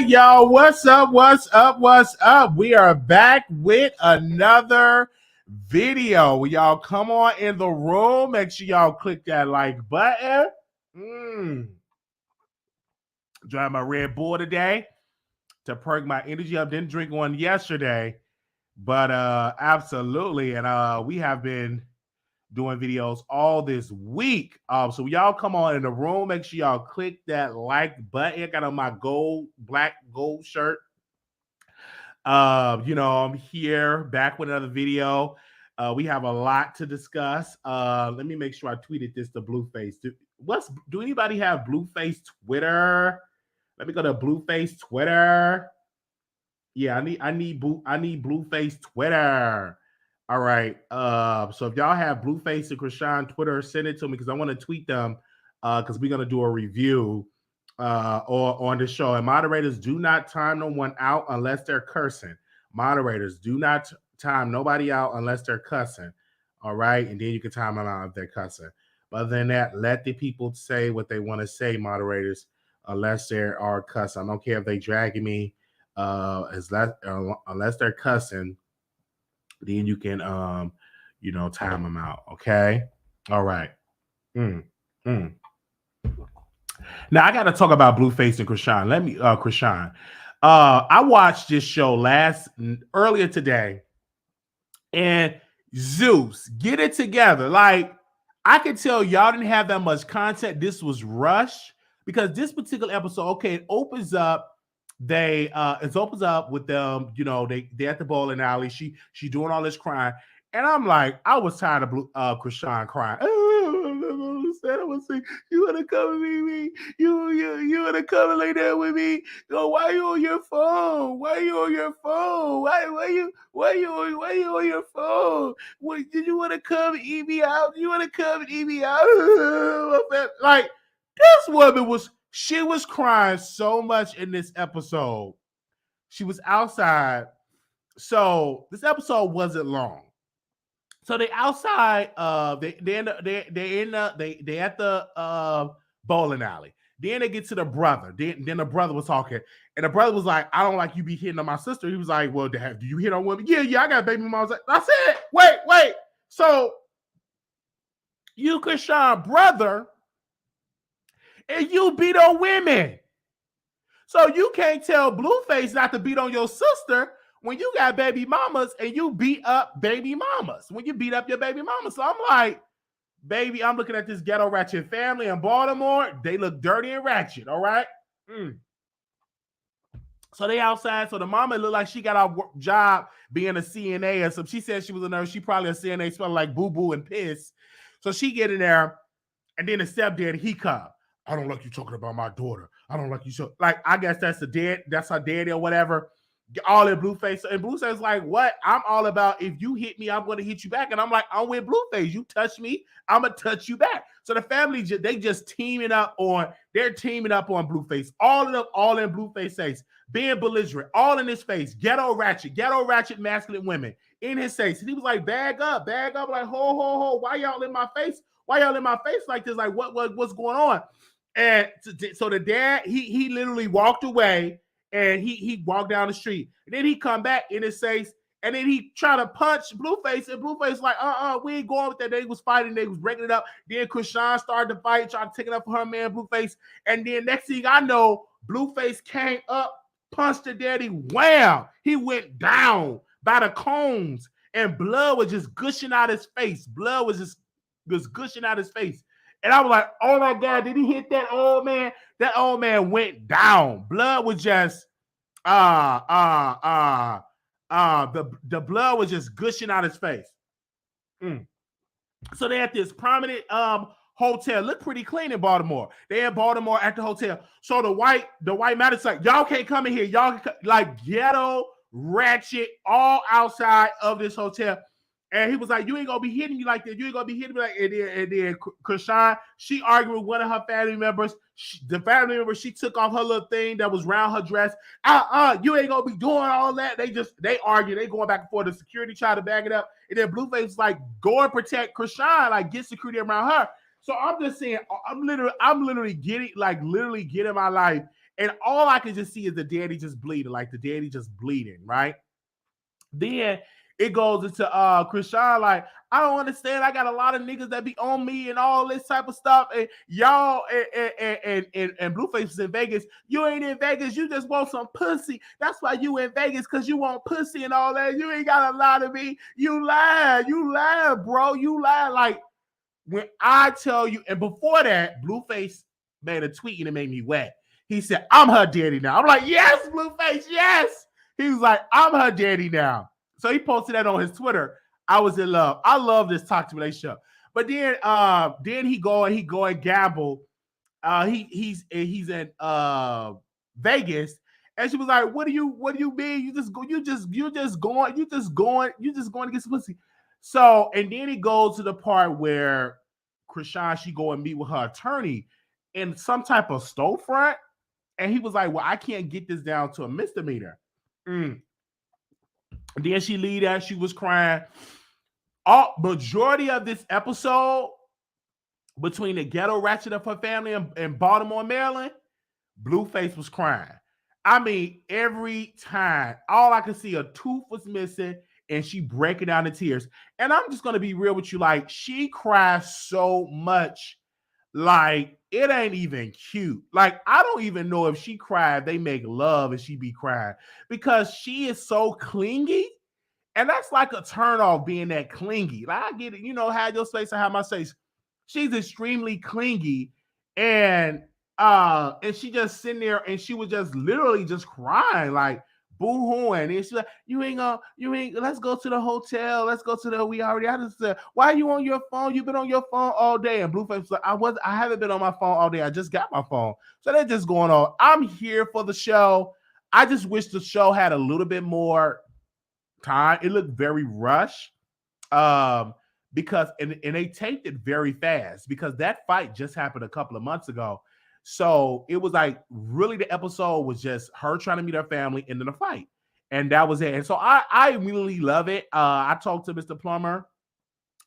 y'all. What's up? What's up? What's up? We are back with another video. Y'all come on in the room. Make sure y'all click that like button. Drank my Red Bull today to perk my energy up. Didn't drink one yesterday, but absolutely. And we have been doing videos all this week. So y'all come on in the room. Make sure y'all click that like button. I got on my black gold shirt. I'm here back with another video. We have a lot to discuss. Let me make sure I tweeted this to Blueface. Do anybody have Blueface Twitter? Let me go to Blueface Twitter. Yeah, I need Blueface Twitter. All right. So if y'all have Blueface and Chrisean Twitter, send it to me because I want to tweet them because we're gonna do a review on the show. And moderators, do not time no one out unless they're cursing. Moderators, do not time nobody out unless they're cussing. All right, and then you can time them out if they're cussing. But other than that, let the people say what they want to say, moderators, unless they are cussing. I don't care if they dragging me, unless they're cussing. Then you can, time them out. Okay. All right. Now I got to talk about Blueface and Chrisean. Chrisean. I watched this show earlier today, and Zeus, get it together. Like, I could tell y'all didn't have that much content. This was rushed because this particular episode, okay, it opens up. It opens up with them, they at the bowling alley. She doing all this crying, and I'm like, I was tired of Chrisean crying. You wanna come with me? You wanna come and lay down with me? Yo, why you on your phone? Why you on your phone? Why you on your phone? What, did you want to come and eat me out? You want to come and eat me out? Like, this woman she was crying so much in this episode. She was outside. So this episode wasn't long. So they outside. They at the bowling alley. Then they get to the brother. Then the brother was talking, and the brother was like, "I don't like you be hitting on my sister." He was like, "Well, Dad, do you hit on women?" Yeah, I got a baby mama. I was like, I said, wait. So you Chrisean brother, and you beat on women. So you can't tell Blueface not to beat on your sister when you got baby mamas and you beat up baby mamas. When you beat up your baby mama. So I'm like, baby, I'm looking at this ghetto ratchet family in Baltimore. They look dirty and ratchet, all right? So they outside. So the mama looked like she got a job being a CNA or something. She said she was a nurse. She probably a CNA, smelling like boo-boo and piss. So she get in there, and then the stepdad, he come. I don't like you talking about my daughter. I don't like you. Like, I guess that's her daddy or whatever. All in Blueface. And Blueface like, what? I'm all about if you hit me, I'm going to hit you back. And I'm like, I'm with Blueface. You touch me, I'm going to touch you back. So the family, they're teaming up on Blueface. All of them, all in Blueface face. Being belligerent, all in his face. Ghetto ratchet, masculine women in his face. And he was like, bag up. Like, ho. Why y'all in my face? Why y'all in my face like this? Like, what's going on? And so the dad, he literally walked away. And he walked down the street. And then he come back in his face. And then he tried to punch Blueface. And Blueface like, we ain't going with that. They was fighting. They was breaking it up. Then Chrisean started to fight, tried to take it up for her man, Blueface. And then next thing I know, Blueface came up, punched the daddy. Wham! He went down by the cones. And blood was just gushing out his face. Blood was just gushing out his face. And I was like, oh my God, did he hit that old man? That old man went down. Blood was just, the blood was just gushing out his face. So they at this prominent hotel. Look pretty clean in Baltimore. They in Baltimore at the hotel. So the white man is like, y'all can't come in here. Y'all like ghetto, ratchet, all outside of this hotel. And he was like, you ain't gonna be hitting me like that. You ain't gonna be hitting me like that. And then Chrisean, she argued with one of her family members. The family member, she took off her little thing that was around her dress. You ain't gonna be doing all that. They argue. They going back and forth. The security tried to back it up. And then Blueface was like, go and protect Chrisean, like get security around her. So I'm just saying, I'm literally getting my life And all I can just see is the daddy just bleeding, like the daddy just bleeding, right? Then it goes into Chrisean, like, I don't understand. I got a lot of niggas that be on me and all this type of stuff. And y'all and Blueface is in Vegas. You ain't in Vegas. You just want some pussy. That's why you in Vegas, because you want pussy and all that. You ain't got a lot of me. You lie, bro. You lie. Like, when I tell you, and before that, Blueface made a tweet and it made me wet. He said, I'm her daddy now. I'm like, yes, Blueface, yes. He was like, I'm her daddy now. So he posted that on his Twitter. I was in love. I love this toxic relationship. But then he go and gamble. He's in Vegas. And she was like, what do you mean? You just going to get some pussy. So, and then he goes to the part where Chrisean, she go and meet with her attorney in some type of storefront. And he was like, well, I can't get this down to a misdemeanor. And then she leave that. She was crying. Majority of this episode, between the ghetto ratchet of her family in Baltimore, Maryland, Blueface was crying. I mean, every time, all I could see, a tooth was missing, and she breaking down in tears. And I'm just gonna be real with you, like, she cries so much, like, it ain't even cute. Like, I don't even know if she cried, they make love and she be crying, because she is so clingy. And that's like a turn off, being that clingy. Like, I get it, have your space, I have my space. She's extremely clingy, and she just sitting there, and she was just literally just crying, like boo-hooing. And she's like, you ain't, let's go to the hotel. Let's go to I just said, why are you on your phone? You've been on your phone all day. And Blueface was like, I haven't been on my phone all day. I just got my phone. So they're just going on. I'm here for the show. I just wish the show had a little bit more time. It looked very rushed. Because they taped it very fast, because that fight just happened a couple of months ago. So it was like, really, the episode was just her trying to meet her family and then a fight. And that was it. And so I really love it. I talked to Mr. Plummer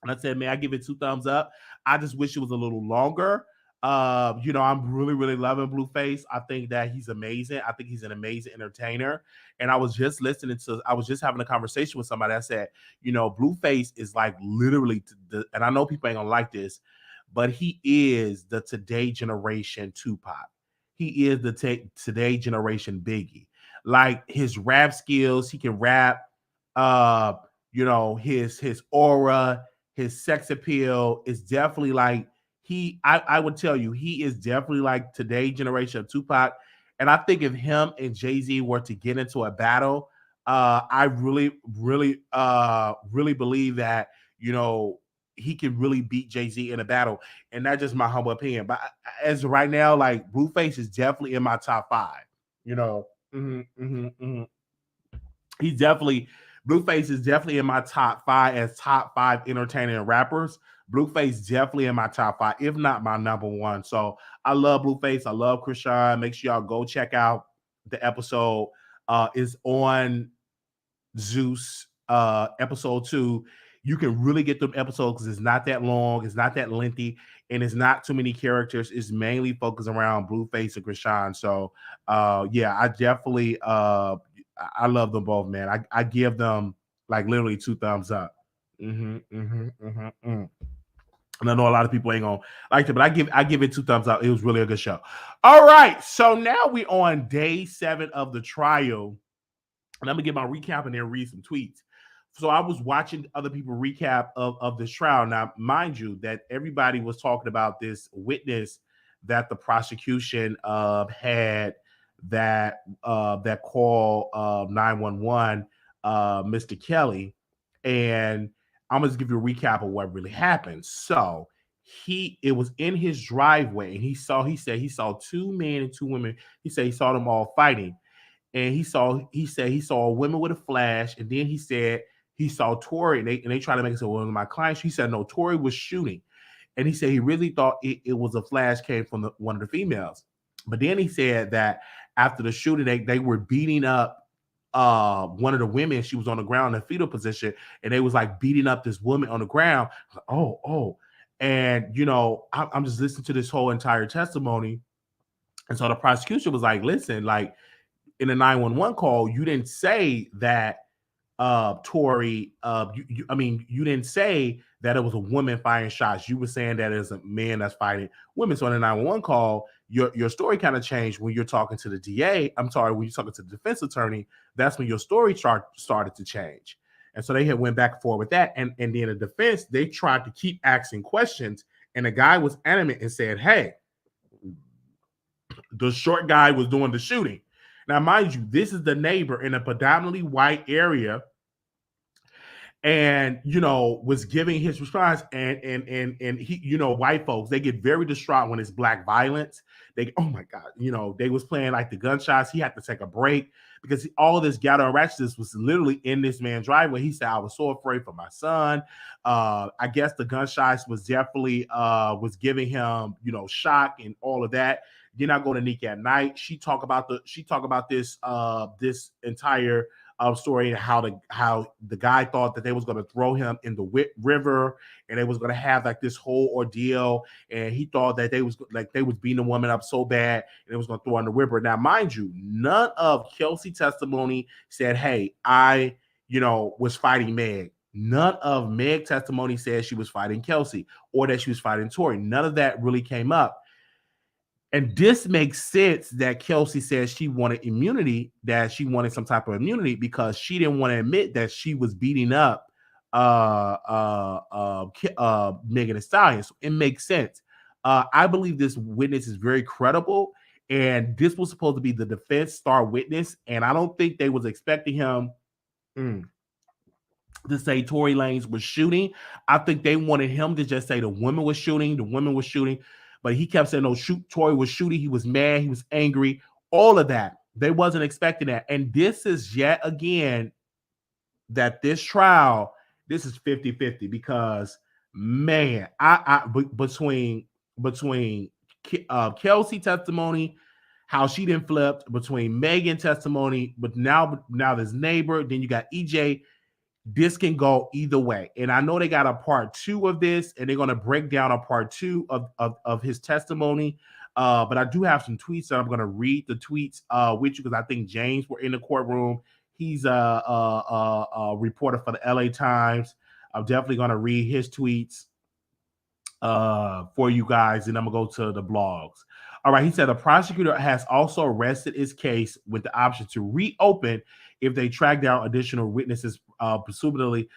and I said, man, I give it 2 thumbs up. I just wish it was a little longer. I'm really, really loving Blueface. I think that he's amazing. I think he's an amazing entertainer. And I was just having a conversation with somebody that said, Blueface is like literally, and I know people ain't gonna like this, but he is the today generation Tupac. He is the today generation Biggie. Like, his rap skills, he can rap. His aura, his sex appeal is definitely like, I would tell you, he is definitely like today generation of Tupac. And I think if him and Jay-Z were to get into a battle, I really, really, really believe that, he can really beat Jay-Z in a battle. And that's just my humble opinion. But as of right now, like, Blueface is definitely in my top 5. He's definitely, Blueface is definitely in my top 5 as top 5 entertaining rappers. Blueface definitely in my top 5, if not my number 1. So I love Blueface. I love Chrisean. Make sure y'all go check out the episode. Is on Zeus, episode 2. You can really get them episodes because it's not that long, it's not that lengthy, and it's not too many characters. It's mainly focused around Blueface and Chrisean. So yeah, I definitely I love them both, man. I give them like literally 2 thumbs up. And I know a lot of people ain't gonna like it, but I give it 2 thumbs up. It was really a good show. All right, so now we on day 7 of the trial, and I'm gonna get my recap and then read some tweets. So I was watching other people recap of this trial. Now, mind you, that everybody was talking about this witness that the prosecution had that call 911, Mr. Kelly, and I'm gonna give you a recap of what really happened. So it was in his driveway, and he said he saw 2 men and 2 women. He said he saw them all fighting, and he said he saw a woman with a flash, and then he said he saw Tory, and they tried to make it so one of my clients. He said no, Tory was shooting, and he said he really thought it was a flash came from one of the females. But then he said that after the shooting, they were beating up one of the women. She was on the ground in a fetal position, and they was like beating up this woman on the ground. Oh, and I'm just listening to this whole entire testimony, And so the prosecution was like, listen, like in the 911 call, you didn't say that Tory, you didn't say that it was a woman firing shots. You were saying that it was a man that's fighting women. So in the 911 call, your story kind of changed when you're talking to the DA. I'm sorry, when you're talking to the defense attorney, that's when your story started to change. And so they had went back and forth with that. And then the defense, they tried to keep asking questions. And the guy was adamant and said, hey, the short guy was doing the shooting. Now, mind you, this is the neighbor in a predominantly white area, and was giving his response. And he, white folks, they get very distraught when it's black violence. They, oh my God, they was playing like the gunshots. He had to take a break because all of this ghetto ratchetness was literally in this man's driveway. He said, I was so afraid for my son. I guess the gunshots was definitely was giving him, shock and all of that. Then I go to Nick at Night. She talk about this this entire story, and how the guy thought that they was going to throw him in the river, and they was going to have like this whole ordeal, and he thought that they was beating the woman up so bad, and it was going to throw her in the river. Now, mind you, none of Kelsey's testimony said, hey, I was fighting Meg. None of Meg's testimony said she was fighting Kelsey or that she was fighting Tory. None of that really came up. And this makes sense that Kelsey says she wanted immunity, that she wanted some type of immunity because she didn't want to admit that she was beating up Megan Thee Stallion. So it makes sense. I believe this witness is very credible, and this was supposed to be the defense star witness, and I don't think they was expecting him to say Tory Lanez was shooting. I think they wanted him to just say the woman was shooting, but he kept saying, no, Tory was shooting. He was mad. He was angry. All of that. They wasn't expecting that. And this is yet again that this trial, this is 50-50 because, man, between Kelsey testimony, how she didn't flip, between Megan testimony, but now this neighbor, then you got EJ. This can go either way. And I know they got a part 2 of this, and they're going to break down a part 2 of his testimony. But I do have some tweets that I'm going to read the tweets with you because I think James were in the courtroom. He's a reporter for the LA Times. I'm definitely going to read his tweets for you guys, and I'm going to go to the blogs. All right, he said the prosecutor has also rested his case with the option to reopen if they track down additional witnesses, presumably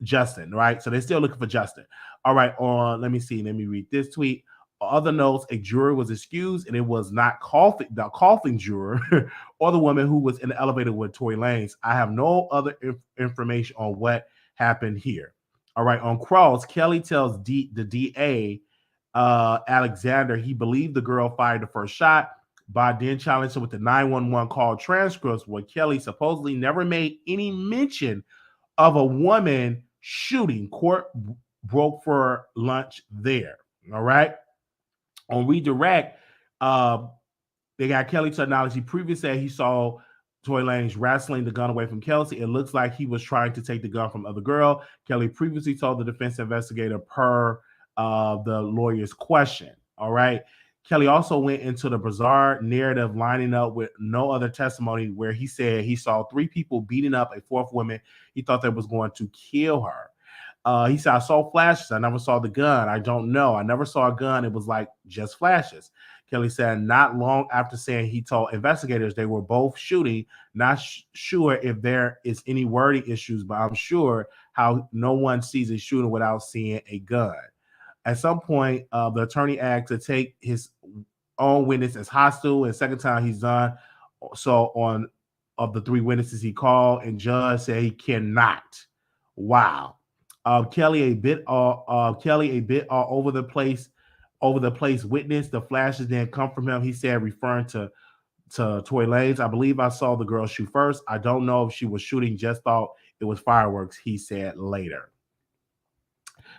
Justin, right? So they're still looking for Justin. All right, let me read this tweet. Other notes, a juror was excused, and it was not the coughing juror or the woman who was in the elevator with Tory Lanez. I have no other information on what happened here. All right, on cross, Kelly tells the DA, Alexander, he believed the girl fired the first shot, but then challenged her with the 911 call transcripts where Kelly supposedly never made any mention of a woman shooting. Court broke for lunch there. All right. On redirect, they got Kelly to acknowledge he previously said he saw Tory Lanez wrestling the gun away from Kelsey. It looks like he was trying to take the gun from the other girl. Kelly previously told the defense investigator per the lawyer's question. All right. Kelly also went into the bizarre narrative lining up with no other testimony where he said he saw 3 people beating up a 4th woman. He thought that was going to kill her. He said, I saw flashes. I never saw the gun. I don't know. I never saw a gun. It was like just flashes. Kelly said not long after saying he told investigators they were both shooting. Not sure if there is any wording issues, but I'm sure how no one sees a shooting without seeing a gun. At some point, the attorney asked to take his own witness as hostile, and second time he's done so on of the 3 witnesses he called, and judge said he cannot. Wow. Kelly a bit all over the place witness. The flashes didn't come from him. He said, referring to Tory Lanez, I believe I saw the girl shoot first. I don't know if she was shooting, just thought it was fireworks, he said later.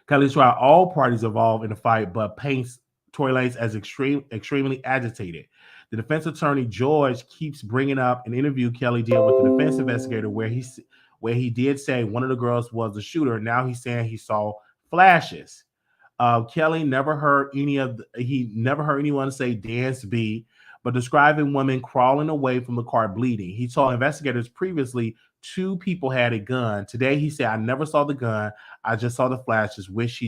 Kelly tried all parties involved in the fight, but paints Tory Lanez as extremely agitated. The defense attorney, George, keeps bringing up an interview Kelly did with the defense investigator where he did say one of the girls was the shooter. Now he's saying he saw flashes. Kelly never heard he never heard anyone say dance B, but describing women crawling away from the car bleeding. He told investigators previously two people had a gun. Today he said, "I never saw the gun. I just saw the flashes. Wish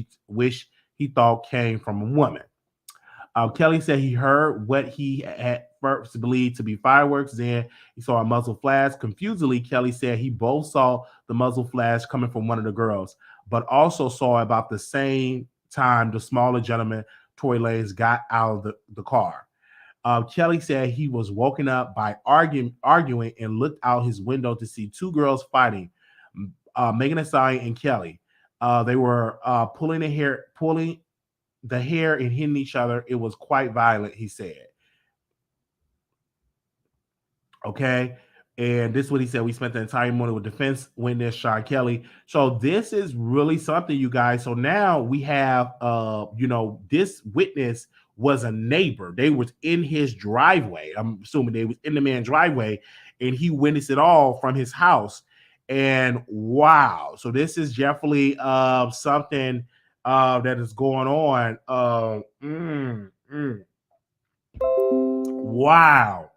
he thought came from a woman." Kelly said he heard what he had first believed to be fireworks. Then he saw a muzzle flash. Confusedly, Kelly said he both saw the muzzle flash coming from one of the girls, but also saw about the same time the smaller gentleman, Tory Lanez, got out of the car. Kelly said he was woken up by arguing and looked out his window to see two girls fighting, Megan Thee Stallion and Kelly. They were pulling the hair and hitting each other. It was quite violent, he said. Okay. And this is what he said. We spent the entire morning with defense witness Sean Kelly. So this is really something, you guys. So now we have this witness was a neighbor. They was in his driveway. I'm assuming they was in the man's driveway, and he witnessed it all from his house. And wow. So this is definitely something that is going on. Wow.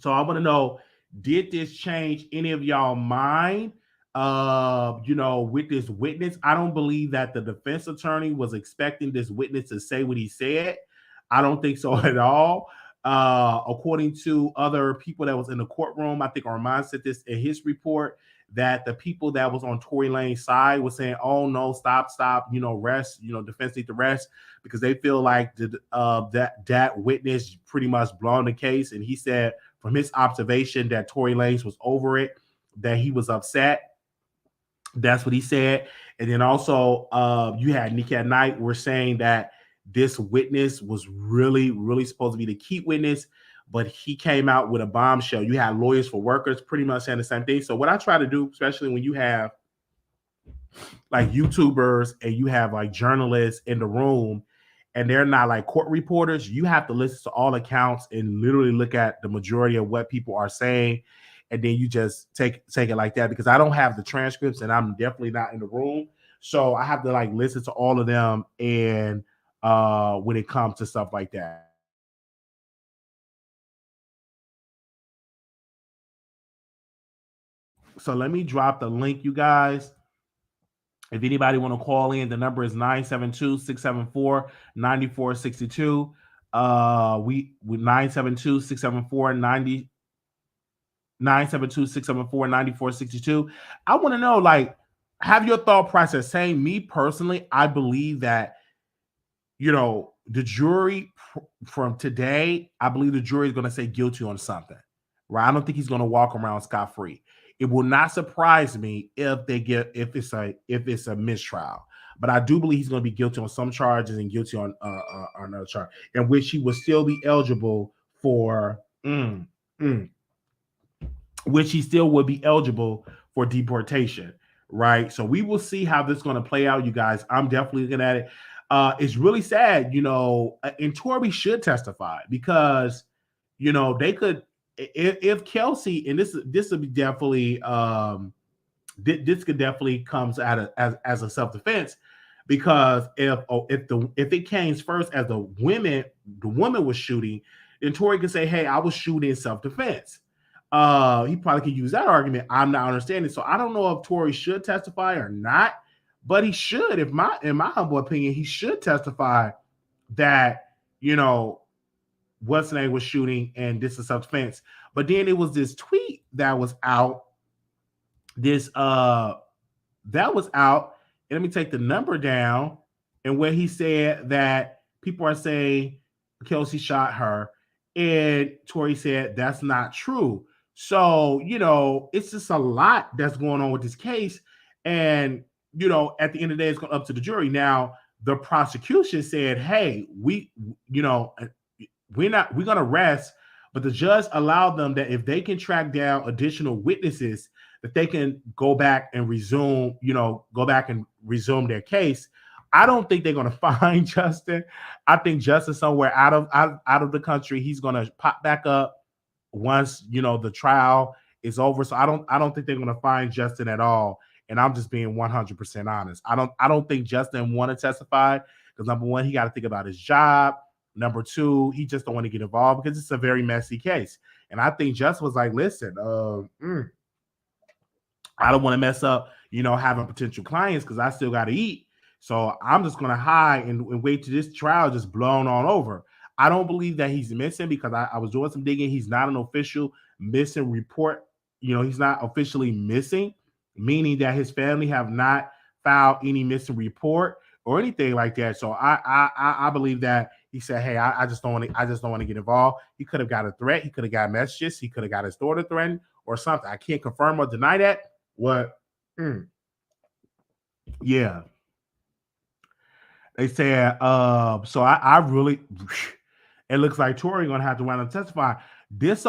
So I want to know, did this change any of y'all mind? With this witness, I don't believe that the defense attorney was expecting this witness to say what he said. I don't think so at all. According to other people that was in the courtroom, I think Armand said this in his report, that the people that was on Tory Lanez's side was saying, "Oh no, stop, rest." Defense need to rest because they feel like that witness pretty much blown the case. And he said, from his observation, that Tory Lanez was over it, that he was upset. That's what he said. And then also, you had Nick at Night were saying that this witness was really, really supposed to be the key witness, but he came out with a bombshell. You had Lawyers for Workers pretty much saying the same thing. So what I try to do, especially when you have like YouTubers and you have like journalists in the room and they're not like court reporters, you have to listen to all accounts and literally look at the majority of what people are saying. And then you just take it like that, because I don't have the transcripts and I'm definitely not in the room. So I have to like listen to all of them. And when it comes to stuff like that. So let me drop the link, you guys. If anybody want to call in, the number is 972-674-9462. We 972-674-90 972-674-9462. I want to know, like, have your thought process. Saying, me personally, I believe that, the jury from today, I believe the jury is going to say guilty on something, right? I don't think he's going to walk around scot-free. It will not surprise me if it's a mistrial, but I do believe he's going to be guilty on some charges and guilty on another charge, in which he will still be eligible for which he still would be eligible for deportation, right? So we will see how this is going to play out, you guys. I'm definitely looking at it. It's really sad, and Tory should testify, because, they could, if Kelsey, and this would be definitely, this could definitely comes out as a self-defense, because if it came first as the woman was shooting, then Tory could say, "Hey, I was shooting in self-defense." He probably could use that argument. I'm not understanding. So I don't know if Tory should testify or not, but he should. In my humble opinion, he should testify that, what's the name was shooting and this is self-defense. But then it was this tweet that was out. That was out. And let me take the number down. And where he said that people are saying Kelsey shot her, and Tory said that's not true. So, it's just a lot that's going on with this case. And, at the end of the day, it's going up to the jury. Now, the prosecution said, "Hey, we're going to rest," but the judge allowed them that if they can track down additional witnesses, that they can go back and resume their case. I don't think they're going to find Justin. I think Justin's somewhere out of the country. He's going to pop back up once the trial is over. So I don't think they're going to find Justin at all. And I'm just being 100% honest. I don't think Justin want to testify because number one, he got to think about his job. Number two, he just don't want to get involved because it's a very messy case. And I think Justin was like, listen, I don't want to mess up, having potential clients because I still got to eat. So I'm just going to hide and wait till this trial just blown on over. I don't believe that he's missing because I was doing some digging. He's not an official missing report. He's not officially missing, meaning that his family have not filed any missing report or anything like that. So I believe that he said, hey, I just don't want to get involved. He could have got a threat. He could have got messages. He could have got his daughter threatened or something. I can't confirm or deny that. What? Yeah. They said, so I really, it looks like Tory gonna have to wind up testify. This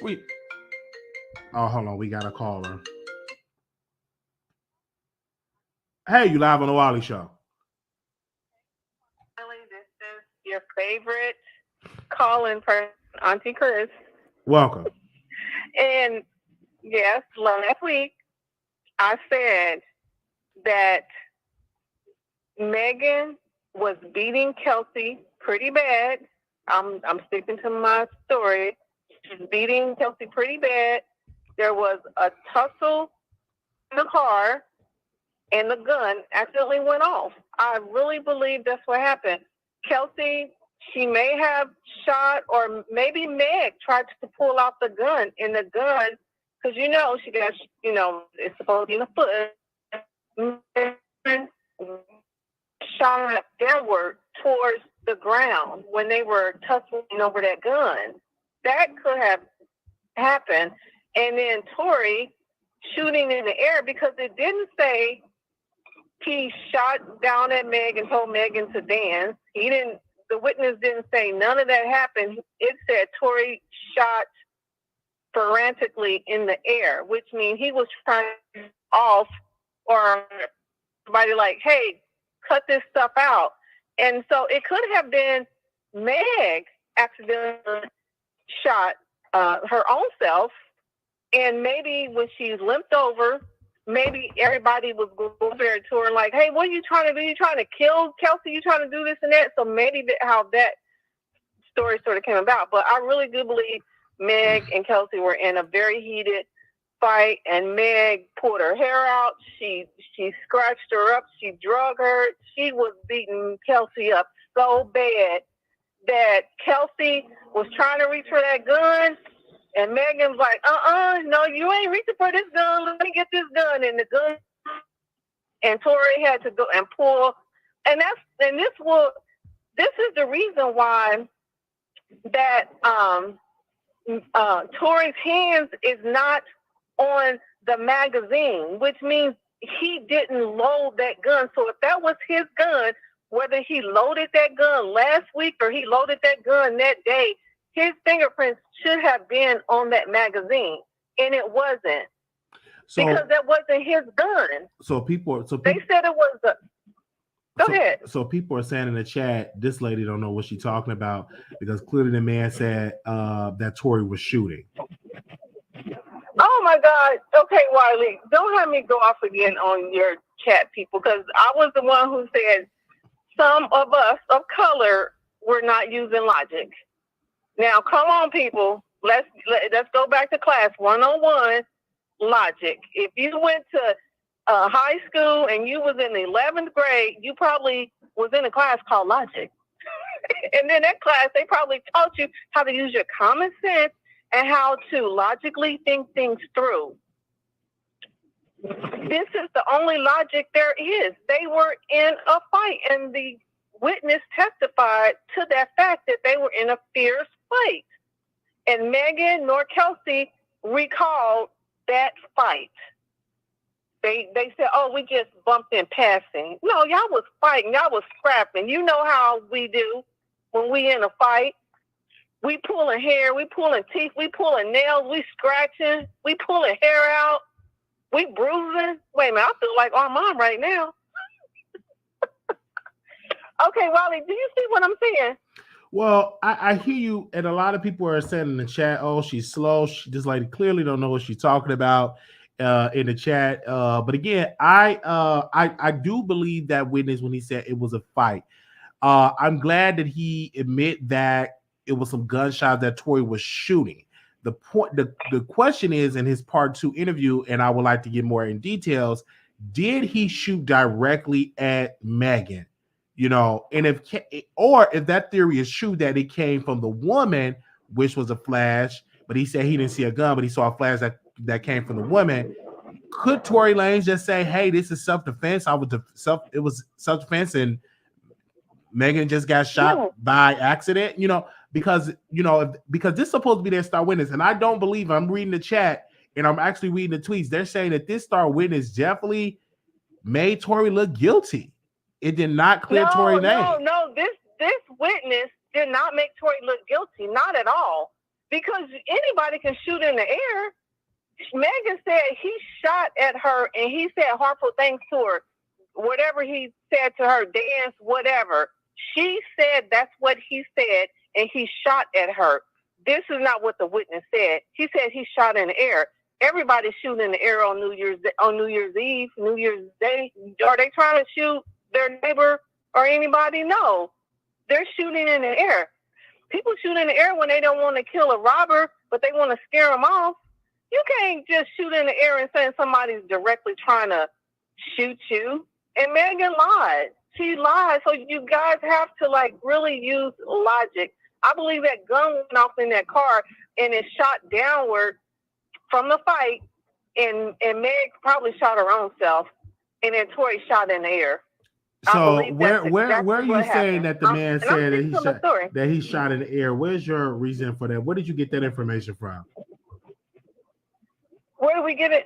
week. Oh, hold on, we got a caller. Hey, you live on the Wiley Show. This is your favorite call-in person, Auntie Chris. Welcome. And yes, last week I said that Megan was beating Kelsey pretty bad. I'm sticking to my story. She's beating Kelsey pretty bad. There was a tussle in the car, and the gun accidentally went off. I really believe that's what happened. Kelsey, she may have shot, or maybe Meg tried to pull out the gun, and the gun, because she got, it's supposed to be in the foot, shot downward towards the ground when they were tussling over that gun. That could have happened. And then Tory shooting in the air, because it didn't say he shot down at Meg and told Megan to dance. The witness didn't say none of that happened. It said Tory shot frantically in the air, which means he was trying off, or somebody like, hey, cut this stuff out. And so it could have been Meg accidentally shot her own self, and maybe when she limped over, maybe everybody was going there to her like, hey, what are you trying to do? You trying to kill Kelsey? You trying to do this and that? So maybe how that story sort of came about. But I really do believe Meg and Kelsey were in a very heated fight, and Meg pulled her hair out. She scratched her up. She drug her. She was beating Kelsey up so bad that Kelsey was trying to reach for that gun, and Megan's like, no, you ain't reaching for this gun. Let me get this gun. And the gun, and Tory had to go and pull. And this is the reason why that Tory's hands is not on the magazine, which means he didn't load that gun. So if that was his gun, whether he loaded that gun last week or he loaded that gun that day, his fingerprints should have been on that magazine, and it wasn't, because that wasn't his gun. They said it was Go ahead. So people are saying in the chat, this lady don't know what she's talking about, because clearly the man said that Tory was shooting. Oh my God. Okay, Wiley, don't have me go off again on your chat, people, because I was the one who said some of us of color were not using logic. Now, come on, people. Let's go back to class 101, logic. If you went to high school and you was in the 11th grade, you probably was in a class called logic. And in that class, they probably taught you how to use your common sense and how to logically think things through. This is the only logic there is. They were in a fight, and the witness testified to that fact that they were in a fierce fight. And Megan nor Kelsey recalled that fight. They said, oh, we just bumped in passing. No, y'all was fighting. Y'all was scrapping. You know how we do when we in a fight. We pulling hair. We pulling teeth. We pulling nails. We scratching. We pulling hair out. We bruising. Wait a minute, I feel like Armand right now. Okay, Wally, do you see what I'm saying? Well, I hear you, and a lot of people are saying in the chat, oh, she's slow. This lady clearly don't know what she's talking about. in the chat. But again, I do believe that witness when he said it was a fight. I'm glad that he admit that it was some gunshots that Tory was shooting. The question is in his part 2 interview, and I would like to get more in details. Did he shoot directly at Megan? You know, and if that theory is true that it came from the woman, which was a flash, but he said he didn't see a gun, but he saw a flash that came from the woman. Could Tory Lanez just say, "Hey, this is self-defense. It was self-defense, and Megan just got shot by accident," you know, because this is supposed to be their star witness, and I don't believe I'm reading the chat and I'm actually reading the tweets. They're saying that this star witness definitely made Tory look guilty. It did not clear Tory's name. No. This witness did not make Tory look guilty, not at all, because anybody can shoot in the air. Megan said he shot at her and he said harmful things to her. Whatever he said to her, dance, whatever. She said that's what he said, and he shot at her. This is not what the witness said. He said he shot in the air. Everybody's shooting in the air on New Year's Eve, New Year's Day. Are they trying to shoot their neighbor or anybody? No. They're shooting in the air. People shoot in the air when they don't want to kill a robber, but they want to scare them off. You can't just shoot in the air and say somebody's directly trying to shoot you. And Megan lied. She lied. So you guys have to really use logic. I believe that gun went off in that car and it shot downward from the fight, and Meg probably shot her own self, and then Tory shot in the air. So where are you saying that the man said that he shot in the air? Where's your reason for that? Where did you get that information from? Where do we get it?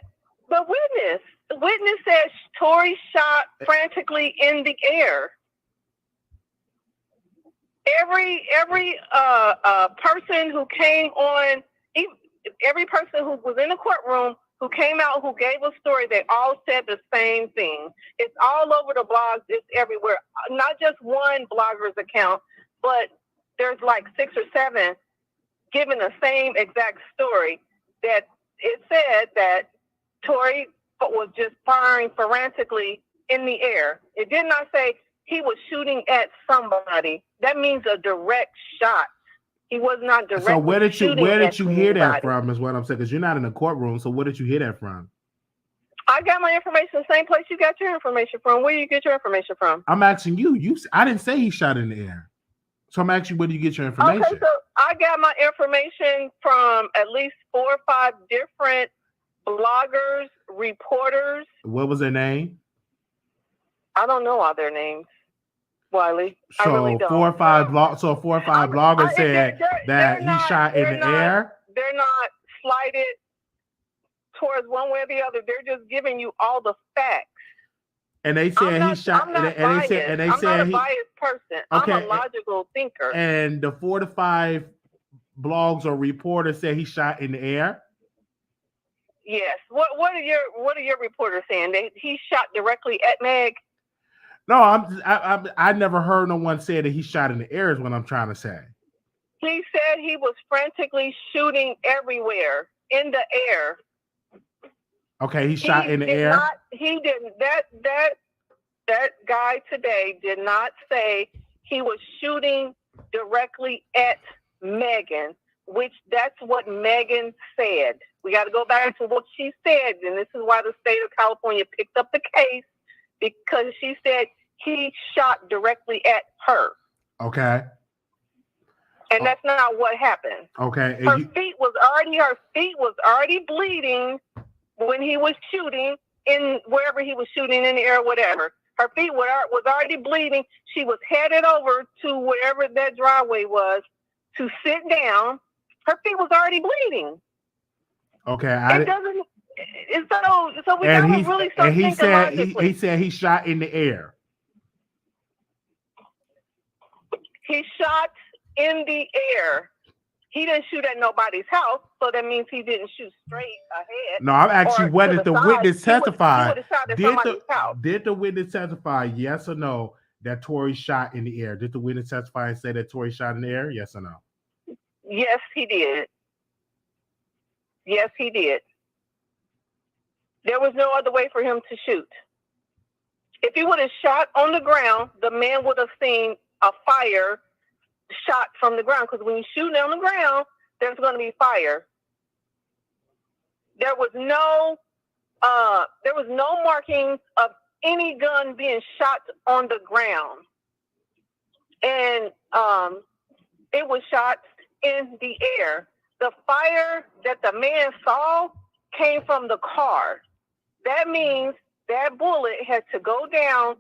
The witness. The witness says Tory shot frantically in the air. Every person who came on, every person who was in the courtroom, who came out, who gave a story, they all said the same thing. It's all over the blogs. It's everywhere. Not just one blogger's account, but there's 6 or 7 giving the same exact story, that it said that Tory was just firing frantically in the air. It did not say he was shooting at somebody. That means a direct shot. He was not directly. So where did you hear that from? Is what I'm saying, because you're not in the courtroom. So where did you hear that from? I got my information the same place you got your information from. Where do you get your information from? I'm asking you. I didn't say he shot in the air. So I'm asking you, where do you get your information? Okay, so I got my information from at least 4 or 5 different bloggers, reporters. What was their name? I don't know all their names, Wiley. So I really don't. 4 or 5 bloggers said that he shot in the air. They're not slighted towards one way or the other. They're just giving you all the facts. And they said he shot. I'm not biased. I'm not a biased person. Okay. I'm a logical thinker. And the 4 to 5 blogs or reporters said he shot in the air. Yes. What are your reporters saying? He shot directly at Meg? No, I never heard no one say that he shot in the air. Is what I'm trying to say. He said he was frantically shooting everywhere in the air. Okay, he shot in the air. He didn't. That guy today did not say he was shooting directly at Megan, which that's what Megan said. We got to go back to what she said, and this is why the state of California picked up the case, because she said he shot directly at her. Okay. And that's not what happened. Okay. Her feet was already bleeding when he was shooting in wherever he was shooting in the air, whatever. Her feet was already bleeding. She was headed over to wherever that driveway was to sit down. Her feet was already bleeding. Okay. So we gotta really start thinking logically. He said he shot in the air. He shot in the air. He didn't shoot at nobody's house, so that means he didn't shoot straight ahead. No, I'm actually whether the witness testified. Did the witness testify, yes or no, that Tory shot in the air? Did the witness testify and say that Tory shot in the air? Yes or no? Yes, he did. Yes, he did. There was no other way for him to shoot. If he would have shot on the ground, the man would have seen a fire shot from the ground. Because when you shoot on the ground, there's going to be fire. There was no markings of any gun being shot on the ground, and it was shot in the air. The fire that the man saw came from the car. That means that bullet had to go down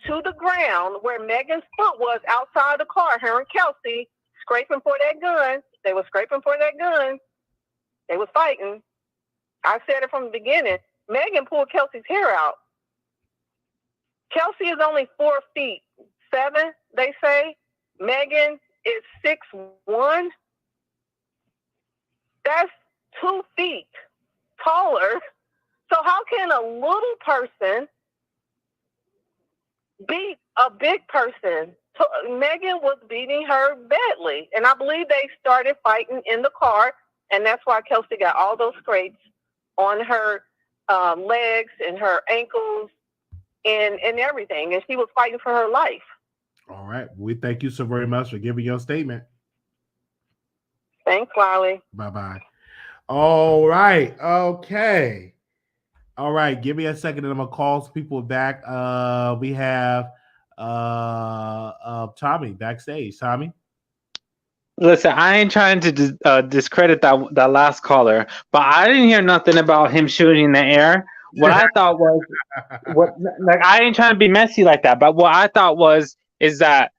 to the ground where Megan's foot was outside the car. Her and Kelsey scraping for that gun. They were scraping for that gun. They was fighting. I said it from the beginning. Megan pulled Kelsey's hair out. Kelsey is only 4'7", they say. Megan is 6'1". That's 2 feet taller. So how can a little person beat a big person? Megan was beating her badly. And I believe they started fighting in the car. And that's why Kelsey got all those scrapes on her legs and her ankles and everything. And she was fighting for her life. All right. We thank you so very much for giving your statement. Thanks, Wiley. Bye-bye. All right. Okay. All right. Give me a second and I'm going to call some people back. We have Tommy backstage. Tommy? Listen, I ain't trying to discredit that last caller, but I didn't hear nothing about him shooting in the air. What I thought was, I ain't trying to be messy like that, but what I thought is that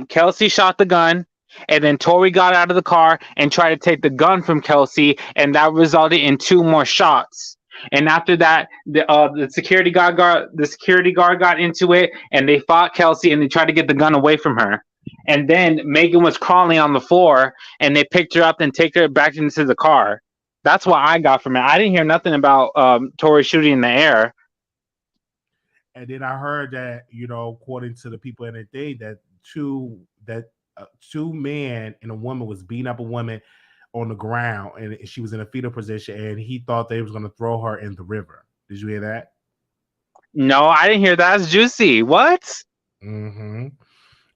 Kelsey shot the gun, and then Tory got out of the car and tried to take the gun from Kelsey, and that resulted in 2 more shots. And after that, the security guard got into it, and they fought Kelsey, and they tried to get the gun away from her. And then Megan was crawling on the floor, and they picked her up and take her back into the car. That's what I got from it. I didn't hear nothing about Tory shooting in the air. And then I heard that, according to the people in the day, that two men and a woman was beating up a woman on the ground, and she was in a fetal position, and he thought they was going to throw her in the river. Did you hear that? No, I didn't hear that. That's juicy. What? Mm-hmm.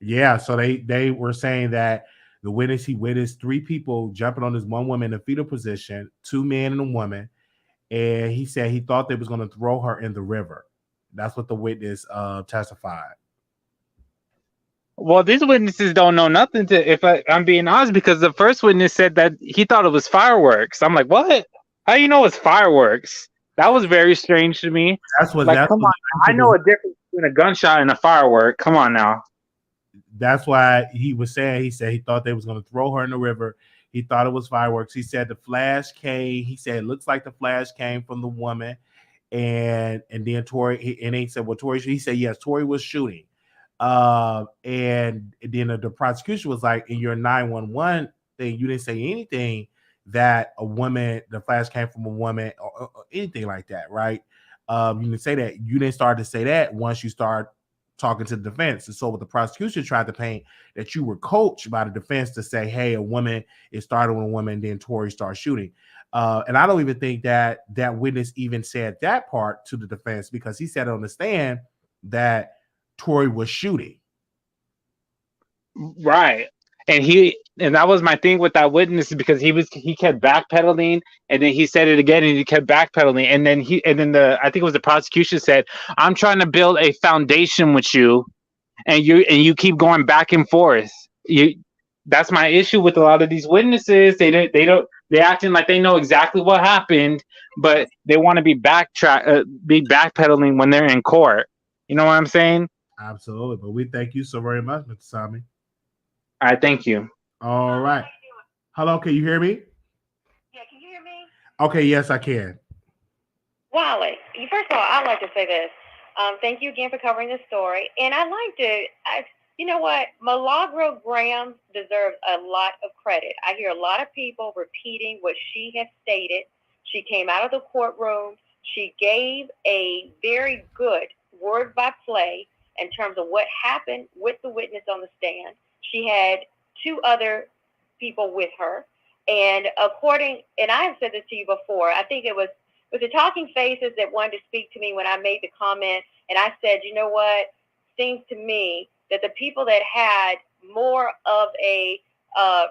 Yeah, so they were saying that he witnessed 3 people jumping on this one woman in a fetal position, 2 men and a woman, and he said he thought they was going to throw her in the river. That's what the witness testified. Well, these witnesses don't know nothing. If I'm being honest, because the first witness said that he thought it was fireworks. I'm like, what? How do you know it's fireworks? That was very strange to me. Come on. I know a difference between a gunshot and a firework. Come on now. That's why he was saying, he said he thought they was going to throw her in the river. He thought it was fireworks. He said the flash came. He said it looks like the flash came from the woman. And then Tory, he said, well, Tory, he said, yes, Tory was shooting. And then the prosecution was like, in your 911 thing, you didn't say anything that the flash came from a woman or anything like that, right? You didn't say that. You didn't start to say that once you start talking to the defense. And so what the prosecution tried to paint, that you were coached by the defense to say, hey, it started with a woman, and then Tory started shooting. And I don't even think that witness even said that part to the defense, because he said on the stand that Tory was shooting. Right. And that was my thing with that witness, because he kept backpedaling, and then he said it again, and he kept backpedaling, and then I think it was the prosecution said, I'm trying to build a foundation with you, and you keep going back and forth. That's my issue with a lot of these witnesses. They're acting like they know exactly what happened, but they want to be backpedaling when they're in court. You know what I'm saying? Absolutely. But we thank you so very much, Mr. Sami. All right, thank you. All right. Hello, can you hear me? Yeah, can you hear me? Okay, yes, I can. Wiley, first of all, I'd like to say this. Thank you again for covering this story. And you know what? Milagro Graham deserves a lot of credit. I hear a lot of people repeating what she has stated. She came out of the courtroom. She gave a very good word by play in terms of what happened with the witness on the stand. She had 2 other people with her. And I have said this to you before, I think it was with the talking faces that wanted to speak to me when I made the comment, and I said, you know what, seems to me that the people that had more of a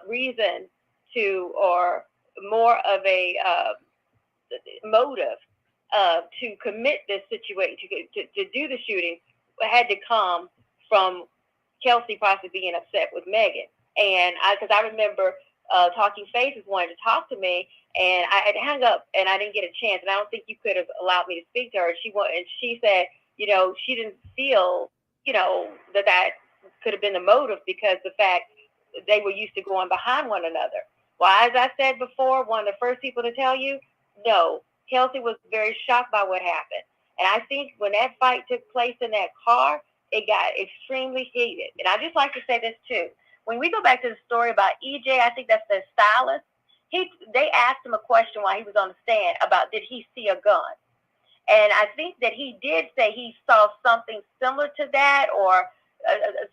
reason to, or more of a motive to commit this situation, to do the shooting, had to come from Kelsey possibly being upset with Megan. And because I remember Talking Faces wanted to talk to me, and I had hung up, and I didn't get a chance. And I don't think you could have allowed me to speak to her. And she said, you know, she didn't feel, you know, that could have been the motive, because the fact they were used to going behind one another. Well, as I said before, one of the first people to tell you, no, Kelsey was very shocked by what happened. And I think when that fight took place in that car, it got extremely heated. And I just like to say this too. When we go back to the story about EJ, I think that's the stylist. They asked him a question while he was on the stand about, did he see a gun? And I think that he did say he saw something similar to that, or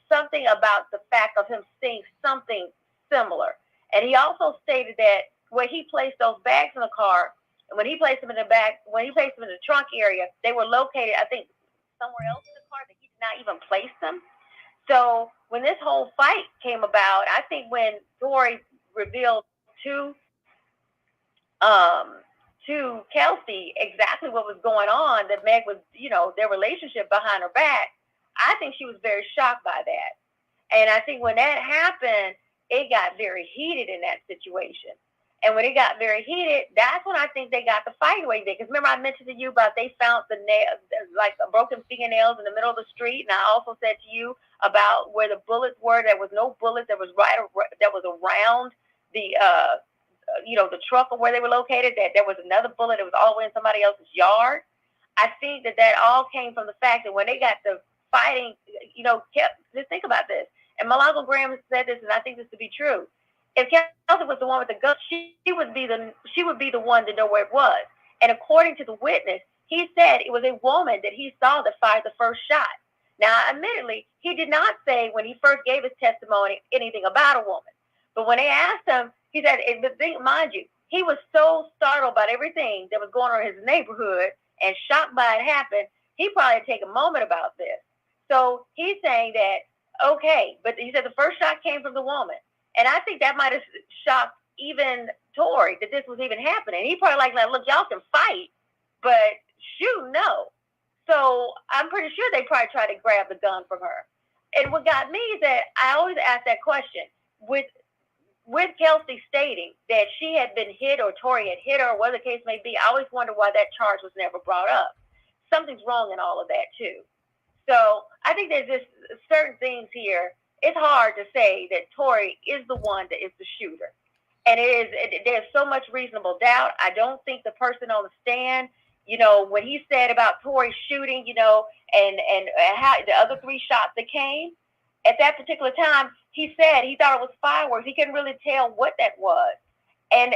something about the fact of him seeing something similar. And he also stated that when he placed those bags in the car, and when he placed them in the back, when he placed them in the trunk area, they were located, I think, somewhere else in the car that he did not even place them. So when this whole fight came about, I think when Tory revealed to Kelsey exactly what was going on, that Meg was, you know, their relationship behind her back, I think she was very shocked by that. And I think when that happened, it got very heated in that situation. And when it got very heated, that's when I think they got the fight away there. Because remember, I mentioned to you about they found the nail, like broken fingernails in the middle of the street. And I also said to you about where the bullets were. There was no bullets that was around the the truck or where they were located. That there was another bullet that was all the way in somebody else's yard. I think that all came from the fact that when they got the fighting, just think about this. And Malongo Graham said this, and I think this to be true. If Kelsey was the one with the gun, she would be the one to know where it was. And according to the witness, he said it was a woman that he saw that fired the first shot. Now, admittedly, he did not say when he first gave his testimony anything about a woman. But when they asked him, he said, mind you, he was so startled by everything that was going on in his neighborhood and shocked by it happened, he probably had to take a moment about this. So he's saying that, okay, but he said the first shot came from the woman. And I think that might have shocked even Tory that this was even happening. He probably like, look, y'all can fight, but shoot, no. So I'm pretty sure they probably tried to grab the gun from her. And what got me is that I always ask that question. With Kelsey stating that she had been hit or Tory had hit her, or whatever the case may be, I always wonder why that charge was never brought up. Something's wrong in all of that, too. So I think there's just certain things here. It's hard to say that Tory is the one that is the shooter. And there's so much reasonable doubt. I don't think the person on the stand, when he said about Tory shooting, and how the other three shots that came, at that particular time, he said he thought it was fireworks. He couldn't really tell what that was. And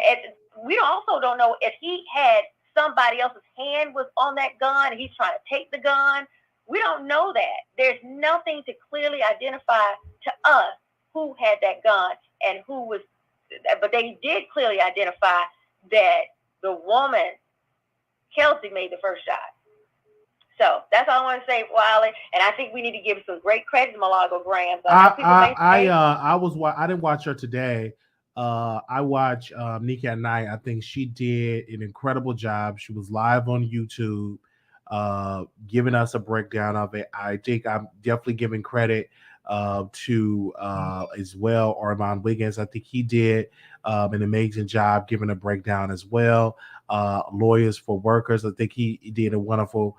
we also don't know if he had somebody else's hand was on that gun and he's trying to take the gun. We don't know that. There's nothing to clearly identify to us who had that gun and who was, but they did clearly identify that the woman, Kelsey, made the first shot. So that's all I want to say, Wiley. And I think we need to give some great credit to Malongo Graham. I didn't watch her today. I watched Nika at Night. I think she did an incredible job. She was live on YouTube. Giving us a breakdown of it. I think I'm definitely giving credit to as well Armand Wiggins. I think he did an amazing job giving a breakdown as well. Lawyers for Workers, I think he did a wonderful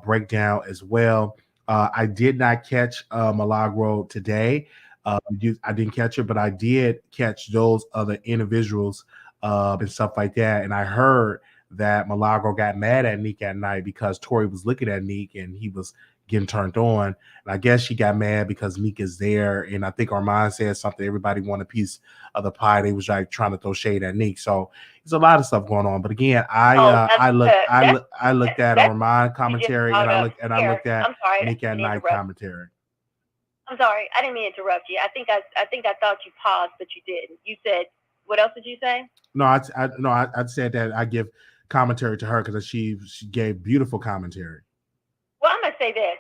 breakdown as well. I did not catch Milagro today. I didn't catch her, but I did catch those other individuals and stuff like that. And I heard that Milagro got mad at Nick at night because Tory was looking at Nick and he was getting turned on. And I guess she got mad because Nick is there. And I think Armand said something. Everybody wanted a piece of the pie. They was like trying to throw shade at Nick. So there's a lot of stuff going on. But again, I looked at Armand commentary and I looked at Nick at night commentary. I'm sorry, I didn't mean to interrupt you. I think I thought you paused, but you didn't. You said, what else did you say? No, I said that I give commentary to her because she gave beautiful commentary. Well, I'm gonna say this,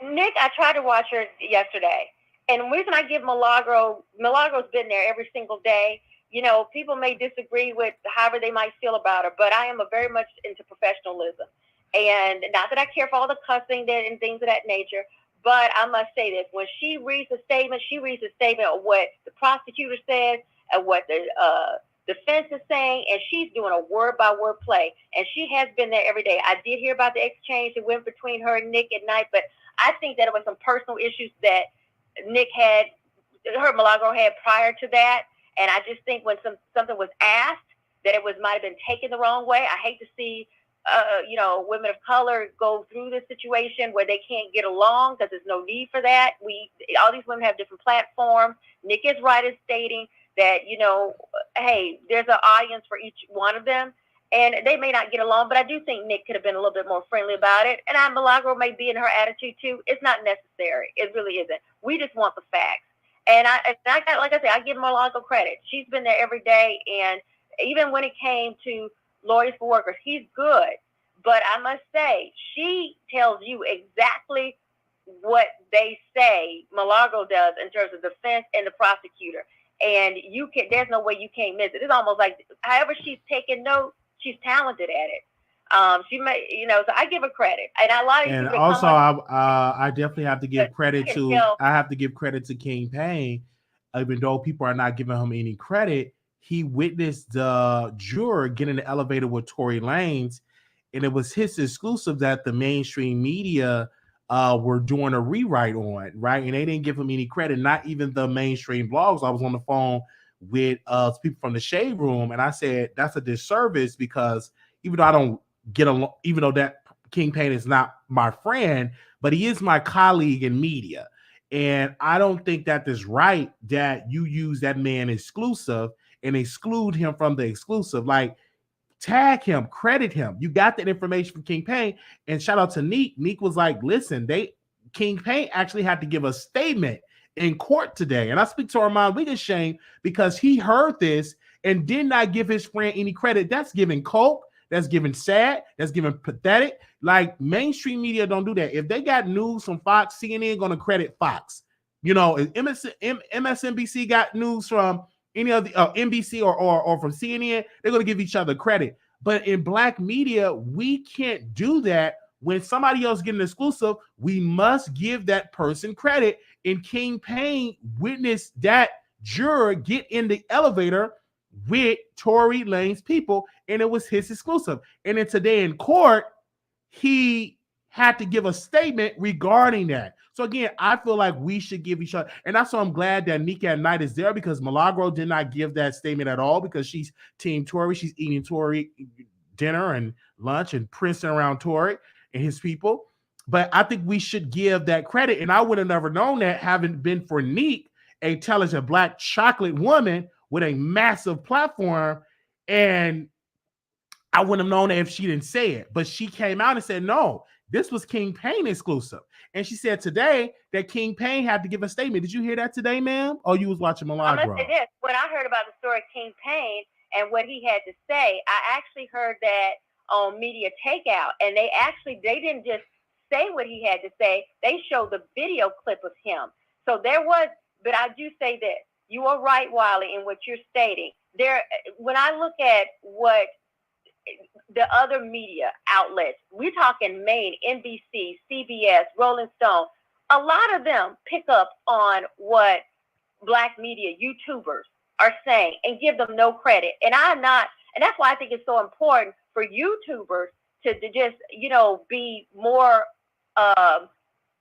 Nick. I tried to watch her yesterday, and the reason I give Milagro's been there every single day. You know, people may disagree with however they might feel about her, but I am very much into professionalism. And not that I care for all the cussing and things of that nature, but I must say this. When she reads a statement of what the prosecutor says and what the defense is saying, and she's doing a word-by-word play. And she has been there every day. I did hear about the exchange that went between her and Nick at night, but I think that it was some personal issues that Milagro had prior to that. And I just think when something was asked, that might have been taken the wrong way. I hate to see, women of color go through this situation where they can't get along because there's no need for that. All these women have different platforms. Nick is right in stating that, hey, there's an audience for each one of them, and they may not get along. But I do think Nick could have been a little bit more friendly about it. And Milagro may be in her attitude too. It's not necessary. It really isn't. We just want the facts. And I give Milagro credit. She's been there every day. And even when it came to Lawyers for Workers, he's good. But I must say, she tells you exactly what they say Milagro does in terms of defense and the prosecutor. And there's no way you can't miss it. It's almost like however she's taking notes, she's talented at it. She may, so I give her credit. And also, I definitely have to give credit to King Payne, even though people are not giving him any credit. He witnessed the juror get in the elevator with Tory Lanez, and it was his exclusive that the mainstream media were doing a rewrite on, right? And they didn't give him any credit, not even the mainstream blogs. I was on the phone with people from the Shade Room, and I said that's a disservice because even though I don't get along, even though that King Payne is not my friend, but he is my colleague in media. And I don't think that is right that you use that man exclusive and exclude him from the exclusive. Like, tag him, credit him. You got that information from King Payne. And shout out to Neek. Neek was like, listen, King Payne actually had to give a statement in court today. And I speak to Armand Wigginshame because he heard this and did not give his friend any credit. That's giving coke. That's giving sad. That's giving pathetic. Like, mainstream media don't do that. If they got news from Fox, CNN going to credit Fox. If MSNBC got news from any of the NBC or from CNN, they're going to give each other credit. But in black media, we can't do that. When somebody else gets an exclusive, we must give that person credit. And King Payne witnessed that juror get in the elevator with Tory Lanez people, and it was his exclusive. And then today in court, he had to give a statement regarding that. So again, I feel like we should give each other, and that's why I'm glad that Nika at Night is there, because Milagro did not give that statement at all because she's Team Tory. She's eating Tory dinner and lunch and prancing around Tory and his people. But I think we should give that credit, and I would have never known that haven't been for Neek, a intelligent black chocolate woman with a massive platform, and I wouldn't have known that if she didn't say it. But she came out and said, no, this was King Payne exclusive. And she said today that King Payne had to give a statement. Did you hear that today, ma'am? Oh, you was watching Milagro. I'm going to say this. When I heard about the story of King Payne and what he had to say, I actually heard that on Media Takeout. And they didn't just say what he had to say. They showed the video clip of him. So but I do say this. You are right, Wiley, in what you're stating. When I look at what the other media outlets, we're talking Maine, NBC, CBS, Rolling Stone, a lot of them pick up on what black media YouTubers are saying and give them no credit. And that's why I think it's so important for YouTubers to just, be more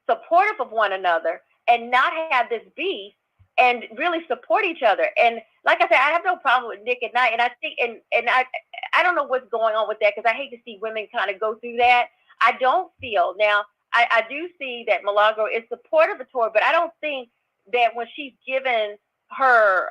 supportive of one another and not have this beef and really support each other. And like I said, I have no problem with Nick at Night. And I think, and I don't know what's going on with that, because I hate to see women kind of go through that. I don't feel now. I do see that Milagro is supportive of Tory, but I don't think that when she's given her,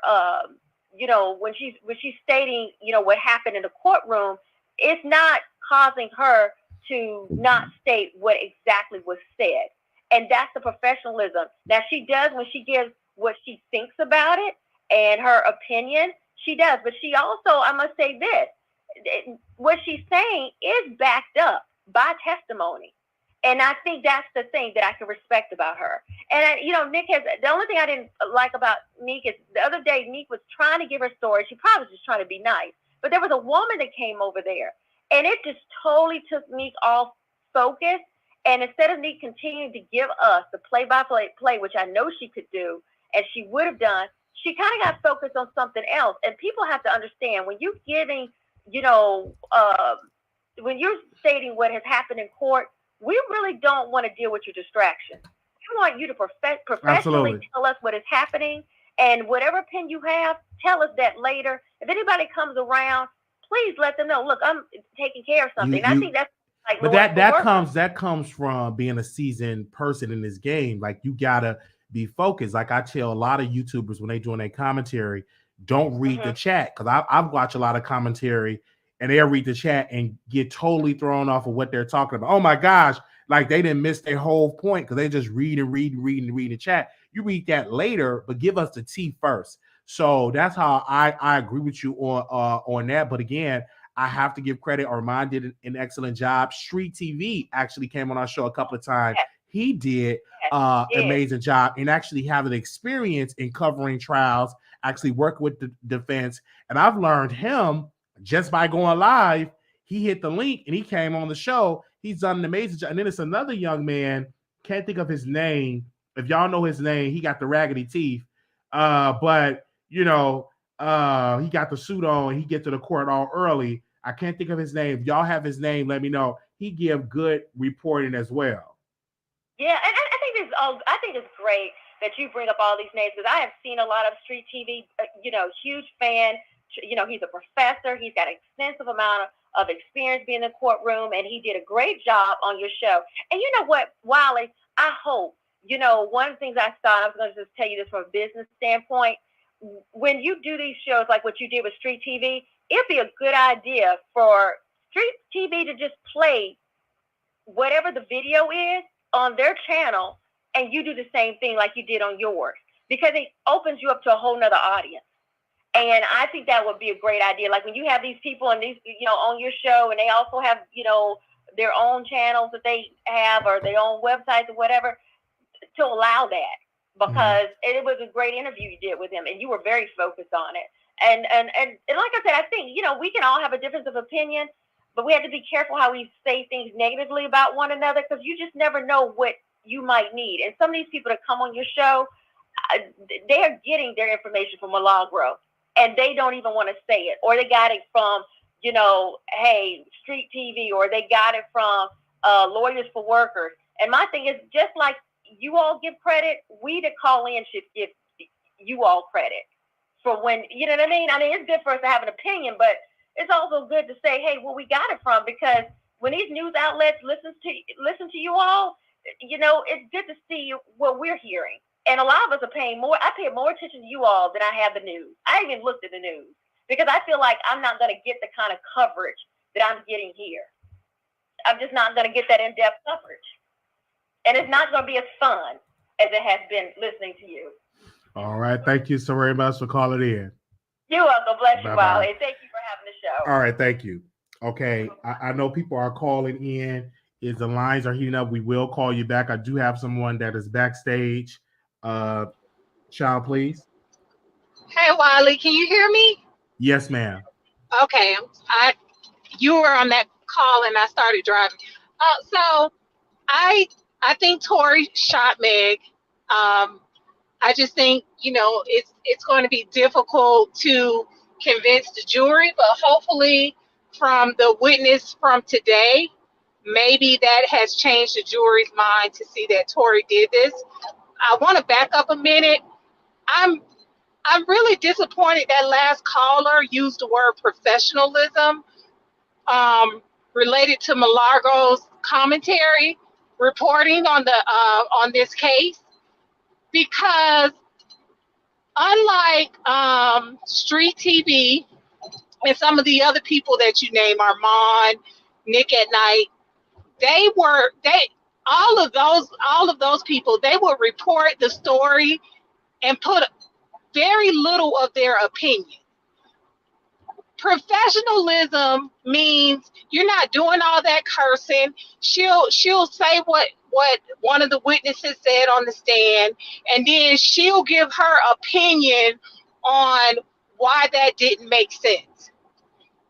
when she's stating, what happened in the courtroom, it's not causing her to not state what exactly was said. And that's the professionalism. Now, she does, when she gives what she thinks about it and her opinion, she does. But she also, I must say this, what she's saying is backed up by testimony. And I think that's the thing that I can respect about her. And, Nick the only thing I didn't like about Nick is the other day, Nick was trying to give her story. She probably was just trying to be nice. But there was a woman that came over there, and it just totally took Nick off focus. And instead of Nick continuing to give us the play-by-play, which I know she could do, and she would have done, she kind of got focused on something else. And people have to understand, when you're giving, when you're stating what has happened in court, we really don't want to deal with your distraction. We want you to professionally tell us what is happening, and whatever opinion you have, tell us that later. If anybody comes around, please let them know. Look, I'm taking care of something. I think that's like. But that comes from being a seasoned person in this game. Like, you gotta be focused. Like, I tell a lot of YouTubers when they doing their commentary, don't read the chat, because I've watched a lot of commentary. And they'll read the chat and get totally thrown off of what they're talking about. Oh my gosh, like they didn't miss their whole point because they just read the chat. You read that later, but give us the tea first. So that's how I agree with you on that. But again, I have to give credit. Armand did an excellent job. Street TV actually came on our show a couple of times. He did an amazing job and actually having experience in covering trials, actually working with the defense. And I've learned him just by going live. He hit the link and he came on the show. He's done an amazing job. And then it's another young man, can't think of his name. If y'all know his name, he got the raggedy teeth. But he got the suit on. He get to the court all early. I can't think of his name. If y'all have his name, let me know. He give good reporting as well. Yeah, and I think it's great that you bring up all these names, because I have seen a lot of Street TV. Huge fan. He's a professor. He's got an extensive amount of experience being in the courtroom, and he did a great job on your show. And you know what, Wiley, I hope, one of the things I saw, and I was going to just tell you this from a business standpoint, when you do these shows like what you did with Street TV, it'd be a good idea for Street TV to just play whatever the video is on their channel, and you do the same thing like you did on yours, because it opens you up to a whole nother audience. And I think that would be a great idea. Like when you have these people and these, on your show, and they also have, their own channels that they have, or their own websites or whatever, to allow that, because it was a great interview you did with him, and you were very focused on it. And like I said, I think, we can all have a difference of opinion, but we have to be careful how we say things negatively about one another, because you just never know what you might need. And some of these people that come on your show, they are getting their information from Milagro, and they don't even want to say it, or they got it from, hey, Street TV, or they got it from Lawyers for Workers. And my thing is, just like you all give credit, we that call in should give you all credit for when, you know what I mean? I mean, it's good for us to have an opinion, but it's also good to say, hey, where we got it from, because when these news outlets listen to you all, it's good to see what we're hearing. And a lot of us are paying more. I pay more attention to you all than I have the news. I even looked at the news, because I feel like I'm not going to get the kind of coverage that I'm getting here. I'm just not going to get that in-depth coverage. And it's not going to be as fun as it has been listening to you. All right. Thank you so very much for calling in. You're welcome. Bless you, Wiley. Thank you for having the show. All right. Thank you. Okay. I know people are calling in. If the lines are heating up, we will call you back. I do have someone that is backstage. Child, please. Hey, Wiley, can you hear me? Yes, ma'am. Okay. You were on that call and I started driving. So I think Tory shot Meg. I just think, it's going to be difficult to convince the jury, but hopefully from the witness from today, maybe that has changed the jury's mind to see that Tory did this. I want to back up a minute. I'm really disappointed that last caller used the word professionalism related to Milagro's commentary reporting on this case, because unlike Street TV and some of the other people that you name, Armand, Nick at Night, all of those people, they will report the story and put very little of their opinion. professionalism means you're not doing all that cursing. She'll say what one of the witnesses said on the stand, and then she'll give her opinion on why that didn't make sense.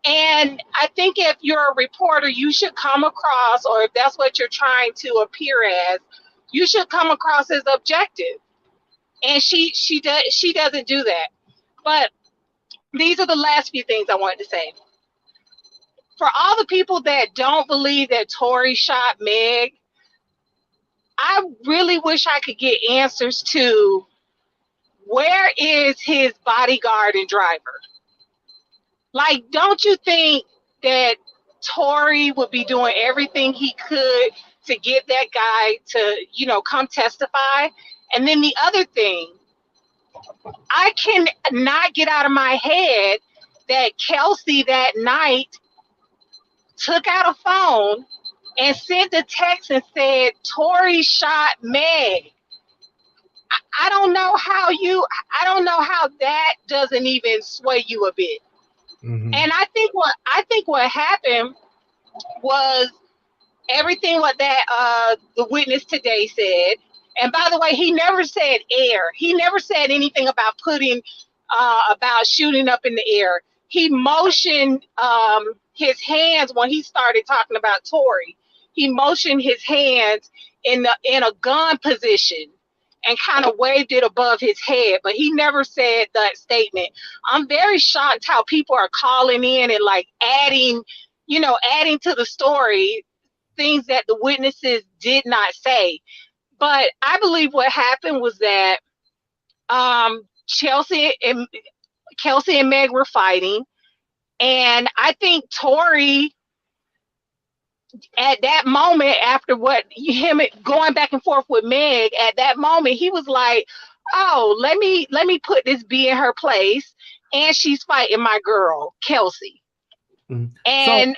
And I think if you're a reporter, you should come across, or if that's what you're trying to appear as, you should come across as objective. And she doesn't do that. But these are the last few things I wanted to say. For all the people that don't believe that Tory shot Meg, I really wish I could get answers to where is his bodyguard and driver? Like, don't you think that Tory would be doing everything he could to get that guy to, come testify? And then the other thing, I can not get out of my head that Kelsey that night took out a phone and sent a text and said, Tory shot Meg. I don't know how that doesn't even sway you a bit. Mm-hmm. And I think what happened was everything what that the witness today said. And by the way, he never said air. He never said anything about about shooting up in the air. He motioned his hands when he started talking about Tory. He motioned his hands in a gun position and kind of waved it above his head, but he never said that statement. I'm very shocked how people are calling in and like adding to the story things that the witnesses did not say. But I believe what happened was that Kelsey and Meg were fighting, and I think Tory, at that moment, after him going back and forth with Meg, at that moment he was like, "Oh, let me put this B in her place," and she's fighting my girl Kelsey, and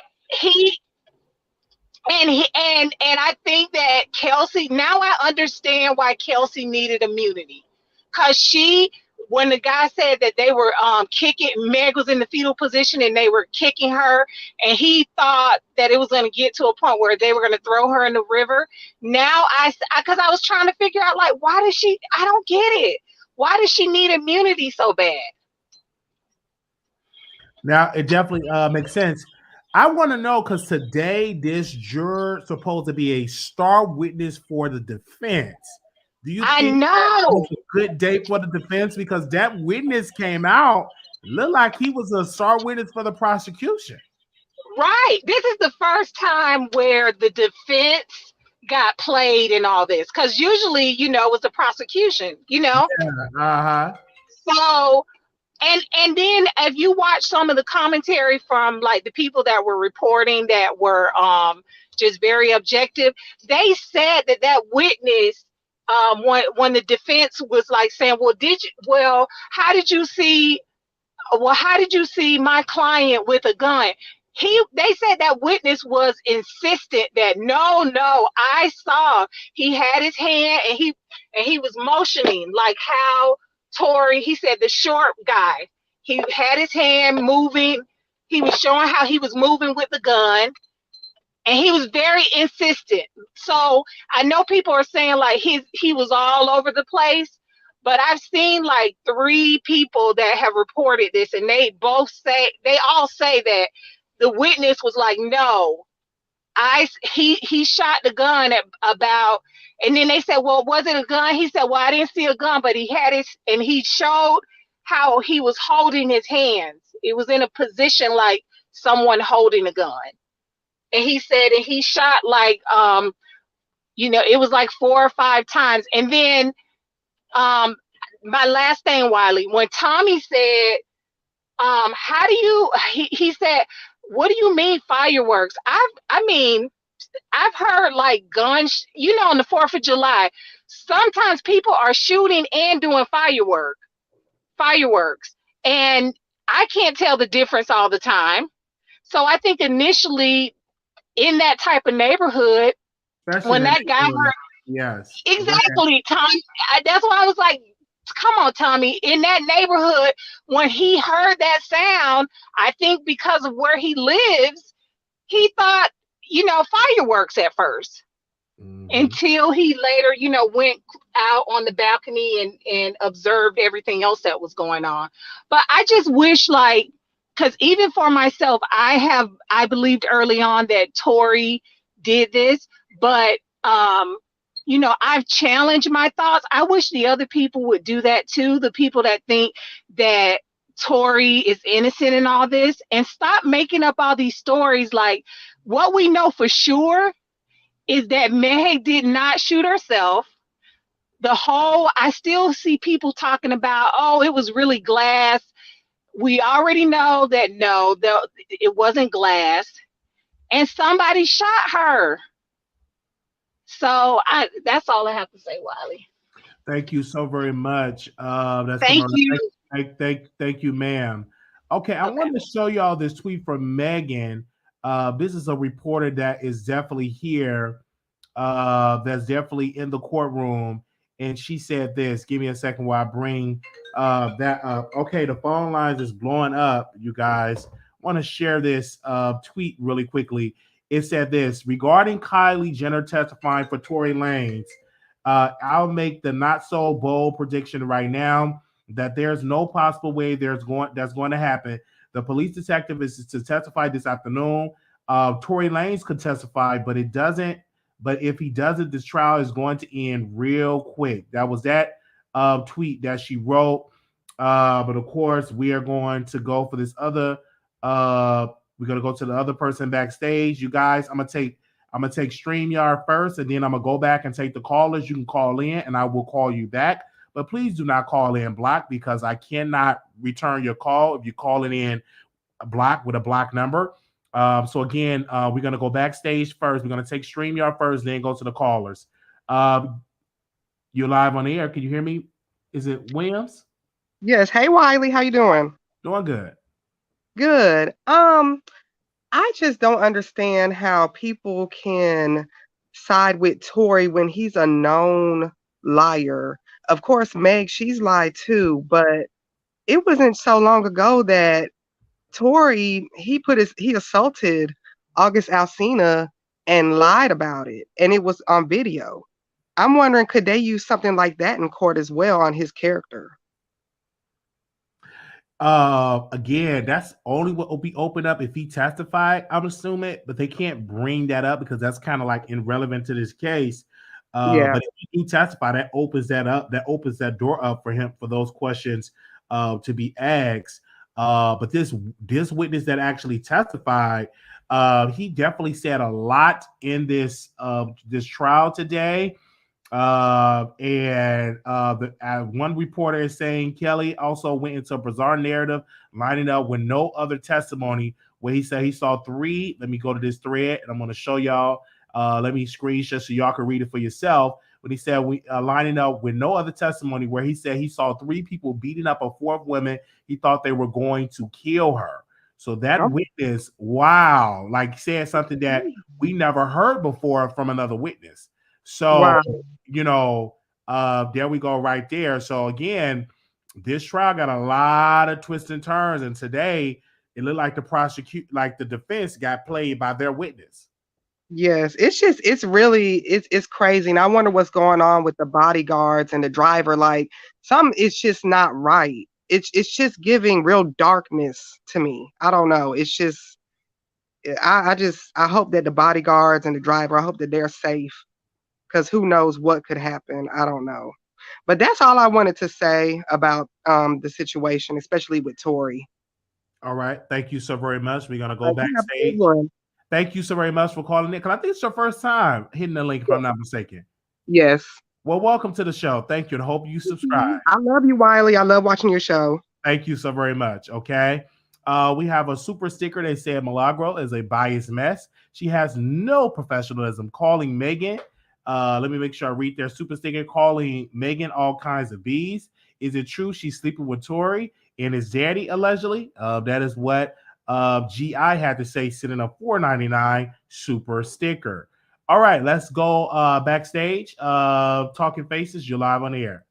I think that Kelsey, now I understand why Kelsey needed immunity. Because when the guy said that they were kicking, Meg was in the fetal position and they were kicking her, and he thought that it was going to get to a point where they were going to throw her in the river. Now, because I was trying to figure out, like, I don't get it. Why does she need immunity so bad? Now, it definitely makes sense. I want to know, because today this juror is supposed to be a star witness for the defense. Do you think that was a good day for the defense? Because that witness came out, looked like he was a star witness for the prosecution. Right. This is the first time where the defense got played in all this. Because usually, it was the prosecution, Yeah, uh-huh. So... And then if you watch some of the commentary from like the people that were reporting that were just very objective, they said that witness when the defense was like saying, how did you see my client with a gun? They said that witness was insistent that no, I saw he had his hand and he was motioning like how Tory, he said the short guy, he had his hand moving. He was showing how he was moving with the gun, and he was very insistent. So I know people are saying like he was all over the place, but I've seen like 3 people that have reported this, and they all say that the witness was like, no, he shot the gun at about. And then they said, well, was it a gun? He said, well, I didn't see a gun, but he had it, and he showed how he was holding his hands. It was in a position like someone holding a gun. And he said, and he shot like, it was like 4 or 5 times. And then my last thing, Wiley, when Tommy said, he said, what do you mean fireworks? I've heard like guns, on the 4th of July, sometimes people are shooting and doing fireworks. And I can't tell the difference all the time. So I think initially in that type of neighborhood, especially when that guy heard, yes, exactly, Tom, that's why I was like, come on, Tommy, in that neighborhood, when he heard that sound, I think because of where he lives, he thought, fireworks at first. Until he later, went out on the balcony and observed everything else that was going on. But I just wish, because even for myself, I believed early on that Tory did this, but I've challenged my thoughts. I wish the other people would do that too. The people that think that Tory is innocent in all this, and stop making up all these stories. Like, what we know for sure is that Meg did not shoot herself. I still see people talking about, oh, it was really glass. We already know that no, it wasn't glass, and somebody shot her. So that's all I have to say, Wiley. Thank you so very much. Thank you. Thank you, ma'am. Okay, I wanted to show y'all this tweet from Megan. This is a reporter that is definitely here. That's definitely in the courtroom. And she said this. Give me a second while I bring that up. Okay, the phone lines is blowing up, you guys. I want to share this tweet really quickly. It said this: regarding Kylie Jenner testifying for Tory Lanez, I'll make the not so bold prediction right now that there's no possible way that's going to happen. The police detective is to testify this afternoon. Tory Lanez could testify, but it doesn't. But if he doesn't, this trial is going to end real quick. That was that tweet that she wrote. But of course, we are going to go for this other. We're gonna go to the other person backstage. You guys, I'm gonna take StreamYard first, and then I'm gonna go back and take the callers. You can call in, and I will call you back. But please do not call in block, because I cannot return your call if you call it in block with a block number. So again, we're gonna go backstage first. We're gonna take StreamYard first, then go to the callers. You're live on the air. Can you hear me? Is it Williams? Yes. Hey, Wiley, how you doing? Doing good. Good. I just don't understand how people can side with Tory when he's a known liar. Of course, Meg, she's lied too, but it wasn't so long ago that Tory, he assaulted August Alsina and lied about it, and it was on video. I'm wondering, could they use something like that in court as well on his character? Again, that's only what will be opened up if he testified, I'm assuming, but they can't bring that up because that's kind of like irrelevant to this case. But if he do testify, that opens that door up for him for those questions to be asked. But this witness that actually testified, he definitely said a lot in this trial today. One reporter is saying Kelly also went into a bizarre narrative, lining up with no other testimony, where he said he saw three. Let me go to this thread, and I'm going to show y'all. Let me screenshot so y'all can read it for yourself. When he said lining up with no other testimony, where he said he saw three people beating up a fourth woman. He thought they were going to kill her. So that witness, wow, like said something that we never heard before from another witness. So, there we go right there. So again, this trial got a lot of twists and turns, and today it looked like the defense got played by their witness. Yes, it's crazy. And I wonder what's going on with the bodyguards and the driver. Like, it's just not right. It's just giving real darkness to me. I don't know. It's just, I hope that the bodyguards and the driver, I hope that they're safe, because who knows what could happen. I don't know. But that's all I wanted to say about the situation, especially with Tory. All right. Thank you so very much. We're going to go backstage. Thank you so very much for calling in, because I think it's your first time hitting the link, if I'm not mistaken. Yes. Well, welcome to the show. Thank you, and hope you subscribe. I love you, Wiley. I love watching your show. Thank you so very much. Okay. We have a super sticker. They said Milagro is a biased mess. She has no professionalism. Calling Megan. Let me make sure I read their super sticker. Calling Megan all kinds of B's. Is it true she's sleeping with Tory and his daddy, allegedly? That is what GI had to say, sending a $4.99 super sticker. All right, let's go backstage. Talking Faces, you're live on the air.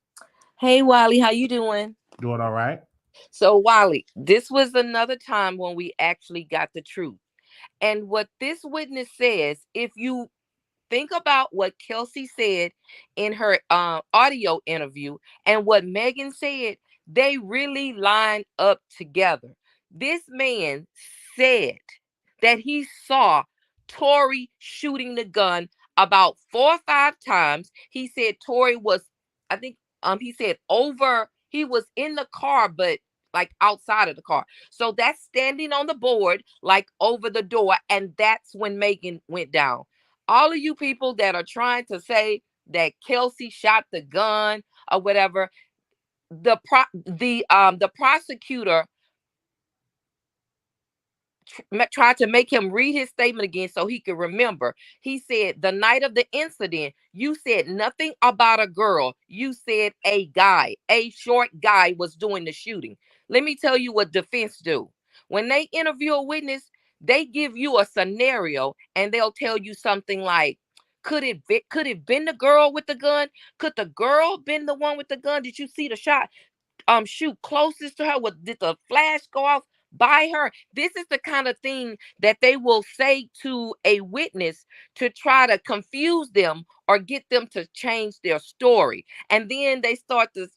Hey Wiley, how you doing? Doing all right. So Wiley, this was another time when we actually got the truth. And what this witness says, if you think about what Kelsey said in her audio interview and what Megan said, they really line up together. This man said that he saw Tory shooting the gun about 4 or 5 times. He said Tory was, I think, he said over, he was in the car, but like outside of the car. So that's standing on the board, like over the door. And that's when Megan went down. All of you people that are trying to say that Kelsey shot the gun or whatever, the prosecutor tried to make him read his statement again so he could remember. He said, the night of the incident, you said nothing about a girl. You said a guy, a short guy was doing the shooting. Let me tell you what defense do. When they interview a witness, they give you a scenario and they'll tell you something like, could it been the girl with the gun? Could the girl been the one with the gun? Did you see the shot shoot closest to her? Did the flash go off by her? This is the kind of thing that they will say to a witness to try to confuse them or get them to change their story. And then they start to,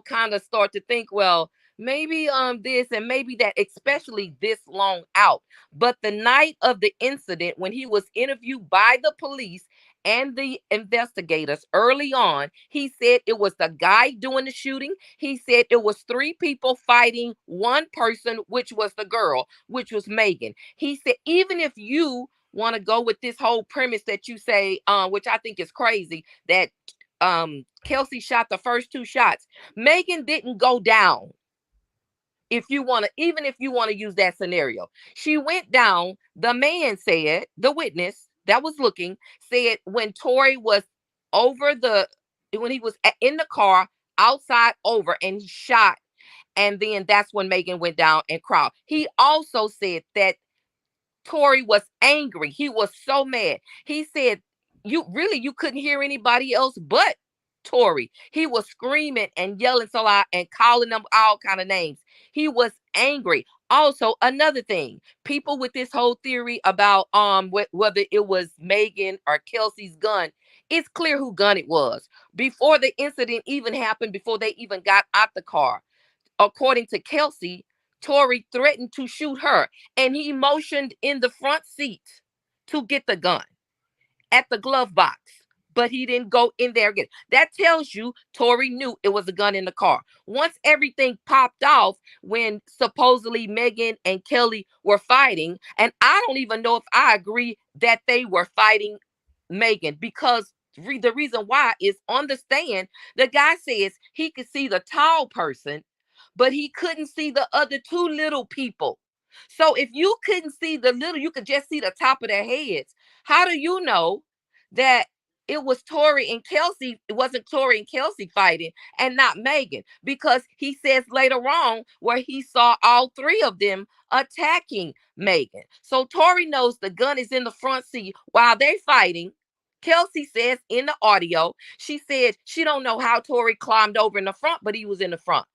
kind of start to think, well, maybe this and maybe that, especially this long out. But the night of the incident, when he was interviewed by the police and the investigators early on, he said it was the guy doing the shooting. He said it was 3 people fighting one person, which was the girl, which was Megan. He said, even if you want to go with this whole premise that you say, which I think is crazy, that Kelsey shot the first 2 shots, Megan didn't go down. Even if you want to use that scenario, she went down. The man said, the witness that was looking said, when Tory was when he was in the car outside over and he shot, and then that's when Megan went down and cried. He also said that Tory was angry. He was so mad. He said, you couldn't hear anybody else but Tory. He was screaming and yelling so loud and calling them all kind of names. He was angry. Also, another thing, people with this whole theory about whether it was Megan or Kelsey's gun, it's clear who gun it was. Before the incident even happened, before they even got out the car, according to Kelsey, Tory threatened to shoot her, and he motioned in the front seat to get the gun at the glove box, but he didn't go in there again. That tells you Tory knew it was a gun in the car. Once everything popped off, when supposedly Megan and Kelly were fighting, and I don't even know if I agree that they were fighting Megan, because the reason why is on the stand, the guy says he could see the tall person, but he couldn't see the other 2 little people. So if you couldn't see the little, you could just see the top of their heads. How do you know that it was Tory and Kelsey? It wasn't Tory and Kelsey fighting and not Megan, because he says later on where he saw all 3 of them attacking Megan. So Tory knows the gun is in the front seat while they're fighting. Kelsey says in the audio, she said she don't know how Tory climbed over in the front, but he was in the front.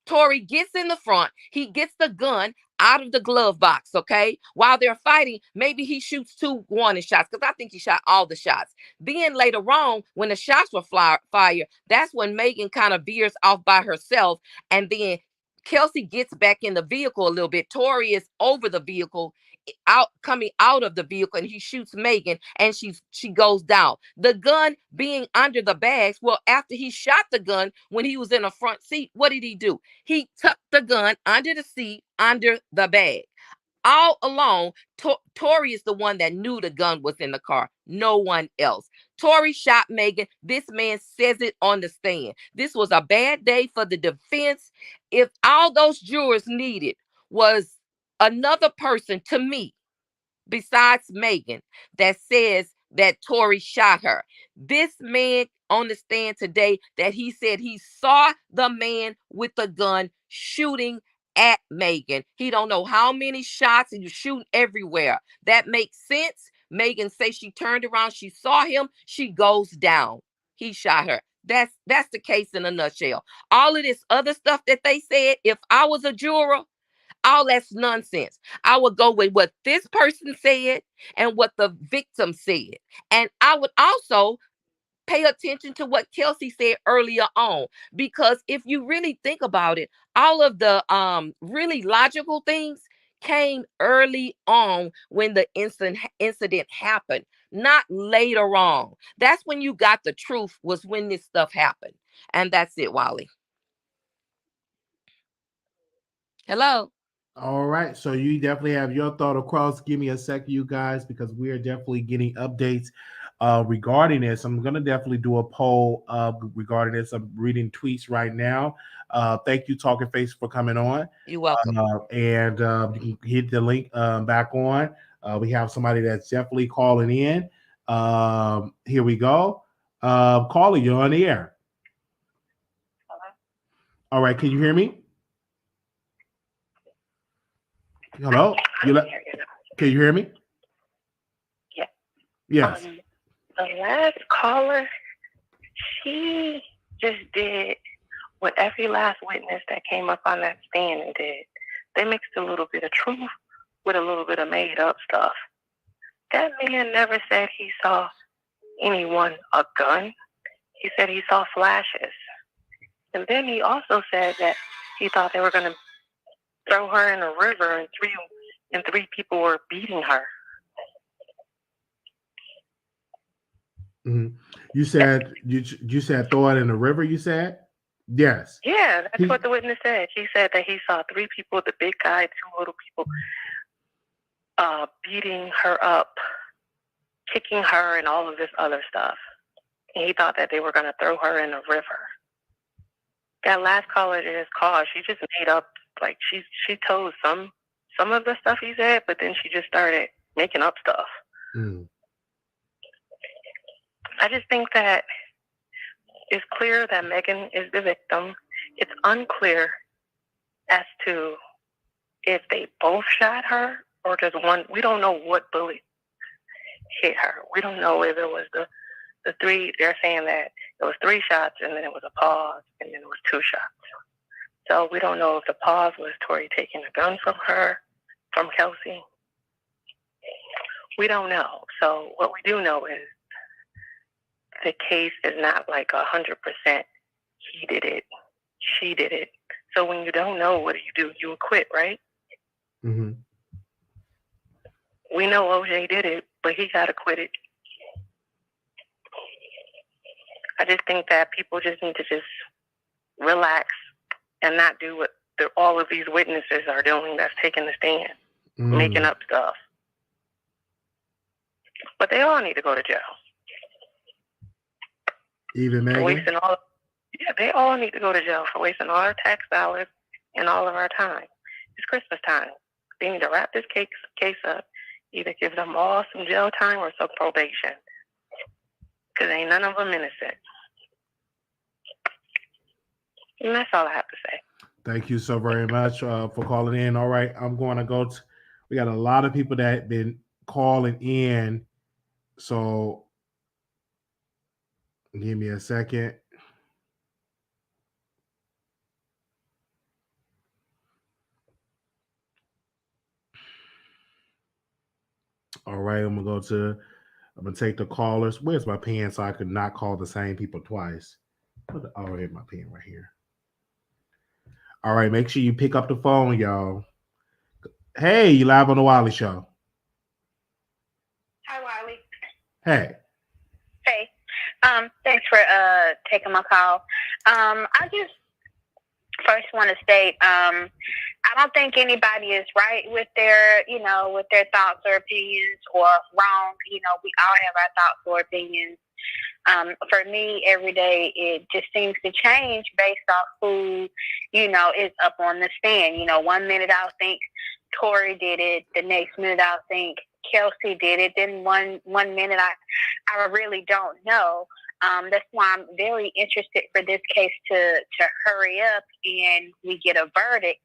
Tory gets in the front. He gets the gun out of the glove box, okay? While they're fighting, maybe he shoots 2 warning shots, because I think he shot all the shots. Then later on, when the shots were fired, that's when Megan kind of veers off by herself, and then Kelsey gets back in the vehicle a little bit. Tory is over the vehicle, coming out of the vehicle, and he shoots Megan, and she goes down. The gun being under the bags. Well, after he shot the gun, when he was in the front seat, what did he do? He tucked the gun under the seat, under the bag. All along, Tory is the one that knew the gun was in the car. No one else. Tory shot Megan. This man says it on the stand. This was a bad day for the defense. If all those jurors needed was another person, to me, besides Megan, that says that Tory shot her. This man on the stand today, that he said he saw the man with the gun shooting at Megan. He don't know how many shots, and you shooting everywhere. That makes sense. Megan says she turned around, she saw him, she goes down. He shot her. That's the case in a nutshell. All of this other stuff that they said, if I was a juror, all that's nonsense. I would go with what this person said and what the victim said. And I would also pay attention to what Kelsey said earlier on, because if you really think about it, all of the really logical things came early on when the incident happened, not later on. That's when you got the truth, was when this stuff happened. And that's it, Wiley. Hello. All right, so you definitely have your thought across. Give me a second, you guys, because we are definitely getting updates regarding this. I'm going to definitely do a poll regarding this. I'm reading tweets right now. Thank you, Talking Face, for coming on. You're welcome. And you can hit the link back on. We have somebody that's definitely calling in. Here we go. Caller, you're on the air. All right, can you hear me? Hello? Can you hear me? Yeah. Yes. The last caller, she just did what every last witness that came up on that stand did. They mixed a little bit of truth with a little bit of made up stuff. That man never said he saw anyone a gun. He said he saw flashes. And then he also said that he thought they were going to throw her in a river, and three people were beating her. Mm-hmm. You said throw it in the river. You said yes. Yeah, that's what the witness said. He said that he saw three people, the big guy, two little people, beating her up, kicking her, and all of this other stuff. And he thought that they were going to throw her in a river. That last caller in his call, she just made up. Like she told some of the stuff he said, but then she just started making up stuff. Mm. I just think that it's clear that Megan is the victim. It's unclear as to if they both shot her or just one. We don't know what bullet hit her. We don't know if it was the three. They're saying that it was 3 shots and then it was a pause and then it was 2 shots. So we don't know if the pause was Tory taking a gun from her, from Kelsey. We don't know. So what we do know is the case is not like 100% he did it, she did it. So when you don't know, what do? You acquit, right? Mm-hmm. We know OJ did it, but he got acquitted. I just think that people just need to just relax and not do what all of these witnesses are doing that's taking the stand, making up stuff. But they all need to go to jail. Even Megan? They all need to go to jail for wasting all our tax dollars and all of our time. It's Christmas time. They need to wrap this case up, either give them all some jail time or some probation. Because ain't none of them innocent. And that's all I have to say. Thank you so very much for calling in. All right, I'm going to go. We got a lot of people that have been calling in. So give me a second. All right, I'm going to take the callers. Where's my pen so I could not call the same people twice? Oh, here's my pen right here. All right, make sure you pick up the phone, y'all. Hey, you live on the Wiley Show. Hi, Wiley. Hey. Hey. Thanks for taking my call. I just first want to state, I don't think anybody is right with their thoughts or opinions, or wrong. We all have our thoughts or opinions. For me, every day it just seems to change based off who, is up on the stand. 1 minute I'll think Tory did it, the next minute I'll think Kelsey did it, then one minute I really don't know. That's why I'm very interested for this case to hurry up and we get a verdict.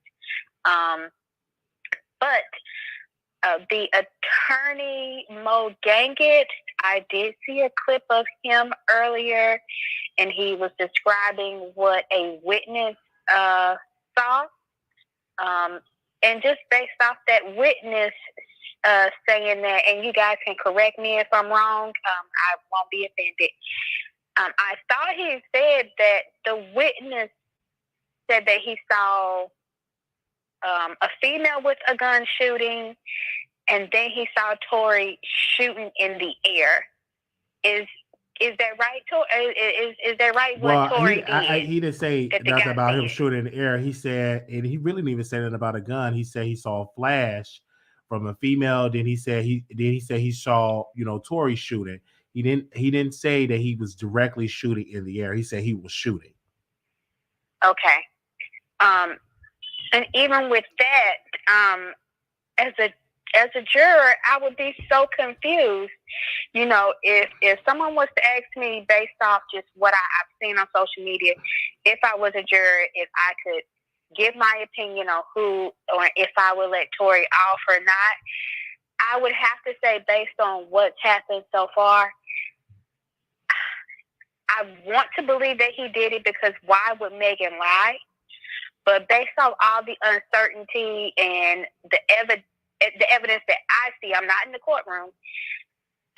But the attorney Mo Gangit, I did see a clip of him earlier, and he was describing what a witness saw. And just based off that witness saying that, and you guys can correct me if I'm wrong, I won't be offended. I thought he said that the witness said that he saw a female with a gun shooting, and then he saw Tory shooting in the air. Is that right, is that right? What Tory did? He didn't say nothing about him shooting in the air. He said, and he really didn't even say nothing about a gun. He said he saw a flash from a female. Then he said he saw, you know, Tory shooting. He didn't say that he was directly shooting in the air. He said he was shooting. Okay. And even with that, as a juror, I would be so confused. You know, if someone was to ask me based off just what I've seen on social media, if I was a juror, if I could give my opinion on who, or if I would let Tory off or not, I would have to say, based on what's happened so far, I want to believe that he did it, because why would Megan lie? But based on all the uncertainty and the evidence that I see, I'm not in the courtroom,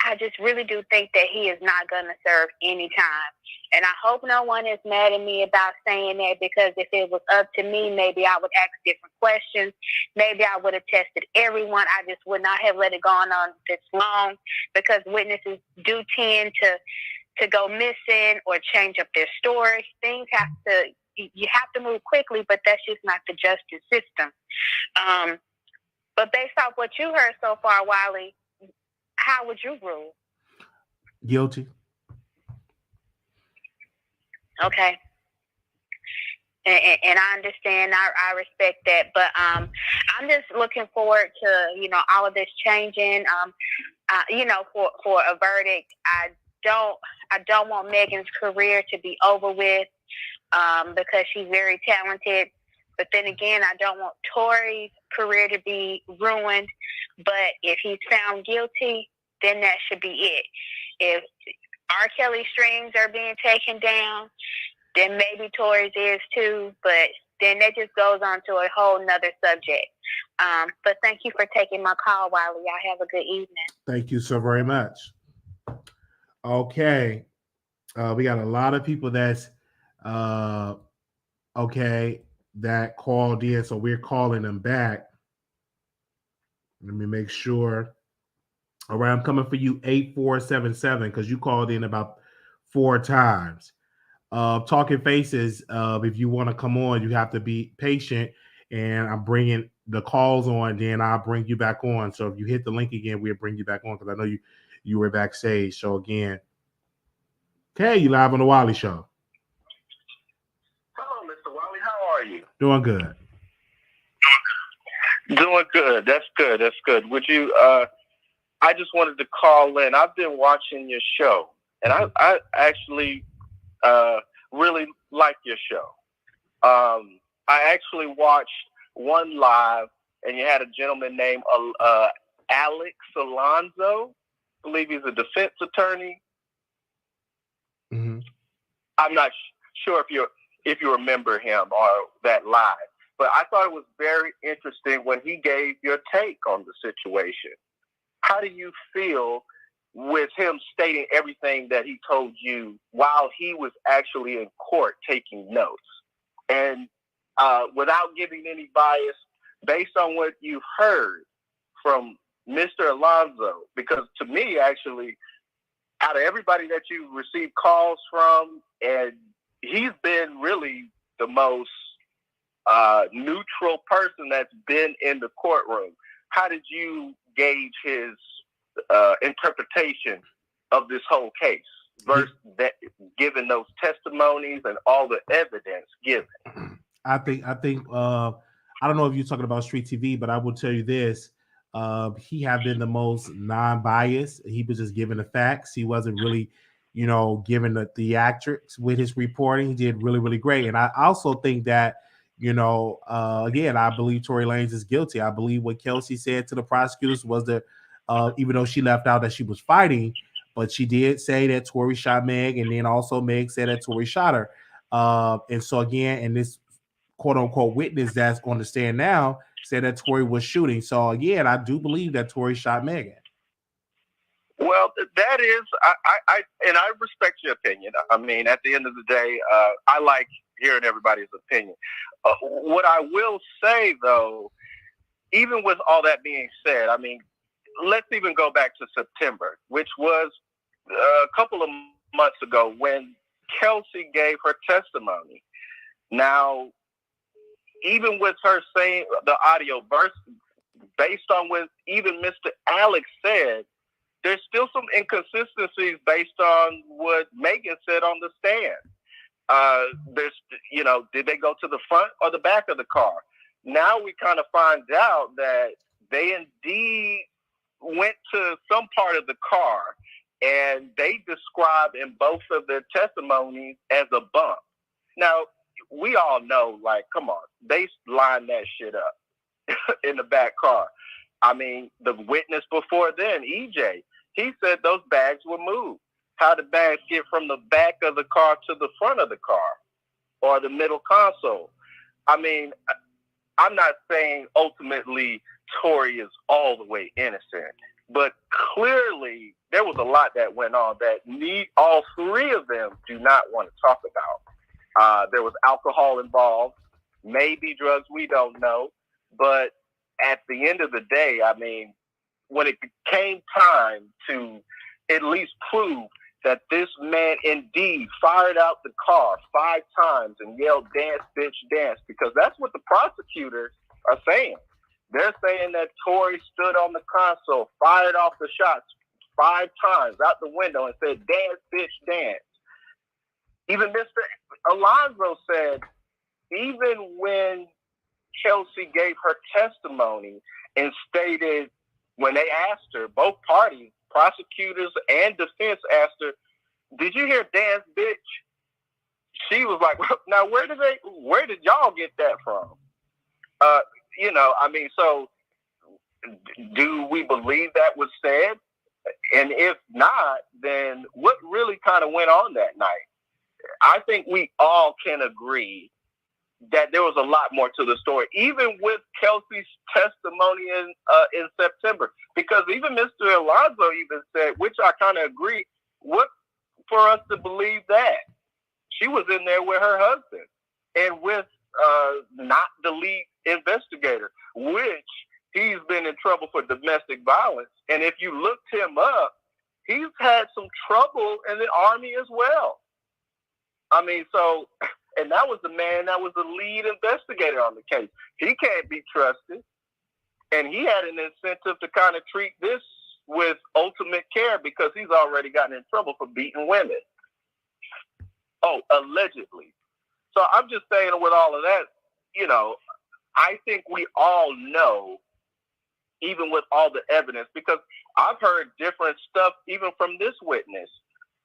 I just really do think that he is not going to serve any time. And I hope no one is mad at me about saying that, because if it was up to me, maybe I would ask different questions. Maybe I would have tested everyone. I just would not have let it go on this long, because witnesses do tend to go missing or change up their story. You have to move quickly, but that's just not the justice system. But based off what you heard so far, Wiley, how would you rule? Guilty. Okay. And I understand, I respect that, but I'm just looking forward to, you know, all of this changing. You know, for a verdict. I don't want Megan's career to be over with, because she's very talented. But then again, I don't want Tory's career to be ruined. But if he's found guilty, then that should be it. If R. Kelly strings are being taken down, then maybe Tory's is too. But then that just goes on to a whole nother subject. But thank you for taking my call, Wiley. Y'all have a good evening. Thank you so very much. Okay. We got a lot of people that's that called in, so we're calling them back. Let me make sure. All right, I'm coming for you, 8477, because you called in about 4 times. Talking Faces, if you want to come on, you have to be patient, and I'm bringing the calls on, then I'll bring you back on. So if you hit the link again, we'll bring you back on, because I know you were backstage. So again, okay, you live on the Wiley Show. Hello, Mr. Wiley. How are you? Doing good. Doing good. That's good. That's good. Would you? I just wanted to call in. I've been watching your show, and I actually really like your show. I actually watched one live, and you had a gentleman named Alex Alonzo. I believe he's a defense attorney. Mm-hmm. I'm not sure if you remember him or that live, but I thought it was very interesting when he gave your take on the situation. How do you feel with him stating everything that he told you while he was actually in court taking notes? And without giving any bias, based on what you've heard from Mr. Alonzo, because to me, actually, out of everybody that you've received calls from, and he's been really the most neutral person that's been in the courtroom. How did you gauge his interpretation of this whole case versus that, given those testimonies and all the evidence given? I think I don't know if you're talking about Street TV, but I will tell you this. He have been the most non-biased. He was just giving the facts. He wasn't really, giving the theatrics with his reporting. He did really, really great. And I also think that, again, I believe Tory Lanez is guilty. I believe what Kelsey said to the prosecutors was that even though she left out that she was fighting, but she did say that Tory shot Meg, and then also Meg said that Tory shot her. And so again, and this quote unquote witness that's on the stand now said that Tory was shooting. So again, I do believe that Tory shot Megan. Well, that is, and I respect your opinion. I mean, at the end of the day, I like hearing everybody's opinion. What I will say, though, even with all that being said, I mean, let's even go back to September, which was a couple of months ago when Kelsey gave her testimony. Now, even with her saying the audio verse, based on what even Mr. Alex said, there's still some inconsistencies based on what Megan said on the stand. There's, did they go to the front or the back of the car? Now we kind of find out that they indeed went to some part of the car, and they describe in both of their testimonies as a bump. Now, we all know, like, come on, they lined that shit up in the back car. I mean, the witness before then, EJ, he said those bags were moved. How the bags get from the back of the car to the front of the car or the middle console. I mean, I'm not saying ultimately Tory is all the way innocent, but clearly there was a lot that went on that all three of them do not want to talk about. There was alcohol involved, maybe drugs, we don't know. But at the end of the day, I mean, when it came time to at least prove that this man indeed fired out the car 5 times and yelled, "Dance, bitch, dance," because that's what the prosecutors are saying. They're saying that Tory stood on the console, fired off the shots 5 times out the window and said, "Dance, bitch, dance." Even Mr. Alonzo said, even when Kelsey gave her testimony and stated, when they asked her, both parties, prosecutors and defense asked her, "Did you hear dance, bitch?" She was like, "Now where did y'all get that from?" I mean, so do we believe that was said? And if not, then what really kind of went on that night? I think we all can agree that there was a lot more to the story, even with Kelsey's testimony in September, because even Mr. Alonzo even said, which I kind of agree, what for us to believe that she was in there with her husband and with not the lead investigator, which he's been in trouble for domestic violence. And if you looked him up, he's had some trouble in the Army as well. I mean, so, and that was the man that was the lead investigator on the case. He can't be trusted. And he had an incentive to kind of treat this with ultimate care because he's already gotten in trouble for beating women. Oh, allegedly. So I'm just saying with all of that, I think we all know, even with all the evidence, because I've heard different stuff even from this witness.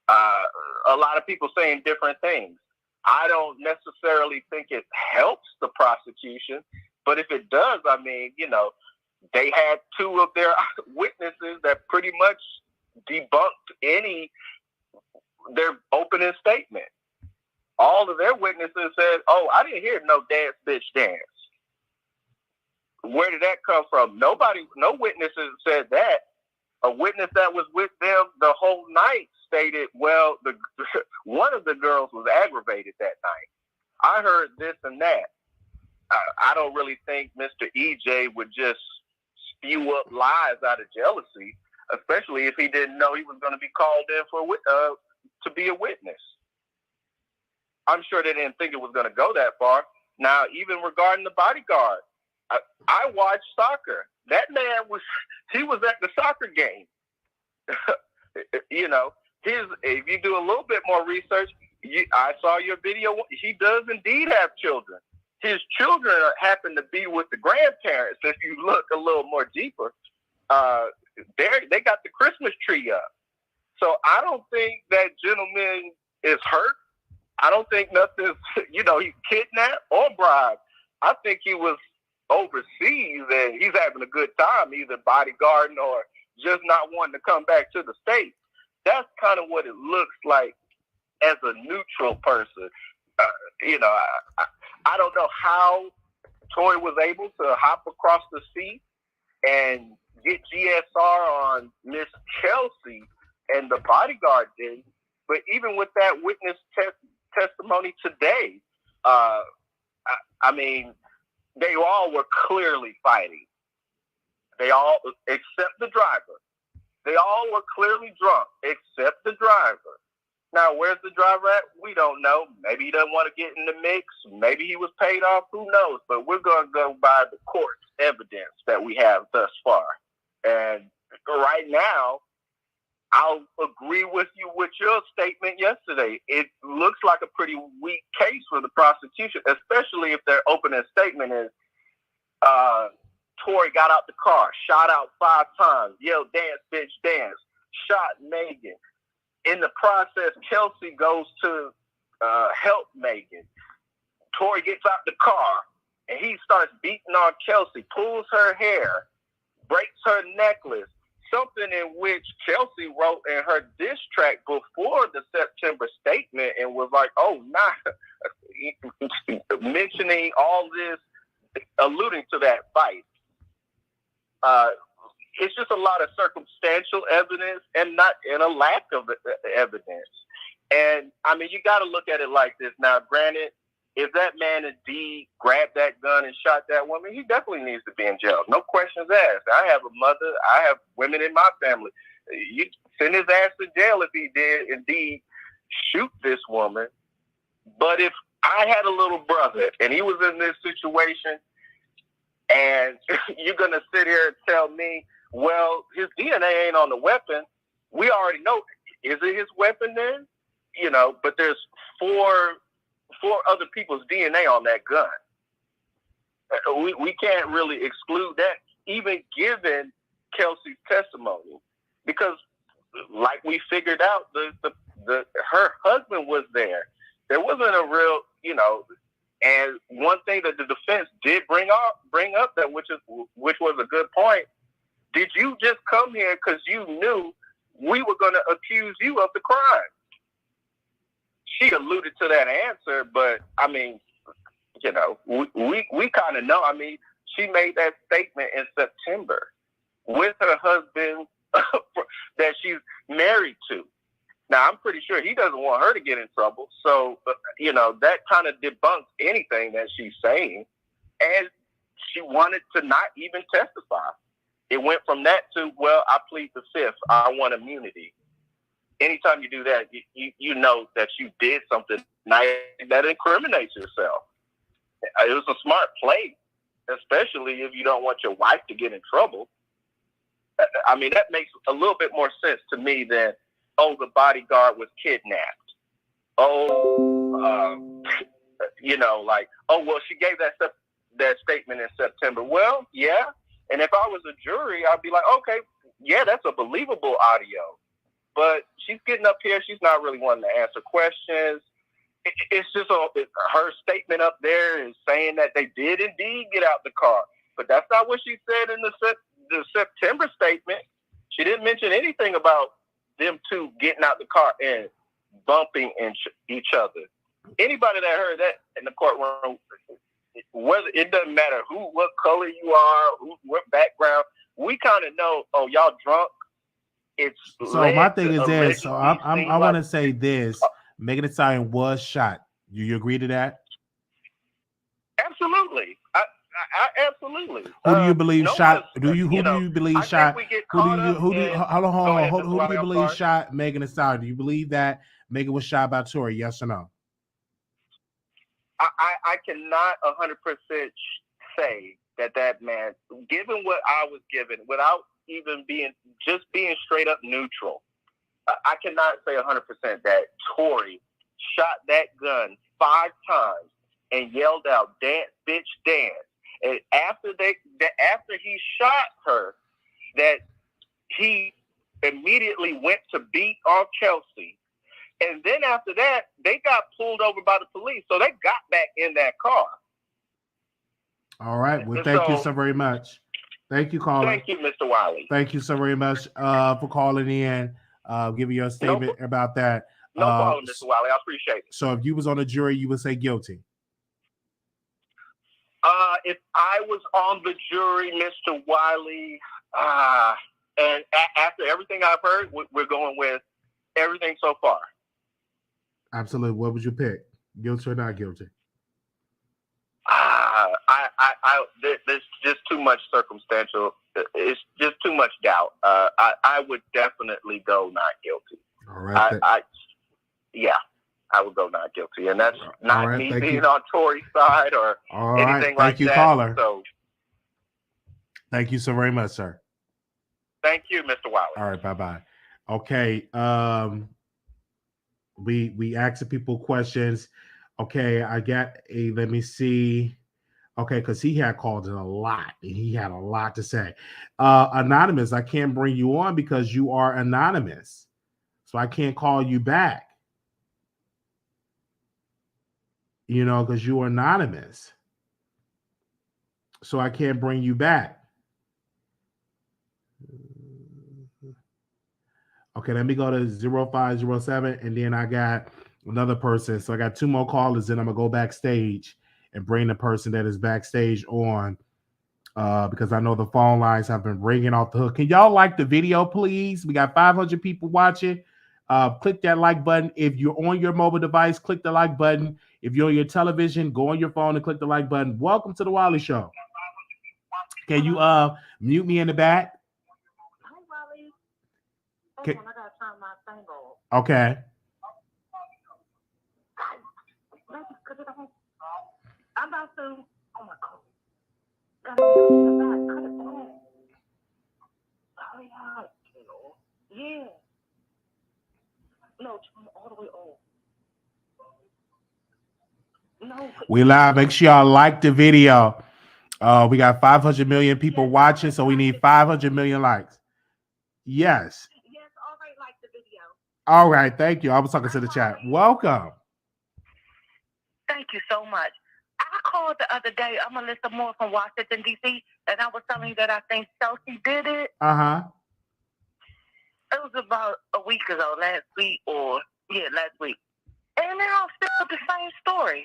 A lot of people saying different things. I don't necessarily think it helps the prosecution, but if it does, I mean, they had 2 of their witnesses that pretty much debunked their opening statement. All of their witnesses said, "Oh, I didn't hear no dance, bitch, dance." Where did that come from? No witnesses said that. A witness that was with them the whole night stated, well, one of the girls was aggravated that night. I heard this and that. I don't really think Mr. EJ would just spew up lies out of jealousy, especially if he didn't know he was going to be called in to be a witness. I'm sure they didn't think it was going to go that far. Now, even regarding the bodyguard, I watched soccer. That man was at the soccer game. If you do a little bit more research, I saw your video. He does indeed have children. His children happen to be with the grandparents. If you look a little more deeper, they got the Christmas tree up. So I don't think that gentleman is hurt. I don't think nothing's, he's kidnapped or bribed. I think he was overseas and he's having a good time, either bodyguarding or just not wanting to come back to the States. That's kind of what it looks like as a neutral person. I don't know how Tory was able to hop across the sea and get GSR on Miss Chelsea, and the bodyguard did. But even with that witness testimony today, I mean, they all were clearly fighting. They all, except the driver. They all were clearly drunk, except the driver. Now, where's the driver at? We don't know. Maybe he doesn't want to get in the mix. Maybe he was paid off. Who knows? But we're going to go by the court's evidence that we have thus far. And right now, I'll agree with you with your statement yesterday. It looks like a pretty weak case for the prosecution, especially if their opening statement is, Tory got out the car, shot out 5 times, yelled, "Dance, bitch, dance," shot Megan. In the process, Kelsey goes to help Megan. Tory gets out the car, and he starts beating on Kelsey, pulls her hair, breaks her necklace, something in which Kelsey wrote in her diss track before the September statement and was like, oh, nah, mentioning all this, alluding to that fight. It's just a lot of circumstantial evidence and a lack of evidence. And, I mean, you got to look at it like this. Now, granted, if that man indeed grabbed that gun and shot that woman, he definitely needs to be in jail. No questions asked. I have a mother. I have women in my family. You send his ass to jail if he did indeed shoot this woman. But if I had a little brother and he was in this situation, and you're going to sit here and tell me, well, his DNA ain't on the weapon. We already know. Is it his weapon then? You know, but there's four other people's DNA on that gun. We can't really exclude that, even given Kelsey's testimony, because like we figured out, her husband was there. There wasn't a real, and one thing that the defense did bring up that which was a good point. Did you just come here because you knew we were going to accuse you of the crime? She alluded to that answer, but I mean, we kind of know. I mean, she made that statement in September with her husband that she's married to. Now, I'm pretty sure he doesn't want her to get in trouble. So, that kind of debunks anything that she's saying. And she wanted to not even testify. It went from that to, well, I plead the fifth. I want immunity. Anytime you do that, you know that you did something that incriminates yourself. It was a smart play, especially if you don't want your wife to get in trouble. I mean, that makes a little bit more sense to me than, oh, the bodyguard was kidnapped. Oh, well, she gave that statement in September. Well, yeah. And if I was a jury, I'd be like, okay, yeah, that's a believable audio. But she's getting up here. She's not really wanting to answer questions. It's just her statement up there is saying that they did indeed get out the car. But that's not what she said in the September statement. She didn't mention anything about them two getting out the car and bumping each other. Anybody that heard that in the courtroom, whether it doesn't matter what color you are, what background, we kind of know, oh, y'all drunk. So my thing is this. So I want to say this. Megan Thee Stallion was shot. Do you agree to that? Absolutely. I absolutely. Who do you believe shot? Who do you believe shot? Who do you believe shot Megan Thee Stallion? Do you believe that Megan was shot by Tory? Yes or no? I cannot 100% say that man, given what I was given, without even being straight up neutral, I cannot say 100% that Tory shot that gun 5 times and yelled out, "Dance, bitch, dance." And after he shot her, that he immediately went to beat on Kelsey. And then after that, they got pulled over by the police. So they got back in that car. All right. Well, thank you so very much. Thank you, caller. Thank you, Mr. Wiley. Thank you so very much for calling in. giving your statement about that. No problem, Mr. Wiley. I appreciate it. So if you was on the jury, you would say guilty. If I was on the jury, Mr. Wiley, and after everything I've heard, we're going with everything so far. Absolutely. What would you pick? Guilty or not guilty? There's just too much circumstantial. It's just too much doubt. I would definitely go not guilty. All right. I would go not guilty, and that's not right, me being on Tory's side or anything like that. Thank you, caller. So, thank you so very much, sir. Thank you, Mr. Wiley. All right, bye-bye. Okay, we asking people questions. Okay, I got a. Let me see. Okay, because he had called in a lot, and he had a lot to say. Anonymous, I can't bring you on because you are anonymous, so I can't call you back. You know, because you are anonymous. So I can't bring you back. Okay, let me go to 0507, and then I got another person. So I got two more callers, then I'm going to go backstage and bring the person that is backstage on because I know the phone lines have been ringing off the hook. Can y'all like the video, please? We got 500 people watching. Click that like button. If you're on your mobile device, click the like button. If you're on your television, go on your phone and click the like button. Welcome to the Wiley Show. Can you mute me in the back? Hi, Wiley. Okay. I gotta turn my thing off. Okay. I'm about to. Oh my God. Cut it off. Hurry up. Yeah. No, turn all the way off. No. We live. Make sure y'all like the video. We got 500 million people watching, so we need 500 million likes. Yes. Yes, all right, like the video. All right, thank you. I was talking to the chat. Welcome. Thank you so much. I called the other day. I'm Melissa Moore from Washington, D.C., and I was telling you that I think Chelsea did it. Uh-huh. It was about a week ago, last week. And now I'm still with the same story.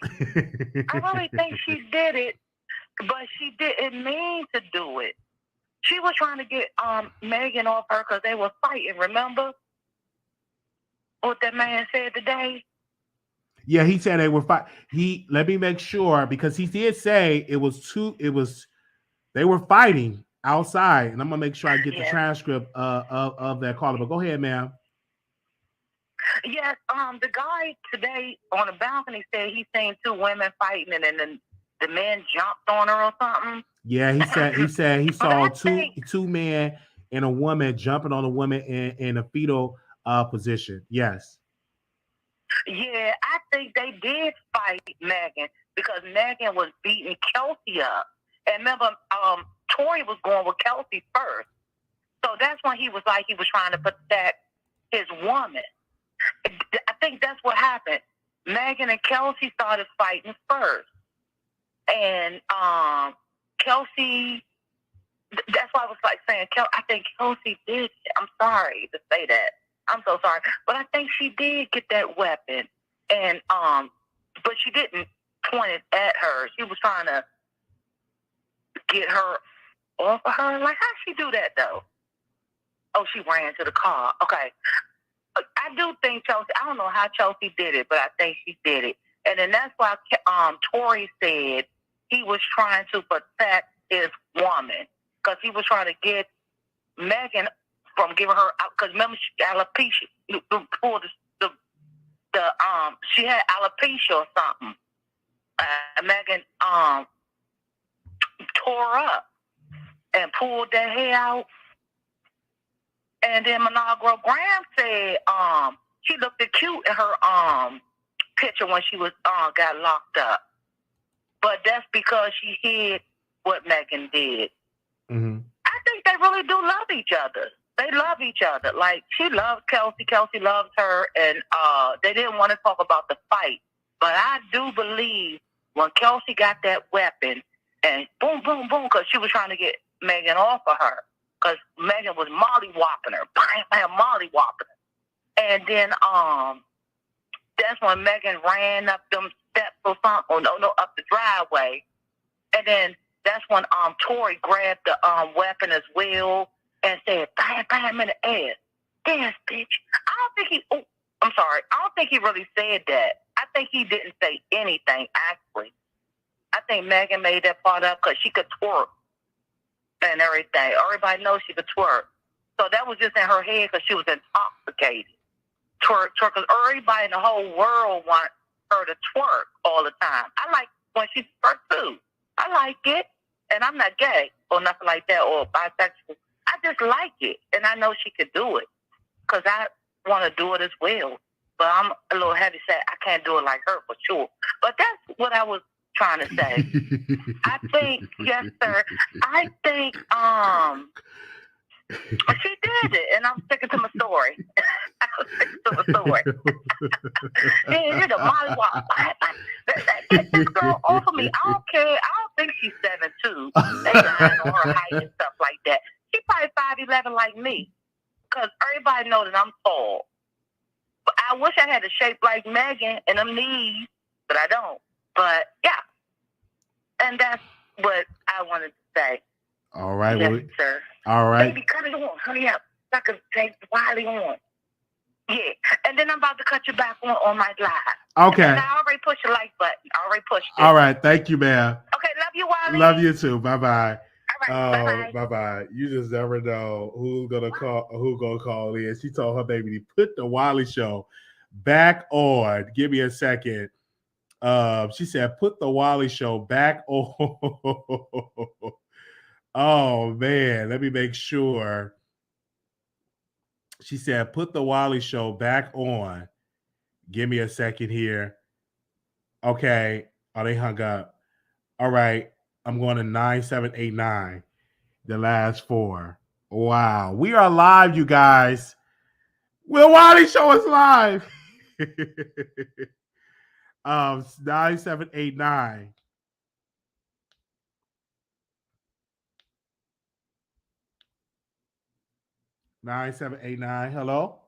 I really think she did it, but she didn't mean to do it. She was trying to get Megan off her because they were fighting. Remember what that man said today? Yeah, he said they were fighting. Let me make sure, because he did say they were fighting outside, and I'm gonna make sure I get the transcript of that call. But go ahead, ma'am. Yes, the guy today on the balcony said he seen two women fighting, and then the man jumped on her or something. Yeah, he said he saw two men and a woman jumping on a woman in a fetal position. Yes. Yeah, I think they did fight Megan because Megan was beating Kelsey up. And remember, Tory was going with Kelsey first. So that's when he was trying to protect his woman. I think that's what happened. Megan and Kelsey started fighting first. And Kelsey, that's why I was saying, I think Kelsey did. I'm sorry to say that. I'm so sorry. But I think she did get that weapon. And, but she didn't point it at her. She was trying to get her off of her. Like, how'd she do that, though? Oh, she ran to the car. Okay. I do think Chelsea, I don't know how Chelsea did it, but I think she did it. And then that's why Tory said he was trying to protect his woman because he was trying to get Megan from giving her out. Because remember, she had alopecia. She had alopecia or something. Megan tore up and pulled that hair out. And then Monogro Graham said she looked cute in her picture when she was got locked up. But that's because she hid what Megan did. Mm-hmm. I think they really do love each other. They love each other. Like, she loves Kelsey. Kelsey loves her. And they didn't want to talk about the fight. But I do believe when Kelsey got that weapon and boom, boom, boom, because she was trying to get Megan off of her. Because Megan was molly-whopping her. Bam, bam, molly-whopping her. And then that's when Megan ran up them steps or something, or no, up the driveway. And then that's when Tory grabbed the weapon as well and said, bam in the ass. Yes, bitch. I'm sorry. I don't think he really said that. I think he didn't say anything, actually. I think Megan made that part up because she could twerk and everything. Everybody knows she could twerk. So that was just in her head because she was intoxicated. Twerk, because everybody in the whole world wants her to twerk all the time. I like when she twerk too. I like it. And I'm not gay or nothing like that or bisexual. I just like it. And I know she could do it because I want to do it as well. But I'm a little heavy set. I can't do it like her for sure. But that's what I was trying to say. I think, yes, sir. I think she did it, and I'm sticking to my story. I'm sticking to my story. She did a mollywop. Get this girl off of me. I don't care. I don't think she's 7'2". They lying on her height and stuff like that. She's probably 5'11" like me, because everybody knows that I'm tall. But I wish I had a shape like Megan and them knees, but I don't. But yeah, and that's what I wanted to say. All right, yes, well, sir. All right. Baby, cut it on. Hurry up. So I can take Wiley on. Yeah, and then I'm about to cut you back on my live. Okay. And I already pushed the like button. I already pushed it. All right. Thank you, ma'am. Okay, love you, Wiley. Love you too. Bye-bye. All right, Bye-bye. You just never know who's gonna call in. She told her baby to put the Wiley Show back on. Give me a second. She said, put the Wiley Show back on. Oh man, let me make sure. She said, put the Wiley Show back on. Give me a second here. Okay. Oh, they hung up. All right. I'm going to 9789. The last four. Wow. We are live, you guys. The Wiley Show is live. 9789. Hello.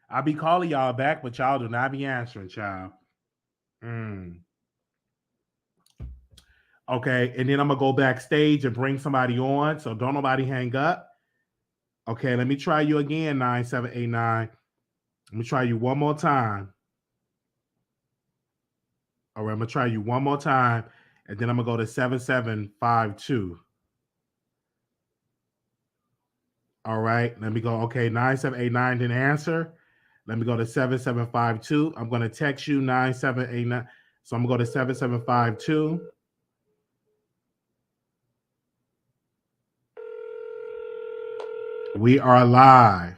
I'll be calling y'all back, but y'all do not be answering, child. Okay, and then I'm gonna go backstage and bring somebody on, so don't nobody hang up. Okay, let me try you again, 9789. Let me try you one more time. All right, I'm gonna try you one more time, and then I'm gonna go to 7752. All right, let me go. Okay, 9789 didn't answer. Let me go to 7752. I'm gonna text you 9789. So I'm gonna go to 7752. We are live.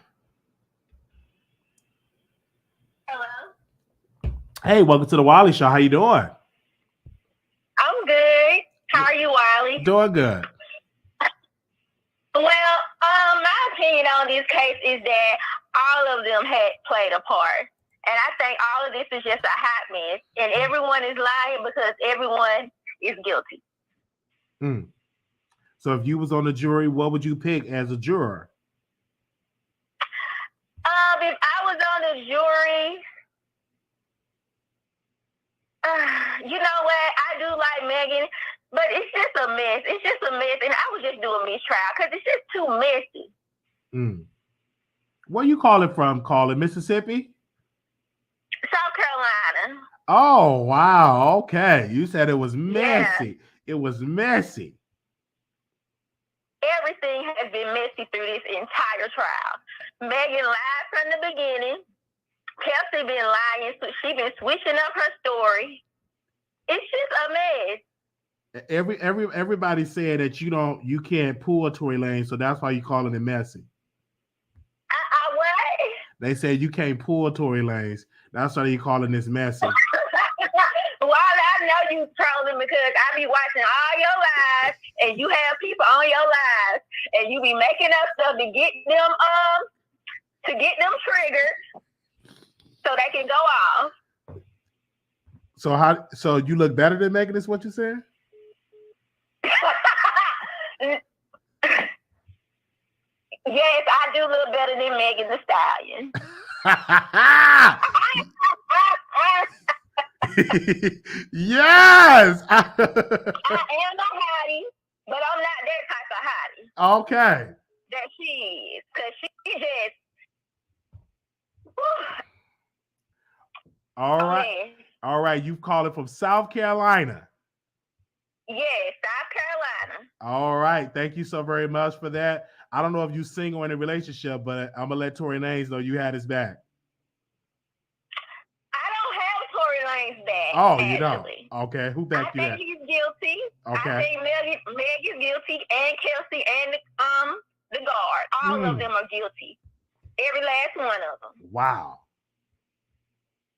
Hello. Hey, welcome to the Wiley Show. How you doing? I'm good. How are you, Wiley? Doing good. Well, my opinion on this case is that all of them had played a part. And I think all of this is just a hot mess. And everyone is lying because everyone is guilty. So if you was on the jury, what would you pick as a juror? If I was on the jury, you know what? I do like Megan, but it's just a mess. It's just a mess. And I would just do a mistrial because it's just too messy. Where you calling from? Calling Mississippi? South Carolina. Oh, wow. Okay. You said it was messy. Yeah. It was messy. Everything has been messy through this entire trial. Megan lied from the beginning. Kelsey been lying. So she been switching up her story. It's just a mess. Everybody said that you can't pull a Tory Lanez, so that's why you calling it messy. What? They said you can't pull Tory Lanez. That's why you calling this messy. Well, I know you trolling because I be watching all your lives, and you have people on your lives, and you be making up stuff to get them triggered so they can go off. So you look better than Megan, is what you said? Yes, I do look better than Megan Thee Stallion. Yes. I am a hottie, but I'm not that type of hottie. Okay. That she is, because she just. All right. All right. You called it from South Carolina. Yes, South Carolina. All right. Thank you so very much for that. I don't know if you're single or in a relationship, but I'm going to let Tory Lanez know you had his back. I don't have Tory Lanez back. Oh, you don't? Okay. Who backed you? I think he's guilty. Okay. I think Meg is guilty, and Kelsey, and the guard. All of them are guilty. Every last one of them. Wow.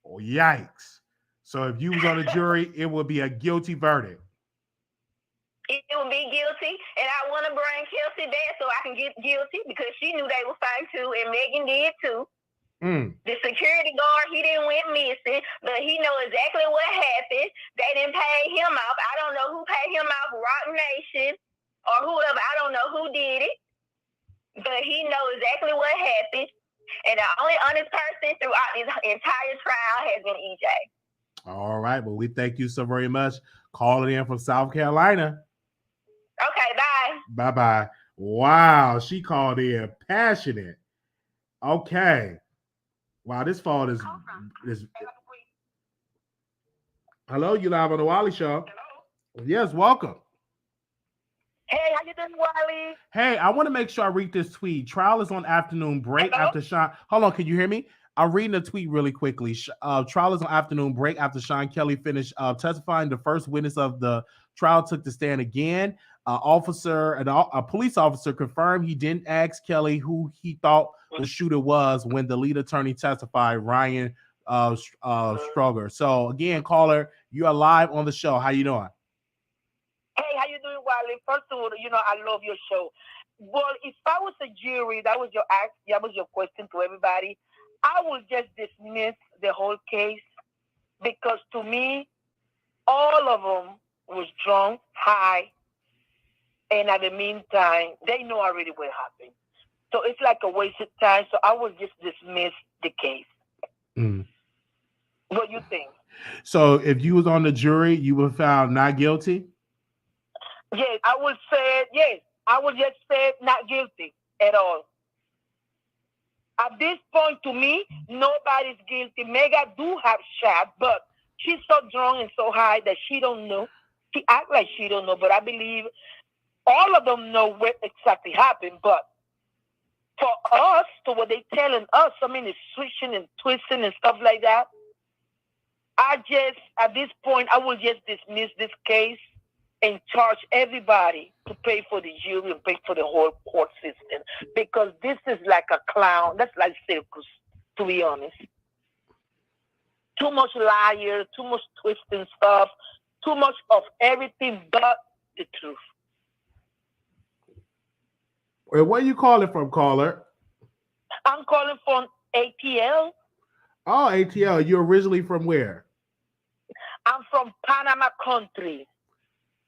Oh, yikes. So if you was on the jury, it would be a guilty verdict. It would be guilty, and I want to bring Kelsey back so I can get guilty because she knew they were fighting too, and Megan did too. The security guard, he didn't went missing, but he know exactly what happened. They didn't pay him off. I don't know who paid him off, Rock Nation or whoever. I don't know who did it, but he know exactly what happened. And the only honest person throughout this entire trial has been EJ. All right. Well, we thank you so very much. Calling in from South Carolina. Okay, bye. Bye-bye. Wow, she called in passionate. Okay. Wow, this phone is Hello, you live on the Wiley Show. Hello. Yes, welcome. Hey, how you doing, Wiley? Hey, I want to make sure I read this tweet. Trial is on afternoon break after Sean. Hold on, can you hear me? I'm reading the tweet really quickly. Trial is on afternoon break after Sean Kelly finished testifying. The first witness of the trial took the stand again. A police officer confirmed he didn't ask Kelly who he thought the shooter was when the lead attorney testified, Ryan Stroger. So again, caller, you are live on the show. How you doing? Hey, how you doing, Wiley? First of all, I love your show. Well, if I was a jury, that was your question to everybody, I would just dismiss the whole case because to me, all of them was drunk, high, and at the meantime, they know already what happened. So it's like a waste of time. So I would just dismiss the case. What do you think? So if you was on the jury, you were found not guilty? Yes, I would say, yes. I would just say not guilty at all. At this point, to me, nobody's guilty. Mega do have shot, but she's so drunk and so high that she don't know. She act like she don't know, but I believe all of them know what exactly happened. But for us, to what they telling us, it's switching and twisting and stuff like that. At this point, I will just dismiss this case and charge everybody to pay for the jury and pay for the whole court system. Because this is like a clown. That's like circus, to be honest. Too much liar, too much twisting stuff, too much of everything but the truth. Where are you calling from, caller? I'm calling from ATL. Oh, ATL. You're originally from where? I'm from Panama country.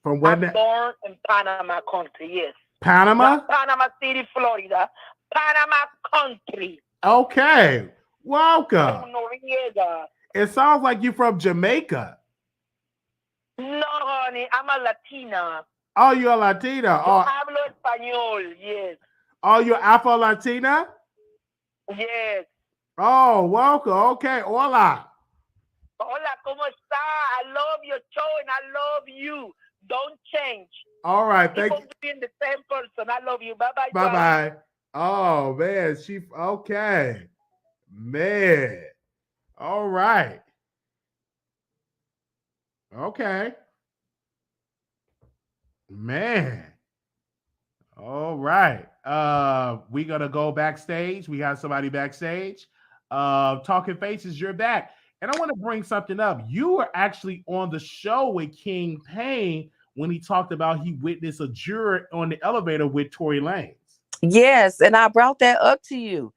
From when? I'm born in Panama country, yes. Panama? Not Panama City, Florida. Panama country. Okay. Welcome. Noriega. It sounds like you're from Jamaica. No, honey. I'm a Latina. Oh, you're a Latina. Yo hablo español, yes. Oh, you're Afro-Latina? Yes. Oh, welcome. Okay. Hola. Hola, ¿cómo está? I love your show and I love you. Don't change. All right. Thank you. Being the same person. I love you. Bye-bye. Bye-bye. Oh, man. Okay. Man. All right. Okay. Man. All right. We're gonna go backstage. We got somebody backstage. Talking Faces, you're back. And I want to bring something up. You were actually on the show with King Payne when he talked about he witnessed a juror on the elevator with Tory Lanez. Yes, and I brought that up to you.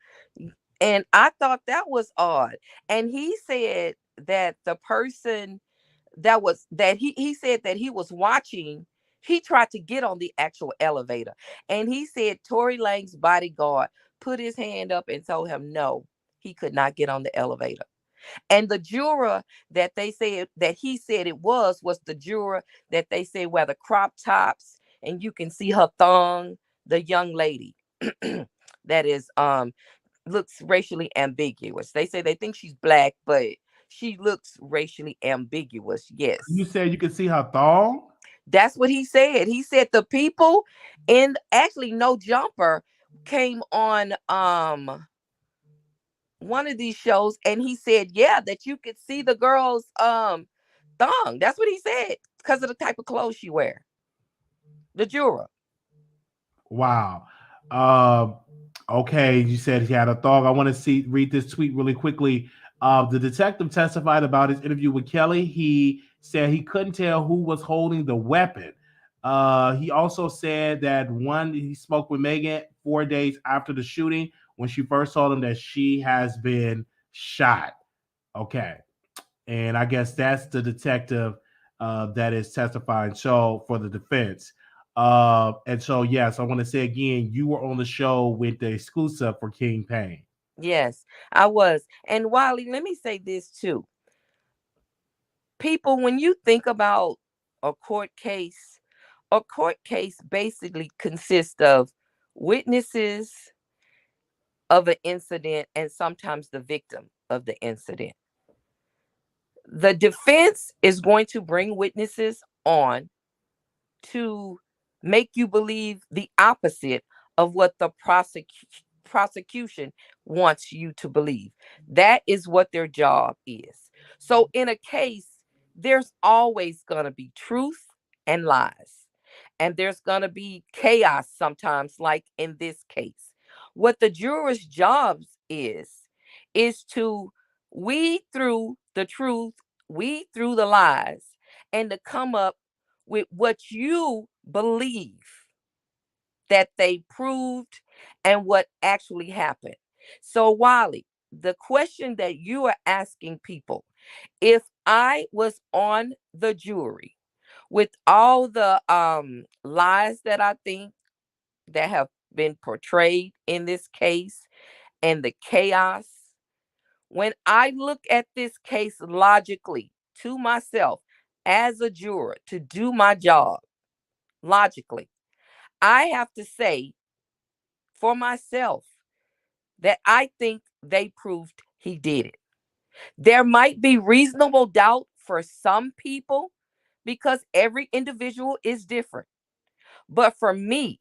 And I thought that was odd. And he said that the person he said that he was watching He tried to get on the actual elevator. And he said Tory Lanez's bodyguard put his hand up and told him no, he could not get on the elevator. And the juror that they said that he said it was the juror that they said wear the crop tops and you can see her thong, the young lady that is looks racially ambiguous. They say they think she's black, but she looks racially ambiguous. Yes. You said you could see her thong? That's what he said. He said the people in actually No Jumper came on one of these shows and he said, yeah, that you could see the girl's thong. That's what he said because of the type of clothes she wear. The juror. Wow. Okay, you said he had a thong. I want to read this tweet really quickly. The detective testified about his interview with Kelly. He said he couldn't tell who was holding the weapon. He also said that he spoke with Megan 4 days after the shooting when she first told him that she has been shot. Okay. And I guess that's the detective that is testifying for the defense. And so, yes, I want to say again, you were on the show with the exclusive for King Payne. Yes, I was. And Wiley, let me say this too. People, when you think about a court case basically consists of witnesses of an incident and sometimes the victim of the incident. The defense is going to bring witnesses on to make you believe the opposite of what the prosecution wants you to believe. That is what their job is. So in a case, there's always going to be truth and lies. And there's going to be chaos sometimes, like in this case. What the juror's jobs is to weed through the truth, weed through the lies, and to come up with what you believe that they proved and what actually happened. So, Wiley, the question that you are asking people, if I was on the jury with all the lies that I think that have been portrayed in this case and the chaos, when I look at this case logically to myself as a juror to do my job logically, I have to say for myself that I think they proved he did it. There might be reasonable doubt for some people because every individual is different. But for me,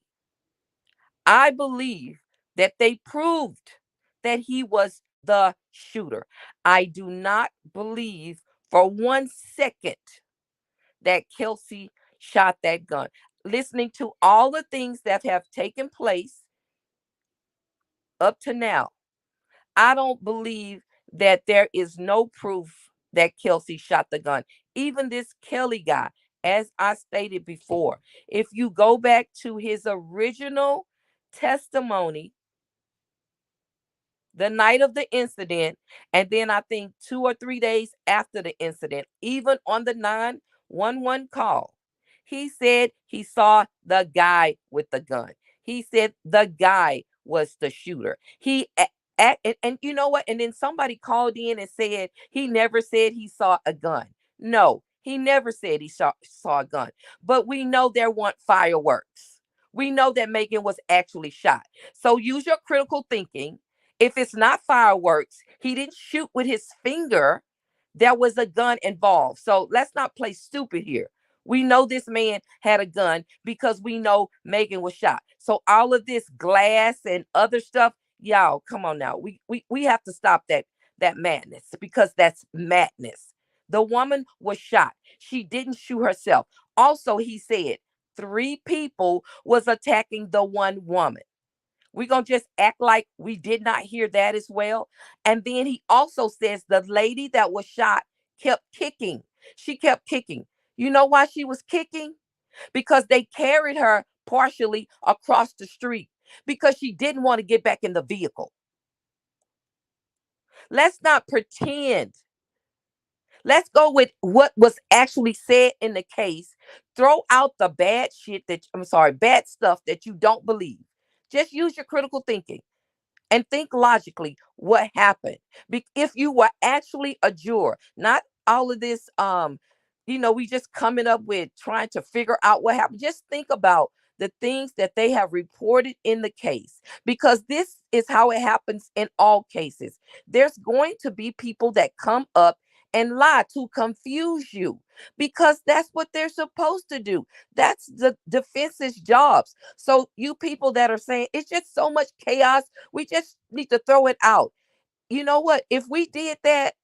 I believe that they proved that he was the shooter. I do not believe for 1 second that Kelsey shot that gun. Listening to all the things that have taken place up to now, I don't believe that there is no proof that Kelsey shot the gun. Even this Kelly guy, as I stated before, if you go back to his original testimony the night of the incident, and then I think 2 or 3 days after the incident, even on the 911 call, he said he saw the guy with the gun. He said the guy was the shooter. And you know what? And then somebody called in and said he never said he saw a gun. No, he never said he saw a gun. But we know there weren't fireworks. We know that Megan was actually shot. So use your critical thinking. If it's not fireworks, he didn't shoot with his finger. There was a gun involved. So let's not play stupid here. We know this man had a gun because we know Megan was shot. So all of this glass and other stuff, y'all, come on now. We have to stop that madness because that's madness. The woman was shot. She didn't shoot herself. Also, he said 3 people was attacking the one woman. We're going to just act like we did not hear that as well. And then he also says the lady that was shot kept kicking. She kept kicking. You know why she was kicking? Because they carried her partially across the street because she didn't want to get back in the vehicle. Let's not pretend. Let's go with what was actually said in the case Throw out the bad shit bad stuff that you don't believe. Just use your critical thinking and think logically what happened. If you were actually a juror, not all of this, we just coming up with trying to figure out what happened. Just think about the things that they have reported in the case, because this is how it happens in all cases. There's going to be people that come up and lie to confuse you, because that's what they're supposed to do. That's the defense's jobs. So you people that are saying it's just so much chaos, we just need to throw it out. You know what? If we did that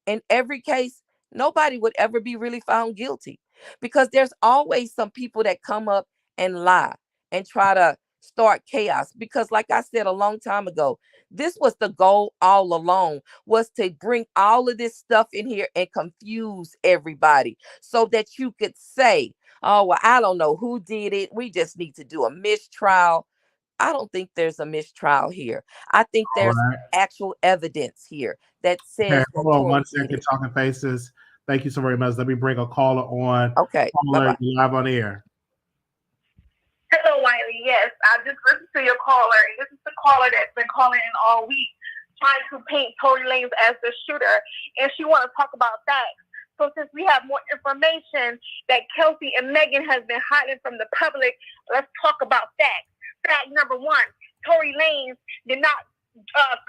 in every case, nobody would ever be really found guilty, because there's always some people that come up and lie and try to start chaos. Because like I said a long time ago, this was the goal all along, was to bring all of this stuff in here and confuse everybody so that you could say, oh, well, I don't know who did it, we just need to do a mistrial. I don't think there's a mistrial here. I think All there's right. actual evidence here that Okay, says that hold on Tory one did second, it. Talking Faces. Thank you so very much. Let me bring a caller on. Okay, Caller, bye-bye. you live on air. Hello, Wiley. Yes, I just listened to your caller, and this is the caller that's been calling in all week, trying to paint Tory Lanez as the shooter, and she wants to talk about facts. So since we have more information that Kelsey and Megan has been hiding from the public, let's talk about facts. Fact number one, Tory Lanez did not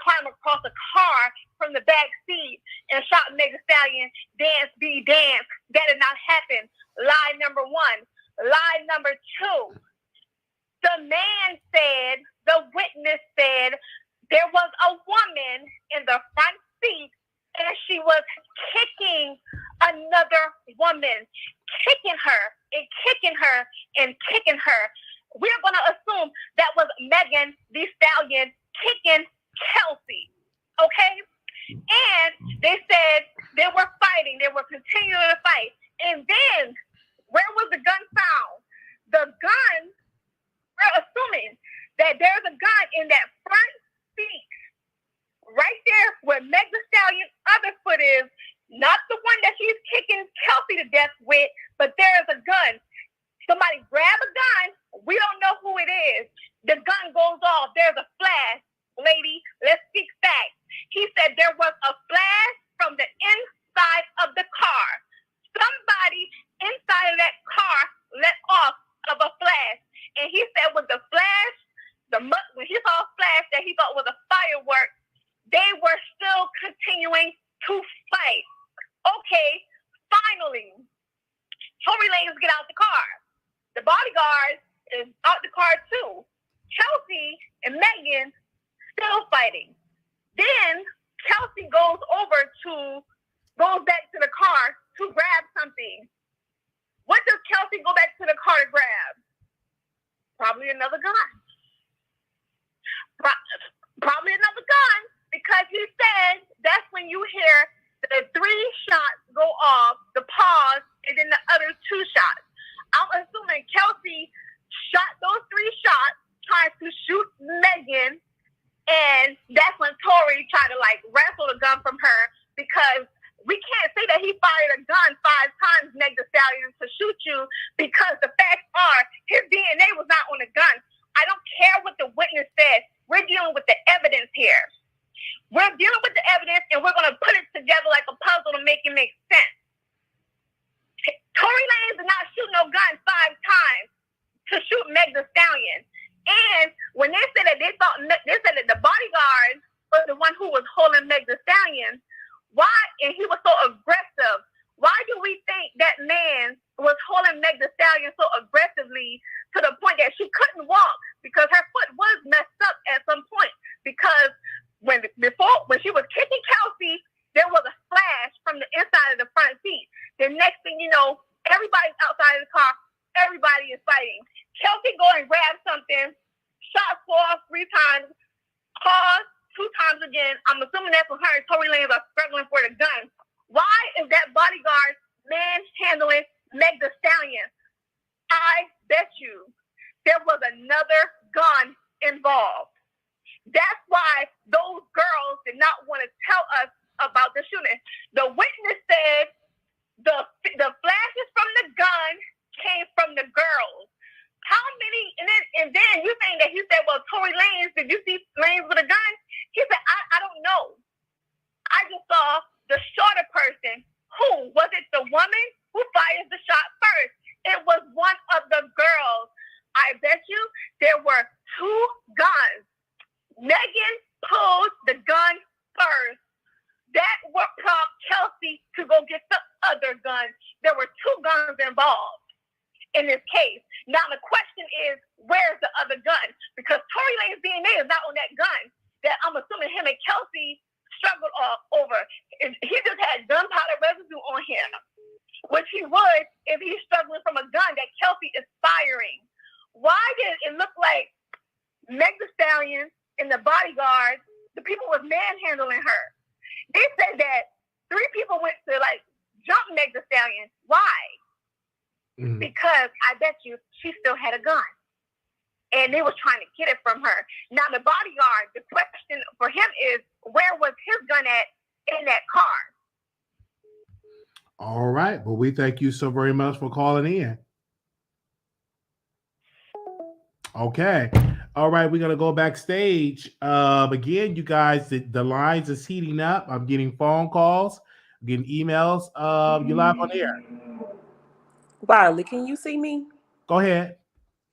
climb across a car from the back seat and shot Megan Stallion, dance, be dance. That did not happen. Lie number one. Lie number two, the witness said there was a woman in the front seat and she was kicking another woman, kicking her and kicking her and kicking her. We're going to assume that was Megan Thee Stallion kicking Kelsey, okay? And they said they were fighting. They were continuing to fight. And then, where was the gun found? The gun, we're assuming that there's a gun in that front seat, right there where Meg Thee Stallion's other foot is, not the one that she's kicking Kelsey to death with, but there's a gun. Somebody grab a gun. We don't know who it is. The gun goes off. There's a flash. Lady, let's speak facts. He said there was a flash from the inside of the car. Somebody inside of that car let off of a flash. And he said with the flash, when he saw a flash that he thought was a firework, they were still continuing to fight. Okay, finally, Tory Lanez get out the car. The bodyguard is out the car too. Kelsey and Megan still fighting. Then Kelsey goes back to the car to grab something. What does Kelsey go back to the car to grab? Probably another gun. Probably another gun, because he said that's when you hear the 3 shots go off, the pause, and then the other 2 shots. I'm assuming Kelsey shot those 3 shots, tried to shoot Megan, and that's when Tory tried to wrestle the gun from her, because we can't say that he fired a gun 5 times, Meg Thee Stallion, to shoot you, because the facts are his DNA was not on the gun. I don't care what the witness said. We're dealing with the evidence here. We're dealing with the evidence, and we're going to put it together like a puzzle to make it make sense. Tory Lanez did not shoot no gun 5 times to shoot Meg Thee Stallion. And when they said that they said that the bodyguard was the one who was holding Meg Thee Stallion, why? And he was so aggressive. Why do we think that man was holding Meg Thee Stallion so aggressively to the point that she couldn't walk, because her foot was messed up at some point? Because when she was kicking Kelsey, there was a flash from the inside of the front seat. The next thing you know, everybody's outside of the car. Everybody is fighting. Kelsey go and grab something. Shots go off 3 times. Pause 2 times again. I'm assuming that's when her and Tory Lanez are struggling for the gun. Why is that bodyguard manhandling Meg Thee Stallion? I bet you there was another gun involved. That's why those girls did not want to tell us about the shooting. The witness said the flashes from the gun who? Was it the woman who fires the shot first? It was one of the girls. I bet you there were two guns. Megan pulled the gun first. That would prompt Kelsey to go get the other gun. There were two guns involved in this case. Now the question is, where's the other gun? Because Tory Lanez DNA is not on that gun that I'm assuming him and Kelsey struggled over. He just had gunpowder residue on him, which he would if he's struggling from a gun that Kelsey is firing. Why did it look like Meg Thee Stallion and the bodyguards, the people was manhandling her? They said that 3 people went to jump Meg Thee Stallion. Why? Mm. Because I bet you she still had a gun. And they was trying to get it from her. Now the bodyguard, the question for him is, where was his gun at in that car? All right. Well, we thank you so very much for calling in. Okay. All right. We're going to go backstage. Again, you guys, the lines is heating up. I'm getting phone calls, I'm getting emails. You live on air. Wiley, can you see me? Go ahead.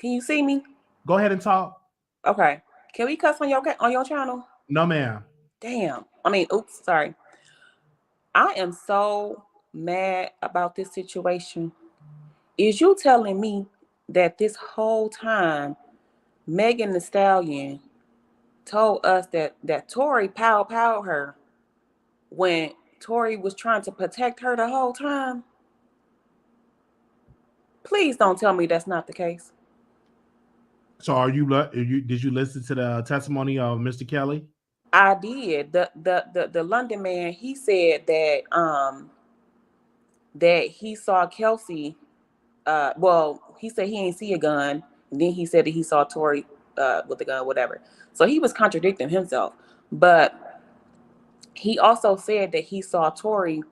Can you see me? Go ahead and talk. Okay. Can we cuss on your channel? No, ma'am. Damn. Oops, sorry. I am so mad about this situation. Is you telling me that this whole time Megan Thee Stallion told us that Tory powed her when Tory was trying to protect her the whole time? Please don't tell me that's not the case. So did you listen to the testimony of Mr. Kelly? I did. The London man, he said that that he saw Kelsey. He said he ain't see a gun. And then he said that he saw Tory with the gun, whatever. So he was contradicting himself. But he also said that he saw Tory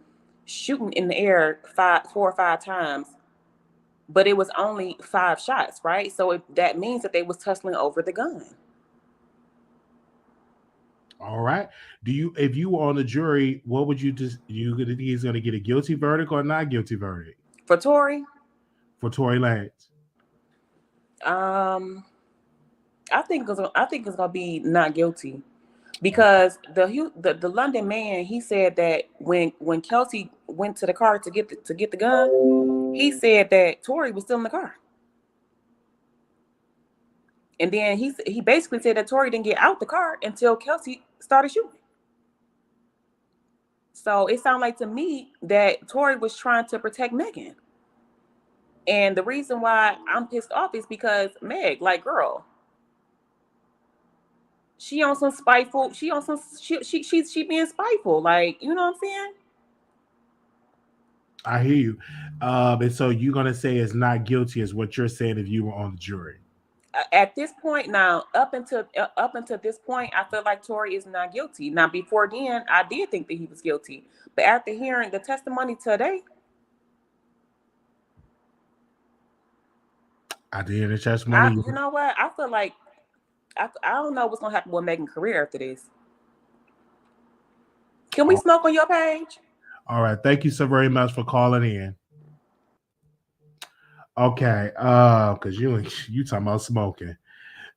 shooting in the air 4 or 5 times, but it was only 5 shots, right? So that means that they was tussling over the gun. All right. If you were on the jury, what would you think he's going to get a guilty verdict or not guilty verdict? For Tory? For Tory Lanez. I think it's gonna be not guilty, because the London man, he said that when Kelsey went to the car to get the gun, he said that Tory was still in the car, and then he basically said that Tory didn't get out the car until Kelsey started shooting. So it sounded like to me that Tory was trying to protect Megan, and the reason why I'm pissed off is because Meg, girl. She on some spiteful. She being spiteful. You know what I'm saying? I hear you. And so you're gonna say it's not guilty, is what you're saying if you were on the jury. At this point now, up until this point, I feel like Tory is not guilty. Now before then, I did think that he was guilty, but after hearing the testimony today, I did hear the testimony. you know what? I feel like. I don't know what's gonna happen with Megan's career after this. Can we smoke on your page? All right. Thank you so very much for calling in. Okay. Because you talking about smoking.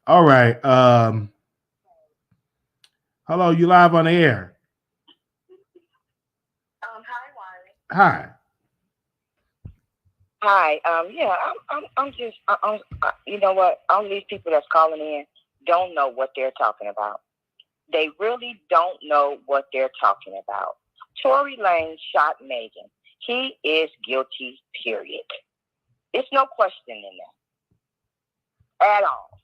All right. Hello, you live on the air. Hi, Wiley. Hi. Hi. Yeah. I'm just. You know what? All these people that's calling in don't know what they're talking about. They really don't know what they're talking about. Tory Lanez shot Megan. He is guilty, period. It's no question in that at all.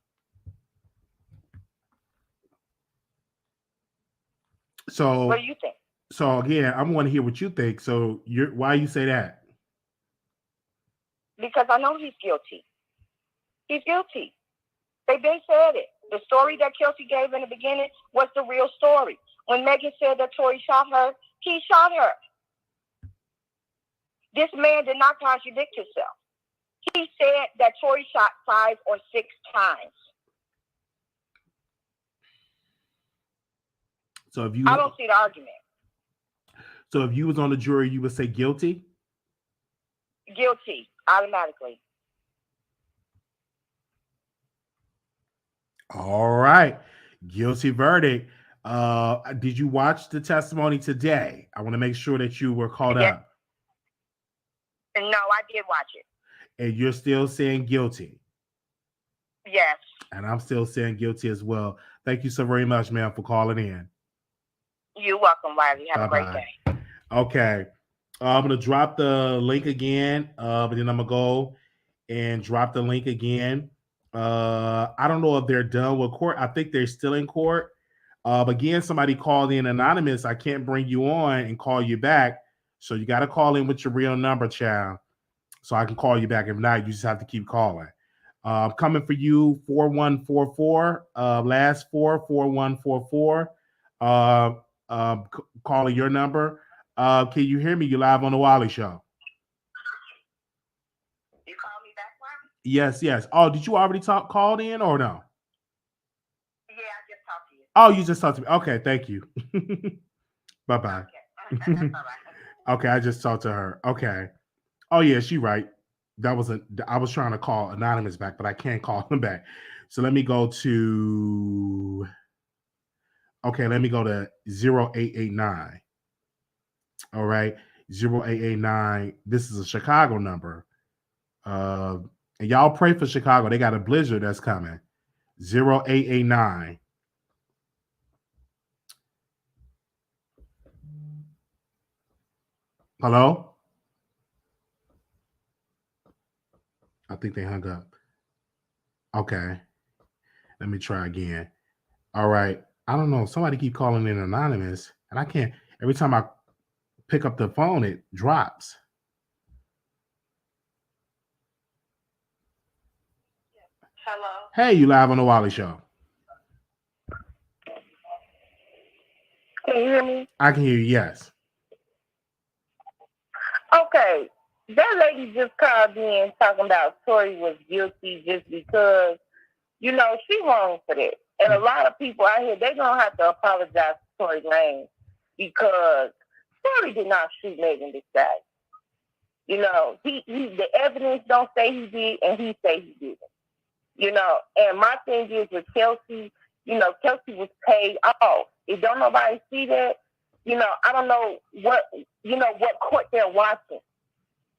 So what do you think? So again, I want to hear what you think. So why you say that? Because I know he's guilty. He's guilty. They said it. The story that Kelsey gave in the beginning was the real story. When Megan said that Tory shot her, he shot her. This man did not contradict himself. He said that Tory shot 5 or 6 times. So if you, I don't see the argument. So if you was on the jury, you would say guilty? Guilty, automatically. All right. Guilty verdict. Did you watch the testimony today? I want to make sure that you were caught up. No, I did watch it. And you're still saying guilty? Yes. And I'm still saying guilty as well. Thank you so very much, ma'am, for calling in. You're welcome, Wiley. Have a great day. Okay. I'm going to drop the link again, but then I'm going to go and drop the link again. I don't know if they're done with court. I think they're still in court. Again, somebody called in anonymous. I can't bring you on and call you back. So you got to call in with your real number, child, so I can call you back. If not, you just have to keep calling. Coming for you, 4144, last 4144. Calling your number. Can you hear me? You're live on the Wiley Show. You call me back, Wiley? Yes, yes. Oh, did you already called in or no? Yeah, I just talked to you. Oh, you just talked to me. Okay, thank you. Bye-bye. Okay. That's all right. Okay, I just talked to her. Okay. Oh, yeah, she right. I was trying to call anonymous back, but I can't call him back. So let me go to 0889. All right. 0889. This is a Chicago number. And y'all pray for Chicago. They got a blizzard that's coming. 0889. Hello? I think they hung up. Okay. Let me try again. All right. I don't know. Somebody keep calling in anonymous, and I can't. Every time I pick up the phone, it drops. Hello. Hey, you live on the Wiley Show. Can you hear me? I can hear you, yes. Okay. That lady just called in talking about Tory was guilty just because, she wrong for that. And a lot of people out here, they're going to have to apologize to Tory Lanez because Tory did not shoot Megan Thee Stallion. The evidence don't say he did, and he say he didn't. And my thing is with Kelsey, Kelsey was paid off. If don't nobody see that, I don't know what court they're watching.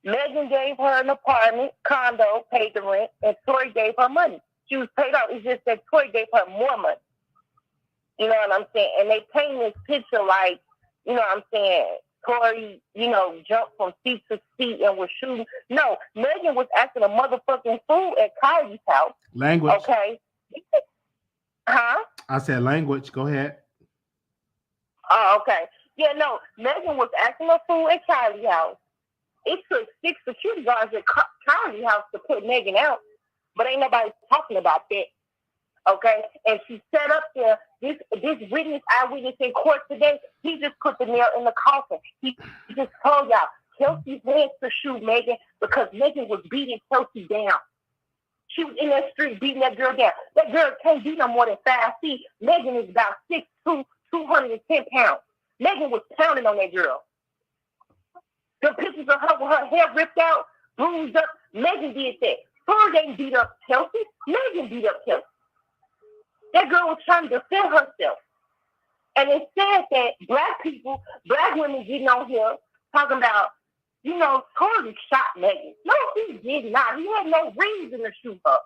Megan gave her an apartment, condo, paid the rent, and Tory gave her money. She was paid off. It's just that Tory gave her more money. You know what I'm saying? And they paint this picture like, Tory, jumped from seat to seat and was shooting. No, Megan was acting a motherfucking fool at Kylie's house. Language. Okay. Huh? I said language. Go ahead. Oh, okay. Yeah, no, Megan was acting a fool at Kylie's house. It took 6 security guards at Kylie's house to put Megan out, but ain't nobody talking about that. Okay? And she set up there, this eyewitness in court today, he just put the nail in the coffin. He just told y'all, Kelsey had to shoot Megan because Megan was beating Kelsey down. She was in that street beating that girl down. That girl can't be no more than 5 feet. Megan is about 6'2", 210 pounds. Megan was pounding on that girl. The pictures of her with her hair ripped out, bruised up. Megan did that. Tory didn't beat up Kelsey. Megan beat up Kelsey. That girl was trying to defend herself. And it said that black women getting on here talking about, Tory shot Megan. No, he did not. He had no reason to shoot her.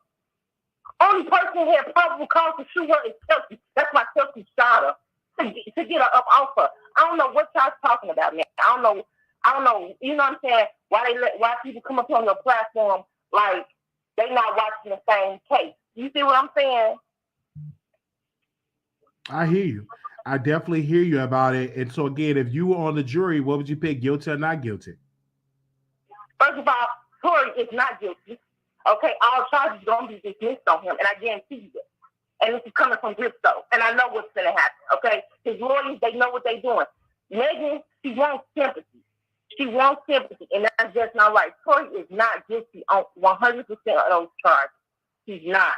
Only person who had probable cause to shoot her is Kelsey. That's why Kelsey shot her to get her up off her. I don't know what y'all talking about, man. I don't know. You know what I'm saying? Why people come up on your platform like they not watching the same case. You see what I'm saying? I hear you. I definitely hear you about it. And so again, if you were on the jury, what would you pick, guilty or not guilty? First of all, Tory is not guilty. Okay, all charges are going to be dismissed on him, and I guarantee you that. And this is coming from Gristo, and I know what's going to happen. Okay, his lawyers, they know what they're doing. Megan, she wants sympathy. She wants sympathy, and that's just not right. Tory is not guilty on 100% of those charges. He's not.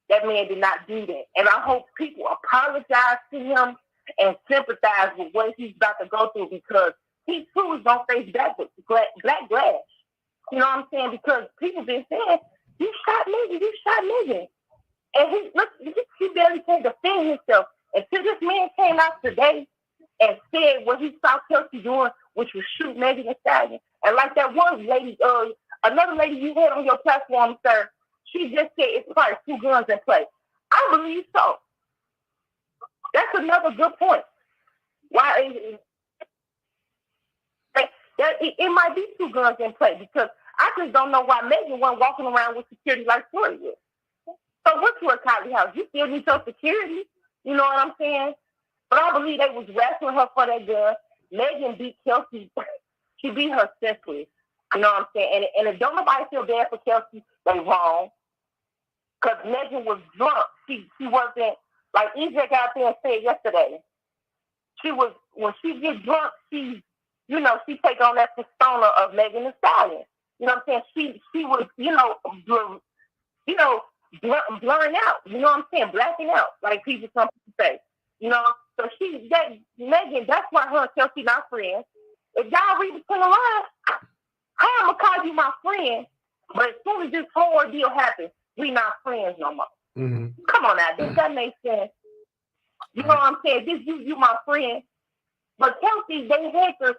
That man did not do that. And I hope people apologize to him and sympathize with what he's about to go through because he too is gonna face black glass. You know what I'm saying? Because people been saying, you shot nigga. And he barely can defend himself. Until this man came out today and said what he saw Kelsey doing, which was shoot Megan Thee Stallion. And like that one lady, another lady you had on your platform, sir, she just said it's probably 2 guns in play. I believe so. That's another good point. Why it might be 2 guns in play because I just don't know why Megan wasn't walking around with security like Tory is. So what's your Kylie house? You still need your security? You know what I'm saying? But I believe they was wrestling her for that gun. Megan beat Kelsey. She beat her senseless. You know what I'm saying? And if don't nobody feel bad for Kelsey, they wrong. Because Megan was drunk. She wasn't, like EJ got out there and said yesterday, when she get drunk, she take on that persona of Megan Thee Stallion. You know what I'm saying? She was, blurring out. You know what I'm saying? Blacking out, like some people say. You know, so Megan, that's why her and Kelsey not friends. If y'all read between the lines, I'm gonna call you my friend, but as soon as this whole ordeal happens, we not friends no more. Mm-hmm. Come on now, does that make sense? You know what I'm saying? This you my friend. But Kelsey, Kelsey had to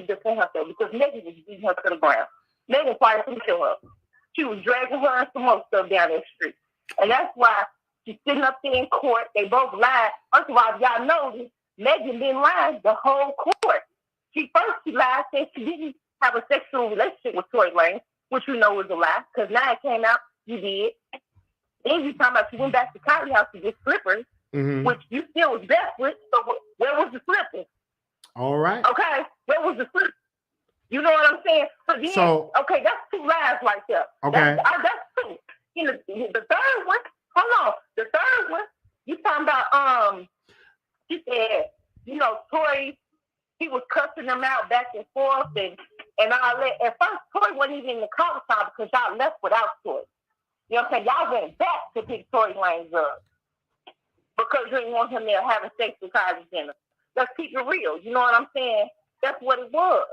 defend herself because Megan was beating her to the ground. Megan tried to kill her. She was dragging her and some more stuff down the street. And that's why she's sitting up there in court. They both lied. First of all, if y'all know this, Megan been lying the whole court. She lied, said she didn't have a sexual relationship with Tory Lanez, which you know was a lie, because now it came out you did. Then you talking about she went back to Kylie house to get slippers, which you still was barefoot. So where was the slippers? All right. Okay, where was the slippers? You know what I'm saying? Okay, that's 2 lies right there. Okay. That's 2. You know, the third one, hold on. The third one, you talking about, she said, Tory, he was cussing them out back and forth and all that. At first, Tory wasn't even in the conversation because y'all left without Tory. You know what I'm saying? Y'all went back to pick Tory Lanez up because you didn't want him there having sex with Kylie Jenner. Let's keep it real. You know what I'm saying? That's what it was.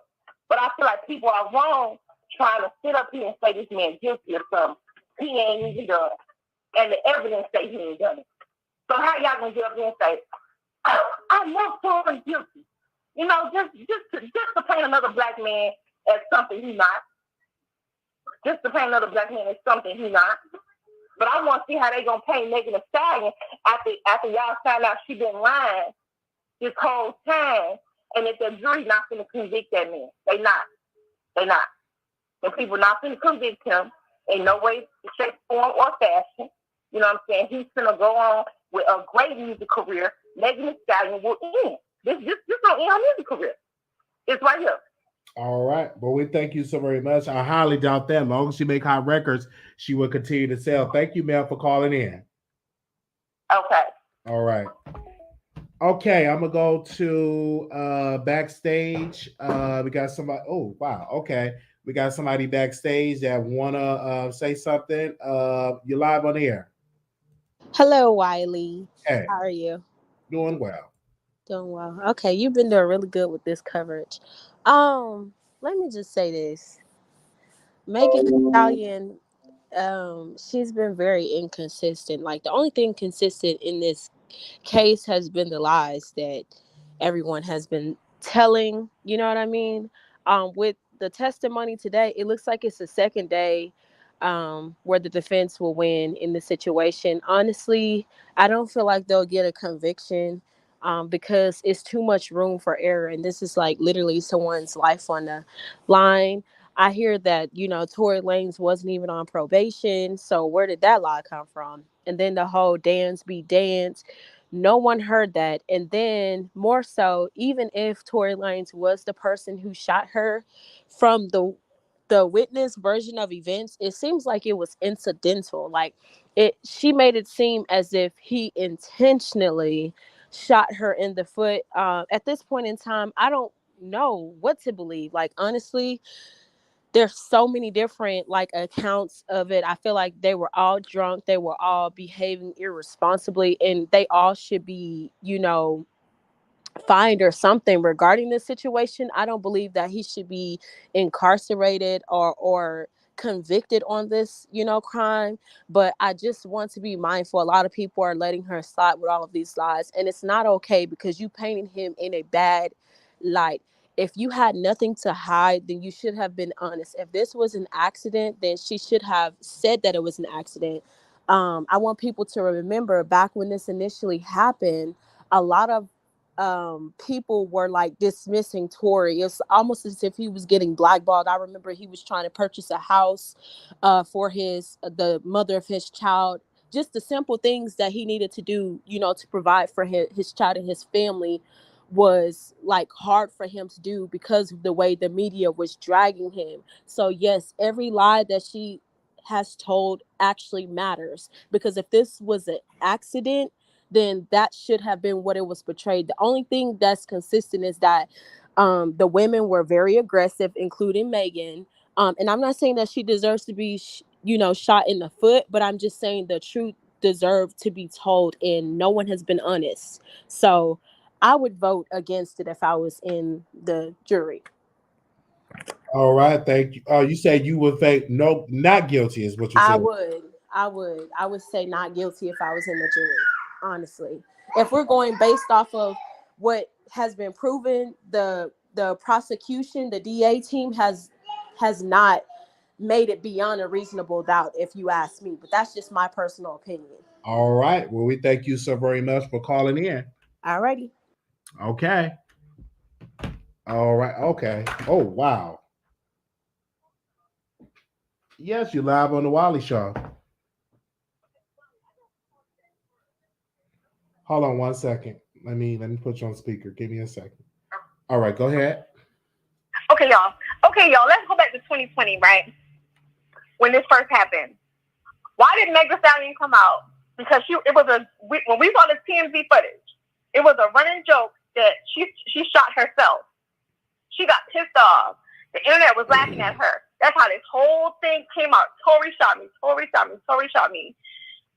But I feel like people are wrong trying to sit up here and say this man guilty or something. He ain't even done it. And the evidence say he ain't done it. So how y'all gonna get up here and say, I know Tory guilty? You know, just to paint another black man as something he's not. Just to paint another black man as something he's not. But I want to see how they gonna paint Megan Thee Stallion after y'all find out she been lying this whole time. And if the jury not going to convict that man, they not. The people not going to convict him in no way, shape, form, or fashion. You know what I'm saying? He's going to go on with a great music career. Megan Thee Stallion will end. This don't end her music career. It's right here. All right. Well, we thank you so very much. I highly doubt that. As long as she make hot records, she will continue to sell. Thank you, Mel, for calling in. Okay. All right. Okay, I'm gonna go to backstage. We got somebody. Oh wow. Okay, we got somebody backstage that wanna say something. You're live on the air. Hello, Wiley. Hey. How are you? Doing well. Doing well. Okay, you've been doing really good with this coverage. Let me just say this. Megan Thee Stallion, she's been very inconsistent. Like the only thing consistent in this case has been the lies that everyone has been telling. You know what I mean? With the testimony today, it looks like it's the second day where the defense will win in this situation. Honestly, I don't feel like they'll get a conviction because it's too much room for error, and this is like literally someone's life on the line. I hear that, Tory Lanez wasn't even on probation. So where did that lie come from? And then the whole dance be dance. No one heard that. And then more so, even if Tory Lanez was the person who shot her, from the witness version of events, it seems like it was incidental. Like she made it seem as if he intentionally shot her in the foot. At this point in time, I don't know what to believe. Like, honestly, there's so many different like accounts of it. I feel like they were all drunk, they were all behaving irresponsibly, and they all should be, fined or something regarding this situation. I don't believe that he should be incarcerated or convicted on this, crime. But I just want to be mindful. A lot of people are letting her slide with all of these lies, and it's not okay because you painted him in a bad light. If you had nothing to hide, then you should have been honest. If this was an accident, then she should have said that it was an accident. I want people to remember back when this initially happened, a lot of people were like dismissing Tory. It's almost as if he was getting blackballed. I remember he was trying to purchase a house for the mother of his child. Just the simple things that he needed to do, to provide for his child and his family was like hard for him to do because of the way the media was dragging him. So yes, every lie that she has told actually matters, because if this was an accident, then that should have been what it was portrayed. The only thing that's consistent is that the women were very aggressive, including Megan. And I'm not saying that she deserves to be, shot in the foot, but I'm just saying the truth deserved to be told, and no one has been honest. So I would vote against it if I was in the jury. All right, thank you. You said you would think no, not guilty is what you said. I would say not guilty if I was in the jury. Honestly, if we're going based off of what has been proven, the prosecution, the DA team has not made it beyond a reasonable doubt, if you ask me. But that's just my personal opinion. All right. Well, we thank you so very much for calling in. Alrighty. Okay. All right. Okay. Oh, wow. Yes, you're live on the Wiley Show. Hold on 1 second. Let me put you on speaker. Give me a second. All right, go ahead. Okay, y'all. Let's go back to 2020, right? When this first happened. Why did Meg Thee Stallion come out? Because when we saw the TMZ footage, it was a running joke that she shot herself. She got pissed off. The internet was laughing at her. That's how this whole thing came out. Tory shot me. Tory shot me. Tory shot me.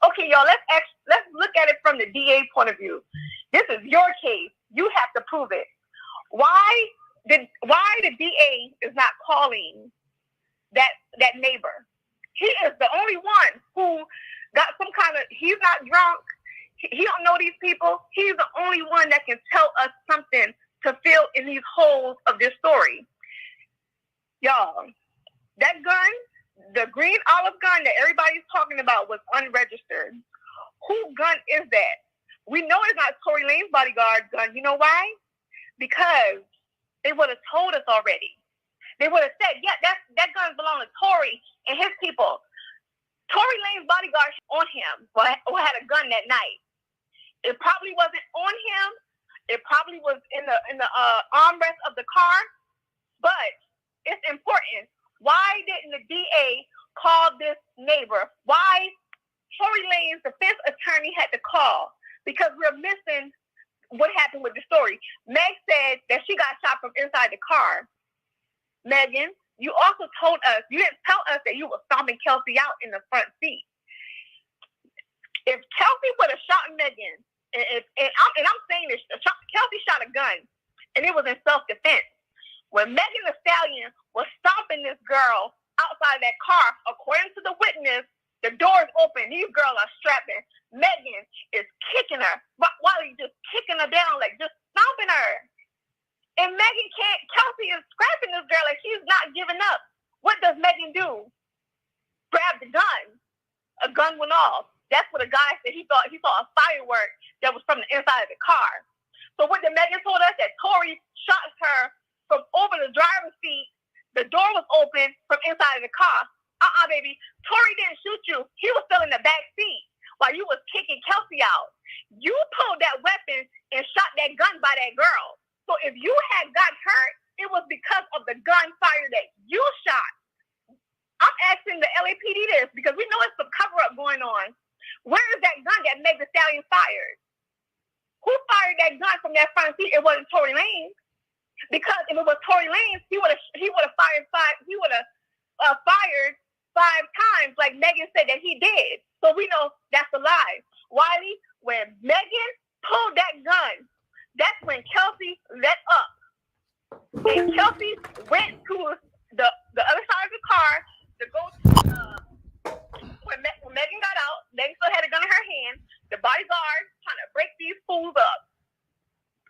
Okay, y'all, let's look at it from the DA point of view. This is your case. You have to prove it. Why the DA is not calling that neighbor? He is the only one who got some kind of, he's not drunk. He don't know these people. He's the only one that can tell us something to fill in these holes of this story. Y'all, that gun, the green olive gun that everybody's talking about, was unregistered. Whose gun is that? We know it's not Tory Lanez bodyguard gun. You know why? Because they would have told us already. They would have said, yeah, that gun belongs to Tory and his people. Tory Lanez bodyguard on him who had a gun that night. It probably wasn't on him. It probably was in the armrest of the car. But it's important. Why didn't the DA call this neighbor? Why Tory Lanez defense attorney had to call? Because we're missing what happened with the story. Meg said that she got shot from inside the car. Megan, you also told us, you didn't tell us that you were stomping Kelsey out in the front seat. If Kelsey would have shot Megan, and I'm saying this, Kelsey shot a gun, and it was in self-defense. When Megan Thee Stallion was stomping this girl outside that car, according to the witness, the door is open. These girls are strapping. Megan is kicking her. Wiley just kicking her down, like just stomping her. And Megan can't, Kelsey is scrapping this girl like she's not giving up. What does Megan do? Grab the gun. A gun went off. That's what a guy said. He thought he saw a firework that was from the inside of the car. So what did Megan told us? That Tory shot her from over the driver's seat. The door was open from inside of the car. Baby. Tory didn't shoot you. He was still in the back seat while you was kicking Kelsey out. You pulled that weapon and shot that gun by that girl. So if you had got hurt, it was because of the gunfire that you shot. I'm asking the LAPD this because we know it's some cover-up going on. Where is that gun that Meg Thee Stallion fired? Who fired that gun from that front seat? It wasn't Tory Lanez. Because if it was Tory Lanez, he would have fired. He would have fired 5 times, like Megan said that he did. So we know that's a lie. Wiley, when Megan pulled that gun, that's when Kelsey let up. And Kelsey went to the other side of the car to go to when Megan got out. Megan still had a gun in her hand. The bodyguard trying to break these fools up.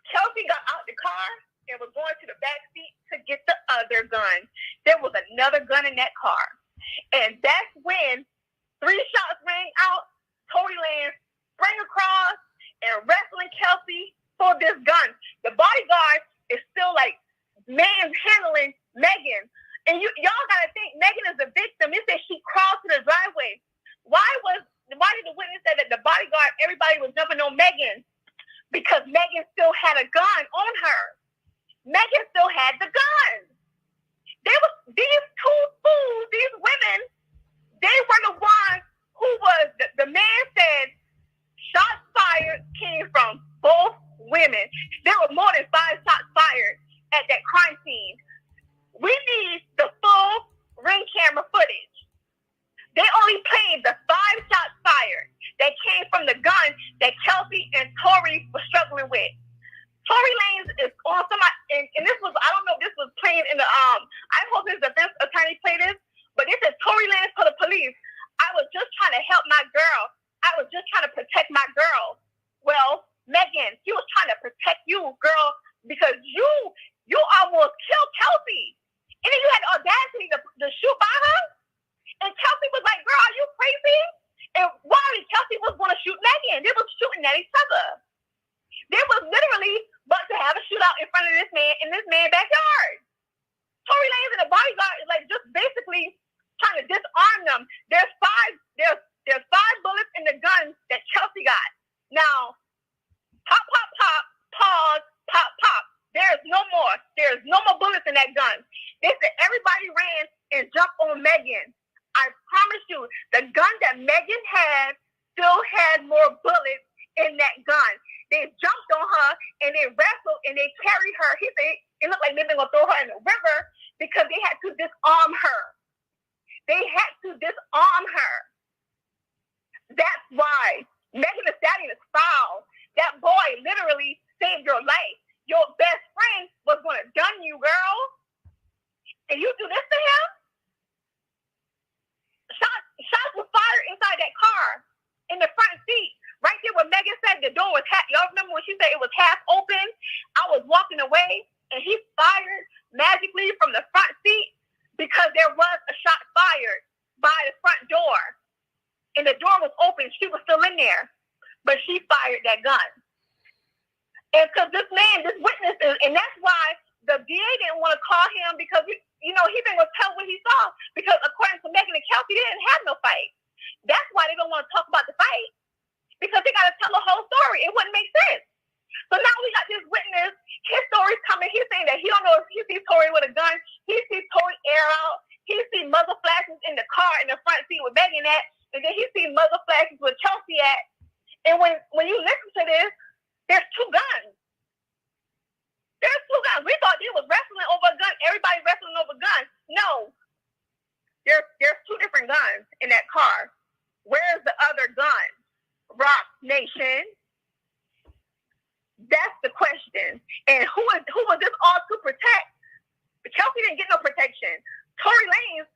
Kelsey got out the car and was going to the back seat to get the other gun. There was another gun in that car. And that's when 3 shots rang out. Tory Lanez sprang across and wrestling Kelsey for this gun. The bodyguard is still like manhandling Megan. And y'all gotta think Megan is a victim. It says she crawled to the driveway. Why did the witness say that the bodyguard, everybody was jumping on Megan? Because Megan still had a gun on her. Megan still had the gun. These 2 fools, these women, they were the ones who was, the man said, shots fired came from both women. There were more than 5 shots fired at that crime scene. We need the full ring camera footage. They only played the 5 shots fired that came from the gun that Kelsey and Tory were struggling with. Tory Lanez is on somebody, and this was, I don't know if this was playing in the, I hope his defense attorney played this, but it said Tory Lanez for the police. I was just trying to help my girl. I was just trying to protect my girl. Well, Megan, he was trying to protect you, girl, because you almost killed Kelsey. And then you had the audacity to shoot by her. And Kelsey was like, girl, are you crazy? And Wiley, Kelsey was going to shoot Megan. They were shooting at each other. They was literally about to have a shootout in front of this man in this man's backyard. Tory Lanez and the bodyguard is like just basically trying to disarm them. There's 5 bullets in the gun that Kelsey got. Now, pop, pop, pop, pause, pop, pop. There's no more. There's no more bullets in that gun. They said everybody ran and jumped on Megan. I promise you, the gun that Megan had still had more bullets in that gun. They jumped on her and they wrestled and they carried her. He said it looked like they were going to throw her in the river because they had to disarm her. They had to disarm her. That's why Megan Thee Stallion is foul. That boy literally saved your life. Your best friend was going to dun you, girl. And you do this to him? Shots were fired inside that car in the front seat. Right there where Megan said the door was half, y'all remember when she said it was half open? I was walking away and he fired magically from the front seat because there was a shot fired by the front door. And the door was open. She was still in there. But she fired that gun. And because this witness is, and that's why the DA didn't want to call him because, he didn't want to tell what he saw. Because according to Megan and Kelsey, they didn't have no fight. That's why they don't want to talk about the fight. Because they got to tell the whole story. It wouldn't make sense. So now we got this witness. His story's coming. He's saying that he don't know if he sees Tory with a gun. He sees Tory air out. He sees muzzle flashes in the car in the front seat with Megan at. And then he sees muzzle flashes with Chelsea at. And when you listen to this, there's 2 guns. There's 2 guns. We thought they was wrestling over a gun. Everybody wrestling over guns. No. There's 2 different guns in that car. Where's the other gun? Rock Nation. That's the question. And who was this all to protect? Chelsea didn't get no protection. Tory Lanez,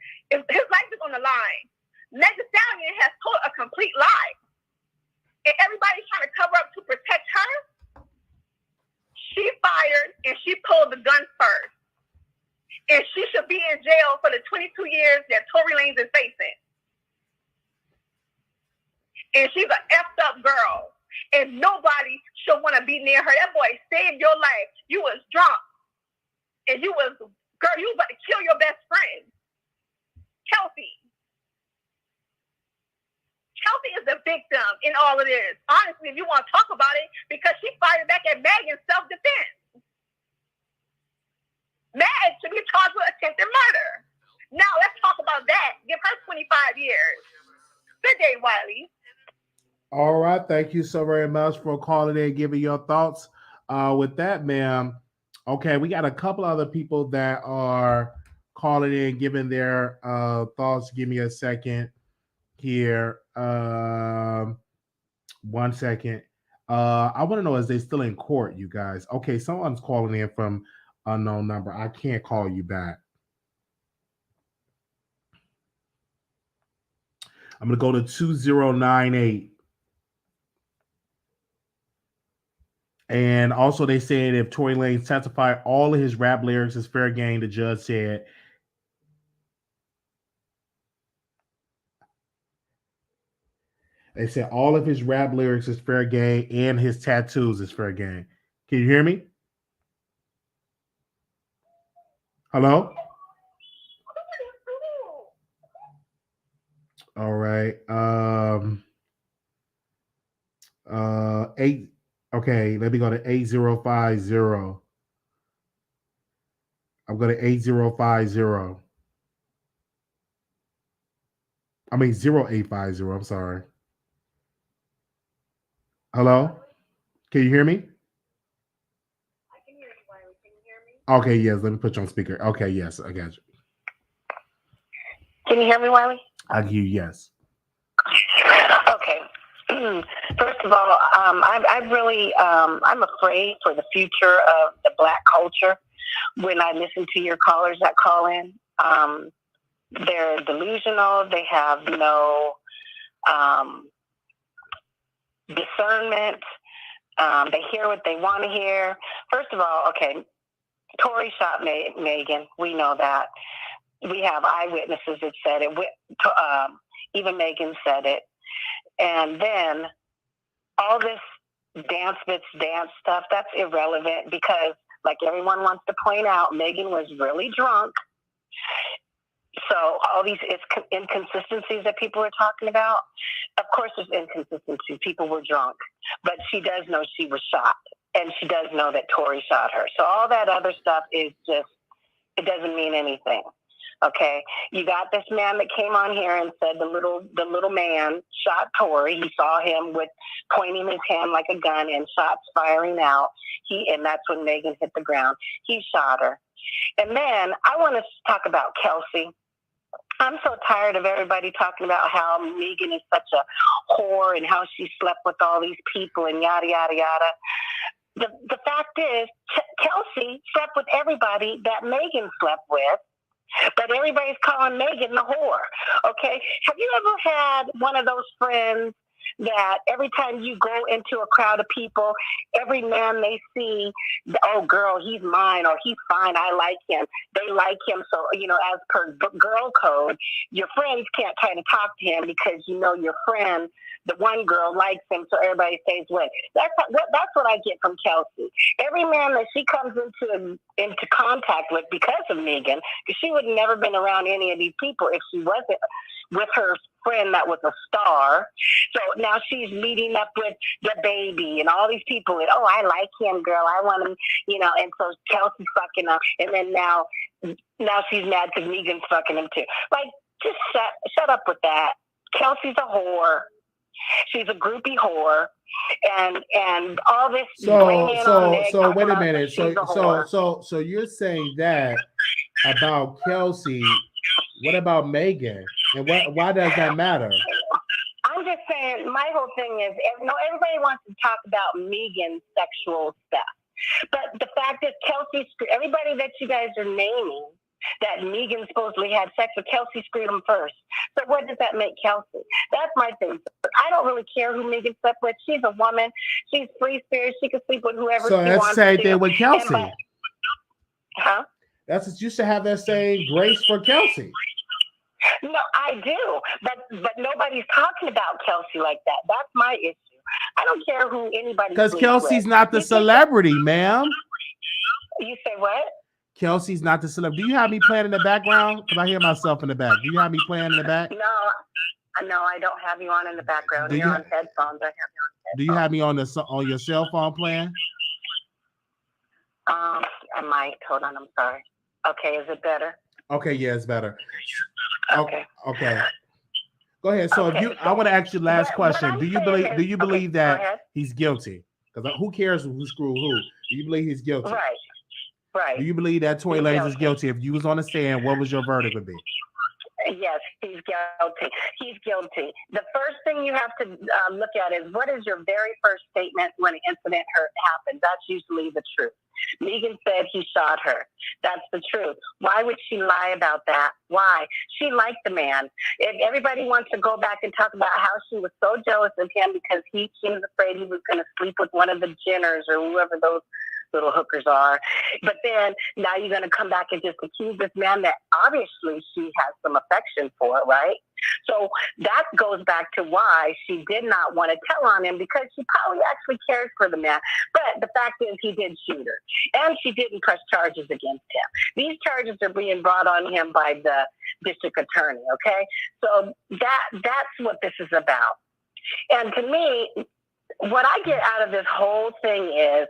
his life is on the line. Megan Thee Stallion has told a complete lie. And everybody's trying to cover up to protect her. She fired and she pulled the gun first. And she should be in jail for the 22 years that Tory Lanez is facing. And she's an effed up girl. And nobody should want to be near her. That boy saved your life. You was drunk. And you was about to kill your best friend. Chelsea. Chelsea is the victim in all of this. Honestly, if you want to talk about it, because she fired back at Meg in self-defense. Meg should be charged with attempted murder. Now, let's talk about that. Give her 25 years. Good day, Wiley. All right. Thank you so very much for calling in and giving your thoughts. With that, ma'am, okay, we got a couple other people that are calling in, giving their thoughts. Give me a second here. 1 second. I want to know, is they still in court, you guys? Okay, someone's calling in from unknown number. I can't call you back. I'm going to go to 2098. And also they said if Tory Lanez testified all of his rap lyrics is fair game, the judge said. They said all of his rap lyrics is fair game and his tattoos is fair game. Can you hear me? Hello? All right. 8. Okay, let me go to 8050. I'm going to 8050. I mean 0850. I'm sorry. Hello? Can you hear me? I can hear you, Wiley. Can you hear me? Okay, yes. Let me put you on speaker. Okay, yes, I got you. Can you hear me, Wiley? I hear you, yes. Okay. First of all, I'm afraid for the future of the Black culture. When I listen to your callers that call in, they're delusional. They have no discernment. They hear what they want to hear. First of all, okay, Tory shot Megan. We know that. We have eyewitnesses that said it. Even Megan said it. And then all this dance stuff, that's irrelevant because, like everyone wants to point out, Megan was really drunk. So all these inconsistencies that people are talking about, of course there's inconsistencies. People were drunk. But she does know she was shot. And she does know that Tory shot her. So all that other stuff is just, it doesn't mean anything. Okay, you got this man that came on here and said the little man shot Tory. He saw him with pointing his hand like a gun and shots firing out. And that's when Megan hit the ground. He shot her. And then I want to talk about Kelsey. I'm so tired of everybody talking about how Megan is such a whore and how she slept with all these people and yada yada yada. The fact is, Kelsey slept with everybody that Megan slept with. But everybody's calling Megan the whore, okay? Have you ever had one of those friends that every time you go into a crowd of people, every man they see, oh, girl, he's mine, or he's fine, I like him. They like him. So, as per girl code, your friends can't try to talk to him because your friend, the one girl, likes him, so everybody stays with. That's what I get from Kelsey. Every man that she comes into contact with because of Megan, because she would have never been around any of these people if she wasn't with her friend that was a star. So now she's meeting up with the baby and all these people. And, I like him, girl. I want him, and so Kelsey's fucking up. And then now she's mad because Megan's fucking him too. Like, just shut up with that. Kelsey's a whore. She's a groupie whore. And all this. So wait a minute. So you're saying that about Kelsey. What about Megan? And why does that matter? I'm just saying, my whole thing is, everybody wants to talk about Megan's sexual stuff. But the fact is, everybody that you guys are naming that Megan supposedly had sex with, Kelsey screwed him first. So what does that make Kelsey? That's my thing. I don't really care who Megan slept with. She's a woman. She's free spirit. She can sleep with whoever she wants to. So that's the same thing with Kelsey. Huh? That's what you should have that same grace for Kelsey. No, I do, but nobody's talking about Kelsey like that. That's my issue. I don't care who anybody. Because Kelsey's not the celebrity, ma'am. You say what? Kelsey's not the celebrity. Do you have me playing in the background? Because I hear myself in the back. Do you have me playing in the back? No, I don't have you on in the background. You're on headphones. I have you on headphones. Do you have me on your cell phone playing? I might. Hold on. I'm sorry. Okay, is it better? Okay, yeah, it's better. Okay. Okay. Go ahead. So I want to ask you the last question. Do you believe that he's guilty? Because who cares who screwed who? Do you believe he's guilty? Right. Right. Do you believe that Tory He's Lanez is guilty. guilty? If you was on the stand, what was your verdict would be? Yes, he's guilty. He's guilty. The first thing you have to look at is what is your very first statement when an incident happens. That's usually the truth. Megan said he shot her. That's the truth. Why would she lie about that? Why? She liked the man. If everybody wants to go back and talk about how she was so jealous of him because she was afraid he was going to sleep with one of the Jenners or whoever those little hookers are. But then now you're going to come back and just accuse this man that obviously she has some affection for, right? So that goes back to why she did not want to tell on him, because she probably actually cares for the man. But the fact is he did shoot her, and she didn't press charges against him. These charges are being brought on him by the district attorney, okay? So that's what this is about. And to me, what I get out of this whole thing is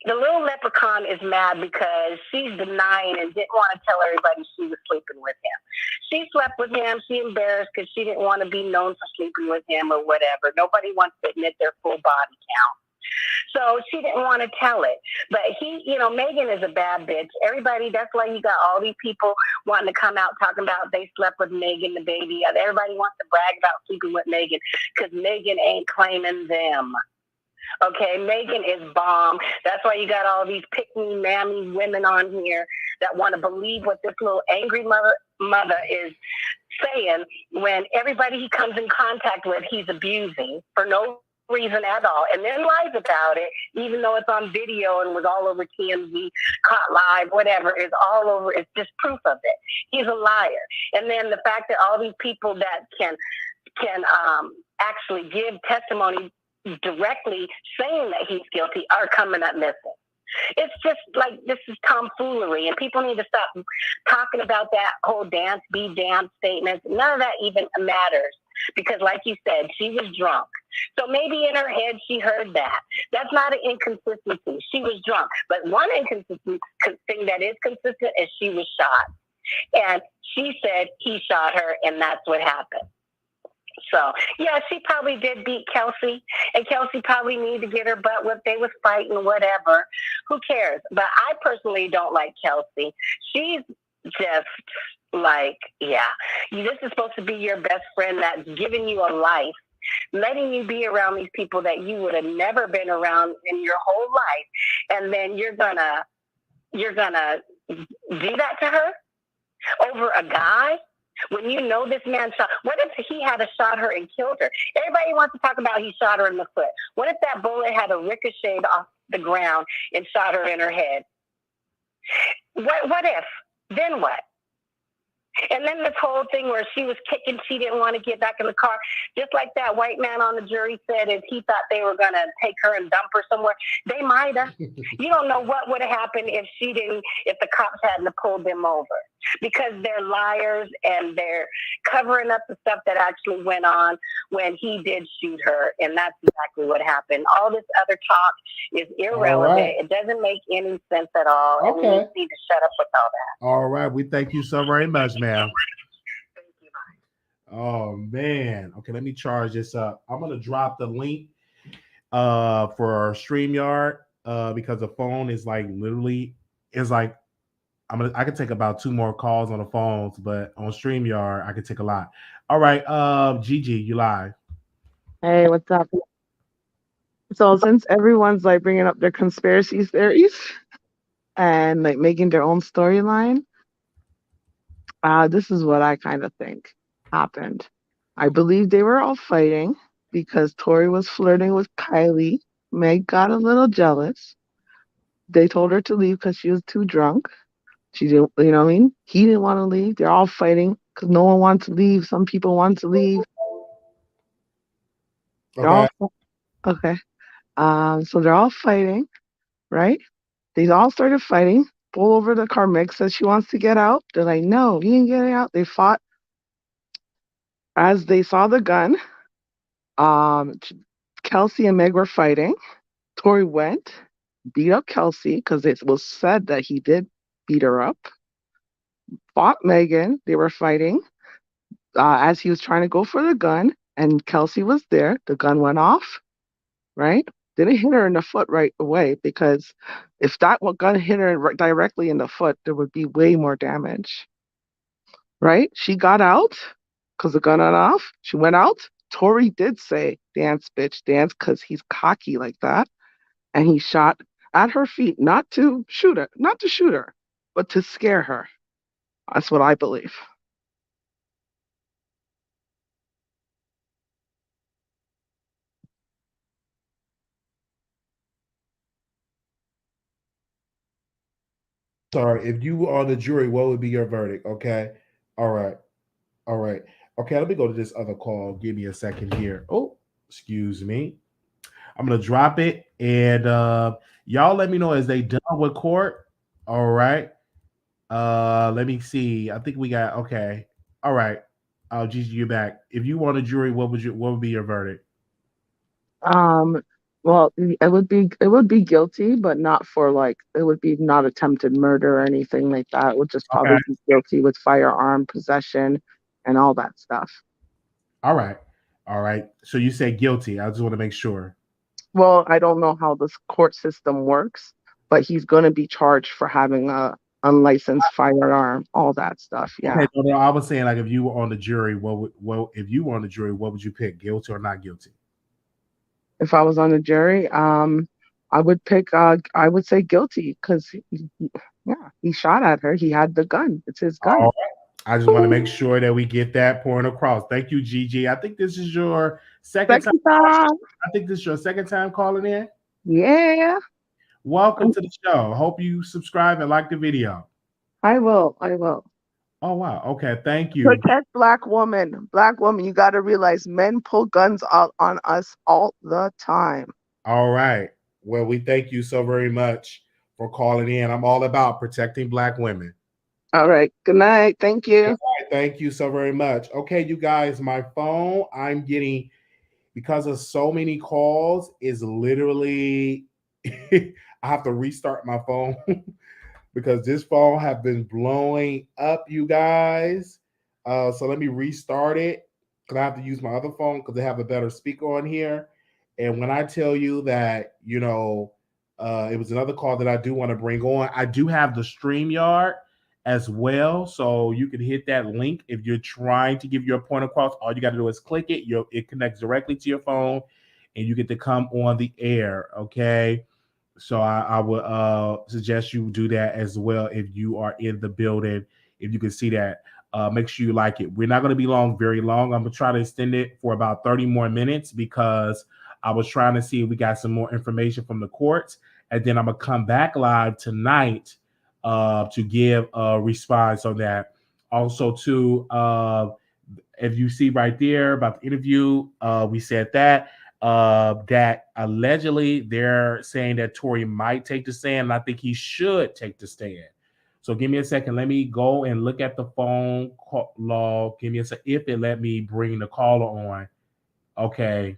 the little leprechaun is mad because she's denying and didn't want to tell everybody she was sleeping with him. She slept with him. She embarrassed because she didn't want to be known for sleeping with him or whatever. Nobody wants to admit their full body count. So she didn't want to tell it. But Megan is a bad bitch. Everybody, that's why you got all these people wanting to come out talking about they slept with Megan, the baby. Everybody wants to brag about sleeping with Megan because Megan ain't claiming them. Okay, Megan is bomb. That's why you got all these pick-me, mammy women on here that want to believe what this little angry mother is saying when everybody he comes in contact with, he's abusing for no reason at all, and then lies about it, even though it's on video and was all over TMZ, caught live, whatever, is all over. It's just proof of it. He's a liar. And then the fact that all these people that can actually give testimony directly saying that he's guilty are coming up missing. It's just like, this is tomfoolery, and people need to stop talking about that whole dance, be damned statements. None of that even matters, because like you said, she was drunk. So maybe in her head she heard that. That's not an inconsistency. She was drunk. But one inconsistent thing that is consistent is she was shot. And she said he shot her, and that's what happened. So, yeah, she probably did beat Kelsey, and Kelsey probably needed to get her butt whipped. They was fighting, whatever. Who cares? But I personally don't like Kelsey. She's just like, yeah, this is supposed to be your best friend that's giving you a life, letting you be around these people that you would have never been around in your whole life, and then you're gonna do that to her over a guy? When you know this man shot, what if he had shot her and killed her? Everybody wants to talk about he shot her in the foot. What if that bullet had ricocheted off the ground and shot her in her head? What if? Then what? And then this whole thing where she was kicking, she didn't want to get back in the car. Just like that white man on the jury said, if he thought they were going to take her and dump her somewhere, they might have. You don't know what would have happened if the cops hadn't pulled them over. Because they're liars, and they're covering up the stuff that actually went on when he did shoot her. And that's exactly what happened. All this other talk is irrelevant. Right. It doesn't make any sense at all. Okay. And we need to shut up with all that. All right. We thank you so very much, ma'am. Thank you. Oh, man. Okay, let me charge this up. I'm going to drop the link for StreamYard because the phone is like literally is like, I could take about 2 more calls on the phones, but on StreamYard, I could take a lot. All right, Gigi, you live. Hey, what's up? So since everyone's like bringing up their conspiracy theories and like making their own storyline, this is what I kind of think happened. I believe they were all fighting because Tory was flirting with Kylie. Meg got a little jealous. They told her to leave because she was too drunk. She didn't, you know what I mean? He didn't want to leave. They're all fighting because no one wants to leave. Some people want to leave. Okay. So they're all fighting, right? They all started fighting. Pull over the car. Meg says she wants to get out. They're like, no, you ain't getting out. They fought. As they saw the gun, Kelsey and Meg were fighting. Tory went, beat up Kelsey because it was said that he did beat her up, fought Megan. They were fighting as he was trying to go for the gun, and Kelsey was there. The gun went off, right? didn't hit her in the foot right away, because if that gun hit her directly in the foot, there would be way more damage. Right? She got out because the gun went off. She went out. Tory did say, "Dance, bitch, dance," because he's cocky like that. And he shot at her feet, not to shoot her, but to scare her. That's what I believe. Sorry, if you were on the jury, what would be your verdict? Okay. All right. All right. Okay, let me go to this other call. Give me a second here. Oh, excuse me. I'm gonna drop it, and y'all let me know as they done with court. All right. Let me see. I think we got okay. All right. Gigi, you're back. If you want a jury, what would be your verdict? Well, it would be guilty, but not for like, it would be not attempted murder or anything like that. It would just probably be guilty with firearm possession and all that stuff. All right. All right. So you say guilty. I just want to make sure. Well, I don't know how this court system works, but he's going to be charged for having a unlicensed firearm, all that stuff. Yeah. Okay, no, I was saying, like, if you were on the jury, if you were on the jury, what would you pick, guilty or not guilty? If I was on the jury, I would pick. I would say guilty, because he shot at her. He had the gun. It's his gun. All right. I just want to make sure that we get that point across. Thank you, Gigi. I think this is your second time. I think this is your second time calling in. Yeah. Welcome to the show. Hope you subscribe and like the video. I will. Oh, wow. Okay. Thank you. Protect Black woman. Black woman, you got to realize men pull guns out on us all the time. All right. Well, we thank you so very much for calling in. I'm all about protecting Black women. All right. Good night. Thank you. Right. Thank you so very much. Okay, you guys, my phone, I'm getting, because of so many calls, is literally, I have to restart my phone because this phone have been blowing up, you guys. So let me restart it, because I have to use my other phone because they have a better speaker on here. And when I tell you that, it was another call that I do want to bring on, I do have the StreamYard as well. So you can hit that link if you're trying to give your point across. All you got to do is click it. It connects directly to your phone, and you get to come on the air. Okay. So I would suggest you do that as well if you are in the building. If you can see that, make sure you like it. We're not going to be very long. I'm going to try to extend it for about 30 more minutes, because I was trying to see if we got some more information from the courts. And then I'm going to come back live tonight to give a response on that. Also, too, if you see right there about the interview, we said that allegedly they're saying that Tory might take the stand, and I think he should take the stand. So give me a second. Let me go and look at the phone log. Give me a second. If it let me bring the caller on. Okay.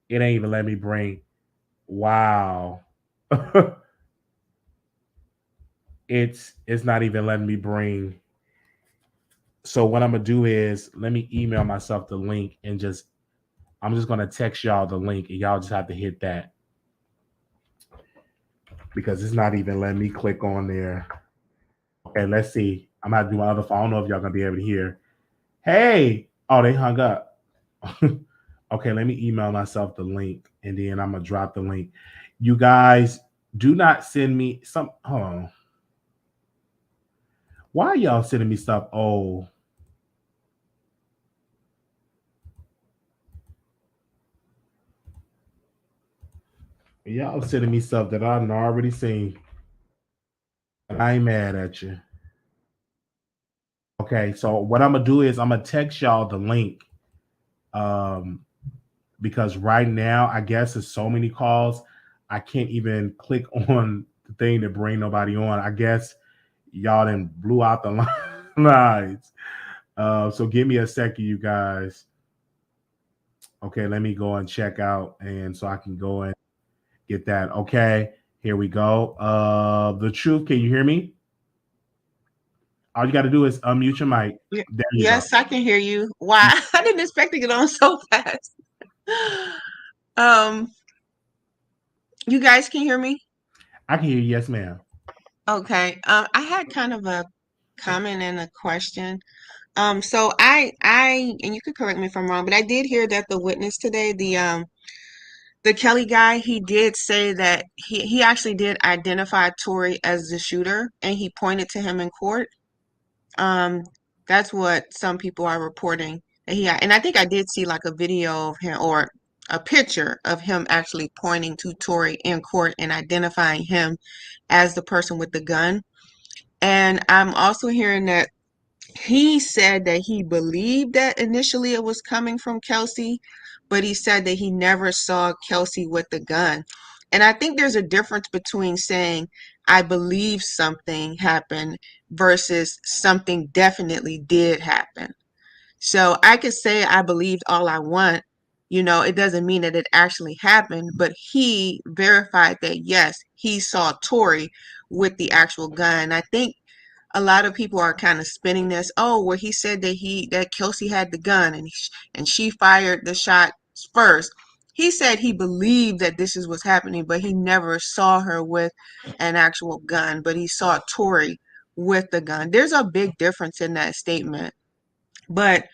It ain't even let me bring. Wow. It's not even letting me bring. So what I'm gonna do is, let me email myself the link, and I'm just gonna text y'all the link, and y'all just have to hit that, because it's not even letting me click on there. Okay, let's see. I'm gonna do my other phone. I don't know if y'all gonna be able to hear. Hey, oh, they hung up. Okay, let me email myself the link, and then I'm gonna drop the link. You guys, do not send me some. Hold on. Why are y'all sending me stuff? Oh. Y'all sending me stuff that I've already seen. I ain't mad at you. Okay, so what I'm gonna do is I'm gonna text y'all the link. Because right now, I guess there's so many calls, I can't even click on the thing to bring nobody on. I guess y'all then blew out the lines. So give me a second, you guys. Okay, let me go and check out, and so I can go and get that. Okay, here we go. The truth, can you hear me? All you got to do is unmute your mic. Yes, go. I can hear you. Wow, I didn't expect to get on so fast. You guys can hear me? I can hear you. Yes, ma'am. Okay. I had kind of a comment and a question. So and you could correct me if I'm wrong, but I did hear that the witness today, the Kelly guy, he did say that he actually did identify Tory as the shooter, and he pointed to him in court. Um, that's what some people are reporting that and I think I did see like a video of him or a picture of him actually pointing to Tory in court and identifying him as the person with the gun. And I'm also hearing that he said that he believed that initially it was coming from Kelsey, but he said that he never saw Kelsey with the gun. And I think there's a difference between saying, I believe something happened versus something definitely did happen. So I could say I believed all I want. It doesn't mean that it actually happened, but he verified that, yes, he saw Tory with the actual gun. I think a lot of people are kind of spinning this. Oh, well, he said that Kelsey had the gun and she fired the shot first. He said he believed that this is what's happening, but he never saw her with an actual gun, but he saw Tory with the gun. There's a big difference in that statement. But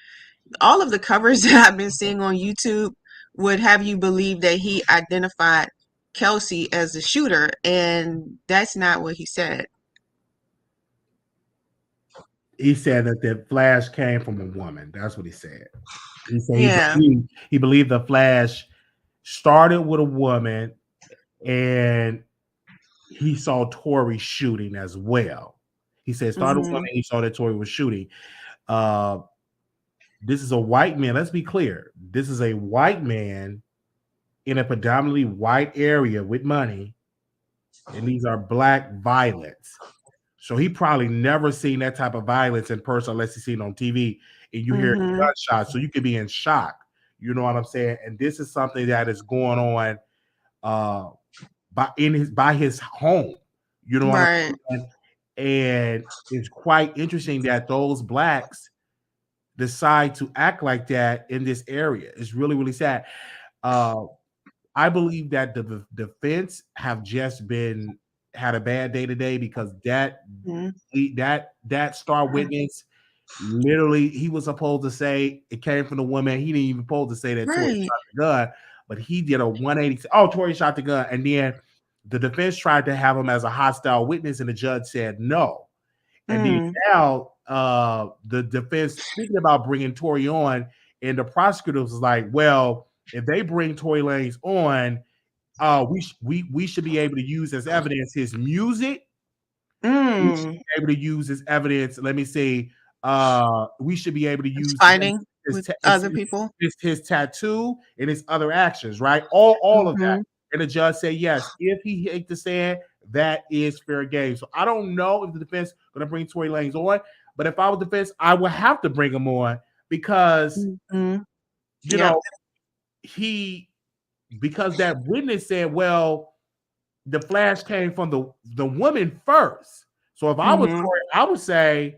all of the covers that I've been seeing on YouTube would have you believe that he identified Kelsey as the shooter, and that's not what he said. He said that the flash came from a woman. That's what he said. He said Yeah. he believed the flash started with a woman, and he saw Tory shooting as well. He said started with a woman, he saw that Tory was shooting. This is a white man. Let's be clear. This is a white man in a predominantly white area with money, and these are black violence. So he probably never seen that type of violence in person unless he's seen it on TV and you hear gunshots. So you could be in shock. You know what I'm saying? And this is something that is going on by his home. You know what I'm saying? And it's quite interesting that those blacks decide to act like that in this area. It's really, really sad. I believe that the defense have just had a bad day today because that star witness literally he was supposed to say it came from the woman. He didn't even supposed to say that Tory shot the gun, but he did a 180. Oh, Tory shot the gun, and then the defense tried to have him as a hostile witness, and the judge said no. And then now the defense thinking about bringing Tory on, and the prosecutors was like, well, if they bring Tory Lanez on, we should be able to use as evidence his music. We should be able to use his evidence. Let me see. We should be able to use fighting with other people, his tattoo and his other actions, right? All of that. And the judge said yes. If he hit the stand, that is fair game. So I don't know if the defense going to bring Tory Lanez on, but if I was defense, I would have to bring him on because you know because that witness said, well, the flash came from the woman first. So if I was Tory, I would say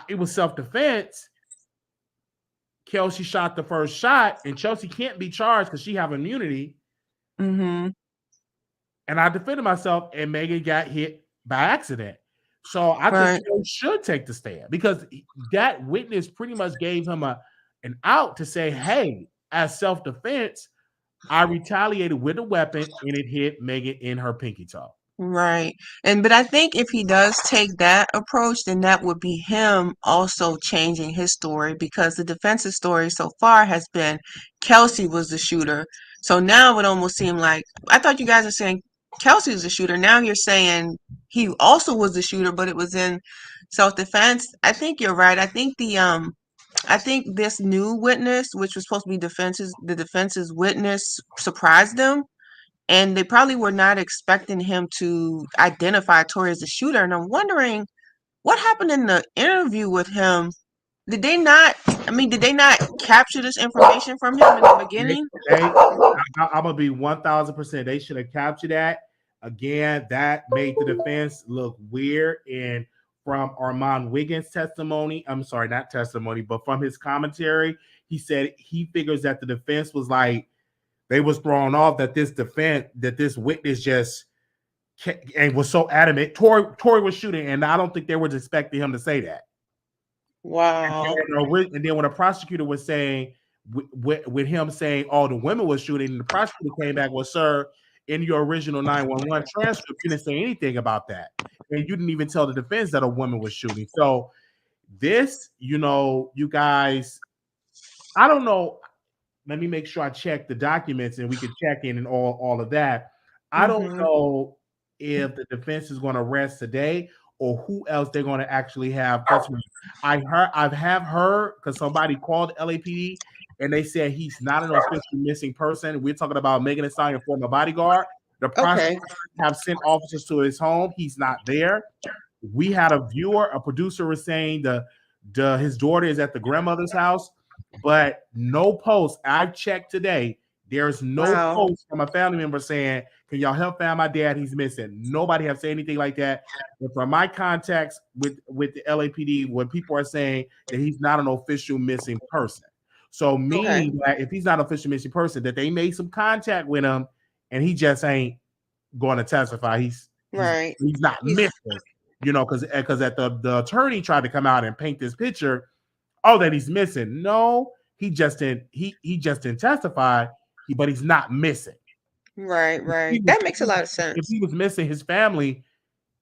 it was self-defense. Kelsey shot the first shot, and Chelsea can't be charged because she have immunity. And I defended myself, and Megan got hit by accident. So I think Tory should take the stand because that witness pretty much gave him an out to say, hey, as self-defense, I retaliated with a weapon and it hit Megan in her pinky toe. Right. But I think if he does take that approach, then that would be him also changing his story because the defense's story so far has been Kelsey was the shooter. So now it would almost seem like, I thought you guys are saying Kelsey was the shooter. Now you're saying he also was the shooter, but it was in self-defense. I think you're right. I think this new witness, which was supposed to be the defense's witness, surprised them. And they probably were not expecting him to identify Tory as the shooter. And I'm wondering what happened in the interview with him. Did they not capture this information from him in the beginning? I'm going to be 1,000%. They should have captured that. Again, that made the defense look weird. And from Armand Wiggins' testimony, I'm sorry, not testimony, but from his commentary, he said he figures that the defense was like, they was thrown off that this witness just and was so adamant. Tory was shooting, and I don't think they were expecting him to say that. Wow. And then when a prosecutor was saying, with him saying all the women was shooting, the prosecutor came back, well, sir, in your original 911 transcript, you didn't say anything about that. And you didn't even tell the defense that a woman was shooting. So this, you guys, I don't know. Let me make sure I check the documents and we can check in and all of that. I don't know if the defense is going to rest today or who else they're going to actually have. I have heard because somebody called LAPD and they said he's not an official missing person. We're talking about Megan Thee Stallion, former bodyguard. The prosecutors have sent officers to his home. He's not there. We had a producer was saying his daughter is at the grandmother's house, but no post. I've checked today. There's no post from a family member saying, "Can y'all help find my dad? He's missing." Nobody have said anything like that. And from my contacts with the LAPD, when people are saying that he's not an official missing person, so meaning that if he's not an official missing person, that they made some contact with him, and he just ain't going to testify. He's not missing. Because at the attorney tried to come out and paint this picture, that he's missing. No, he just didn't testify, but he's not missing. Right. That makes a lot of sense. If he was missing, his family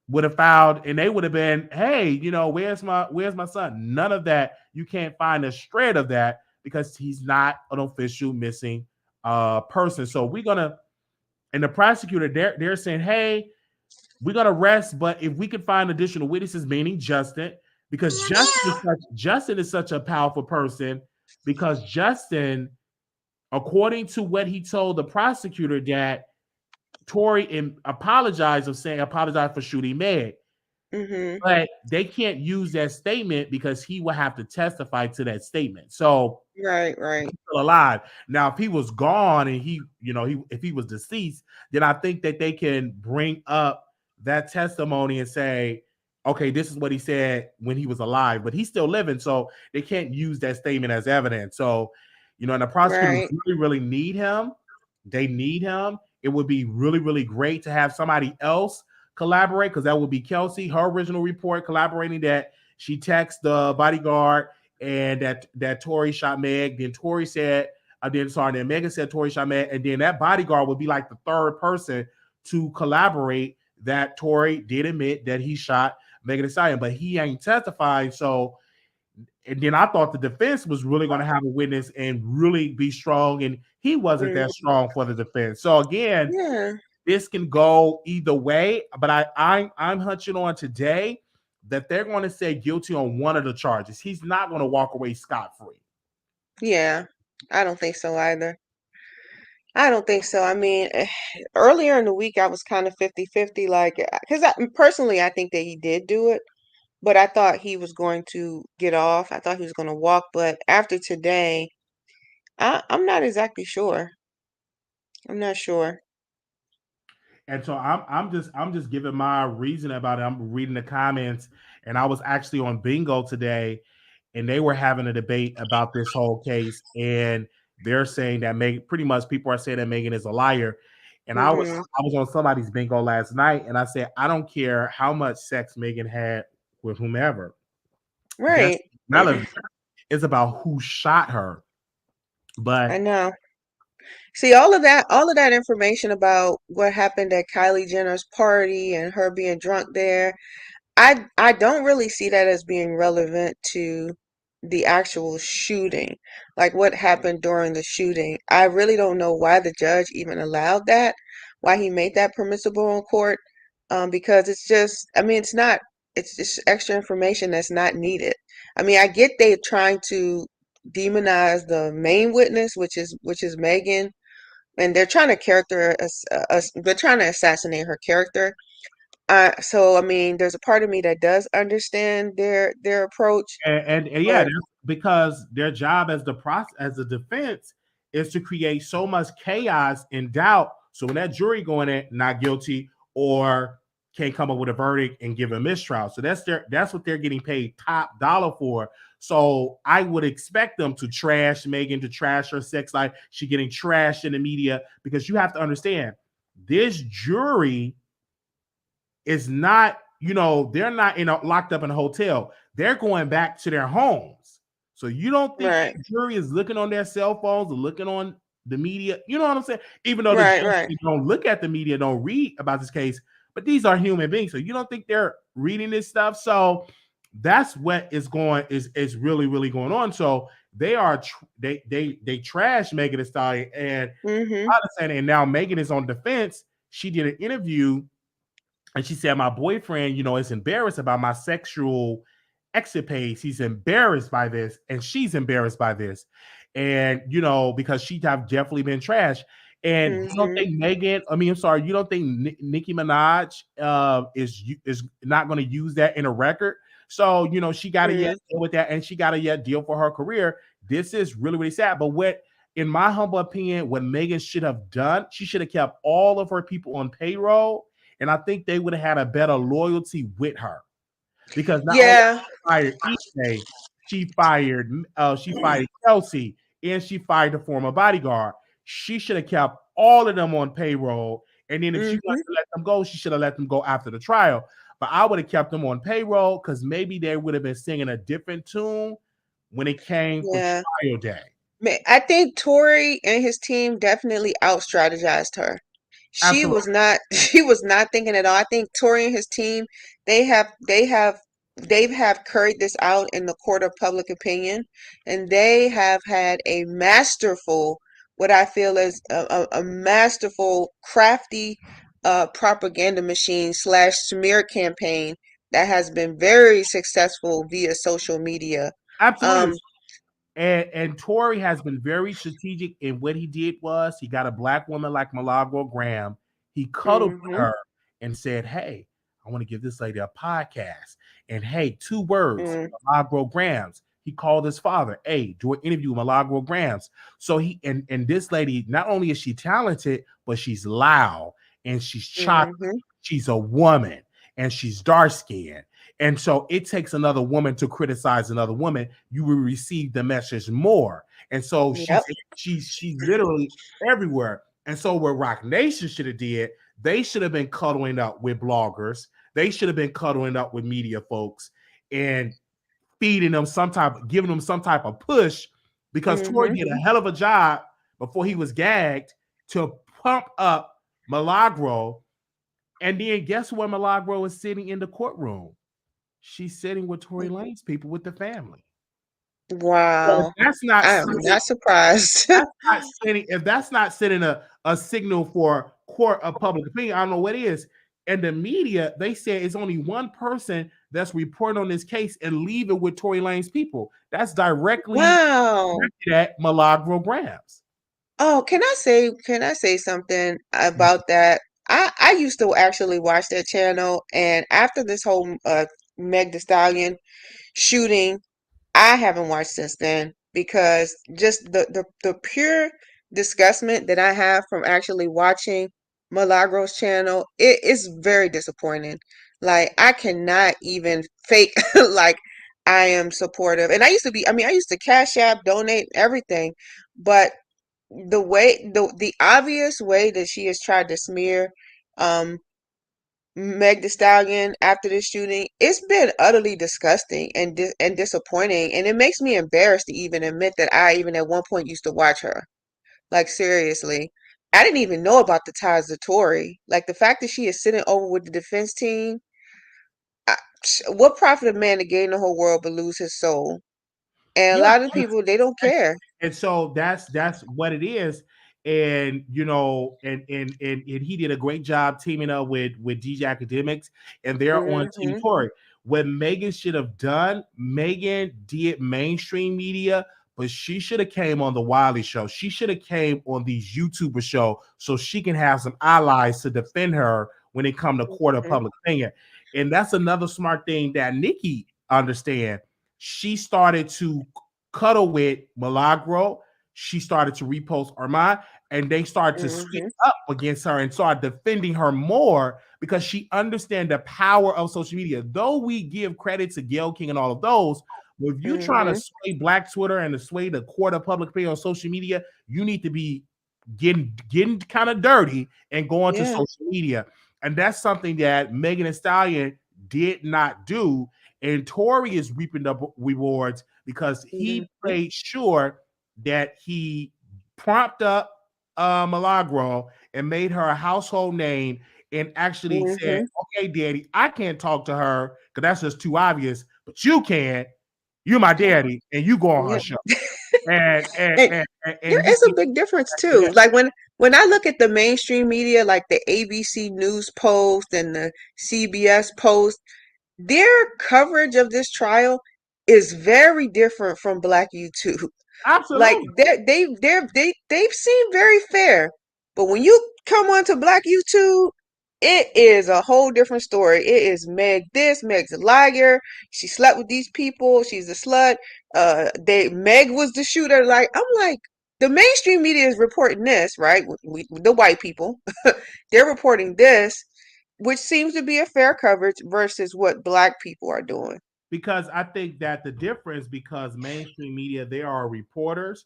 would have filed, and they would have been, hey, where's my son? None of that. You can't find a shred of that because he's not an official missing person. So we're gonna, and the prosecutor, they're saying, hey, we're gonna rest, but if we can find additional witnesses, meaning Justin, because Justin is such a powerful person, because Justin, according to what he told the prosecutor, that Tory apologized for shooting Meg. But they can't use that statement because he will have to testify to that statement. So right, he's still alive. Now, if he was gone and if he was deceased, then I think that they can bring up that testimony and say, okay, this is what he said when he was alive, but he's still living, so they can't use that statement as evidence. So, and the prosecutors really, really need him. They need him. It would be really, really great to have somebody else collaborate, because that would be Kelsey, her original report collaborating that she texted the bodyguard and that Tory shot Meg. Then Tory said, then Megan said Tory shot Meg, and then that bodyguard would be like the third person to collaborate that Tory did admit that he shot Megan Thee Stallion, but he ain't testifying. So, and then I thought the defense was really going to have a witness and really be strong, and he wasn't that strong for the defense. So again, this can go either way, but I'm hunching on today that they're going to say guilty on one of the charges. He's not going to walk away scot-free. Yeah, I don't think so either. I don't think so. I mean, earlier in the week, I was kind of 50-50, because personally, I think that he did do it, but I thought he was going to get off. I thought he was going to walk, but after today, I'm not exactly sure. I'm not sure. And so I'm just giving my reason about it. I'm reading the comments, and I was actually on Bingo today, and they were having a debate about this whole case, and they're saying that pretty much people are saying that Megan is a liar. And I was on somebody's Bingo last night, and I said, I don't care how much sex Megan had with whomever. Right. It's about who shot her. But I know. See, all of that information about what happened at Kylie Jenner's party and her being drunk there, I don't really see that as being relevant to the actual shooting, like what happened during the shooting. I really don't know why the judge even allowed that, why he made that permissible in court, because it's just, I mean, it's just extra information that's not needed. I mean, I get they're trying to demonize the main witness, which is Megan, and they're trying to they're trying to assassinate her character. So I mean, there's a part of me that does understand their approach. And yeah, because their job as the defense is to create so much chaos and doubt. So when that jury going in not guilty or can't come up with a verdict and give a mistrial. So that's what they're getting paid top dollar for. So I would expect them to trash Megan, to trash her sex life. She's getting trashed in the media, because you have to understand, this jury is not, they're not locked up in a hotel. They're going back to their homes. So you don't think the jury is looking on their cell phones or looking on the media? You know what I'm saying? Even though the jury don't look at the media, don't read about this case, but these are human beings. So you don't think they're reading this stuff? So that's what is really, really going on. So they are they trash Megan Thee Stallion, and and now Megan is on defense. She did an interview, and she said, my boyfriend, is embarrassed about my sexual escapades. He's embarrassed by this, and she's embarrassed by this. And, because she have definitely been trashed. And you don't think you don't think Nicki Minaj is not going to use that in a record? So, she got to deal with that, and she got to deal for her career. This is really, really sad. But in my humble opinion, what Megan should have done, she should have kept all of her people on payroll. And I think they would have had a better loyalty with her, because not only fired Issei, she fired Kelsey, and she fired the former bodyguard. She should have kept all of them on payroll. And then if she wants to let them go, she should have let them go after the trial. But I would have kept them on payroll, because maybe they would have been singing a different tune when it came for trial day. I think Tory and his team definitely out-strategized her. She was not thinking at all. I think Tory and his team, they have carried this out in the court of public opinion, and they have had a masterful, what I feel is a masterful, crafty propaganda machine / smear campaign that has been very successful via social media. Absolutely. And Tory has been very strategic in what he did. Was he got a black woman like Milagro Graham? He cuddled with her and said, hey, I want to give this lady a podcast. And hey, 2 words, Milagro Grahams. He called his father, hey, do an interview with Milagro Grahams. So he and this lady, not only is she talented, but she's loud, and she's chocolate. She's a woman, and she's dark-skinned. And so it takes another woman to criticize another woman. You will receive the message more. And so she's literally everywhere. And so what Rock Nation should have did, they should have been cuddling up with bloggers. They should have been cuddling up with media folks and giving them some type of push, because Tory did a hell of a job before he was gagged to pump up Milagro. And then guess where Milagro is sitting in the courtroom? She's sitting with Tory Lanez people, with the family. Wow. So I'm not surprised. If that's not sending a signal for court of public opinion, I don't know what is. And the media, they say it's only one person that's reporting on this case and leave it with Tory Lanez people. That's directly at Milagro Grahams. Oh, can I say something about that? I used to actually watch that channel, and after this whole Meg Thee Stallion shooting, I haven't watched since then, because just the pure disgustment that I have from actually watching Milagro's channel, it is very disappointing. Like, I cannot even fake like I am supportive. And I used to Cash App, donate, everything, but the obvious way that she has tried to smear Meg Thee Stallion after this shooting, it's been utterly disgusting and disappointing, and it makes me embarrassed to even admit that I even at one point used to watch her. Like, seriously, I didn't even know about the ties to Tory. Like, the fact that she is sitting over with the defense team. What profit a man to gain the whole world but lose his soul? And a lot of people, they don't care. And so that's what it is. And and he did a great job teaming up with DJ Academics, and they're on Team Tory. What Megan should have done, Megan did mainstream media, but she should have came on the Wiley Show. She should have came on these YouTuber show, so she can have some allies to defend her when it comes to court of public opinion. And that's another smart thing that Nicki understand. She started to cuddle with Milagro. She started to repost Armand, and they started to switch up against her and start defending her more, because she understands the power of social media. Though we give credit to Gayle King and all of those, but if you're trying to sway Black Twitter and to sway the court of public opinion on social media, you need to be getting kind of dirty and going to social media. And that's something that Megan Thee Stallion did not do. And Tory is reaping the rewards because he made sure that he propped up Milagro and made her a household name and actually said, okay, daddy, I can't talk to her because that's just too obvious, but you can. You're my daddy, and you go on her show. And there is a big difference too. Like when I look at the mainstream media, like the ABC News Post and the CBS Post, their coverage of this trial is very different from Black YouTube. Absolutely. Like they've seemed very fair, but when you come onto Black YouTube, it is a whole different story. It is Meg's a liar. She slept with these people. She's a slut. Meg was the shooter. Like, I'm like, the mainstream media is reporting this, right? The white people, they're reporting this, which seems to be a fair coverage versus what Black people are doing. Because I think that the difference, because mainstream media, they are reporters,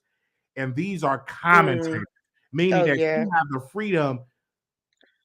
and these are commentators, meaning that you have the freedom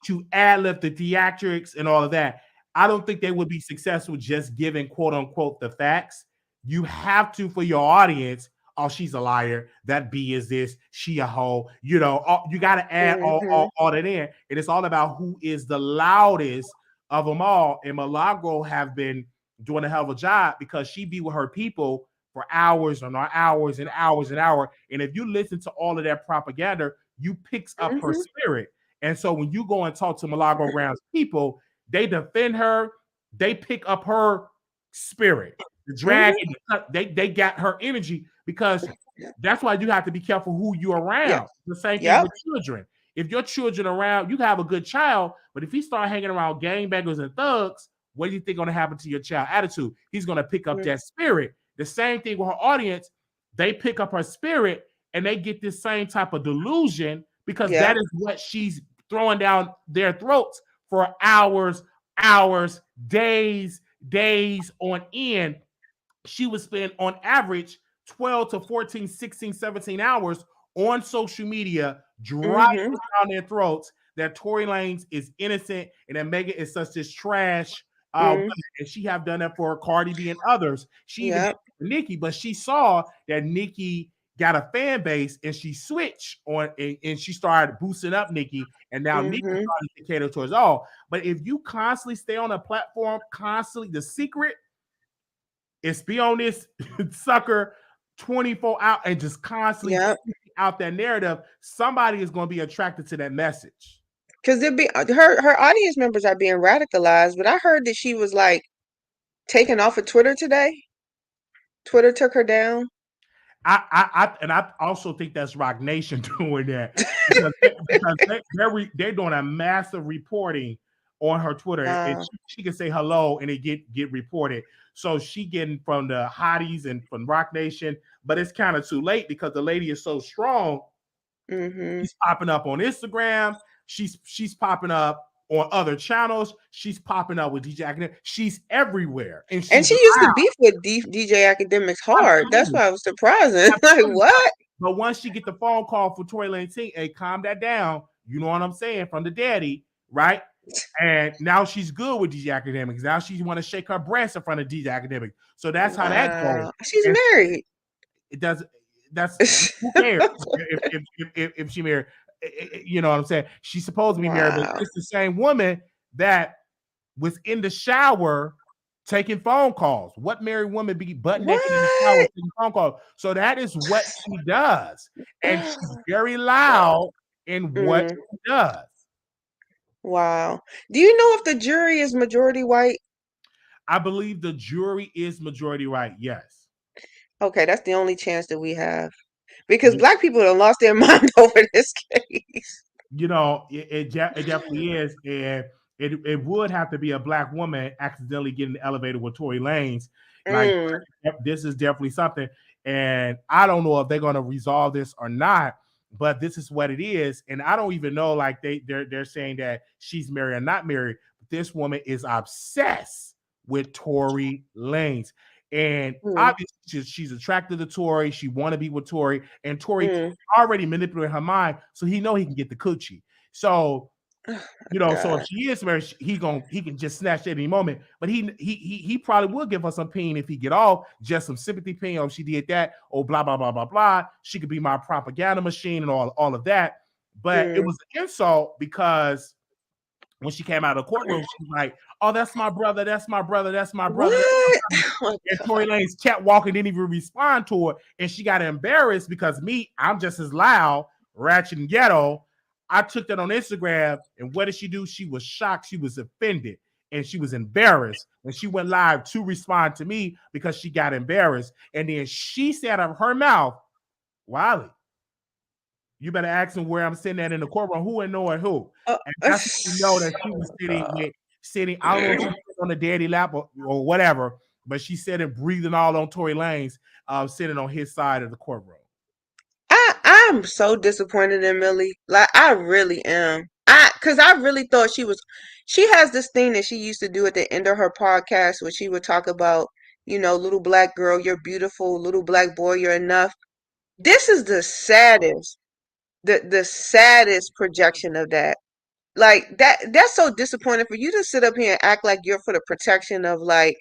to ad-lib the theatrics and all of that. I don't think they would be successful just giving quote unquote the facts. You have to, for your audience, oh, she's a liar, that B is this, she a hoe, you know, you got to add all that in. And it's all about who is the loudest of them all. And Milagro have been doing a hell of a job because she be with her people for hours and hours and hours and hours. And if you listen to all of that propaganda, you picks up her spirit. And so when you go and talk to Milagro Brown's people, they defend her, they pick up her spirit, the dragon, they got her energy, because that's why you have to be careful who you're around. The same thing with children. If your children around, you have a good child, but if he start hanging around gangbangers and thugs, what do you think going to happen to your child attitude? He's going to pick up that spirit. The same thing with her audience. They pick up her spirit and they get this same type of delusion, because that is what she's throwing down their throats for hours, days on end. She would spend on average 12 to 14, 16, 17 hours on social media driving down their throats that Tory Lanez is innocent and that Megan is such this trash. And she have done that for Cardi B and others. She even did it for Nicki, but she saw that Nicki got a fan base and she switched on and she started boosting up Nicki, and now Nicki started to cater towards all. But if you constantly stay on a platform, constantly, the secret is be on this sucker 24 hours and just constantly out that narrative. Somebody is going to be attracted to that message. Because her audience members are being radicalized, but I heard that she was like taken off of Twitter today. Twitter took her down. I also think that's Rock Nation doing that, because they're doing a massive reporting on her Twitter, and she can say hello and it get reported. So she getting from the hotties and from Rock Nation, but it's kind of too late because the lady is so strong. She's popping up on Instagram. She's popping up on other channels. She's popping up with DJ Academics. She's everywhere. And she used to beef with DJ Academics hard. That's why I was surprising. Like, what? But once she get the phone call for Tory Lanez, hey, calm that down. You know what I'm saying? From the daddy, right? And now she's good with DJ Academics. Now she want to shake her breast in front of DJ Academics. So that's how that goes. She's married. It does. That's who cares if she married. You know what I'm saying? She's supposed to be married, but it's the same woman that was in the shower taking phone calls. What married woman be butt naked in the shower taking phone calls? So that is what she does, and she's very loud in what she does. Wow. Do you know if the jury is majority white? I believe the jury is majority white. Yes. Okay, that's the only chance that we have. Because Black people have lost their mind over this case. You know, it definitely is. And it would have to be a Black woman accidentally getting the elevator with Tory Lanez. Like, this is definitely something. And I don't know if they're going to resolve this or not, but this is what it is. And I don't even know, like, they're saying that she's married or not married. this woman is obsessed with Tory Lanez. And Mm. obviously she's attracted to Tory. She want to be with Tory. And Tory Mm. already manipulated her mind, so he know he can get the coochie. So, you know, so if God. she is married, he can just snatch it at any moment. But he probably will give her some pain if he get off, just some sympathy pain. Oh, she did that. Oh, blah blah blah blah blah. She could be my propaganda machine and all of that. But it was an insult because when she came out of the courtroom, she was like, "Oh, that's my brother. That's my brother. That's my brother." What? Oh, And Tory Lanez kept walking, didn't even respond to her, and she got embarrassed because I'm just as loud, ratchet and ghetto. I took that on Instagram, and what did she do? She was shocked, she was offended, and she was embarrassed. And she went live to respond to me because she got embarrassed. And then she said out of her mouth, "Wiley, you better ask him where I'm sitting at in the courtroom, who and knowing who." And that's when you know that she was sitting. I don't know if she was on the daddy lap or whatever, but she said it breathing all on Tory Lanez, sitting on his side of the courtroom. I'm so disappointed in Millie. Like I really am. Cause I really thought she has this thing that she used to do at the end of her podcast where she would talk about, little black girl, you're beautiful, little black boy, you're enough. This is the saddest projection of that. Like that's so disappointing for you to sit up here and act like you're for the protection of like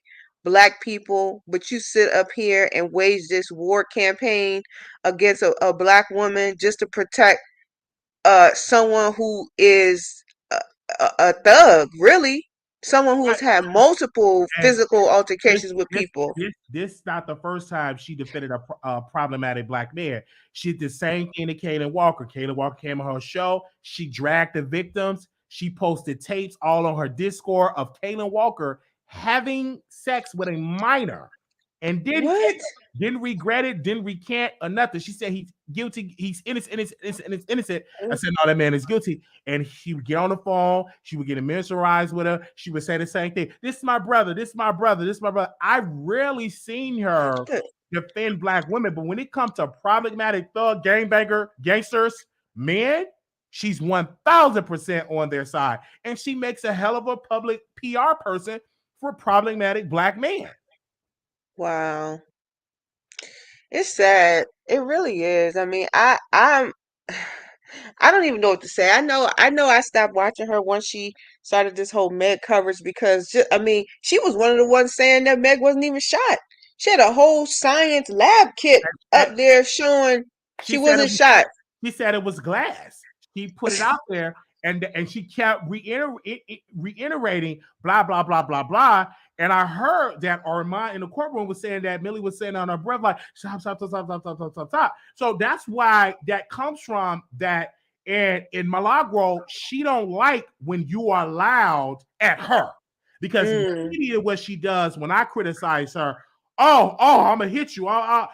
black people, but you sit up here and wage this war campaign against a black woman just to protect someone who is a thug, really. Someone who has had multiple And physical altercations with people. This is not the first time she defended a problematic black man. She did the same thing to Kaylin Walker. Kaylin Walker came on her show. She dragged the victims. She posted tapes all on her Discord of Kaylin Walker having sex with a minor and didn't regret it, didn't recant or nothing. She said he's guilty, he's innocent. I said, no, that man is guilty. And she would get on the phone, she would get mesmerized with her. She would say the same thing. This is my brother, this is my brother, this is my brother. I've rarely seen her defend black women, but when it comes to problematic thug, gangbanger, gangsters, men, she's 1000% on their side. And she makes a hell of a public PR person for problematic black men. Wow. It's sad. It really is. I mean, I don't even know what to say. I know I stopped watching her once she started this whole Meg coverage because she was one of the ones saying that Meg wasn't even shot. She had a whole science lab kit up there showing she wasn't shot. She said it was glass. She put it out there and she kept reiterating blah, blah, blah, blah, blah. And I heard that Armand in the courtroom was saying that Millie was saying on her breath, like, stop. So that's why that comes from that. And in Milagro, she don't like when you are loud at her. Because immediately what she does when I criticize her, oh, I'm gonna hit you.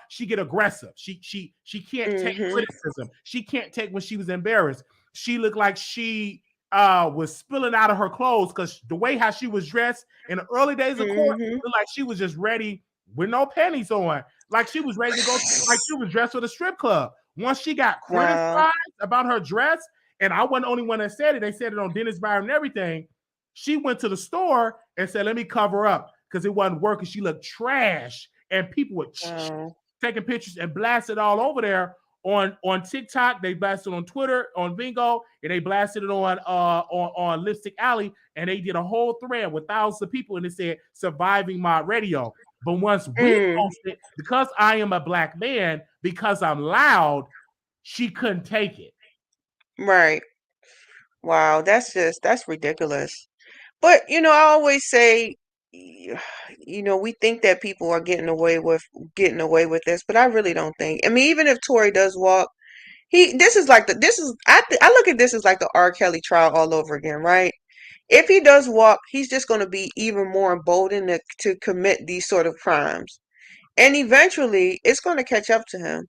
She get aggressive. She can't take criticism. She can't take when she was embarrassed. She looked like she was spilling out of her clothes because the way how she was dressed in the early days of court, looked like she was just ready with no panties on, like she was ready to go, like she was dressed for the strip club. Once she got criticized about her dress, and I wasn't the only one that said it, they said it on Dennis Byron and everything. She went to the store and said, "Let me cover up," because it wasn't working. She looked trash, and people were taking pictures and blasted all over there. On TikTok, they blasted on Twitter, on Bingo, and they blasted it on Lipstick Alley, and they did a whole thread with thousands of people, and it said "Surviving My Radio." But once we posted, because I am a black man, because I'm loud, she couldn't take it. Right. Wow, that's ridiculous. But I always say, we think that people are getting away with this, but I really don't think. I mean, even if Tory does walk, I look at this as like the R. Kelly trial all over again, right? If he does walk, he's just going to be even more emboldened to commit these sort of crimes, and eventually it's going to catch up to him.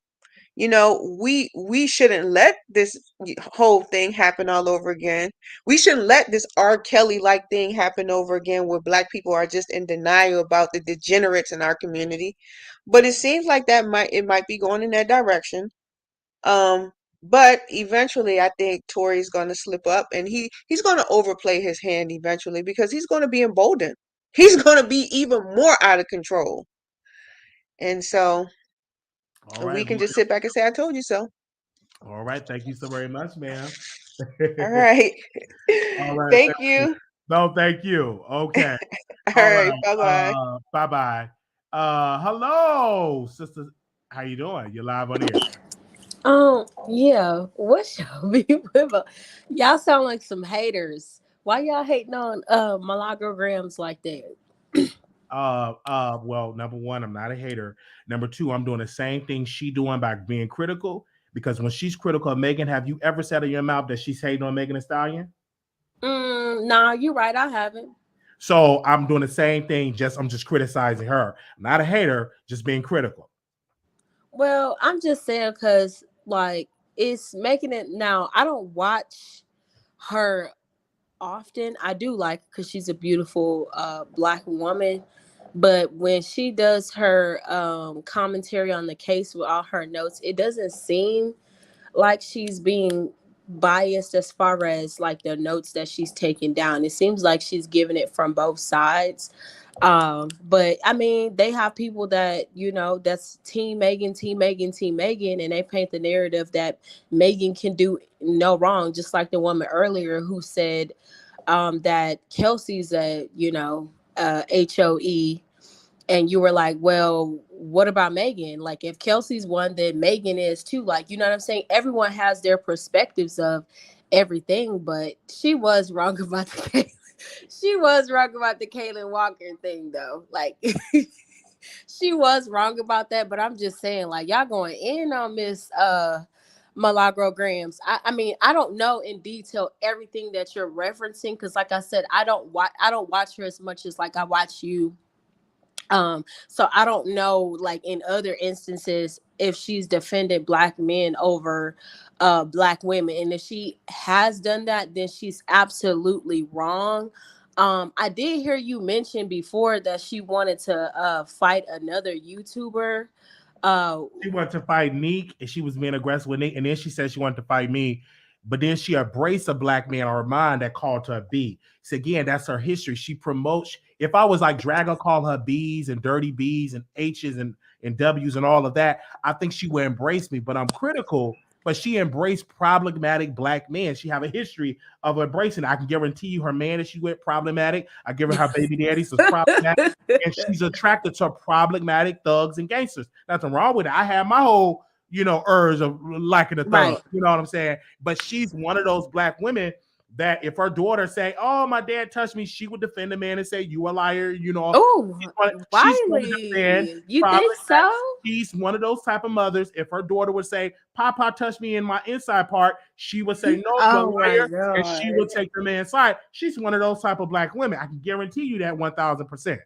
We shouldn't let this whole thing happen all over again. We shouldn't let this R. Kelly like thing happen over again where black people are just in denial about the degenerates in our community. But it seems like it might be going in that direction. But eventually, I think Tory's going to slip up, and he's going to overplay his hand eventually because he's going to be emboldened. He's going to be even more out of control. And so All we right. can just sit back and say, I told you so. All right. Thank you so very much, ma'am. All right. All right. Thank you. No, thank you. Okay. All All right. right. Bye-bye. Bye-bye. Hello, sister. How you doing? You're live on air. Yeah. What's your beef with y'all sound like some haters. Why y'all hating on malagograms like that? Well, number one, I'm not a hater. Number two, I'm doing the same thing she doing by being critical. Because when she's critical of Megan, have you ever said in your mouth that she's hating on Megan Thee Stallion? Nah, you're right. I haven't. So I'm doing the same thing. I'm just criticizing her. I'm not a hater, just being critical. Well, I'm just saying because like it's making it now. I don't watch her often. I do like because she's a beautiful black woman. But when she does her commentary on the case with all her notes, it doesn't seem like she's being biased as far as like the notes that she's taking down. It seems like she's giving it from both sides. But I mean, they have people that, that's team Megan, team Megan, team Megan, and they paint the narrative that Megan can do no wrong, just like the woman earlier who said that Kelsey's a, HOE. And you were like, well, what about Megan? Like, if Kelsey's one, then Megan is too. Like, you know what I'm saying? Everyone has their perspectives of everything, but she was wrong about the she was wrong about the Kaylin Walker thing, though. Like, she was wrong about that. But I'm just saying, like, y'all going in on Miss Milagro-Grams. I mean, I don't know in detail everything that you're referencing because, like I said, I don't watch her as much as like I watch you. So I don't know, like in other instances, if she's defended black men over black women. And if she has done that, then she's absolutely wrong. I did hear you mention before that she wanted to fight another YouTuber. She wanted to fight Neek, and she was being aggressive with Neek, and then she said she wanted to fight me. But then she embraced a black man or a mind that called her a B. So again, that's her history. She promotes. If I was like Dragon, call her B's and dirty B's and H's and W's and all of that, I think she would embrace me. But I'm critical. But she embraced problematic black men. She have a history of embracing. I can guarantee you her man that she with problematic. I give her baby daddy was problematic. And she's attracted to problematic thugs and gangsters. Nothing wrong with it. I have my whole urge of liking a thug. Right. You know what I'm saying? But she's one of those black women that if her daughter say, "Oh, my dad touched me," she would defend the man and say, "You a liar." Oh, Wiley, you think so? She's one of those type of mothers. If her daughter would say, "Papa touched me in my inside part," she would say, "No, you're a liar," and she would take the man's side. She's one of those type of black women. I can guarantee you that 1,000%.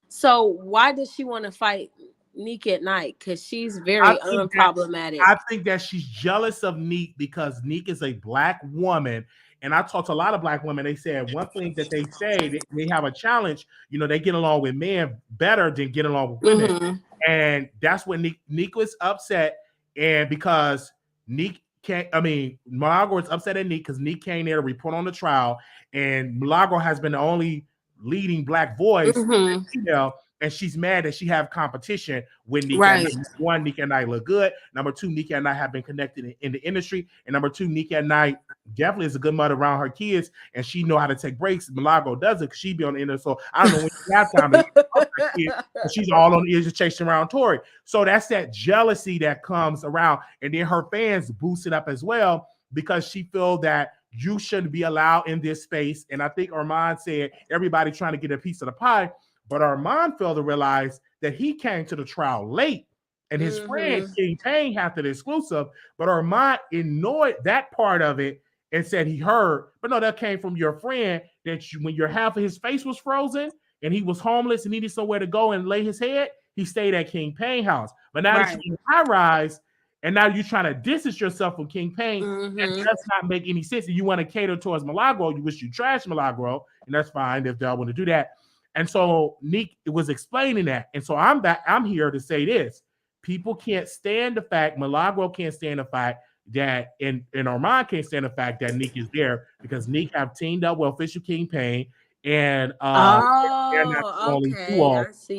So why does she want to fight Neek at night? Because she's very unproblematic. I think that she's jealous of Neek because Neek is a black woman. And I talked to a lot of black women. They said one thing that they say, they have a challenge. They get along with men better than get along with women. Mm-hmm. And that's when Neek was upset. And because Milagro is upset at Neek because Neek came there to report on the trial. And Milagro has been the only leading black voice, and she's mad that she have competition with Nika. Right. One, Nika and I look good. Number two, Nika and I have been connected in the industry. And number two, Nika and I definitely is a good mother around her kids, and she know how to take breaks. Milagro doesn't because she be on the internet. So I don't know when she have time to she's all on the edge of chasing around Tory. So that's that jealousy that comes around. And then her fans boost it up as well because she feel that you shouldn't be allowed in this space. And I think Armand said everybody trying to get a piece of the pie. But Armand failed to realize that he came to the trial late and his friend King Payne had the exclusive, but Armand ignored that part of it and said he heard, but no, that came from your friend that when your half of his face was frozen and he was homeless and needed somewhere to go and lay his head, he stayed at King Payne house. But now that you're in high rise and now you're trying to distance yourself from King Payne, that does not make any sense. And you want to cater towards Milagro, you wish you trashed Milagro, and that's fine if y'all want to do that. And so Neek was explaining that. And so I'm here to say this. People can't stand the fact, Milagro can't stand the fact that and Armand can't stand the fact that Nick is there because Nick have teamed up with Official King Payne and they're not the Oh, only okay. duo I see.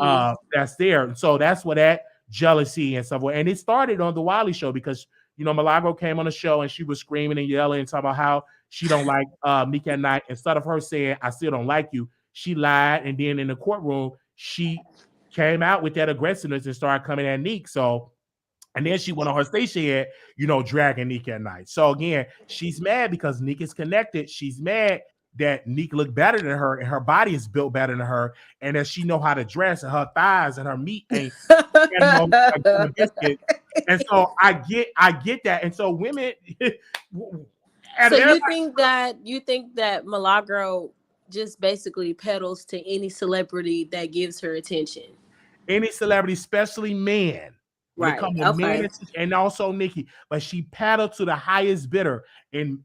that's there. So that's what that jealousy and stuff. And it started on the Wiley Show because Milagro came on the show and she was screaming and yelling and talking about how she don't like Nick at Night. Instead of her saying, I still don't like you, she lied. And then in the courtroom, she came out with that aggressiveness and started coming at Nick. So, and then she went on her station, dragging Nick at Night. So again, she's mad because Nick is connected. She's mad that Nick looked better than her and her body is built better than her, and that she know how to dress and her thighs and her meat ain't like biscuit. And so I get that. And so women so you think that Milagro just basically peddles to any celebrity that gives her attention? Any celebrity, especially men. Right. Okay. And also Nikki, but she paddled to the highest bidder, and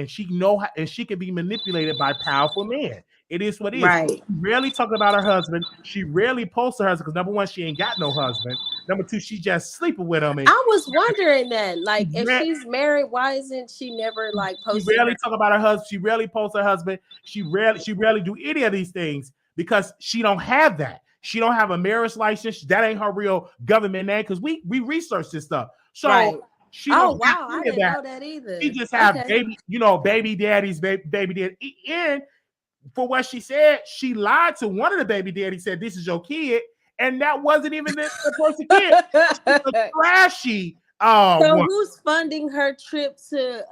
she know how, and she can be manipulated by powerful men. It is what it is. Right. She rarely talking about her husband. She rarely posts her husband because number one, she ain't got no husband. Number two, she just sleeping with him. I was wondering that, like, if she's married, why isn't she never like posting? She rarely talk about her husband. She rarely posts her husband. She rarely do any of these things because she don't have that. She don't have a marriage license. That ain't her real government name because we researched this stuff. So right. She wow, I didn't know that either. She just have baby daddies, baby daddy. And for what she said, she lied to one of the baby daddies, said this is your kid, and that wasn't even the person kid. She was trashy. So who's funding her trip to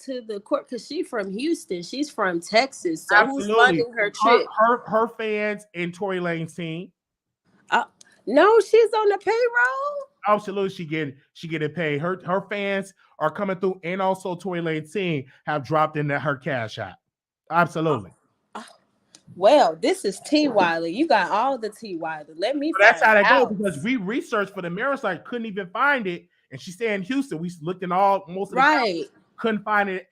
the court? Because she's from Houston, she's from Texas. So absolutely. Who's funding her trip? Her fans and Tory Lanez team. No, she's on the payroll. Absolutely, she getting paid. Her fans are coming through, and also Tory Lanez team have dropped in her cash app. Absolutely. Well, this is T. Wiley. You got all the T. Wiley. Let me. So that's how that goes because we researched for the marriage site, couldn't even find it. And she stayed in Houston. We looked in most of the right. Couldn't find it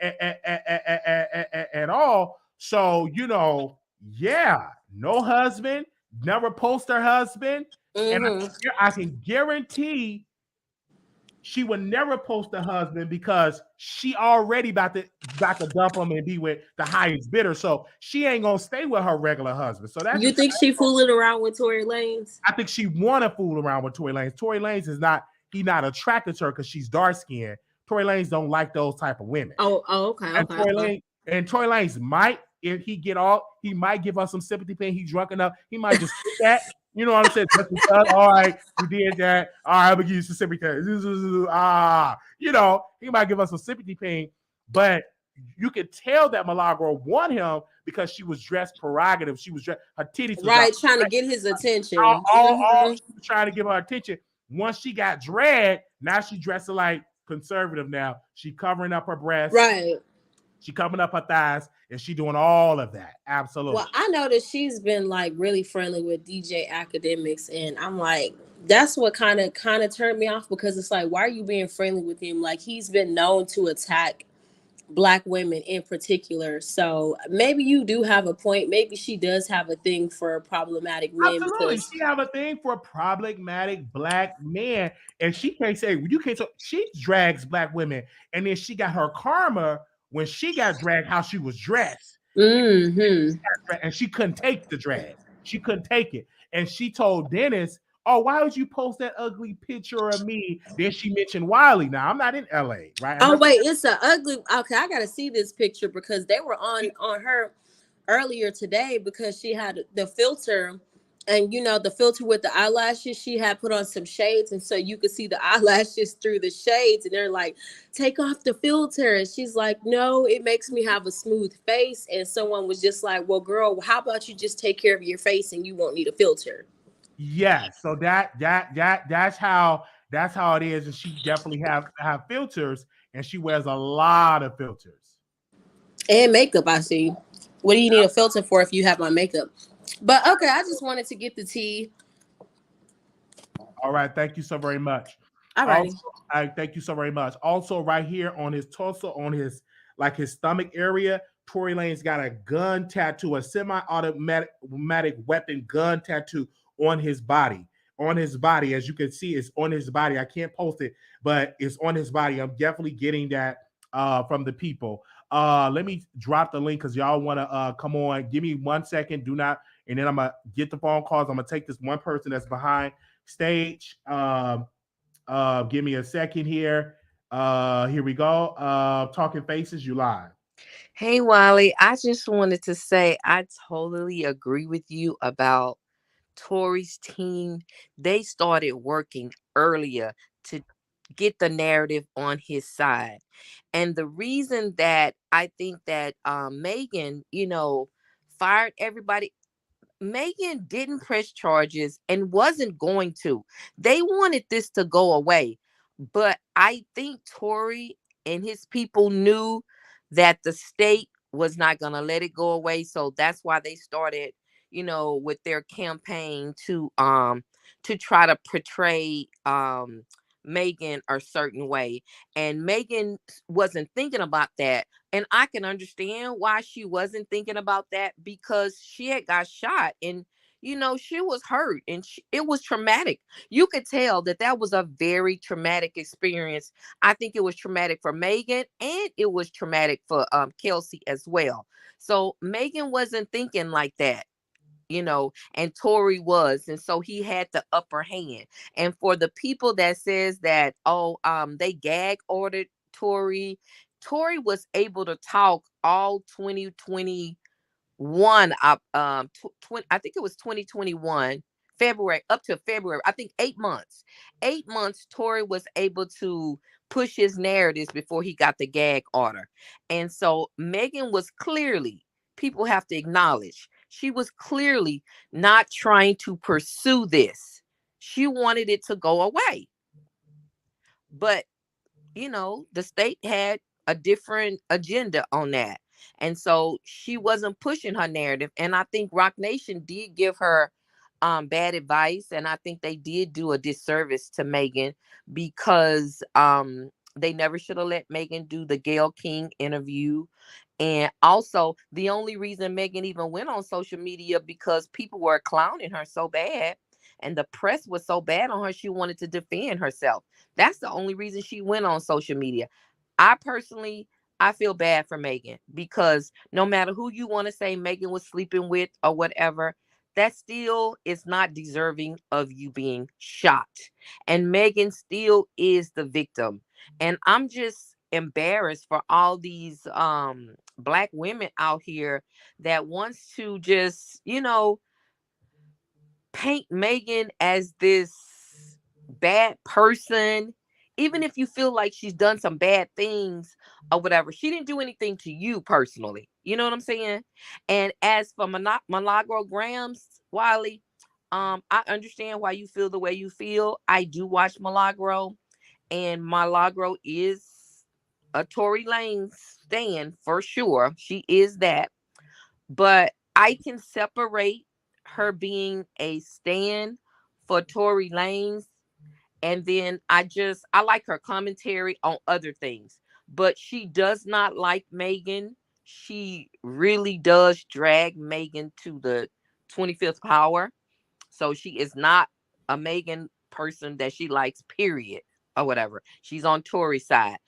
at all. So no husband, never post her husband, and I can guarantee she would never post her husband because she already about to dump him and be with the highest bidder. So she ain't gonna stay with her regular husband. So that's you think she fooling around with Tory Lanez? I think she wanna fool around with Tory Lanez. Tory Lanez is not. He's not attracted to her because she's dark skinned. Tory Lanez don't like those type of women. Oh, okay. And Tory Lanez might, if he get off, he might give us some sympathy pain. He drunk enough. He might just do that. You know what I'm saying? Just because, all right, you did that. All right, I'm gonna give you some sympathy pain. He might give us some sympathy pain, but you could tell that Milagro won him because she was dressed prerogative. She was dressed, her titties was right, trying to get his attention. All trying to give her attention. Once she got dragged, now she dressing like conservative now. She covering up her breasts. Right. She covering up her thighs, and she doing all of that. Absolutely. Well, I know that she's been like really friendly with DJ Academics, and I'm like, that's what kind of turned me off because it's like, why are you being friendly with him? Like, he's been known to attack Black women in particular. So maybe you do have a point. Maybe she does have a thing for problematic men. Absolutely. Because she have a thing for problematic Black men. And she can't say, you can't say, she drags Black women. And then she got her karma when she got dragged, how she was dressed. And she couldn't take the drag. She couldn't take it. And she told Dennis, oh, why would you post that ugly picture of me? Then she mentioned Wiley. Now, I'm not in LA, right? Oh, wait, it's an ugly. Okay, I got to see this picture because they were on her earlier today because she had the filter and, the filter with the eyelashes. She had put on some shades. And so you could see the eyelashes through the shades. And they're like, take off the filter. And she's like, no, it makes me have a smooth face. And someone was just like, well, girl, how about you just take care of your face and you won't need a filter? Yes, so that's how it is, and she definitely have filters, and she wears a lot of filters and makeup. I see. What do you need a filter for if you have my makeup? But okay, I just wanted to get the tea. All right, thank you so very much. All right, thank you so very much. Also, right here on his torso, on his stomach area, Tory Lanez got a gun tattoo, a semi-automatic weapon gun tattoo on his body. on his body. As you can see, it's on his body. I can't post it, but it's on his body. I'm definitely getting that from the people. Let me drop the link because y'all want to come on. Give me 1 second. Do not, and then I'm gonna get the phone calls. I'm gonna take this one person that's behind stage. Give me a second here. Here we go. Talking Faces, you live. Hey, Wiley, I just wanted to say I totally agree with you about Tory's team. They started working earlier to get the narrative on his side. And the reason that I think that Megan, fired everybody, Megan didn't press charges and wasn't going to. They wanted this to go away. But I think Tory and his people knew that the state was not going to let it go away. So that's why they started, with their campaign to try to portray Megan a certain way. And Megan wasn't thinking about that. And I can understand why she wasn't thinking about that, because she had got shot and she was hurt and it was traumatic. You could tell that that was a very traumatic experience. I think it was traumatic for Megan and it was traumatic for Kelsey as well. So Megan wasn't thinking like that, and Tory was, and so he had the upper hand. And for the people that says that, they gag ordered Tory was able to talk all 2021 I think it was 2021 February up to February. I think 8 months. 8 months Tory was able to push his narratives before he got the gag order. And so Megan was clearly, people have to acknowledge, she was clearly not trying to pursue this. She wanted it to go away. But the state had a different agenda on that. And so she wasn't pushing her narrative. And I think Rock Nation did give her bad advice. And I think they did do a disservice to Megan, because they never should have let Megan do the Gayle King interview. And also, the only reason Megan even went on social media because people were clowning her so bad. And the press was so bad on her, she wanted to defend herself. That's the only reason she went on social media. I personally, I feel bad for Megan, because no matter who you want to say Megan was sleeping with or whatever, that still is not deserving of you being shot. And Megan still is the victim. And I'm just embarrassed for all these Black women out here that wants to just, paint Megan as this bad person, even if you feel like she's done some bad things or whatever. She didn't do anything to you personally. You know what I'm saying? And as for Milagro Grams, Wiley, I understand why you feel the way you feel. I do watch Milagro, and Milagro is a Tory Lanez stan for sure. She is that. But I can separate her being a stan for Tory Lanez, and then I like her commentary on other things. But she does not like Megan. She really does drag Megan to the 25th power. So she is not a Megan person that she likes, period, or whatever. She's on Tory's side.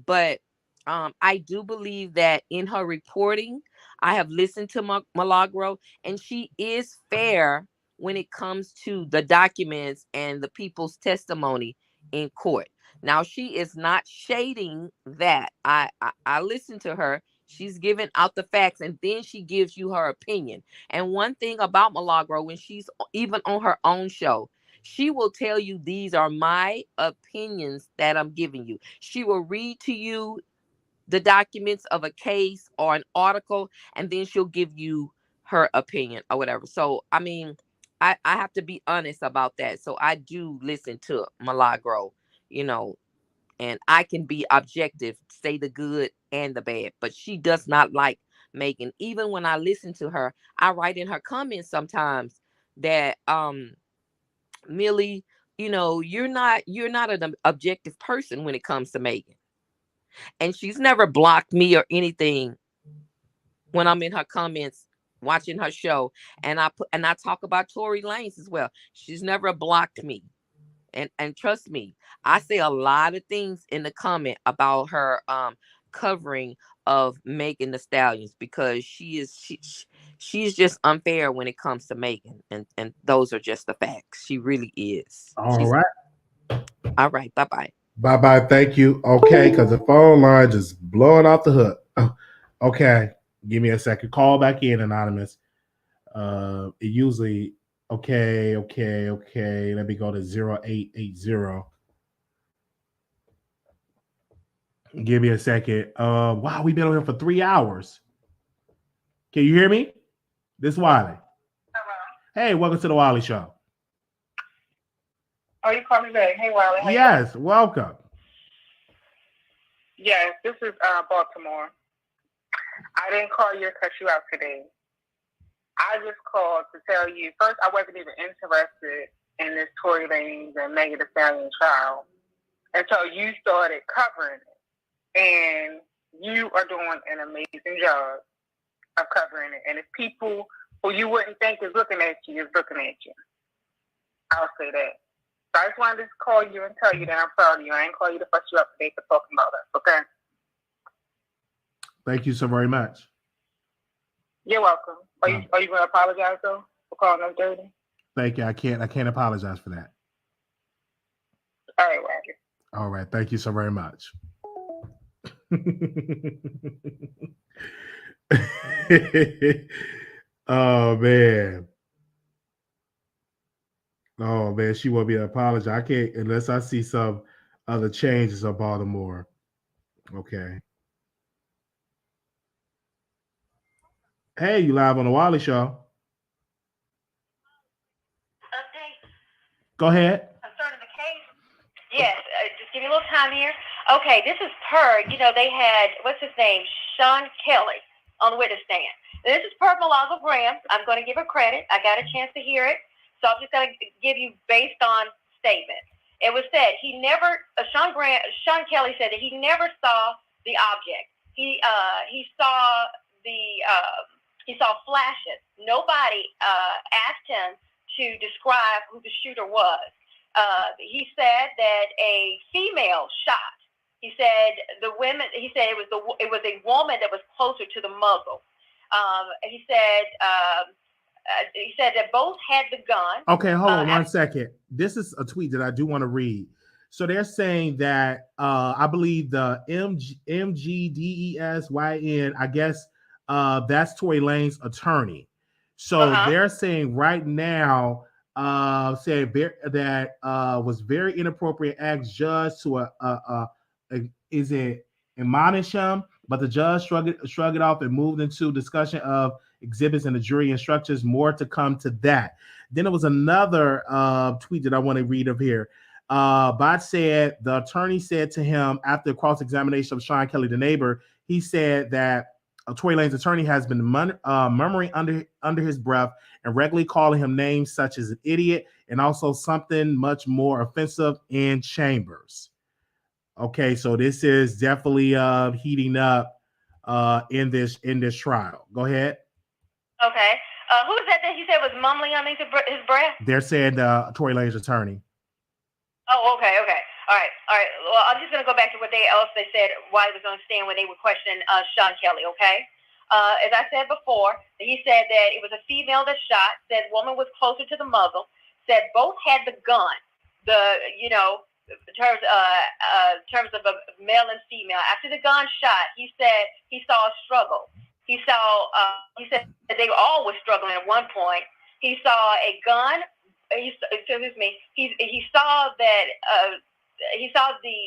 But I do believe that in her reporting, I have listened to Milagro, and she is fair when it comes to the documents and the people's testimony in court. Now, she is not shading that. I listened to her. She's giving out the facts, and then she gives you her opinion. And one thing about Milagro, when she's even on her own show, she will tell you, these are my opinions that I'm giving you. She will read to you the documents of a case or an article, and then she'll give you her opinion or whatever. So, I mean, I have to be honest about that. So I do listen to Milagro, and I can be objective, say the good and the bad. But she does not like Megan. Even when I listen to her, I write in her comments sometimes that Millie, you're not an objective person when it comes to Megan. And she's never blocked me or anything when I'm in her comments watching her show, and I talk about Tory Lanez as well. She's never blocked me. And trust me, I say a lot of things in the comment about her covering of Megan Thee Stallions, because she's just unfair when it comes to Megan, and those are just the facts. She really is. All right. All right. Bye-bye. Bye-bye. Thank you. Okay, because the phone line just blowing off the hook. Oh, okay. Give me a second. Call back in, Anonymous. It usually okay. Let me go to 0880. Give me a second. Wow, we've been on here for 3 hours. Can you hear me? This is Wiley. Hey, welcome to the Wiley Show. Oh, you called me back. Hey, Wiley. How you Yes, doing? welcome. Yes, this is Baltimore. I didn't call you or cut you out today. I just called to tell you, first, I wasn't even interested in this Tory Lanez and Megan Thee Stallion trial until you started covering it. And you are doing an amazing job of covering it. And if people who you wouldn't think is looking at you is looking at you. I'll say that. So I just wanted to call you and tell you that I'm proud of you. I ain't call you to fuss you up today for talking about us, okay? Thank you so very much. You're welcome. Are you going to apologize, though, for calling us dirty? Thank you. I can't apologize for that. All right, Roger. All right. Thank you so very much. Oh man. Oh man, she won't be able to apologize. I can't unless I see some other changes of Baltimore. Okay. Hey, you live on the Wiley Show. Update. Go ahead. Concerning the case? Yes, just give me a little time here. Okay, this is per, they had, what's his name? Sean Kelly on the witness stand. This is per Malala Graham. I'm going to give her credit. I got a chance to hear it. So I'm just going to give you based on statements. It was said he never, Sean Kelly said that he never saw the object. He saw he saw flashes. Nobody asked him to describe who the shooter was. He said that a female shot. He said it was a woman that was closer to the muzzle. He said that both had the gun. Okay, hold on 1 second. This is a tweet that I do want to read. So they're saying that I believe the MGDESYN, I guess that's Tory Lanez's attorney. So they're saying right now, saying that was very inappropriate, asked judge to is it admonish him, but the judge shrugged it off and moved into discussion of exhibits and the jury instructions. More to come to that. Then there was another tweet that I want to read of here. Bot said the attorney said to him after cross-examination of Sean Kelly, the neighbor, he said that Tory Lanez's attorney has been murmuring under his breath and regularly calling him names such as an idiot and also something much more offensive in chambers. Okay, so this is definitely heating up in this trial. Go ahead. Okay. Who is that he said was mumbling underneath his breath? They're saying Tory Lanez's attorney. Oh, okay. All right. Well, I'm just going to go back to what they said while he was on the stand when they were questioning Sean Kelly, okay? As I said before, he said that it was a female that shot, said woman was closer to the muzzle, said both had the gun. In terms of a male and female. After the gun shot, he said he saw a struggle. He said that they all were struggling at one point. He saw a gun. He saw that. He saw the.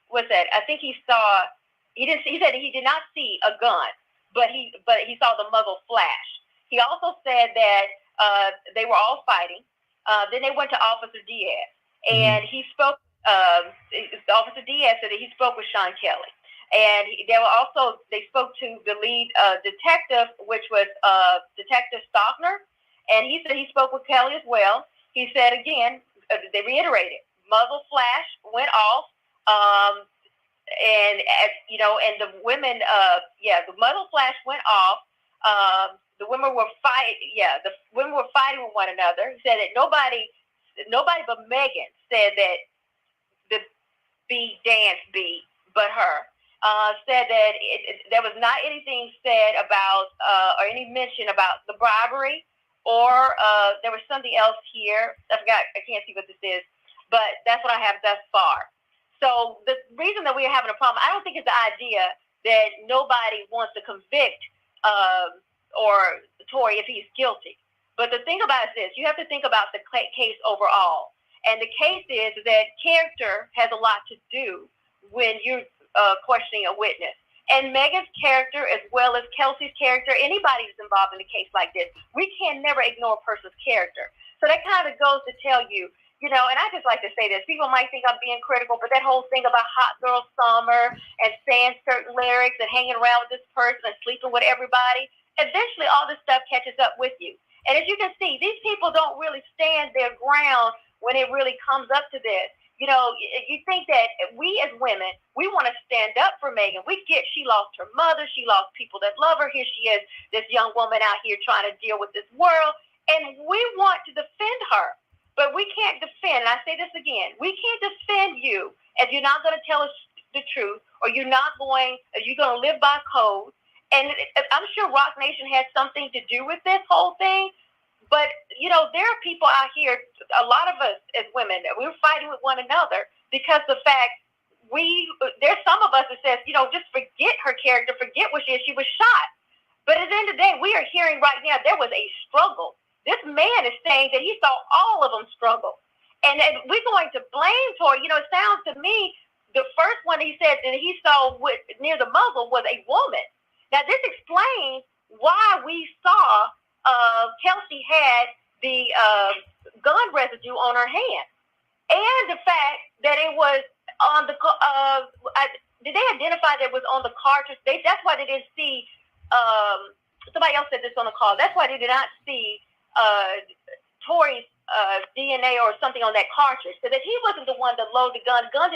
What's that? I think he saw. He didn't. He said he did not see a gun, but he saw the muzzle flash. He also said that they were all fighting. Then they went to Officer Diaz, and he spoke. Officer Diaz said that he spoke with Sean Kelly. And they spoke to the lead detective, which was Detective Stockner. And he said he spoke with Kelly as well. He said again, they reiterated, muzzle flash went off. And the women, the muzzle flash went off. the women were fighting. Yeah, the women were fighting with one another. He said that nobody but Megan said that the beat dance beat, but her. Said that there was not anything said about or any mention about the bribery, or there was something else here. I forgot. I can't see what this is, but that's what I have thus far. So the reason that we're having a problem, I don't think it's the idea that nobody wants to convict or Tory if he's guilty. But the thing about it is this: you have to think about the case overall. And the case is that character has a lot to do when you're questioning a witness. And Megan's character, as well as Kelsey's character, anybody who's involved in a case like this, we can never ignore a person's character. So that kind of goes to tell you, and I just like to say this. People might think I'm being critical, but that whole thing about Hot Girl Summer and saying certain lyrics and hanging around with this person and sleeping with everybody, eventually all this stuff catches up with you. And as you can see, these people don't really stand their ground when it really comes up to this. You think that we as women, we want to stand up for Megan. We get she lost her mother. She lost people that love her. Here she is, this young woman out here trying to deal with this world. And we want to defend her. But we can't defend, and I say this again, we can't defend you if you're not going to tell us the truth, or you're going to live by code. And I'm sure Rock Nation has something to do with this whole thing. But, there are people out here, a lot of us as women, we're fighting with one another because the fact there's some of us that says, just forget her character, forget what she is. She was shot. But at the end of the day, we are hearing right now there was a struggle. This man is saying that he saw all of them struggle. And we're going to blame Tory. It sounds to me, the first one he said that he saw near the muzzle was a woman. Now, this explains why we saw Kelsey had the gun residue on her hand, and the fact that it was on the did they identify that it was on the cartridge? That's why they didn't see. Somebody else said this on the call. That's why they did not see Tory's DNA or something on that cartridge. So that he wasn't the one that loaded the gun. The gun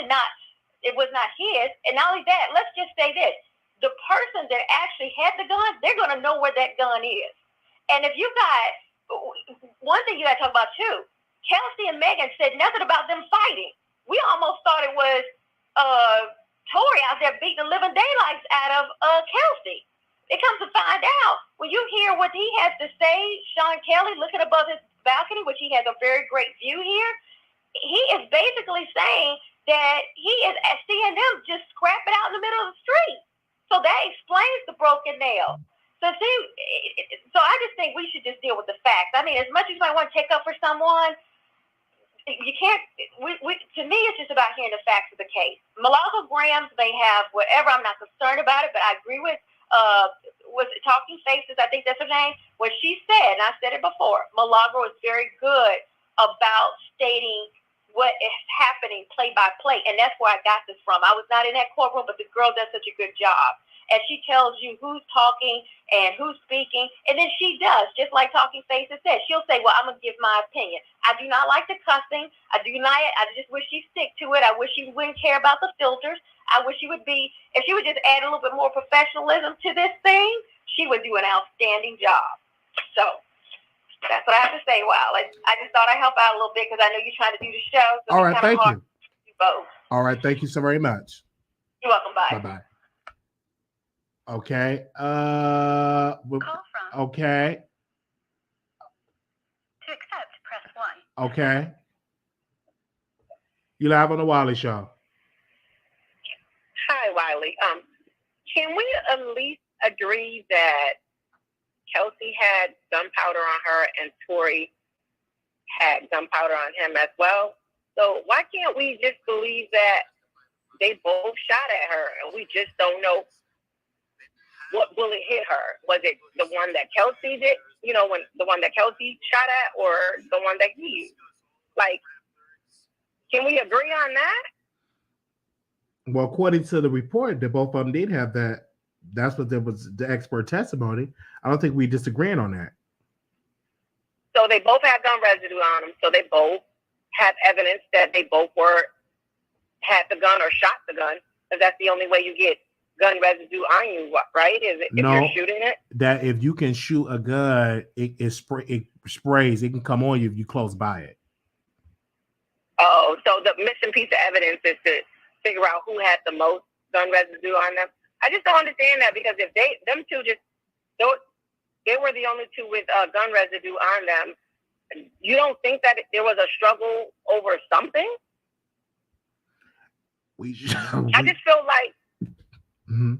it was not his. And not only that, let's just say this: the person that actually had the gun, they're going to know where that gun is. And if you got one thing you got to talk about too, Kelsey and Megan said nothing about them fighting. We almost thought it was Tory out there beating the living daylights out of Kelsey. It comes to find out when you hear what he has to say, Sean Kelly looking above his balcony, which he has a very great view here. He is basically saying that he is seeing them just scrap it out in the middle of the street. So that explains the broken nail. So I just think we should just deal with the facts. I mean, as much as you might want to take up for someone, you can't. To me, it's just about hearing the facts of the case. Milagro Grahams may have whatever. I'm not concerned about it, but I agree with Talking Faces. I think that's her name. What she said, and I said it before. Milagro is very good about stating what is happening play by play, and that's where I got this from. I was not in that courtroom, but the girl does such a good job. And she tells you who's talking and who's speaking. And then she does, just like Talking Faces said. She'll say, well, I'm going to give my opinion. I do not like the cussing. I just wish she'd stick to it. I wish she wouldn't care about the filters. I wish she would if she would just add a little bit more professionalism to this thing, she would do an outstanding job. So that's what I have to say. Wow. I just thought I'd help out a little bit because I know you're trying to do the show. So all right. Thank you. Both. All right. Thank you so very much. You're welcome. Bye. Bye-bye. Okay. Call from. Okay. To accept, press 1. Okay. You live on the Wiley Show. Hi, Wiley. Can we at least agree that Kelsey had gunpowder on her and Tory had gunpowder on him as well? So why can't we just believe that they both shot at her and we just don't know what bullet hit her? Was it the one that Kelsey did? When the one that Kelsey shot at, or the one that he used? Like, can we agree on that? Well, according to the report, that both of them did have that. That's what there was the expert testimony. I don't think we disagreeing on that. So they both had gun residue on them. So they both have evidence that they both had the gun or shot the gun, because that's the only way you get gun residue on you, right? Is it if you're shooting it? That if you can shoot a gun, it sprays. It can come on you if you close by it. Oh, so the missing piece of evidence is to figure out who had the most gun residue on them. I just don't understand that, because if them two they were the only two with gun residue on them, you don't think that there was a struggle over something? I just feel like mm-hmm.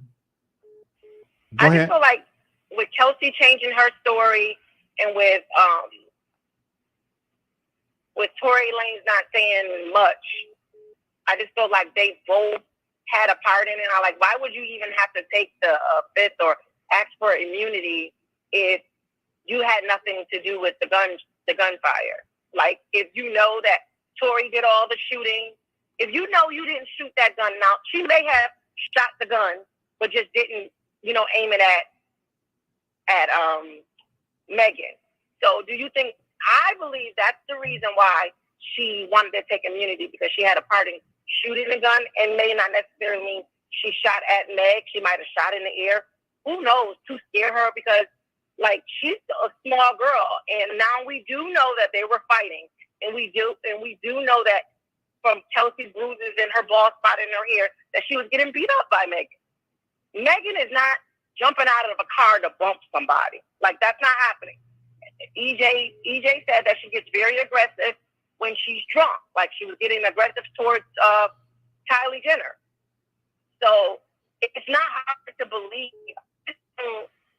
just feel like with Kelsey changing her story and with Tory Lanez not saying much, I just feel like they both had a part in it. I'm like, why would you even have to take the fifth or ask for immunity if you had nothing to do with the gunfire? Like, if you know that Tory did all the shooting, if you know you didn't shoot that gun, now she may have shot the gun, but just didn't, aim it at Megan. So do you think? I believe that's the reason why she wanted to take immunity, because she had a part in shooting the gun, and may not necessarily mean she shot at Meg. She might have shot in the air. Who knows? To scare her, because she's a small girl, and now we do know that they were fighting, and we do know that from Kelsey's bruises and her bald spot in her hair that she was getting beat up by Megan. Megan is not jumping out of a car to bump somebody. That's not happening. EJ said that she gets very aggressive when she's drunk. She was getting aggressive towards Kylie Jenner. So it's not hard to believe.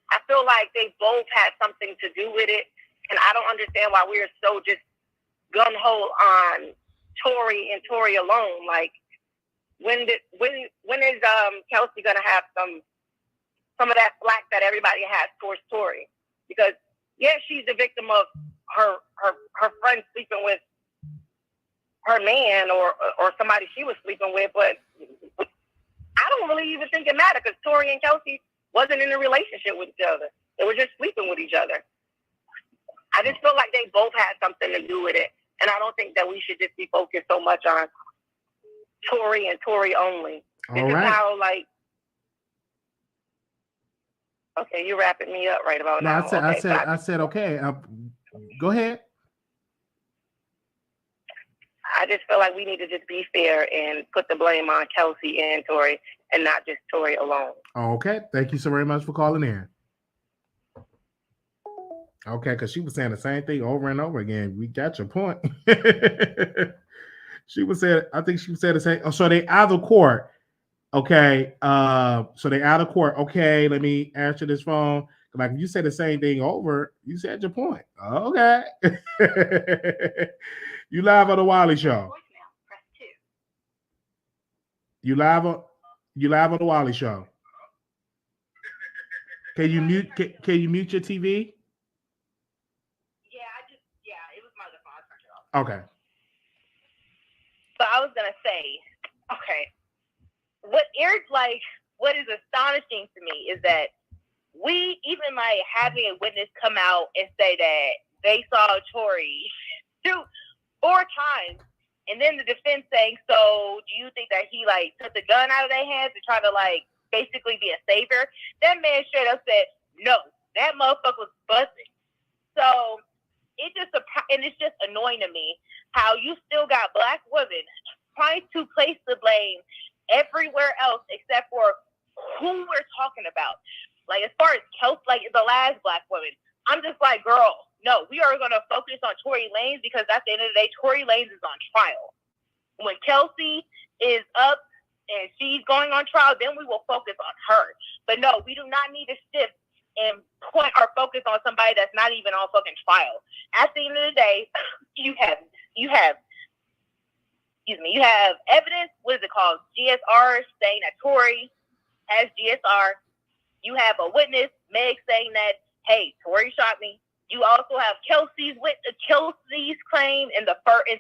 I feel like they both had something to do with it, and I don't understand why we're so just gun-ho on Tory and Tory alone. When is Kelsey gonna have some of that flack that everybody has towards Tory? Because she's the victim of her friend sleeping with her man or somebody she was sleeping with, but I don't really even think it mattered, because Tory and Kelsey wasn't in a relationship with each other. They were just sleeping with each other. I just feel like they both had something to do with it, and I don't think that we should just be focused so much on Tory and Tory only. This is how okay, you're wrapping me up right about now. I said okay. Go ahead. I just feel like we need to just be fair and put the blame on Kelsey and Tory, and not just Tory alone. Okay, thank you so very much for calling in. Okay, because she was saying the same thing over and over again. We got your point. I think she said the same. Oh, so they out of court. Okay, so they out of court. Okay, let me answer this phone. If you say the same thing over, you said your point. Okay. You live on the Wiley Show. You live on the Wiley Show. Can you mute your TV? It was my other phone. I turned it off. Okay. But I was gonna say, okay, what is astonishing to me is that we even having a witness come out and say that they saw Tory shoot 4 times, and then the defense saying, so do you think that he took the gun out of their hands to try to basically be a savior? That man straight up said, no, that motherfucker was busting. So it's just annoying to me how you still got Black women trying to place the blame everywhere else except for who we're talking about. As far as Kelsey, the last Black woman, I'm just like, girl, no, we are going to focus on Tory Lanez, because at the end of the day, Tory Lanez is on trial. When Kelsey is up and she's going on trial, then we will focus on her. But no, we do not need to shift and point our focus on somebody that's not even on fucking trial. At the end of the day, you have evidence. What is it called? GSR saying that Tory has GSR. You have a witness, Meg, saying that, hey, Tory shot me. You also have Kelsey's claim in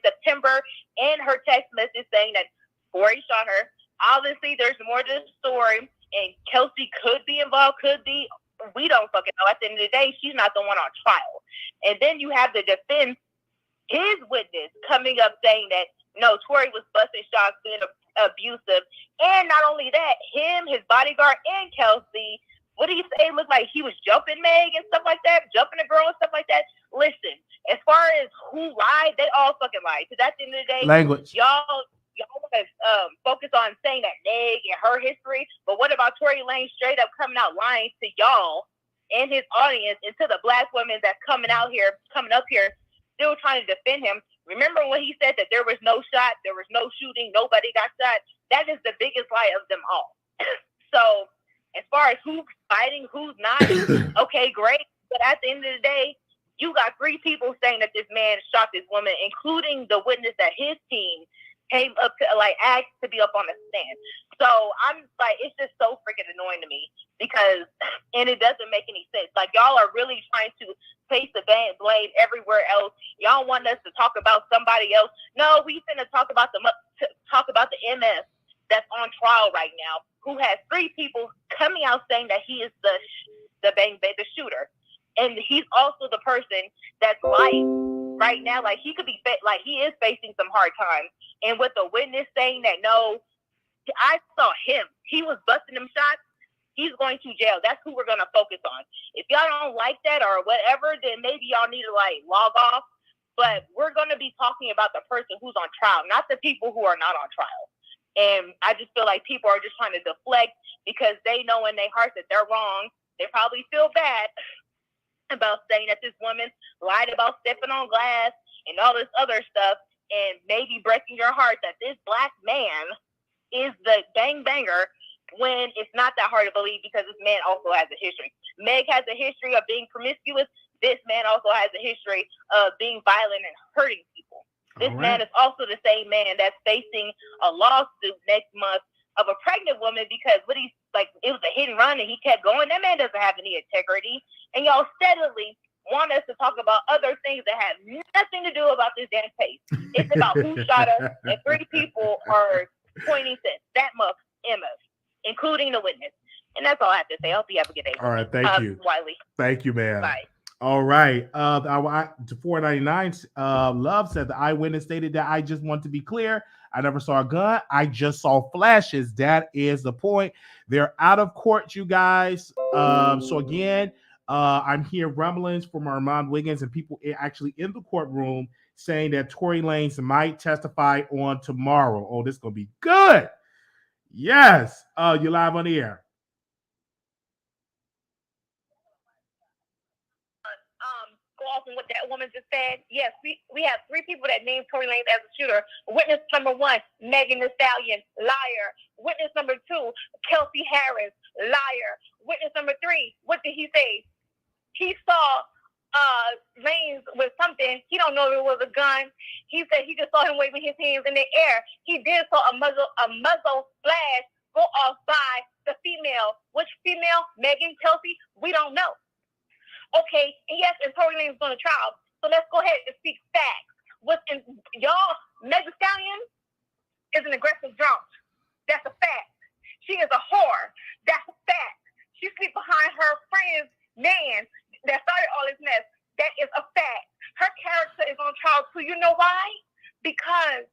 September, and her text message saying that Tory shot her. Obviously, there's more to the story, and Kelsey could be involved, could be. We don't fucking know. At the end of the day, she's not the one on trial. And then you have the defense, his witness, coming up saying that, no, Tory was busting shots abusive. And not only that, him, his bodyguard, and Kelsey, what did he say? It looked like he was jumping Meg and stuff like that, jumping a girl and stuff like that. Listen, as far as who lied, they all fucking lied. Because at the end of the day, Language. y'all want to focus on saying that Meg and her history, but what about Tory Lanez straight up coming out lying to y'all and his audience and to the black women that's coming up here, still trying to defend him? Remember when he said that there was no shot, there was no shooting, nobody got shot? That is the biggest lie of them all. So as far as who's fighting, who's not, okay, great. But at the end of the day, you got 3 people saying that this man shot this woman, including the witness that his team came up to, like, asked to be up on the stand. So I'm like, it's just so freaking annoying to me because, and it doesn't make any sense. Like, y'all are really trying to place the blame everywhere else. Y'all want us to talk about somebody else. No, we finna talk about the MS that's on trial right now, who has 3 people coming out saying that he is the shooter, and he's also the person that's like right now, like he could be like he is facing some hard times. And with the witness saying that no, I saw him, he was busting them shots, he's going to jail. That's who we're gonna focus on. If y'all don't like that or whatever, then maybe y'all need to like log off. But we're gonna be talking about the person who's on trial, not the people who are not on trial. And I just feel like people are just trying to deflect because they know in their heart that they're wrong. They probably feel bad about saying that this woman lied about stepping on glass and all this other stuff, and maybe breaking your heart that this black man is the banger when it's not that hard to believe because this man also has a history. Meg has a history of being promiscuous. This man also has a history of being violent and hurting people. This man is also the same man that's facing a lawsuit next month of a pregnant woman because what he's like, it was a hit and run and he kept going. That man doesn't have any integrity. And y'all steadily want us to talk about other things that have nothing to do about this damn case. It's about who shot us, and 3 people are pointing to that much MS, including the witness. And that's all I have to say. I hope you have a good day. All right, thank you. Wiley. Thank you, man. Bye. All right. To 499, Love said the eyewitness stated that I just want to be clear. I never saw a gun. I just saw flashes. That is the point. They're out of court, you guys. So again, I'm hearing rumblings from Armand Wiggins and people actually in the courtroom saying that Tory Lanez might testify on tomorrow. Oh, this is going to be good. Yes. You're live on the air. Off on what that woman just said. Yes, we have 3 people that named Tory Lanez as a shooter. Witness number 1, Megan Thee Stallion, liar. Witness number 2, Kelsey Harris, liar. Witness number 3, what did he say? He saw Lanez with something. He don't know if it was a gun. He said he just saw him waving his hands in the air. He did saw a muzzle flash go off by the female. Which female? Megan, Kelsey? We don't know. Okay, and yes, and Tory Lanez is going to trial. So let's go ahead and speak facts. Y'all, Megan Thee Stallion is an aggressive drunk. That's a fact. She is a whore. That's a fact. She sleeps behind her friend's man that started all this mess. That is a fact. Her character is on trial too. You know why? Because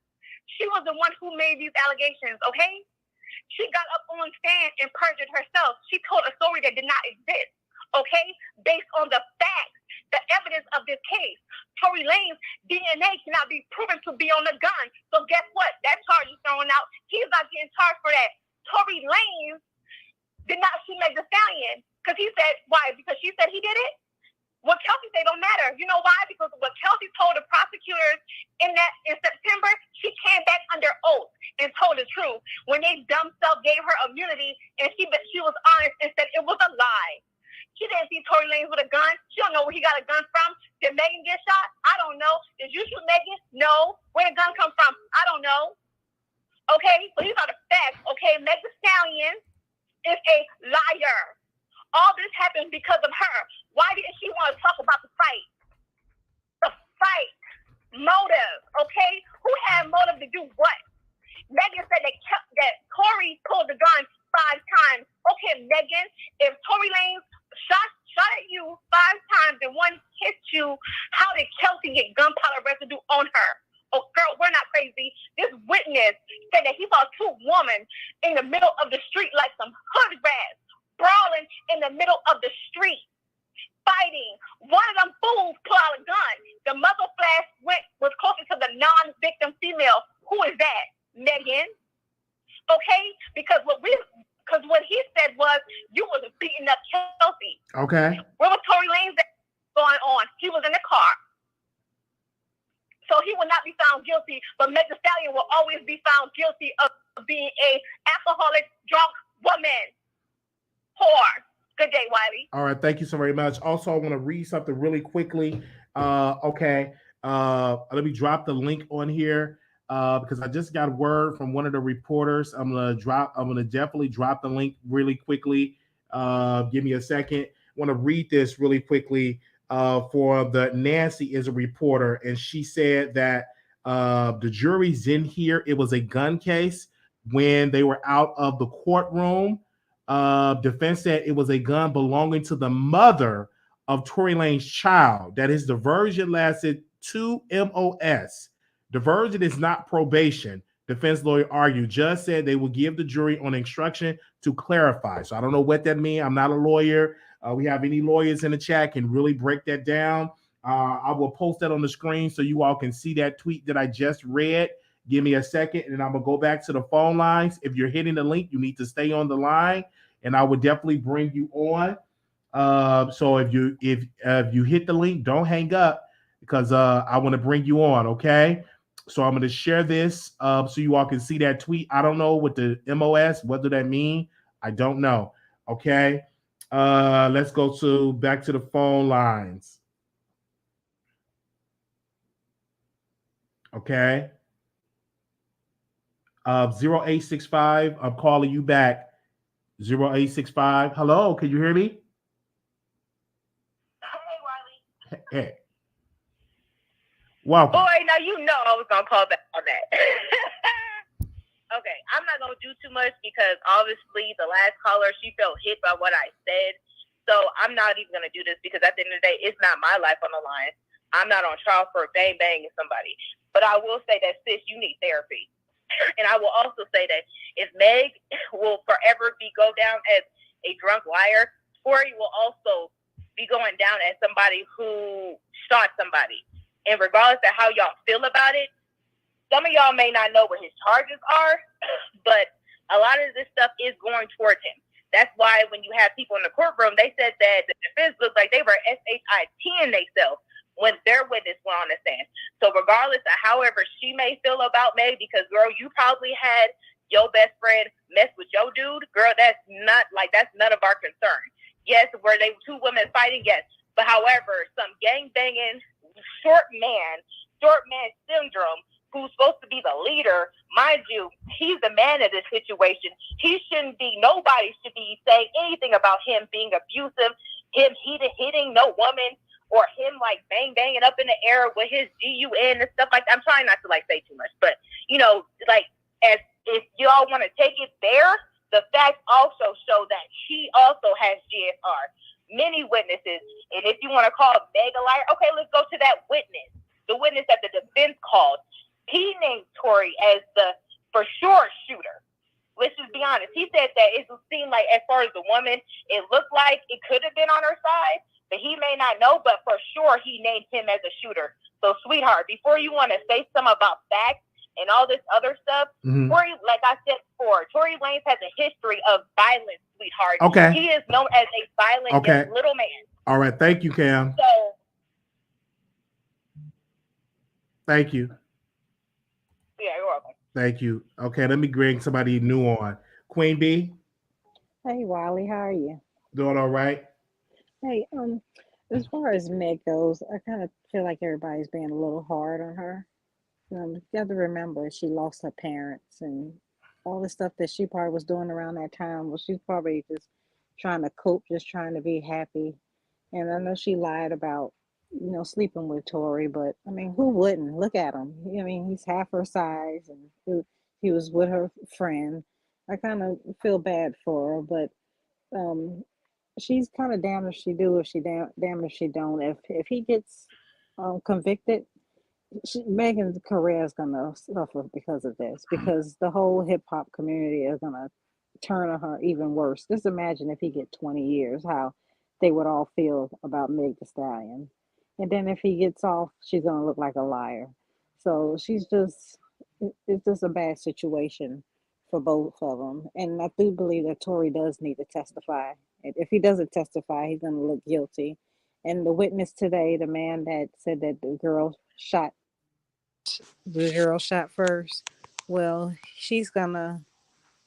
she was the one who made these allegations, okay? She got up on stand and perjured herself. She told a story that did not exist. Okay, based on the facts, the evidence of this case. Tory Lanez DNA cannot be proven to be on the gun. So guess what? That charge is thrown out. He's not getting charged for that. Tory Lanez did not shoot Megan Thee Stallion because he said, why? Because she said he did it? What Kelsey said don't matter. You know why? Because what Kelsey told the prosecutors in September, she came back under oath and told the truth. When they dumb self gave her immunity and she was honest and said it was a lie. She didn't see Tory Lanez with a gun. She don't know where he got a gun from. Did Megan get shot? I don't know. Did you shoot Megan? No. Where did the gun come from? I don't know. Okay, so these are the facts. Okay, Megan Thee Stallion is a liar. All this happened because of her. Why didn't she want to talk about the fight? The fight. Motive. Okay? Who had motive to do what? Megan said that Tory pulled the gun 5 times. Okay, Megan, if Tory Lanez shot at you 5 times and 1 hit you, how did Kelsey get gunpowder residue on her? Oh, girl, we're not crazy. This witness said that he saw two women in the middle of the street like some hood rats, brawling in the middle of the street, fighting. One of them fools pulled out a gun. The muzzle flash was closer to the non-victim female. Who is that? Megan. Okay? Because what he said was you was beating up Kelsey. Okay. Where was Tory Lanez going on? He was in the car. So he will not be found guilty, but Meg Thee Stallion will always be found guilty of being a alcoholic, drunk woman. Whore. Good day, Wiley. All right, thank you so very much. Also, I want to read something really quickly. Okay. Let me drop the link on here because I just got word from one of the reporters. I'm gonna definitely drop the link really quickly. Give me a second. I want to read this really quickly. For the Nancy is a reporter, and she said that the jury's in here. It was a gun case when they were out of the courtroom. Defense said it was a gun belonging to the mother of Tory Lanez's child. That his diversion lasted 2 MOS. Diversion is not probation. Defense lawyer argued. Judge said they will give the jury on instruction to clarify. So I don't know what that means. I'm not a lawyer. We have any lawyers in the chat can really break that down. I will post that on the screen so you all can see that tweet that I just read. Give me a second, and I'm gonna go back to the phone lines. If you're hitting the link, you need to stay on the line, and I would definitely bring you on. So if you hit the link, don't hang up because I want to bring you on. Okay. So I'm going to share this so you all can see that tweet. I don't know what the MOS, what do that mean? I don't know. Okay. Let's go back to the phone lines. Okay. 0865. I'm calling you back. 0865. Hello, can you hear me? Hey, Wiley. Hey. Welcome. Boy, now you know I was going to call back on that. Okay, I'm not going to do too much because obviously the last caller, she felt hit by what I said. So I'm not even going to do this because at the end of the day, it's not my life on the line. I'm not on trial for banging somebody. But I will say that, sis, you need therapy. And I will also say that if Meg will forever go down as a drunk liar, Tory will also be going down as somebody who shot somebody. And regardless of how y'all feel about it, some of y'all may not know what his charges are, but a lot of this stuff is going towards him. That's why when you have people in the courtroom, they said that the defense looked like they were SHIT-ing themselves when their witness went on the stand. So regardless of however she may feel about Meg, because girl, you probably had your best friend mess with your dude, girl, that's none of our concern. Yes, were they two women fighting? Yes. But however, some gang banging short man syndrome, who's supposed to be the leader, mind you, he's the man of this situation. Nobody should be saying anything about him being abusive, him hitting no woman, or him banging up in the air with his GUN and stuff like that. I'm trying not to say too much, but as if y'all want to take it there, the facts also show that he also has GSR. Many witnesses, and if you want to call Meg a liar, okay, let's go to that witness. The witness that the defense called. He named Tory as the for sure shooter. Let's just be honest. He said that it seemed like, as far as the woman, it looked like it could have been on her side, but he may not know, but for sure he named him as a shooter. So, sweetheart, before you want to say something about facts and all this other stuff, Tory, like I said before, Tory Lanez has a history of violence, sweetheart. Okay. He is known as a violent little man. All right. Thank you, Cam. So, thank you. Yeah, you're welcome. Thank you. Okay, let me bring somebody new on. Queen B. Hey, Wiley, how are you? Doing all right? Hey, as far as Meg goes, I kind of feel like everybody's being a little hard on her. You have to remember she lost her parents and all the stuff that she probably was doing around that time. Well, she's probably just trying to cope, just trying to be happy. And I know she lied about, sleeping with Tory, but I mean, who wouldn't? Look at him. I mean, he's half her size and he was with her friend. I kind of feel bad for her, but she's kind of damned if she do, if she damned if she don't. If he gets convicted, Megan's career is gonna suffer because of this, because the whole hip hop community is gonna turn on her even worse. Just imagine if he get 20 years, how they would all feel about Meg Thee Stallion. And then if he gets off, she's gonna look like a liar. So it's just a bad situation for both of them. And I do believe that Tory does need to testify. If he doesn't testify, he's gonna look guilty. And the witness today, the man that said that the girl shot first, well,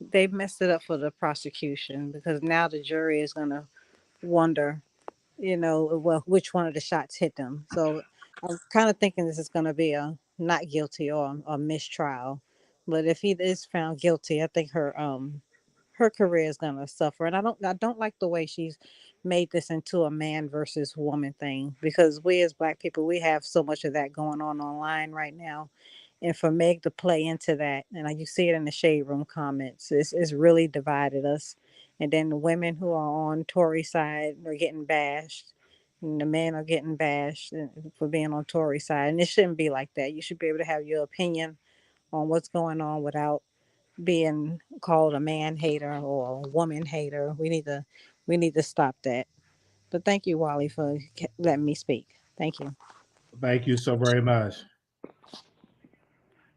they've messed it up for the prosecution, because now the jury is gonna wonder, well, which one of the shots hit them. So I'm kind of thinking this is gonna be a not guilty or a mistrial. But if he is found guilty, I think her career is gonna suffer. And I don't like the way she's made this into a man versus woman thing, because we as Black people, we have so much of that going on online right now. And for Meg to play into that, and like you see it in the shade room comments, it's really divided us. And then the women who are on Tory's side are getting bashed, and the men are getting bashed for being on Tory's side. And it shouldn't be like that. You should be able to have your opinion on what's going on without being called a man hater or a woman hater. We need to stop that. But thank you, Wally, for letting me speak. Thank you. Thank you so very much.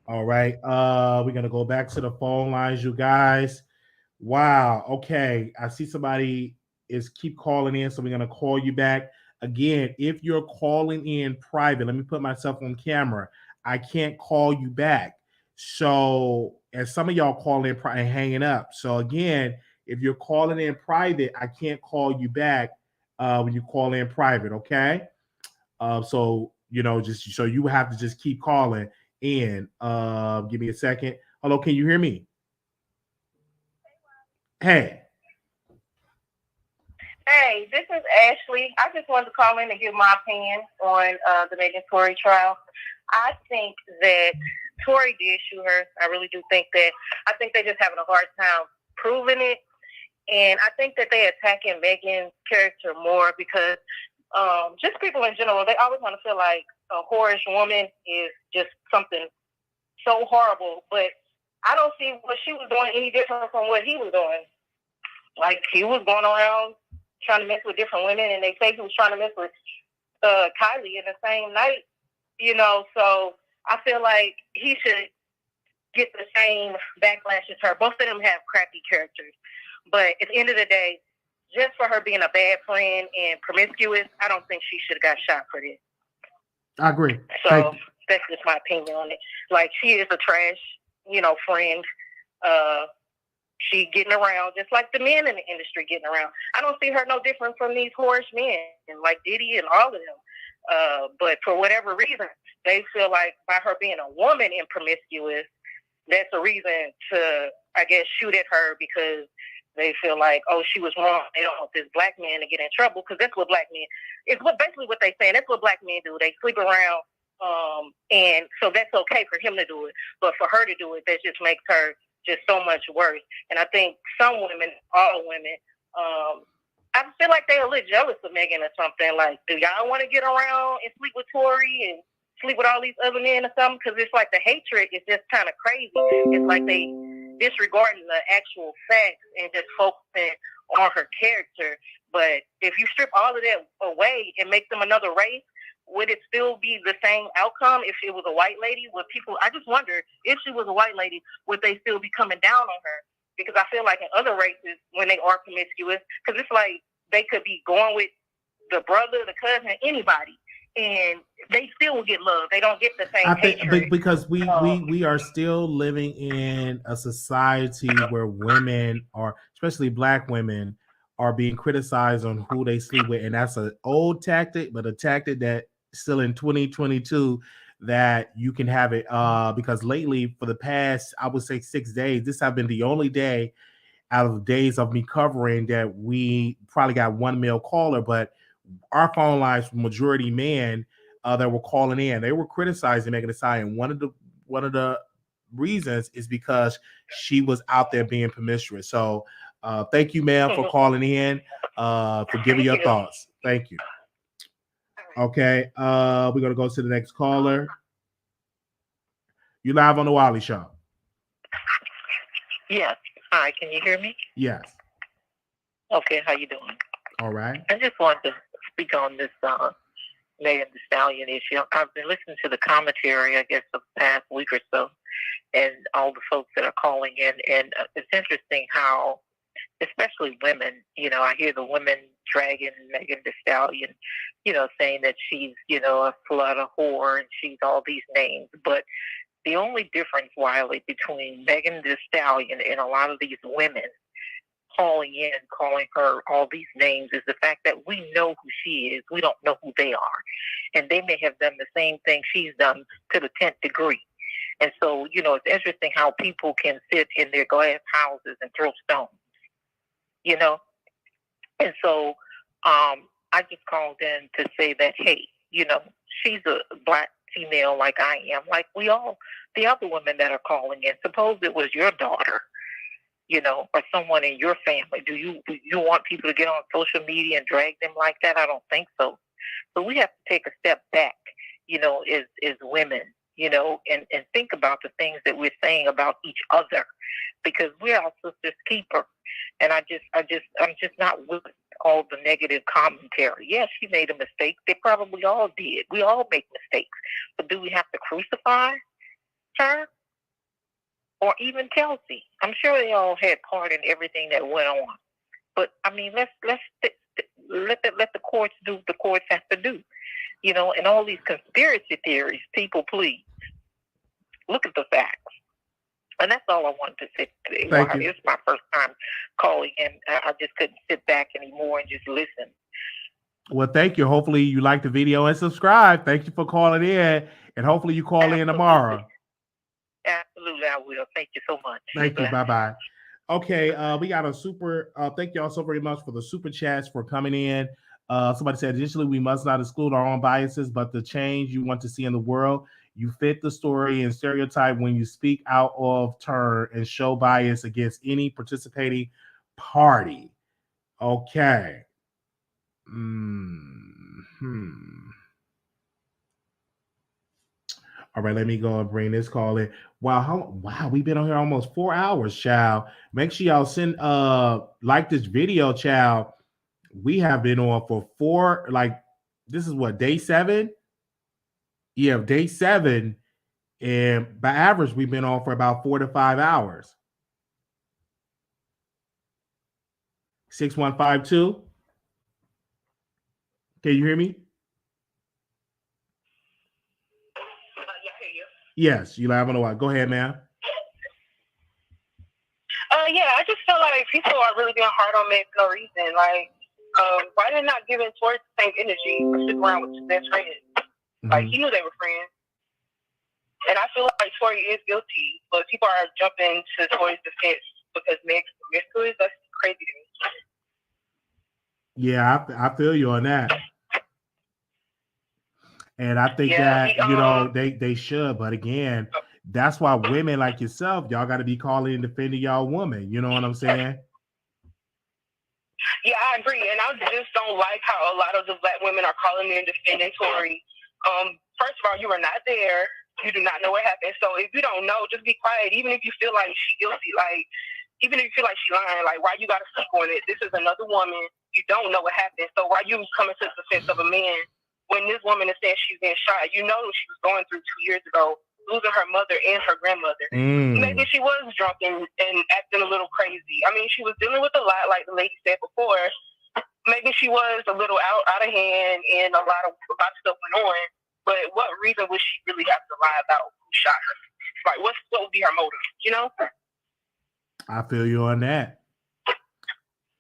All right. We're gonna go back to the phone lines, you guys. Wow. Okay. I see somebody is keep calling in, so we're gonna call you back. Again, if you're calling in private, let me put myself on camera. I can't call you back. So, and some of y'all call in and hanging up. So again, if you're calling in private, I can't call you back when you call in private. Okay. So just so you have to just keep calling in. Give me a second. Hello, can you hear me? Hey. Hey, this is Ashley. I just wanted to call in to give my opinion on the Megan Tory trial. I think that Tory did shoot her. I really do think that. I think they're just having a hard time proving it. And I think that they're attacking Megan's character more because just people in general, they always want to feel like a whorish woman is just something so horrible. But I don't see what she was doing any different from what he was doing. Like, he was going around trying to mess with different women, and they say he was trying to mess with Kylie in the same night, so I feel like he should get the same backlash as her. Both of them have crappy characters, but at the end of the day, just for her being a bad friend and promiscuous, I don't think she should have got shot for this. I agree. So that's just my opinion on it. Like, she is a trash, friend. She getting around just like the men in the industry getting around. I don't see her no different from these whorish men like Diddy and all of them. But for whatever reason, they feel like by her being a woman and promiscuous, that's a reason to, I guess, shoot at her, because they feel like, oh, she was wrong. They don't want this black man to get in trouble, because that's what black men, it's basically what they saying. That's what black men do. They sleep around, and so that's okay for him to do it. But for her to do it, that just makes her just so much worse. And I think some women, all women, I feel like they're a little jealous of Megan or something. Like, do y'all want to get around and sleep with Tory and sleep with all these other men or something? Because it's like the hatred is just kind of crazy. It's like they disregarding the actual facts and just focusing on her character. But if you strip all of that away and make them another race, would it still be the same outcome if it was a white lady? I just wonder, if she was a white lady, would they still be coming down on her? Because I feel like in other races, when they are promiscuous, because it's like they could be going with the brother, the cousin, anybody, and they still will get love. They don't get the same hatred. Because we are still living in a society where women are, especially black women, are being criticized on who they sleep with. And that's an old tactic, but a tactic that still in 2022 that you can have it because lately, for the past, I would say 6 days, this have been the only day out of the days of me covering that we probably got one male caller, but our phone lines were majority men that were calling in. They were criticizing Megan Thee Stallion. One of the reasons is because she was out there being promiscuous. So thank you, ma'am, for calling in, for giving your thoughts. Thank you. Okay, we're gonna go to the next caller. You live on the Wiley Show. Yes. Hi, can you hear me? Yes. Okay, how you doing? All right. I just wanted to speak on this Megan Thee Stallion issue. I've been listening to the commentary, I guess, of the past week or so, and all the folks that are calling in, and it's interesting how, especially women, I hear the women dragging Megan Thee Stallion, saying that she's, a slut, a whore, and she's all these names. But the only difference, Wiley, between Megan Thee Stallion and a lot of these women calling her all these names is the fact that we know who she is. We don't know who they are. And they may have done the same thing she's done to the 10th degree. And so, it's interesting how people can sit in their glass houses and throw stones, And so I just called in to say that, hey, she's a black female like I am, like we all, the other women that are calling in. Suppose it was your daughter, or someone in your family. Do you want people to get on social media and drag them like that? I don't think so. So we have to take a step back, as women, and think about the things that we're saying about each other, because we're our sister's keeper. And I'm just not with all the negative commentary. Yes, she made a mistake. They probably all did. We all make mistakes. But do we have to crucify her? Or even Kelsey? I'm sure they all had part in everything that went on. But I mean, let's let the courts do what the courts have to do. And all these conspiracy theories, people, please look at the facts. And that's all I wanted to say today. Thank you. It's my first time calling in. I just couldn't sit back anymore and just listen. Well, thank you. Hopefully you like the video and subscribe. Thank you for calling in. And hopefully you call in tomorrow. Absolutely, I will. Thank you so much. Thank you. Bye-bye. Okay, we got a super, thank you all so very much for the super chats for coming in. Somebody said, additionally, we must not exclude our own biases, but the change you want to see in the world. You fit the story and stereotype when you speak out of turn and show bias against any participating party. Okay. All right, let me go and bring this call in. Wow, we've been on here almost 4 hours, child. Make sure y'all send like this video, child. We have been on for this is what, day 7? Yeah, day 7. And by average, we've been on for about 4 to 5 hours. 6152. Can you hear me? Yes, you live on the wire. Go ahead, ma'am. Yeah, I just feel like people are really being hard on men for no reason. Like, why they're not giving towards the same energy or stick around with his best friend? Like, he knew they were friends. And I feel like Tory is guilty, but people are jumping to Tory's defense because Meg's promiscuous. That's crazy to me. Yeah, I feel you on that. And I think that, they should. But again, that's why women like yourself, y'all got to be calling and defending y'all woman. You know what I'm saying? Yeah, I agree. And I just don't like how a lot of the black women are calling in defending Tory. First of all, you were not there. You do not know what happened. So if you don't know, just be quiet. Even if you feel like she's guilty, even if you feel like she's lying, why you got to speak on it? This is another woman. You don't know what happened. So why you coming to the defense of a man when this woman is saying she's been shot? You know what she was going through 2 years ago, losing her mother and her grandmother. Maybe she was drunk and acting a little crazy. I mean, she was dealing with a lot, like the lady said before. Maybe she was a little out of hand and a lot of stuff went on. But what reason would she really have to lie about who shot her? Like, what would be her motive, I feel you on that.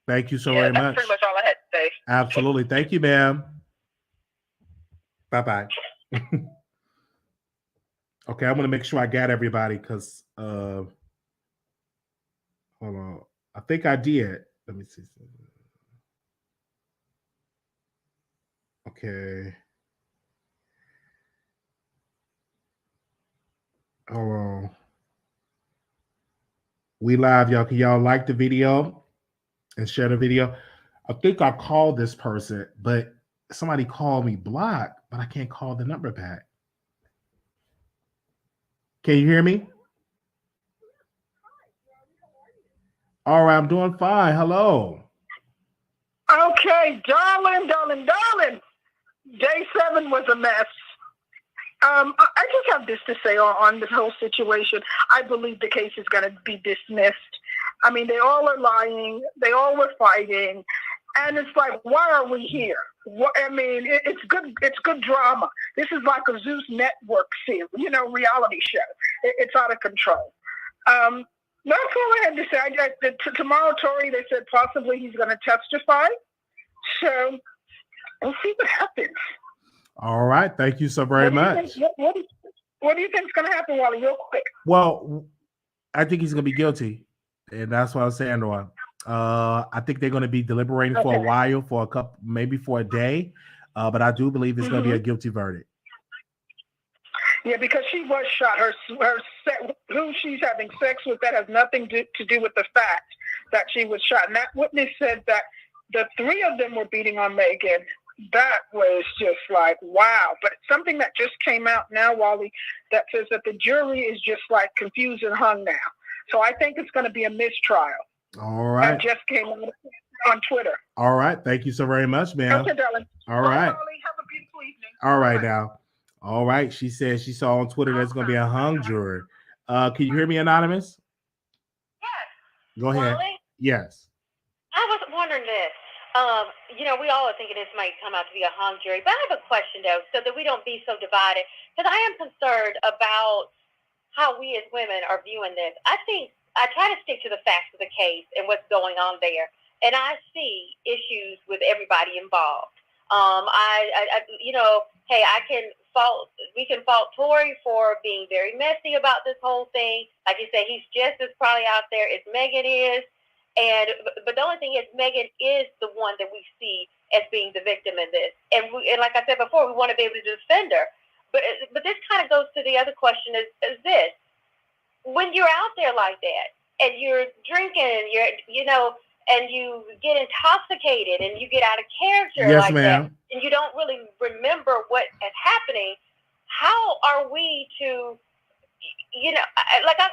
Thank you so very much. That's pretty much all I had to say. Absolutely. Thank you, ma'am. Bye-bye. Okay, I'm going to make sure I got everybody because, hold on. I think I did. Let me see. Okay. Hold on. We live, y'all. Can y'all like the video and share the video? I think I called this person, but somebody called me blocked, but I can't call the number back. Can you hear me? All right, I'm doing fine. Hello. Okay, darling. Day 7 was a mess. I just have this to say on this whole situation. I believe the case is going to be dismissed. I mean, they all are lying. They all were fighting. And it's like, why are we here? I mean, it's good. It's good drama. This is like a Zeus Network series, reality show. It's out of control. That's all I had to say. Tomorrow, Tory, they said possibly he's going to testify. So we'll see what happens. All right. Thank you so very much. What do you think is going to happen, Wally, real quick? Well, I think he's going to be guilty. And that's what I was saying to him. I think they're going to be deliberating for a while, for a couple, maybe for a day. But I do believe it's going to be a guilty verdict. Yeah, because she was shot. Who she's having sex with, that has nothing to do with the fact that she was shot. And that witness said that the 3 of them were beating on Megan. That was just like, wow. But something that just came out now, Wally, that says that the jury is just like confused and hung now. So I think it's going to be a mistrial. All right. That just came out on Twitter. All right. Thank you so very much, ma'am. Okay, darling. All right. Bye, Wally. Have a beautiful evening. All right, now. All right. She said she saw on Twitter there's going to be a hung jury. Can you hear me, Anonymous? Yes. Go ahead. Wally? Yes. I was wondering this. We all are thinking this might come out to be a hung jury, but I have a question, though, so that we don't be so divided, because I am concerned about how we as women are viewing this. I think I try to stick to the facts of the case and what's going on there, and I see issues with everybody involved. We can fault Tory for being very messy about this whole thing. Like you said, he's just as probably out there as Megan is. But the only thing is, Megan is the one that we see as being the victim in this. And like I said before, we want to be able to defend her. But this kind of goes to the other question is this. When you're out there like that and you're drinking and and you get intoxicated and you get out of character that, and you don't really remember what is happening, how are we to...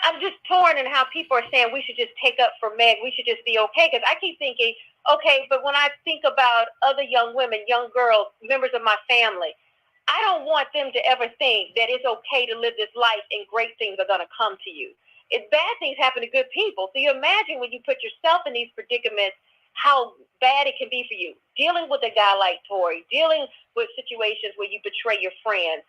I'm just torn in how people are saying we should just take up for Meg. We should just be okay. Because I keep thinking, okay, but when I think about other young women, young girls, members of my family, I don't want them to ever think that it's okay to live this life and great things are going to come to you. Bad things happen to good people. So you imagine when you put yourself in these predicaments, how bad it can be for you. Dealing with a guy like Tory, dealing with situations where you betray your friends,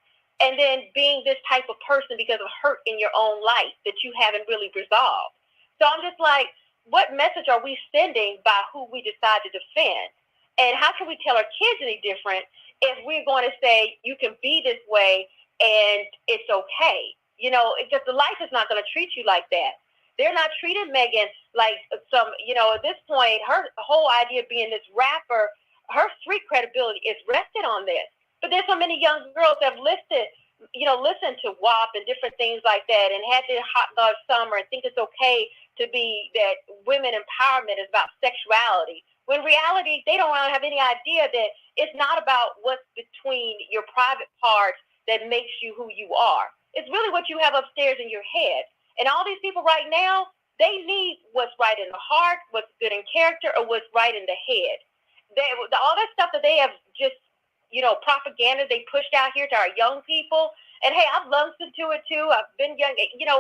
and then being this type of person because of hurt in your own life that you haven't really resolved. So I'm just like, what message are we sending by who we decide to defend? And how can we tell our kids any different if we're going to say you can be this way and it's okay? Because the life is not going to treat you like that. They're not treating Megan like some, at this point, her whole idea of being this rapper, her street credibility is rested on this. But there's so many young girls that have listened to WAP and different things like that and had their hot dog summer and think it's okay to be that women empowerment is about sexuality. When in reality, they don't really have any idea that it's not about what's between your private parts that makes you who you are. It's really what you have upstairs in your head. And all these people right now, they need what's right in the heart, what's good in character, or what's right in the head. All that stuff that they have just propaganda they pushed out here to our young people. And hey, I've listened to it too. I've been young.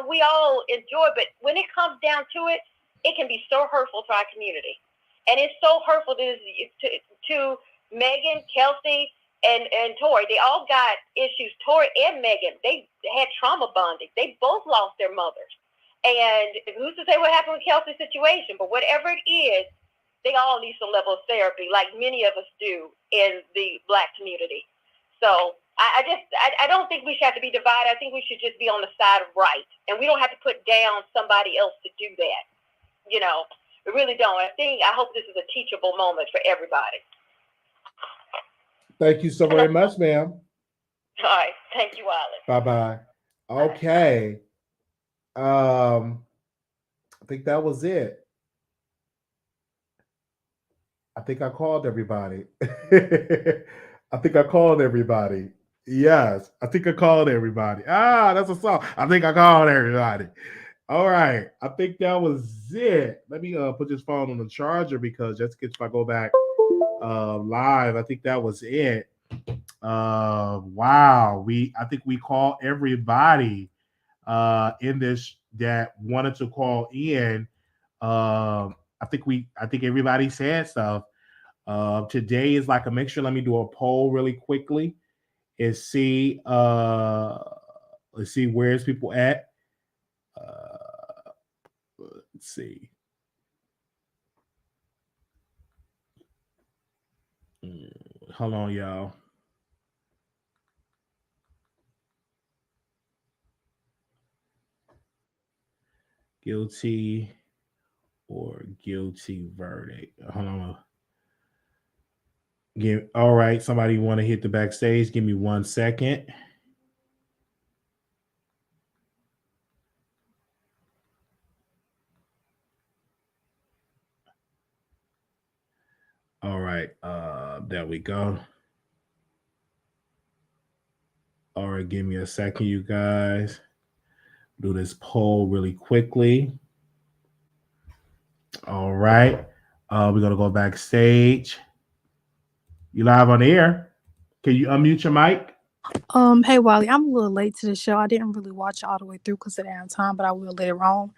We all enjoy it. But when it comes down to it, it can be so hurtful to our community. And it's so hurtful to Megan, Kelsey, and Tory. They all got issues. Tory and Megan, they had trauma bonding. They both lost their mothers. And who's to say what happened with Kelsey's situation? But whatever it is, they all need some level of therapy, like many of us do in the Black community. So I don't think we should have to be divided. I think we should just be on the side of right. And we don't have to put down somebody else to do that. We really don't. I hope this is a teachable moment for everybody. Thank you so very much, ma'am. All right. Thank you, Wiley. Bye-bye. Okay. I think that was it. I think I called everybody. Yes, I think I called everybody. That's a song. I think I called everybody. All right, I think that was it. Let me put this phone on the charger because just in case if I go back live, I think that was it. Wow, I think we called everybody in this that wanted to call in. I think everybody said stuff. Today is like a mixture. Let me do a poll really quickly and see. Let's see where's people at. Let's see. Hold on, y'all. Guilty or guilty verdict. Hold on. All right. Somebody want to hit the backstage? Give me 1 second. All right. There we go. All right. Give me a second, you guys. Do this poll really quickly. All right. We're going to go backstage. You live on the air. Can you unmute your mic? Hey Wiley, I'm a little late to the show. I didn't really watch it all the way through because of the time, but I will later on.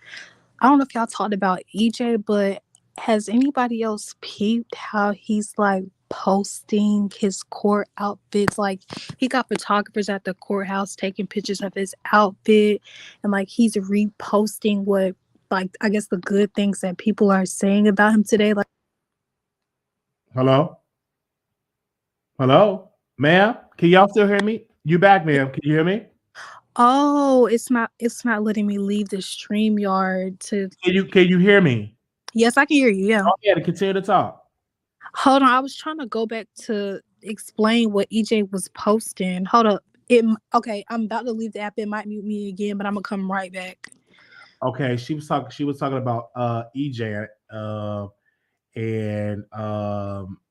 I don't know if y'all talked about EJ, but has anybody else peeped how he's like posting his court outfits? Like he got photographers at the courthouse taking pictures of his outfit, and like he's reposting what, like, I guess the good things that people are saying about him today. Like, hello, ma'am. Can y'all still hear me? You back, ma'am? Can you hear me? oh, it's not letting me leave the StreamYard to. Can you hear me? Yes, I can hear you. Yeah. Oh, yeah, to continue to talk. Hold on, I was trying to go back to explain what EJ was posting. Hold up. Okay, I'm about to leave the app. It might mute me again, but I'm gonna come right back. Okay, she was talking about EJ and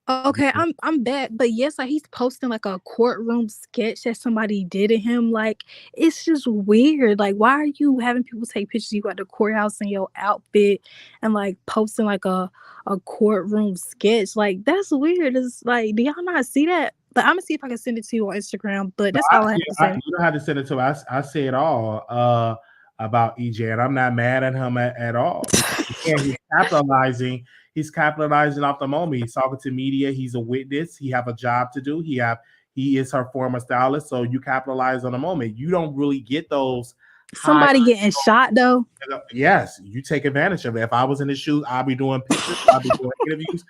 Okay, I'm back. But yes, like he's posting like a courtroom sketch that somebody did to him. Like it's just weird. Like why are you having people take pictures of you at the courthouse in your outfit and like posting like a courtroom sketch? Like that's weird. It's like, do y'all not see that? But I'm gonna see if I can send it to you on Instagram. But that's all I have to say. You don't have to send it to us. I say it all about EJ, and I'm not mad at him at all. Again, he's capitalizing. He's capitalizing off the moment. He's talking to media. He's a witness. He have a job to do. He is her former stylist. So you capitalize on the moment. You don't really get those. Somebody getting shot though. Yes, you take advantage of it. If I was in the shoes, I'll be doing pictures. I'll be doing interviews.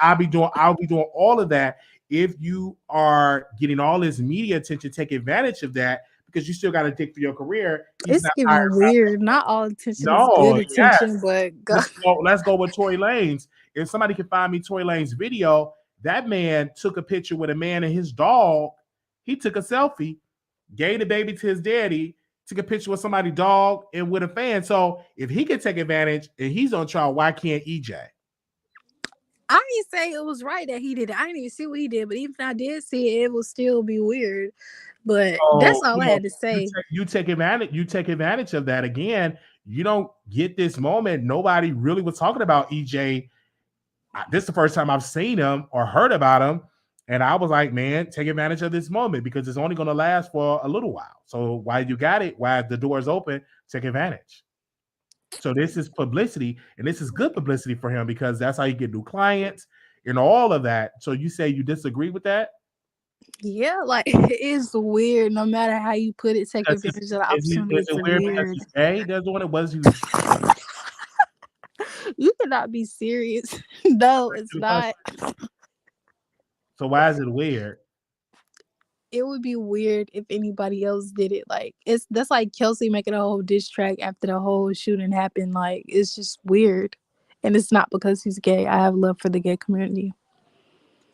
I'll be doing all of that. If you are getting all this media attention, take advantage of that because you still got to dig for your career. It's giving weird. Not all attention is good attention, but let's go with Tory Lanez. If somebody can find me Tory Lanez video, that man took a picture with a man and his dog. He took a selfie, gave the baby to his daddy, took a picture with somebody's dog and with a fan. So if he can take advantage and he's on trial, why can't EJ? I didn't say it was right that he did it. I didn't even see what he did, but even if I did see it, it would still be weird. But that's all I had to say. You take advantage of that. Again, you don't get this moment. Nobody really was talking about EJ. This is the first time I've seen him or heard about him. And I was like, man, take advantage of this moment because it's only going to last for a little while. So while you got it, while the door is open, take advantage. So this is publicity, and this is good publicity for him because that's how you get new clients and all of that. So you say you disagree with that? Yeah, like it's weird. No matter how you put it, take advantage of the opportunity. Is it weird because he's gay? That's what it was. You cannot be serious. No, it's not. So why is it weird? It would be weird if anybody else did it. Like that's like Kelsey making a whole diss track after the whole shooting happened. Like it's just weird, and it's not because he's gay. I have love for the gay community.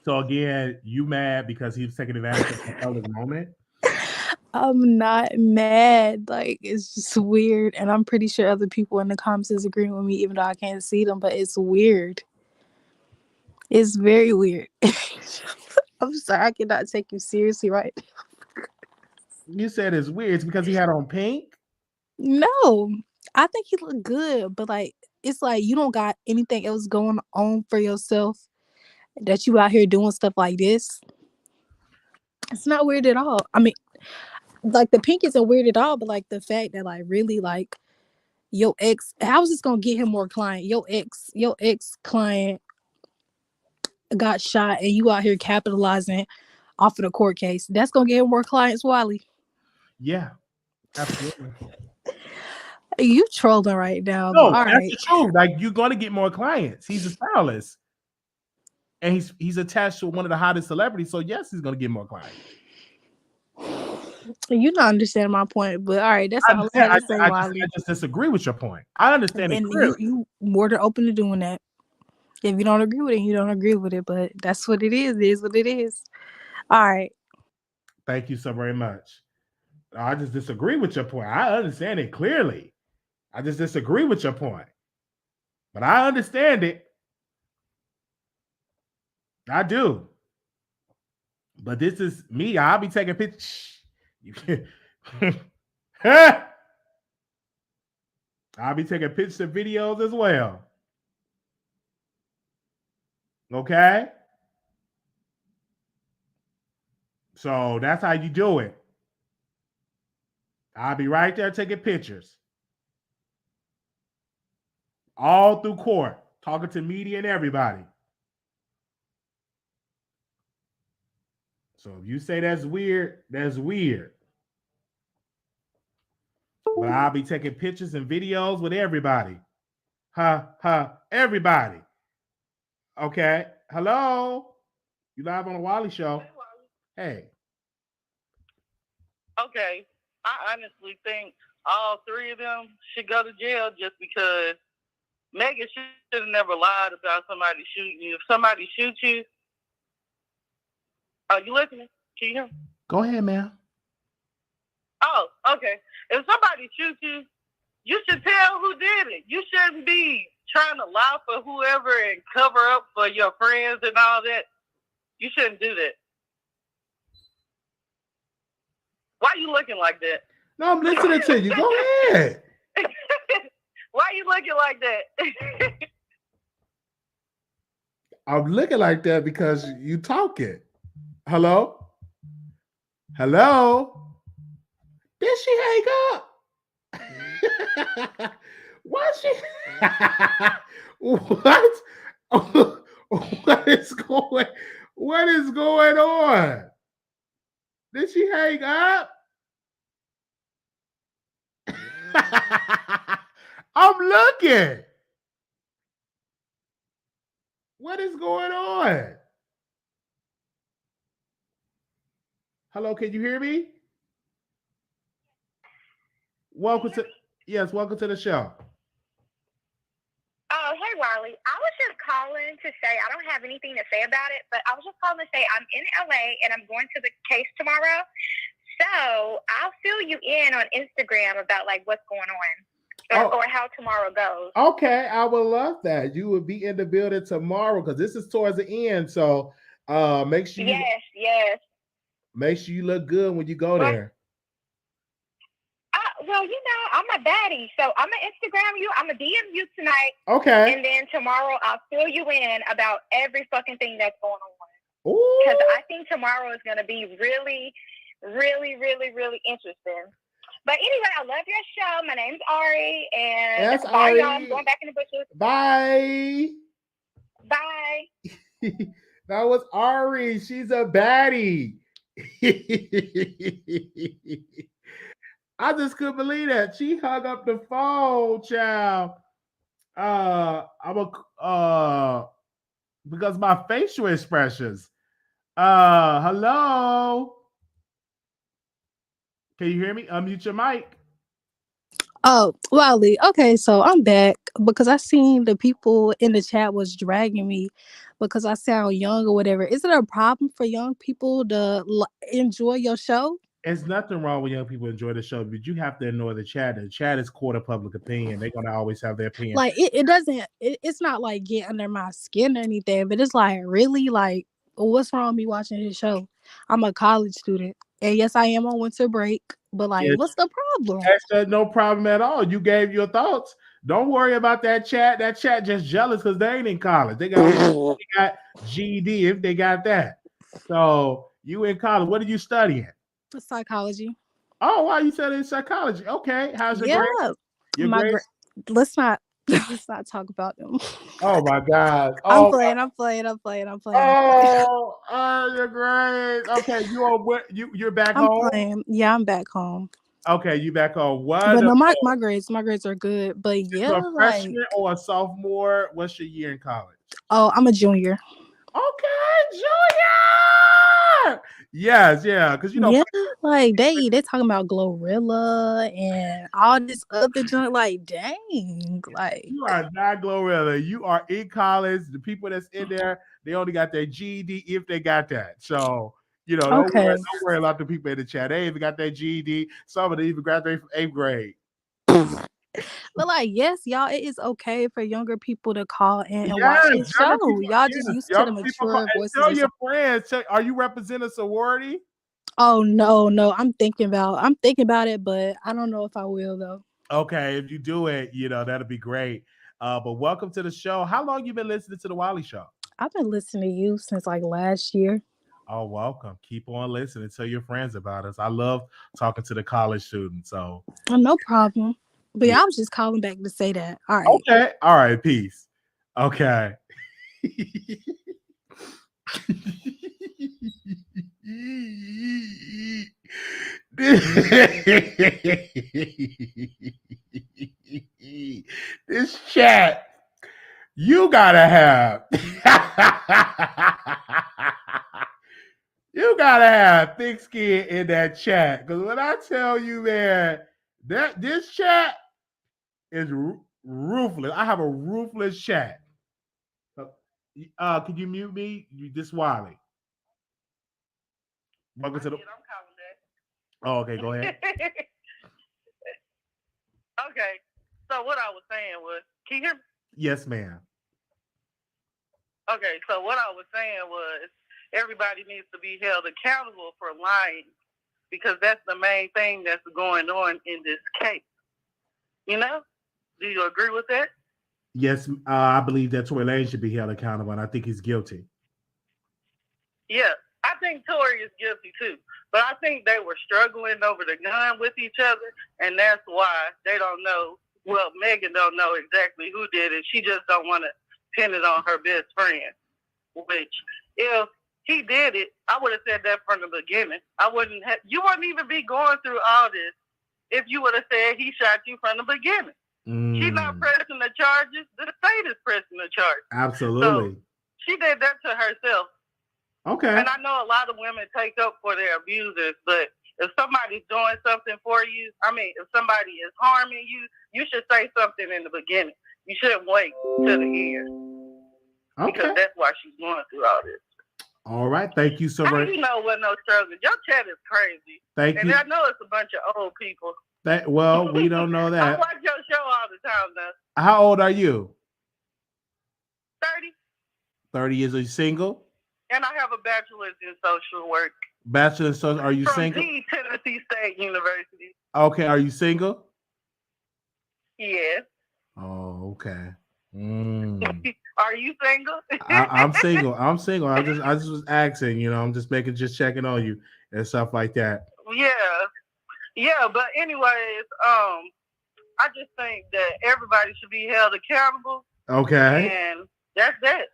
So again, you mad because he was taking advantage of the moment? I'm not mad. Like it's just weird, and I'm pretty sure other people in the comments is agreeing with me, even though I can't see them. But it's weird. It's very weird. I'm sorry, I cannot take you seriously right now. You said it's weird. It's because he had on pink? No, I think he looked good, but like it's like you don't got anything else going on for yourself that you out here doing stuff like this. It's not weird at all. I mean, like the pink isn't weird at all, but like the fact that like really like your ex, I was just gonna get him more client. Your ex client got shot, and you out here capitalizing off of the court case. That's gonna get him more clients, Wiley. Yeah, absolutely. You trolling right now, No, but all that's right. the truth. Like you're gonna get more clients. He's a stylist, and he's attached to one of the hottest celebrities. So yes, he's gonna get more clients. You don't understand my point, but all right, that's all I had to say, Wiley. I just disagree with your point. I understand it And clearly. you more than open to doing that. If you don't agree with it, you don't agree with it. But that's what it is. It is what it is. All right. Thank you so very much. I just disagree with your point. I understand it clearly. I just disagree with your point. But I understand it. I do. But this is me. I'll be taking pictures. You can I'll be taking pictures and videos as well. Okay? So that's how you do it. I'll be right there taking pictures. All through court, talking to media and everybody. So if you say that's weird, that's weird. But I'll be taking pictures and videos with everybody. Everybody. Okay. Hello? You live on the Wiley Show. Hey. Okay. I honestly think all three of them should go to jail just because Megan should have never lied about somebody shooting you. If somebody shoots you, are you listening? Can you hear me? Go ahead, ma'am. Oh, okay. If somebody shoots you, you should tell who did it. You shouldn't be trying to lie for whoever and cover up for your friends and all that. You shouldn't do that. Why are you looking like that? No, I'm listening to you. Go ahead. Why are you looking like that? I'm looking like that because you talking. Hello? Hello? Did she hang up? Why she? What? What is going on? Did she hang up? I'm looking. What is going on? Hello, can you hear me? Welcome to the show. Oh, hey, Wiley. I was just calling to say, I don't have anything to say about it, but I was just calling to say I'm in LA and I'm going to the case tomorrow. So I'll fill you in on Instagram about like what's going on or how tomorrow goes. Okay, I would love that. You would be in the building tomorrow because this is towards the end. So make sure Yes. Make sure you look good when you go there. Well, I'm a baddie, so I'm gonna Instagram you. I'm gonna DM you tonight. Okay. And then tomorrow I'll fill you in about every fucking thing that's going on. Ooh. Because I think tomorrow is gonna be really, really, really, really interesting. But anyway, I love your show. My name's Ari, and Yes, bye, Ari. y'all. I'm going back in the bushes. Bye. Bye. That was Ari. She's a baddie. I just couldn't believe that. She hung up the phone, child. Because my facial expressions. Hello. Can you hear me? Unmute your mic. Oh, Wiley. Okay, so I'm back because I seen the people in the chat was dragging me because I sound young or whatever. Is it a problem for young people to enjoy your show? It's nothing wrong with young people enjoy the show, but you have to ignore the chat. The chat is court of public opinion. They're gonna always have their opinion. Like it doesn't. It's not like get under my skin or anything, but it's like really like, what's wrong with me watching his show? I'm a college student. And yes, I am on winter break. But like, Yes. what's the problem? That's no problem at all. You gave your thoughts. Don't worry about that chat. That chat just jealous because they ain't in college. They got GED if they got that. So you in college. What are you studying? Psychology. Oh, wow, you said in psychology. Okay. How's your Yeah. grade? Your grade? Let's not talk about them. Oh my God. I'm Oh, playing. you're great. Okay, you on what? You're back I'm home? playing. Yeah, I'm back home. Okay, you back home. But no, Wonderful. my grades are good. But You yeah, a like, freshman or a sophomore? What's your year in college? oh, I'm a junior. Okay, junior. Yes, yeah, because Yeah, like they talking about Glorilla and all this other junk. Like, dang, like you are not Glorilla. You are in college. The people that's in there, they only got their GED if they got that. So don't okay. worry about the people in the chat. They even got their GED. Some of them even graduated from 8th grade. But like, yes, y'all, it is okay for younger people to call in and watch this show. Y'all just used to the mature voices. Tell your friends. Are you representing a sorority? Oh no, I'm thinking about it, but I don't know if I will though. Okay, if you do it, that'll be great. But welcome to the show. How long you been listening to the Wiley Show? I've been listening to you since like last year. Oh, welcome. Keep on listening. Tell your friends about us. I love talking to the college students. So no problem. But yeah, I was just calling back to say that. All right. Okay. All right. Peace. Okay. This chat, you gotta have. You gotta have thick skin in that chat. Because when I tell you, man, that this chat is ruthless. I have a ruthless chat. Could you mute me? This Wiley. Welcome to the. Oh, okay. Go ahead. Okay. So what I was saying was, can you hear me? Yes, ma'am. Okay. So what I was saying was, everybody needs to be held accountable for lying, because that's the main thing that's going on in this case. Do you agree with that? Yes, I believe that Tory Lanez should be held accountable, and I think he's guilty. Yeah, I think Tory is guilty too. But I think they were struggling over the gun with each other, and that's why they don't know. Well, Megan don't know exactly who did it. She just don't want to pin it on her best friend. Which, if he did it, I would have said that from the beginning. You wouldn't even be going through all this if you would have said he shot you from the beginning. She's not pressing the charges. The state is pressing the charges. Absolutely. So she did that to herself. Okay. And I know a lot of women take up for their abusers, but if somebody's doing something for you, if somebody is harming you, you should say something in the beginning. You shouldn't wait till the end. Okay. Because that's why she's going through all this. All right. Thank you so much. You know what? No struggle. Your chat is crazy. Thank you. And I know it's a bunch of old people. Well, we don't know that. I watch your show all the time, though. How old are you? 30. 30 years. Are you single? And I have a bachelor's in social work. Bachelor's in social. Are you single? From Tennessee State University. Okay. Are you single? Yes. Oh, okay. Are you single? I'm single. I'm single. I just was asking. I'm just checking on you and stuff like that. Yeah. But anyways, I just think that everybody should be held accountable. Okay. And that's that.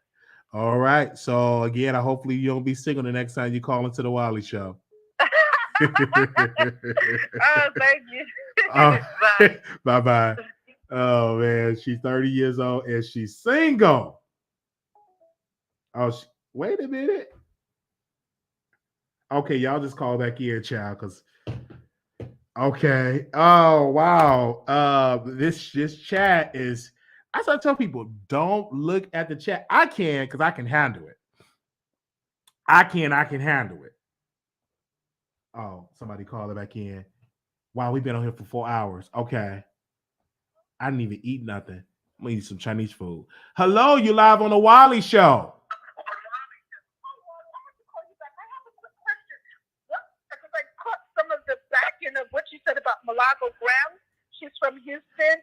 All right. So again, hopefully you don't be single the next time you call into the Wiley Show. Thank you. Bye. Bye. Oh man, she's 30 years old and she's single. Oh, wait a minute. Okay, y'all just call back in, child, because. Okay. Oh wow. This chat is. As I tell people, don't look at the chat. I can because I can handle it. I can handle it. Oh, somebody called it back in. Wow, we've been on here for 4 hours. Okay. I didn't even eat nothing. I'm gonna eat some Chinese food. Hello, you live on the Wiley Show. Mar-a-Lago grounds. She's from Houston,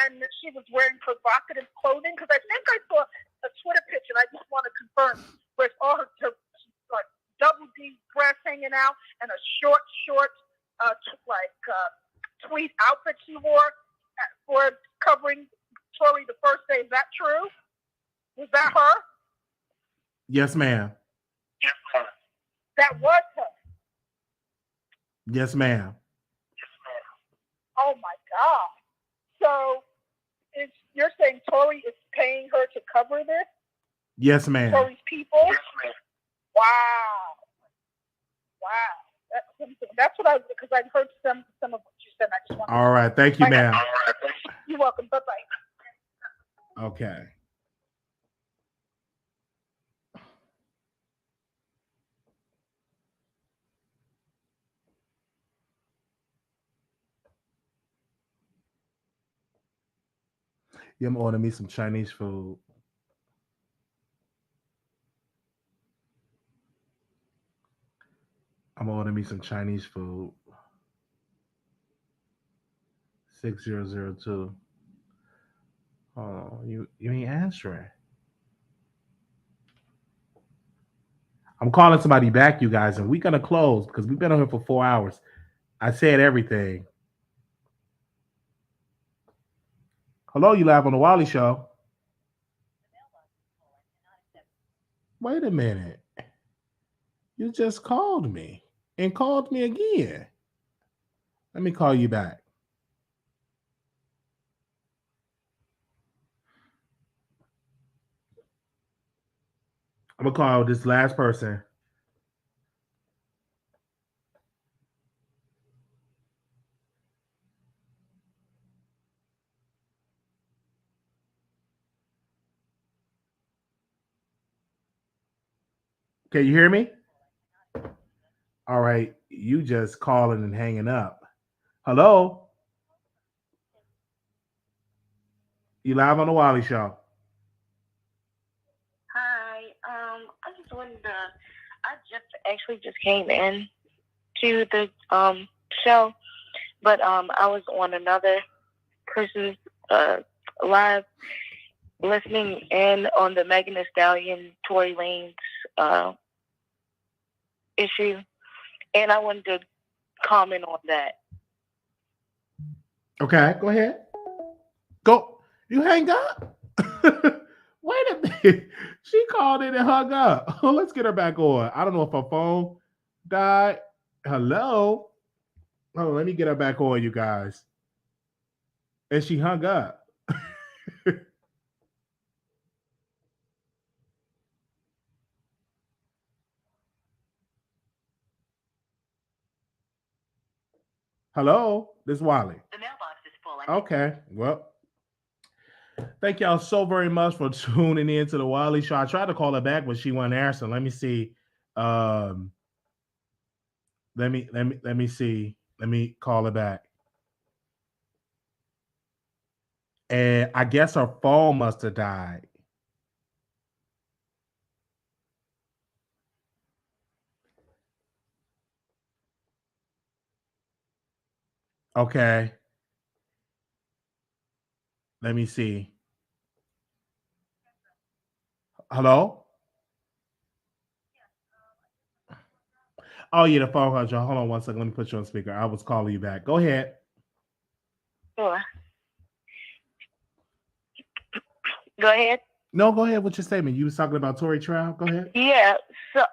and she was wearing provocative clothing because I think I saw a Twitter picture, and I just want to confirm, with all her double D breasts hanging out and a short tweed outfit she wore for covering Tory the first day. Is that true? Was that her? Yes, ma'am. Yes, ma'am. That was her. Yes, ma'am. Oh my God. So you're saying Tory is paying her to cover this? Yes, ma'am. Tory's people? Yes, ma'am. Wow. That's what because I heard some of what you said. I just want All right. Thank you, ma'am. You're welcome. Bye-bye. Okay. Yeah, I'm ordering me some Chinese food. I'm ordering me some Chinese food. 6002. Oh, you ain't answering. I'm calling somebody back, you guys, and we're gonna close because we've been on here for 4 hours. I said everything. Hello, you live on the Wiley Show. Wait a minute. You just called me and called me again. Let me call you back. I'm gonna call this last person. Can you hear me? All right, you just calling and hanging up. Hello? You live on the Wiley Show. Hi. I just wanted to. I just came in to the show, but I was on another person's live listening in on the Megan Thee Stallion Tory Lanez issue, and I wanted to comment on that. Okay, go ahead. Go. You hang up? Wait a minute. She called in and hung up. Oh, let's get her back on. I don't know if her phone died. Hello? Oh, let me get her back on, you guys. And she hung up. Hello? This is Wiley. The mailbox is full. Okay, well, thank y'all so very much for tuning in to the Wiley Show. I tried to call her back, but she wasn't answering. Let me see. Let me see. Let me call her back. And I guess her phone must have died. Okay. Let me see. Hello? Oh, yeah, the phone called you. Hold on one second. Let me put you on speaker. I was calling you back. Go ahead. Sure. Go ahead. No, go ahead with your statement. You was talking about Tory trial. Go ahead. Yeah. So,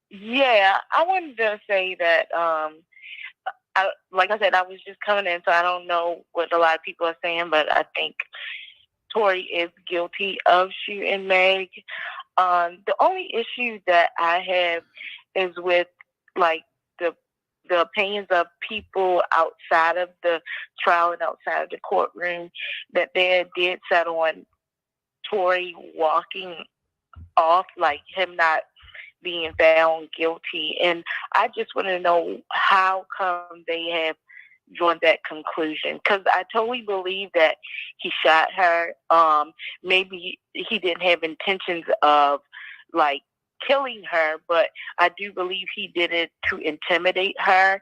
yeah, I wanted to say that, like I said, I was just coming in, so I don't know what a lot of people are saying, but I think Tory is guilty of shooting Meg. The only issue that I have is with, like, the opinions of people outside of the trial and outside of the courtroom that they did set on Tory walking off, like him not being found guilty. And I just want to know how come they have drawn that conclusion, because I totally believe that he shot her. Maybe he didn't have intentions of, like, killing her, but I do believe he did it to intimidate her.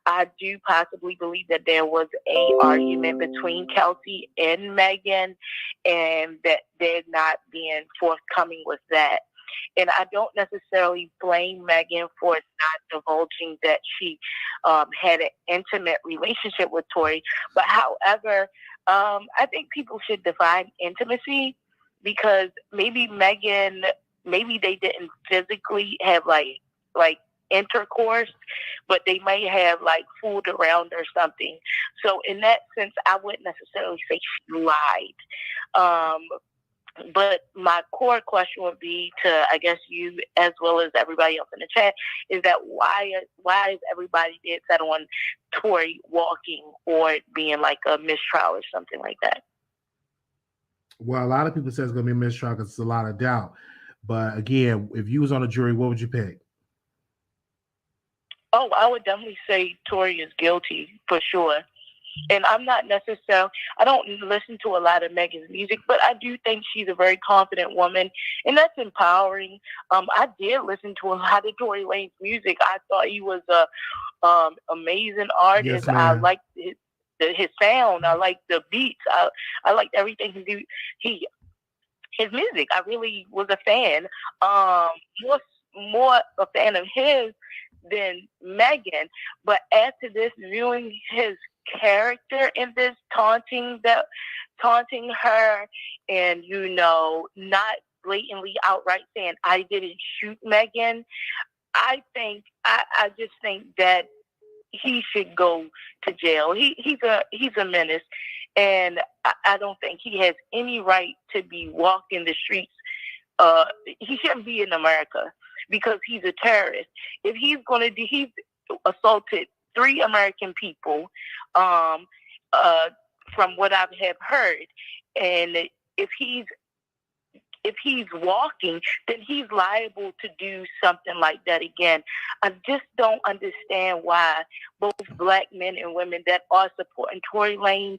I do possibly believe that there was a argument between Kelsey and Megan, and that they're not being forthcoming with that. And I don't necessarily blame Megan for not divulging that she had an intimate relationship with Tory. But however, I think people should define intimacy, because maybe they didn't physically have like intercourse, but they may have like fooled around or something. So in that sense, I wouldn't necessarily say she lied. But my core question would be to, I guess, you as well as everybody else in the chat, is that why is everybody dead set on Tory walking or being like a mistrial or something like that? Well, a lot of people say it's going to be a mistrial because it's a lot of doubt. But again, if you was on a jury, what would you pick? Oh, I would definitely say Tory is guilty for sure. And I'm not necessarily, I don't listen to a lot of Megan's music, but I do think she's a very confident woman, and that's empowering. I did listen to a lot of Tory Lanez music. I thought he was a amazing artist. Yes, I liked his sound. I liked the beats. I liked everything he do. His music. I really was a fan. More a fan of his than Megan. But as to this, viewing his character in this, taunting her, and not blatantly outright saying I didn't shoot Megan, I just think that he should go to jail. He's a menace, and I don't think he has any right to be walking the streets. He shouldn't be in America because he's a terrorist. If he's he's assaulted 3 American people, from what I have heard, and if he's walking, then he's liable to do something like that again. I just don't understand why both black men and women that are supporting Tory Lanez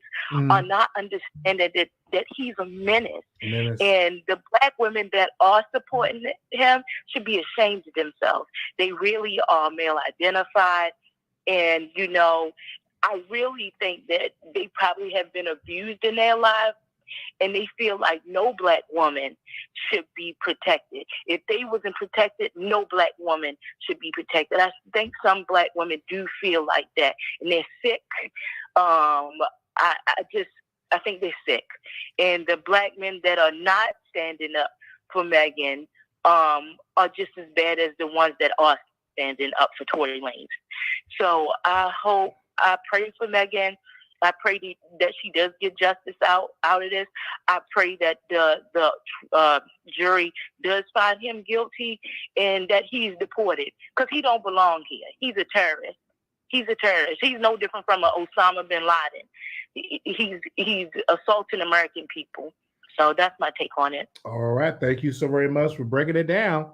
are not understanding that he's a menace. And the black women that are supporting him should be ashamed of themselves. They really are male identified. And, I really think that they probably have been abused in their lives, and they feel like no black woman should be protected. If they wasn't protected, no black woman should be protected. I think some black women do feel like that, and they're sick. I think they're sick. And the black men that are not standing up for Megan are just as bad as the ones that are standing up for Tory Lanez. So I pray for Megan. I pray that she does get justice out of this. I pray that the jury does find him guilty and that he's deported, because he don't belong here. He's a terrorist. He's a terrorist. He's no different from Osama bin Laden. He's assaulting American people. So that's my take on it. All right. Thank you so very much for breaking it down.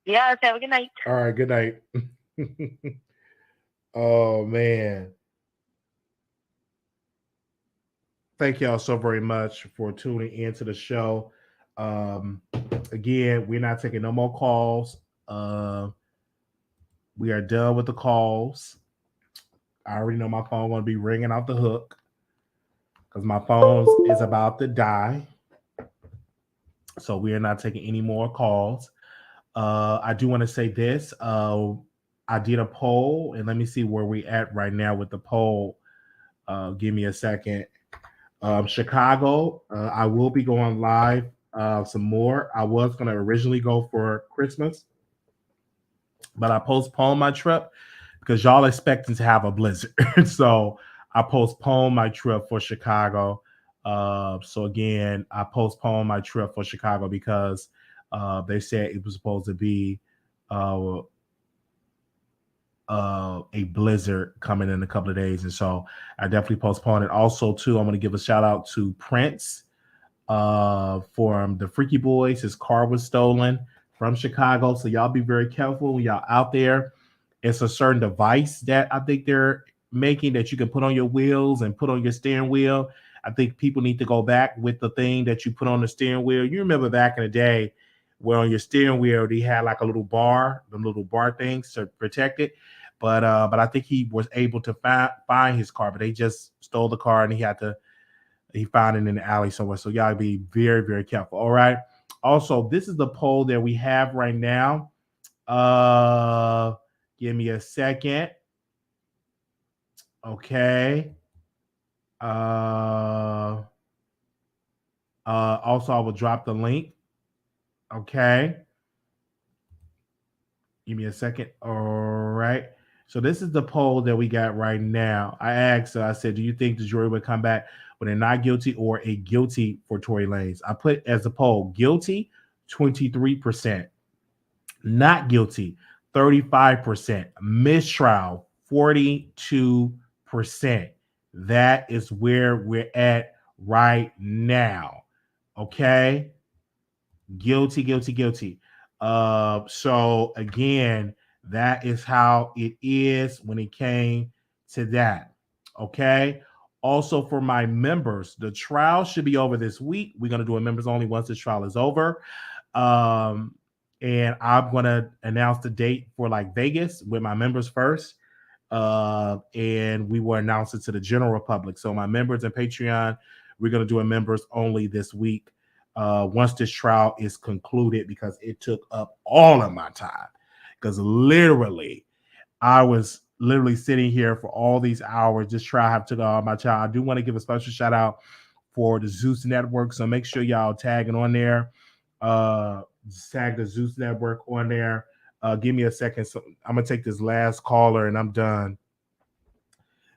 Yes, have a good night. All right, good night. Oh, man. Thank y'all so very much for tuning into the show. Again, we're not taking no more calls. We are done with the calls. I already know my phone going to be ringing off the hook because my phone is about to die. So we are not taking any more calls. I do want to say this. I did a poll, and let me see where we at right now with the poll. Give me a second. Chicago, I will be going live some more. I was going to originally go for Christmas, but I postponed my trip because y'all expecting to have a blizzard. So I postponed my trip for Chicago. So again, I postponed my trip for Chicago because they said it was supposed to be a blizzard coming in a couple of days, and so I definitely postponed it. Also, too, I'm going to give a shout out to Prince from the Freaky Boys. His car was stolen from Chicago, so y'all be very careful when y'all out there. It's a certain device that I think they're making that you can put on your wheels and put on your steering wheel. I think people need to go back with the thing that you put on the steering wheel. You remember back in the day where on your steering wheel they had like a little bar, the little bar things to protect it. But I think he was able to find his car, but they just stole the car and he found it in the alley somewhere. So y'all be very, very careful. All right. Also, this is the poll that we have right now. Give me a second. Okay. Also, I will drop the link. Okay. Give me a second. All right. So this is the poll that we got right now. I asked, I said, do you think the jury would come back with a not guilty or a guilty for Tory Lanez? I put as a poll, guilty, 23%. Not guilty, 35%. Mistrial, 42%. That is where we're at right now. Okay? Guilty, guilty, guilty. So again, that is how it is when it came to that. Okay. Also, for my members, the trial should be over this week. We're going to do a members only once the trial is over. And I'm going to announce the date for like Vegas with my members first. And we will announce it to the general public. So my members and Patreon, we're going to do a members only this week. Once this trial is concluded, because it took up all of my time. Because literally, I was literally sitting here for all these hours. This trial have took all my time. I do want to give a special shout out for the Zeus Network. So make sure y'all tagging on there. Tag the Zeus Network on there. Give me a second. So I'm gonna take this last caller and I'm done.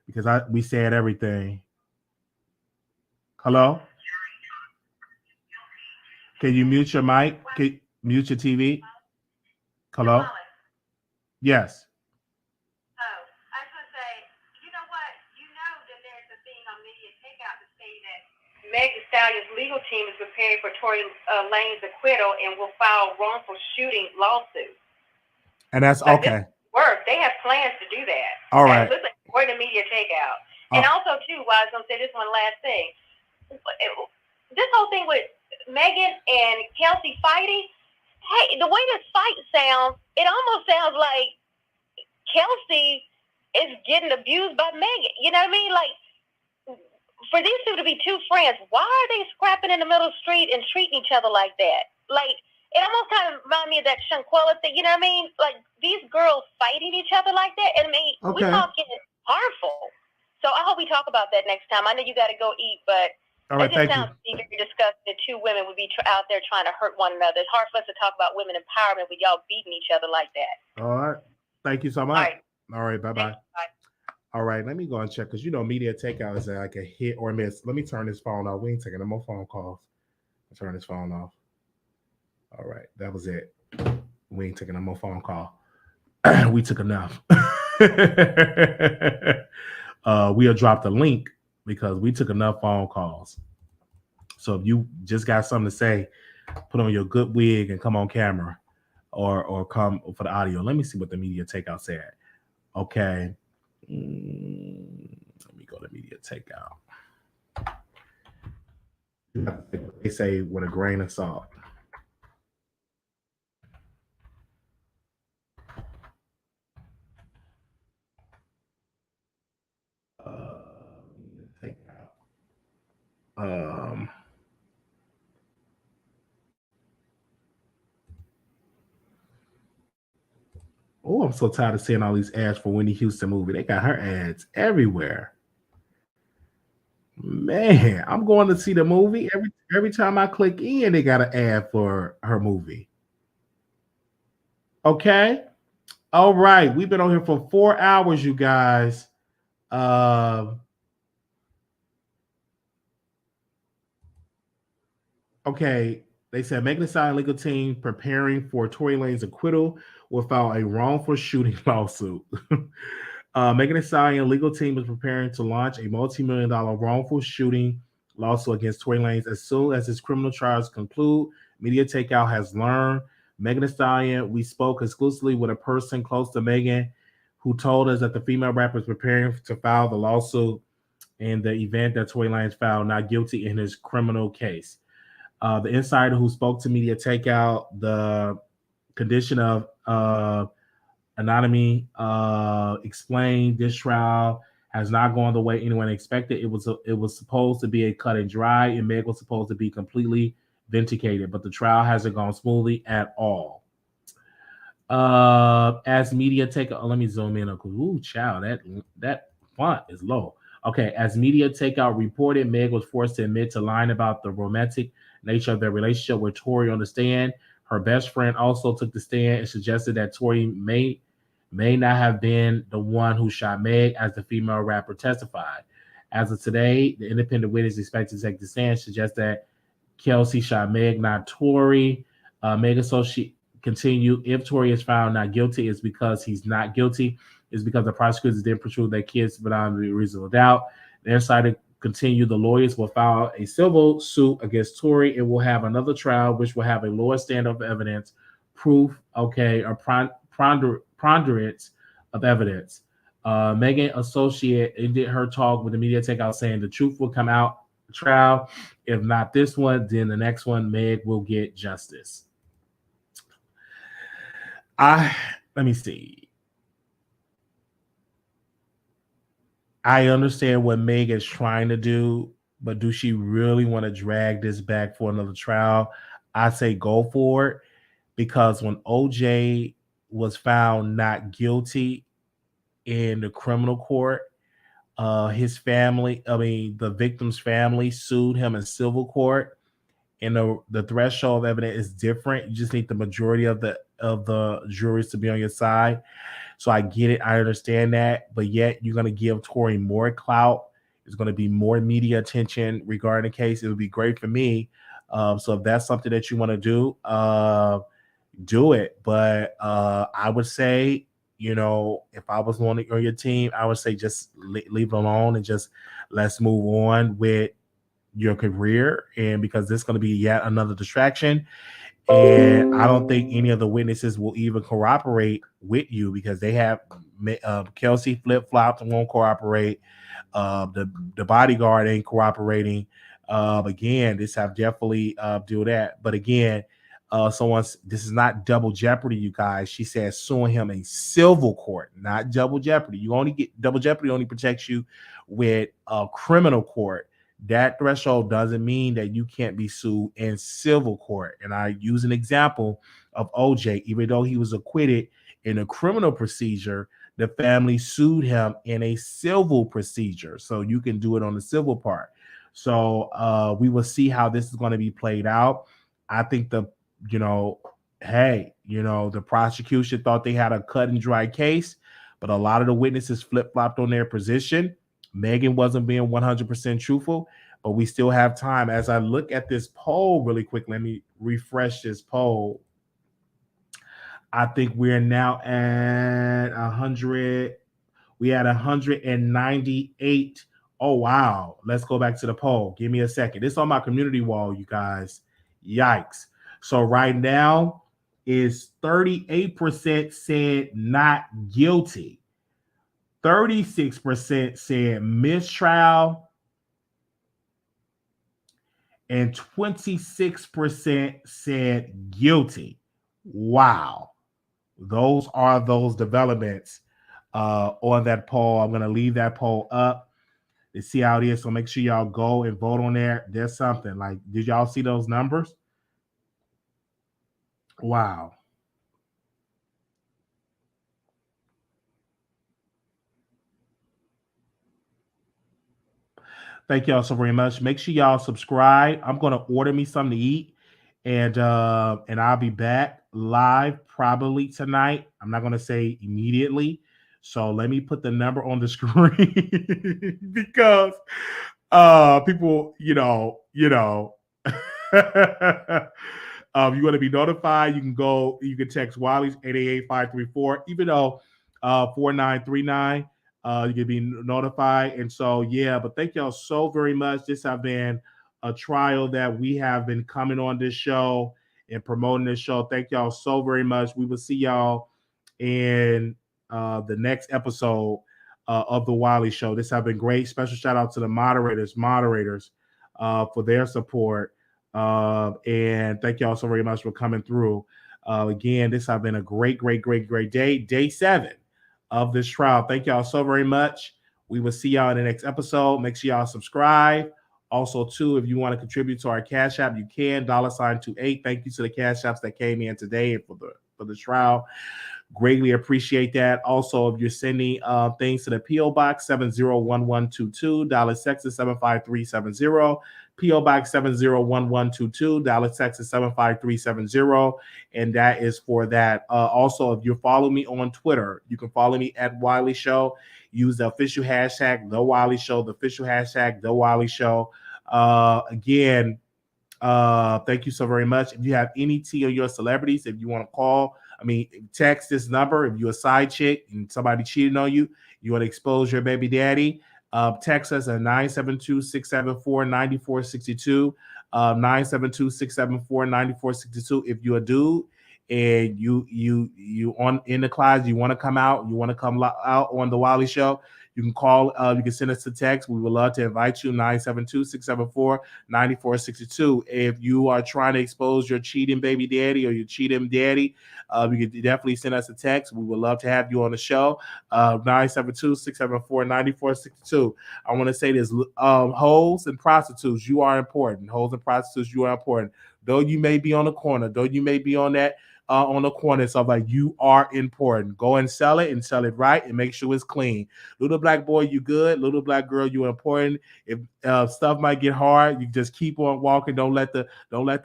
Because we said everything. Hello? Can you mute your mic? Can you mute your TV? Hello? Yes. Oh, I was going to say, you know what? You know that there's a thing on Media Takeout to say that Meg Thee Stallion's legal team is preparing for Tory Lanez's acquittal and will file wrongful shooting lawsuit. And that's so okay. Work. They have plans to do that. All right. Listen, we're the Media Takeout. And also, too, I was going to say this one last thing. This whole thing with Megan and Kelsey fighting, hey, the way this fight sounds, it almost sounds like Kelsey is getting abused by Megan. You know what I mean? Like, for these two to be two friends, why are they scrapping in the middle of the street and treating each other like that? Like, it almost kind of reminds me of that Shanquella thing. You know what I mean? Like, these girls fighting each other like that. And I mean, we talking harmful. So I hope we talk about that next time. I know you got to go eat, but all right, it just sounds very disgusting that two women would be out there trying to hurt one another. It's hard for us to talk about women empowerment with y'all beating each other like that. All right. Thank you so much. All right. Bye-bye. Bye. All right. Let me go and check because, you know, Media Takeout is like a hit or miss. Let me turn this phone off. We ain't taking no more phone calls. I'll turn this phone off. All right. That was it. We ain't taking no more phone call. We took enough. We'll drop the link because we took enough phone calls. So if you just got something to say, put on your good wig and come on camera or come for the audio. Let me see what the Media Takeout said. Okay. Let me go to Media Takeout. They say with a grain of salt. Oh, I'm so tired of seeing all these ads for Whitney Houston movie. They got her ads everywhere. Man, I'm going to see the movie. Every time I click in, they got an ad for her movie. Okay. All right. We've been on here for 4 hours, you guys. Okay. They said Megan Thee Stallion legal team preparing for Tory Lanez's acquittal will file a wrongful shooting lawsuit. Megan Thee Stallion legal team is preparing to launch a multi-million-dollar wrongful shooting lawsuit against Tory Lanez as soon as his criminal trials conclude. Media Takeout has learned. Megan Thee Stallion, we spoke exclusively with a person close to Megan who told us that the female rapper is preparing to file the lawsuit in the event that Tory Lanez filed not guilty in his criminal case. The insider who spoke to media Takeout, the condition of anonymity explained this trial has not gone the way anyone expected. It was supposed to be a cut and dry, and Meg was supposed to be completely vindicated, but the trial hasn't gone smoothly at all. As media Takeout, let me zoom in. Ooh, child, that font is low. Okay, as media Takeout reported, Meg was forced to admit to lying about the romantic nature of their relationship with Tory on the stand. Her best friend also took the stand and suggested that Tory may not have been the one who shot Meg, as the female rapper testified. As of today, the independent witness expected to take the stand suggests that Kelsey shot Meg, not Tory. Meg associate continue. If Tory is found not guilty, it's because he's not guilty. It's because the prosecutors didn't prove their kids beyond the reasonable doubt. The insider continue. The lawyers will file a civil suit against Tory. It will have another trial, which will have a lower standard of evidence, proof, or preponderance of evidence. Megan associate ended her talk with the media Takeout saying the truth will come out the trial. If not this one, then the next one, Meg will get justice. Let me see. I understand what Meg is trying to do, but do she really want to drag this back for another trial? I say go for it, because when OJ was found not guilty in the criminal court, his family, the victim's family sued him in civil court, and the threshold of evidence is different. You just need the majority of the juries to be on your side. So I get it. I understand that. But yet you're going to give Tory more clout. There's going to be more media attention regarding the case. It would be great for me. So if that's something that you want to do it. But I would say, if I was on your team, I would say just leave it alone and just let's move on with your career. And because this is going to be yet another distraction. And I don't think any of the witnesses will even cooperate with you, because they have Kelsey flip-flopped and won't cooperate. The bodyguard ain't cooperating. Again, this have definitely do that. But again, this is not double jeopardy, you guys. She said suing him in civil court, not double jeopardy. You only get double jeopardy only protects you with a criminal court. That threshold doesn't mean that you can't be sued in civil court. And I use an example of OJ. Even though he was acquitted in a criminal procedure, the family sued him in a civil procedure. So you can do it on the civil part. So we will see how this is going to be played out. I think the prosecution thought they had a cut and dry case, but a lot of the witnesses flip-flopped on their position. Megan wasn't being 100% truthful, but we still have time. As I look at this poll really quick, let me refresh this poll. I think we're now at 100. We had 198. Oh, wow. Let's go back to the poll. Give me a second. This is on my community wall, you guys. Yikes. So right now is 38% said not guilty. 36% said mistrial, and 26% said guilty. Wow. Those are those developments on that poll. I'm going to leave that poll up to see how it is. So make sure y'all go and vote on there. There's something. Like, did y'all see those numbers? Wow. Thank y'all so very much. Make sure y'all subscribe. I'm going to order me something to eat, and I'll be back live probably tonight. I'm not going to say immediately. So let me put the number on the screen because people, you want to be notified. You can text Wiley's 888-534, even though 4939. You can be notified. And so, but thank y'all so very much. This has been a trial that we have been coming on this show and promoting this show. Thank y'all so very much. We will see y'all in the next episode of the Wiley Show. This has been great. Special shout out to the moderators for their support And thank y'all so very much for coming through. Again, this has been a great day. Day 7 of this trial. Thank y'all so very much. We will see y'all in the next episode. Make sure y'all subscribe. Also, too, if you want to contribute to our Cash App, you can. $28. Thank you to the Cash Apps that came in today and for the trial. Greatly appreciate that. Also, if you're sending things to the P.O. Box 701122, Dallas, Texas 75370. P.O. Box 701122, Dallas, Texas 75370. And that is for that. Also, if you follow me on Twitter, you can follow me at Wiley Show. Use the official hashtag, The Wiley Show, the official hashtag, The Wiley Show. Again, thank you so very much. If you have any tea on your celebrities, if you want to call, text this number. If you're a side chick and somebody cheated on you, you want to expose your baby daddy, text us at 972-674-9462, 972-674-9462. If you're a dude and you on in the closet, you want to come out, you want to come out on the Wiley Show, you can call, you can send us a text. We would love to invite you, 972-674-9462. If you are trying to expose your cheating baby daddy or your cheating daddy, you can definitely send us a text. We would love to have you on the show, 972-674-9462. I want to say this, hoes and prostitutes, you are important. Hoes and prostitutes, you are important. Though you may be on the corner, though you may be on that, on the corner, so like you are important. Go and sell it right and make sure it's clean. Little black boy, you good. Little black girl, you important. If stuff might get hard, you just keep on walking. Don't let the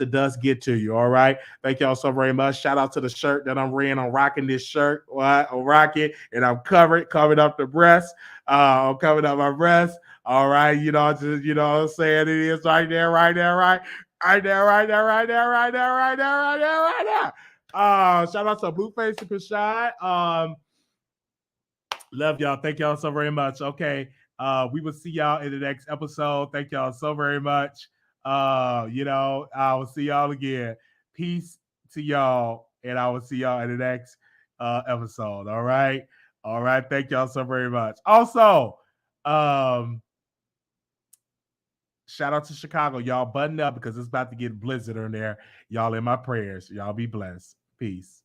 dust get to you. All right. Thank y'all so very much. Shout out to the shirt that I'm wearing. I'm rocking this shirt. I'm rocking and I'm covered up the breast. I'm covering up my breast. All right. Just what I'm saying, it is right there. Shout out to Blueface and Chrisean. Love y'all. Thank y'all so very much. Okay. We will see y'all in the next episode. Thank y'all so very much. I will see y'all again. Peace to y'all, and I will see y'all in the next episode. All right. Thank y'all so very much. Also, shout out to Chicago. Y'all button up because it's about to get blizzard in there. Y'all in my prayers. Y'all be blessed. Peace.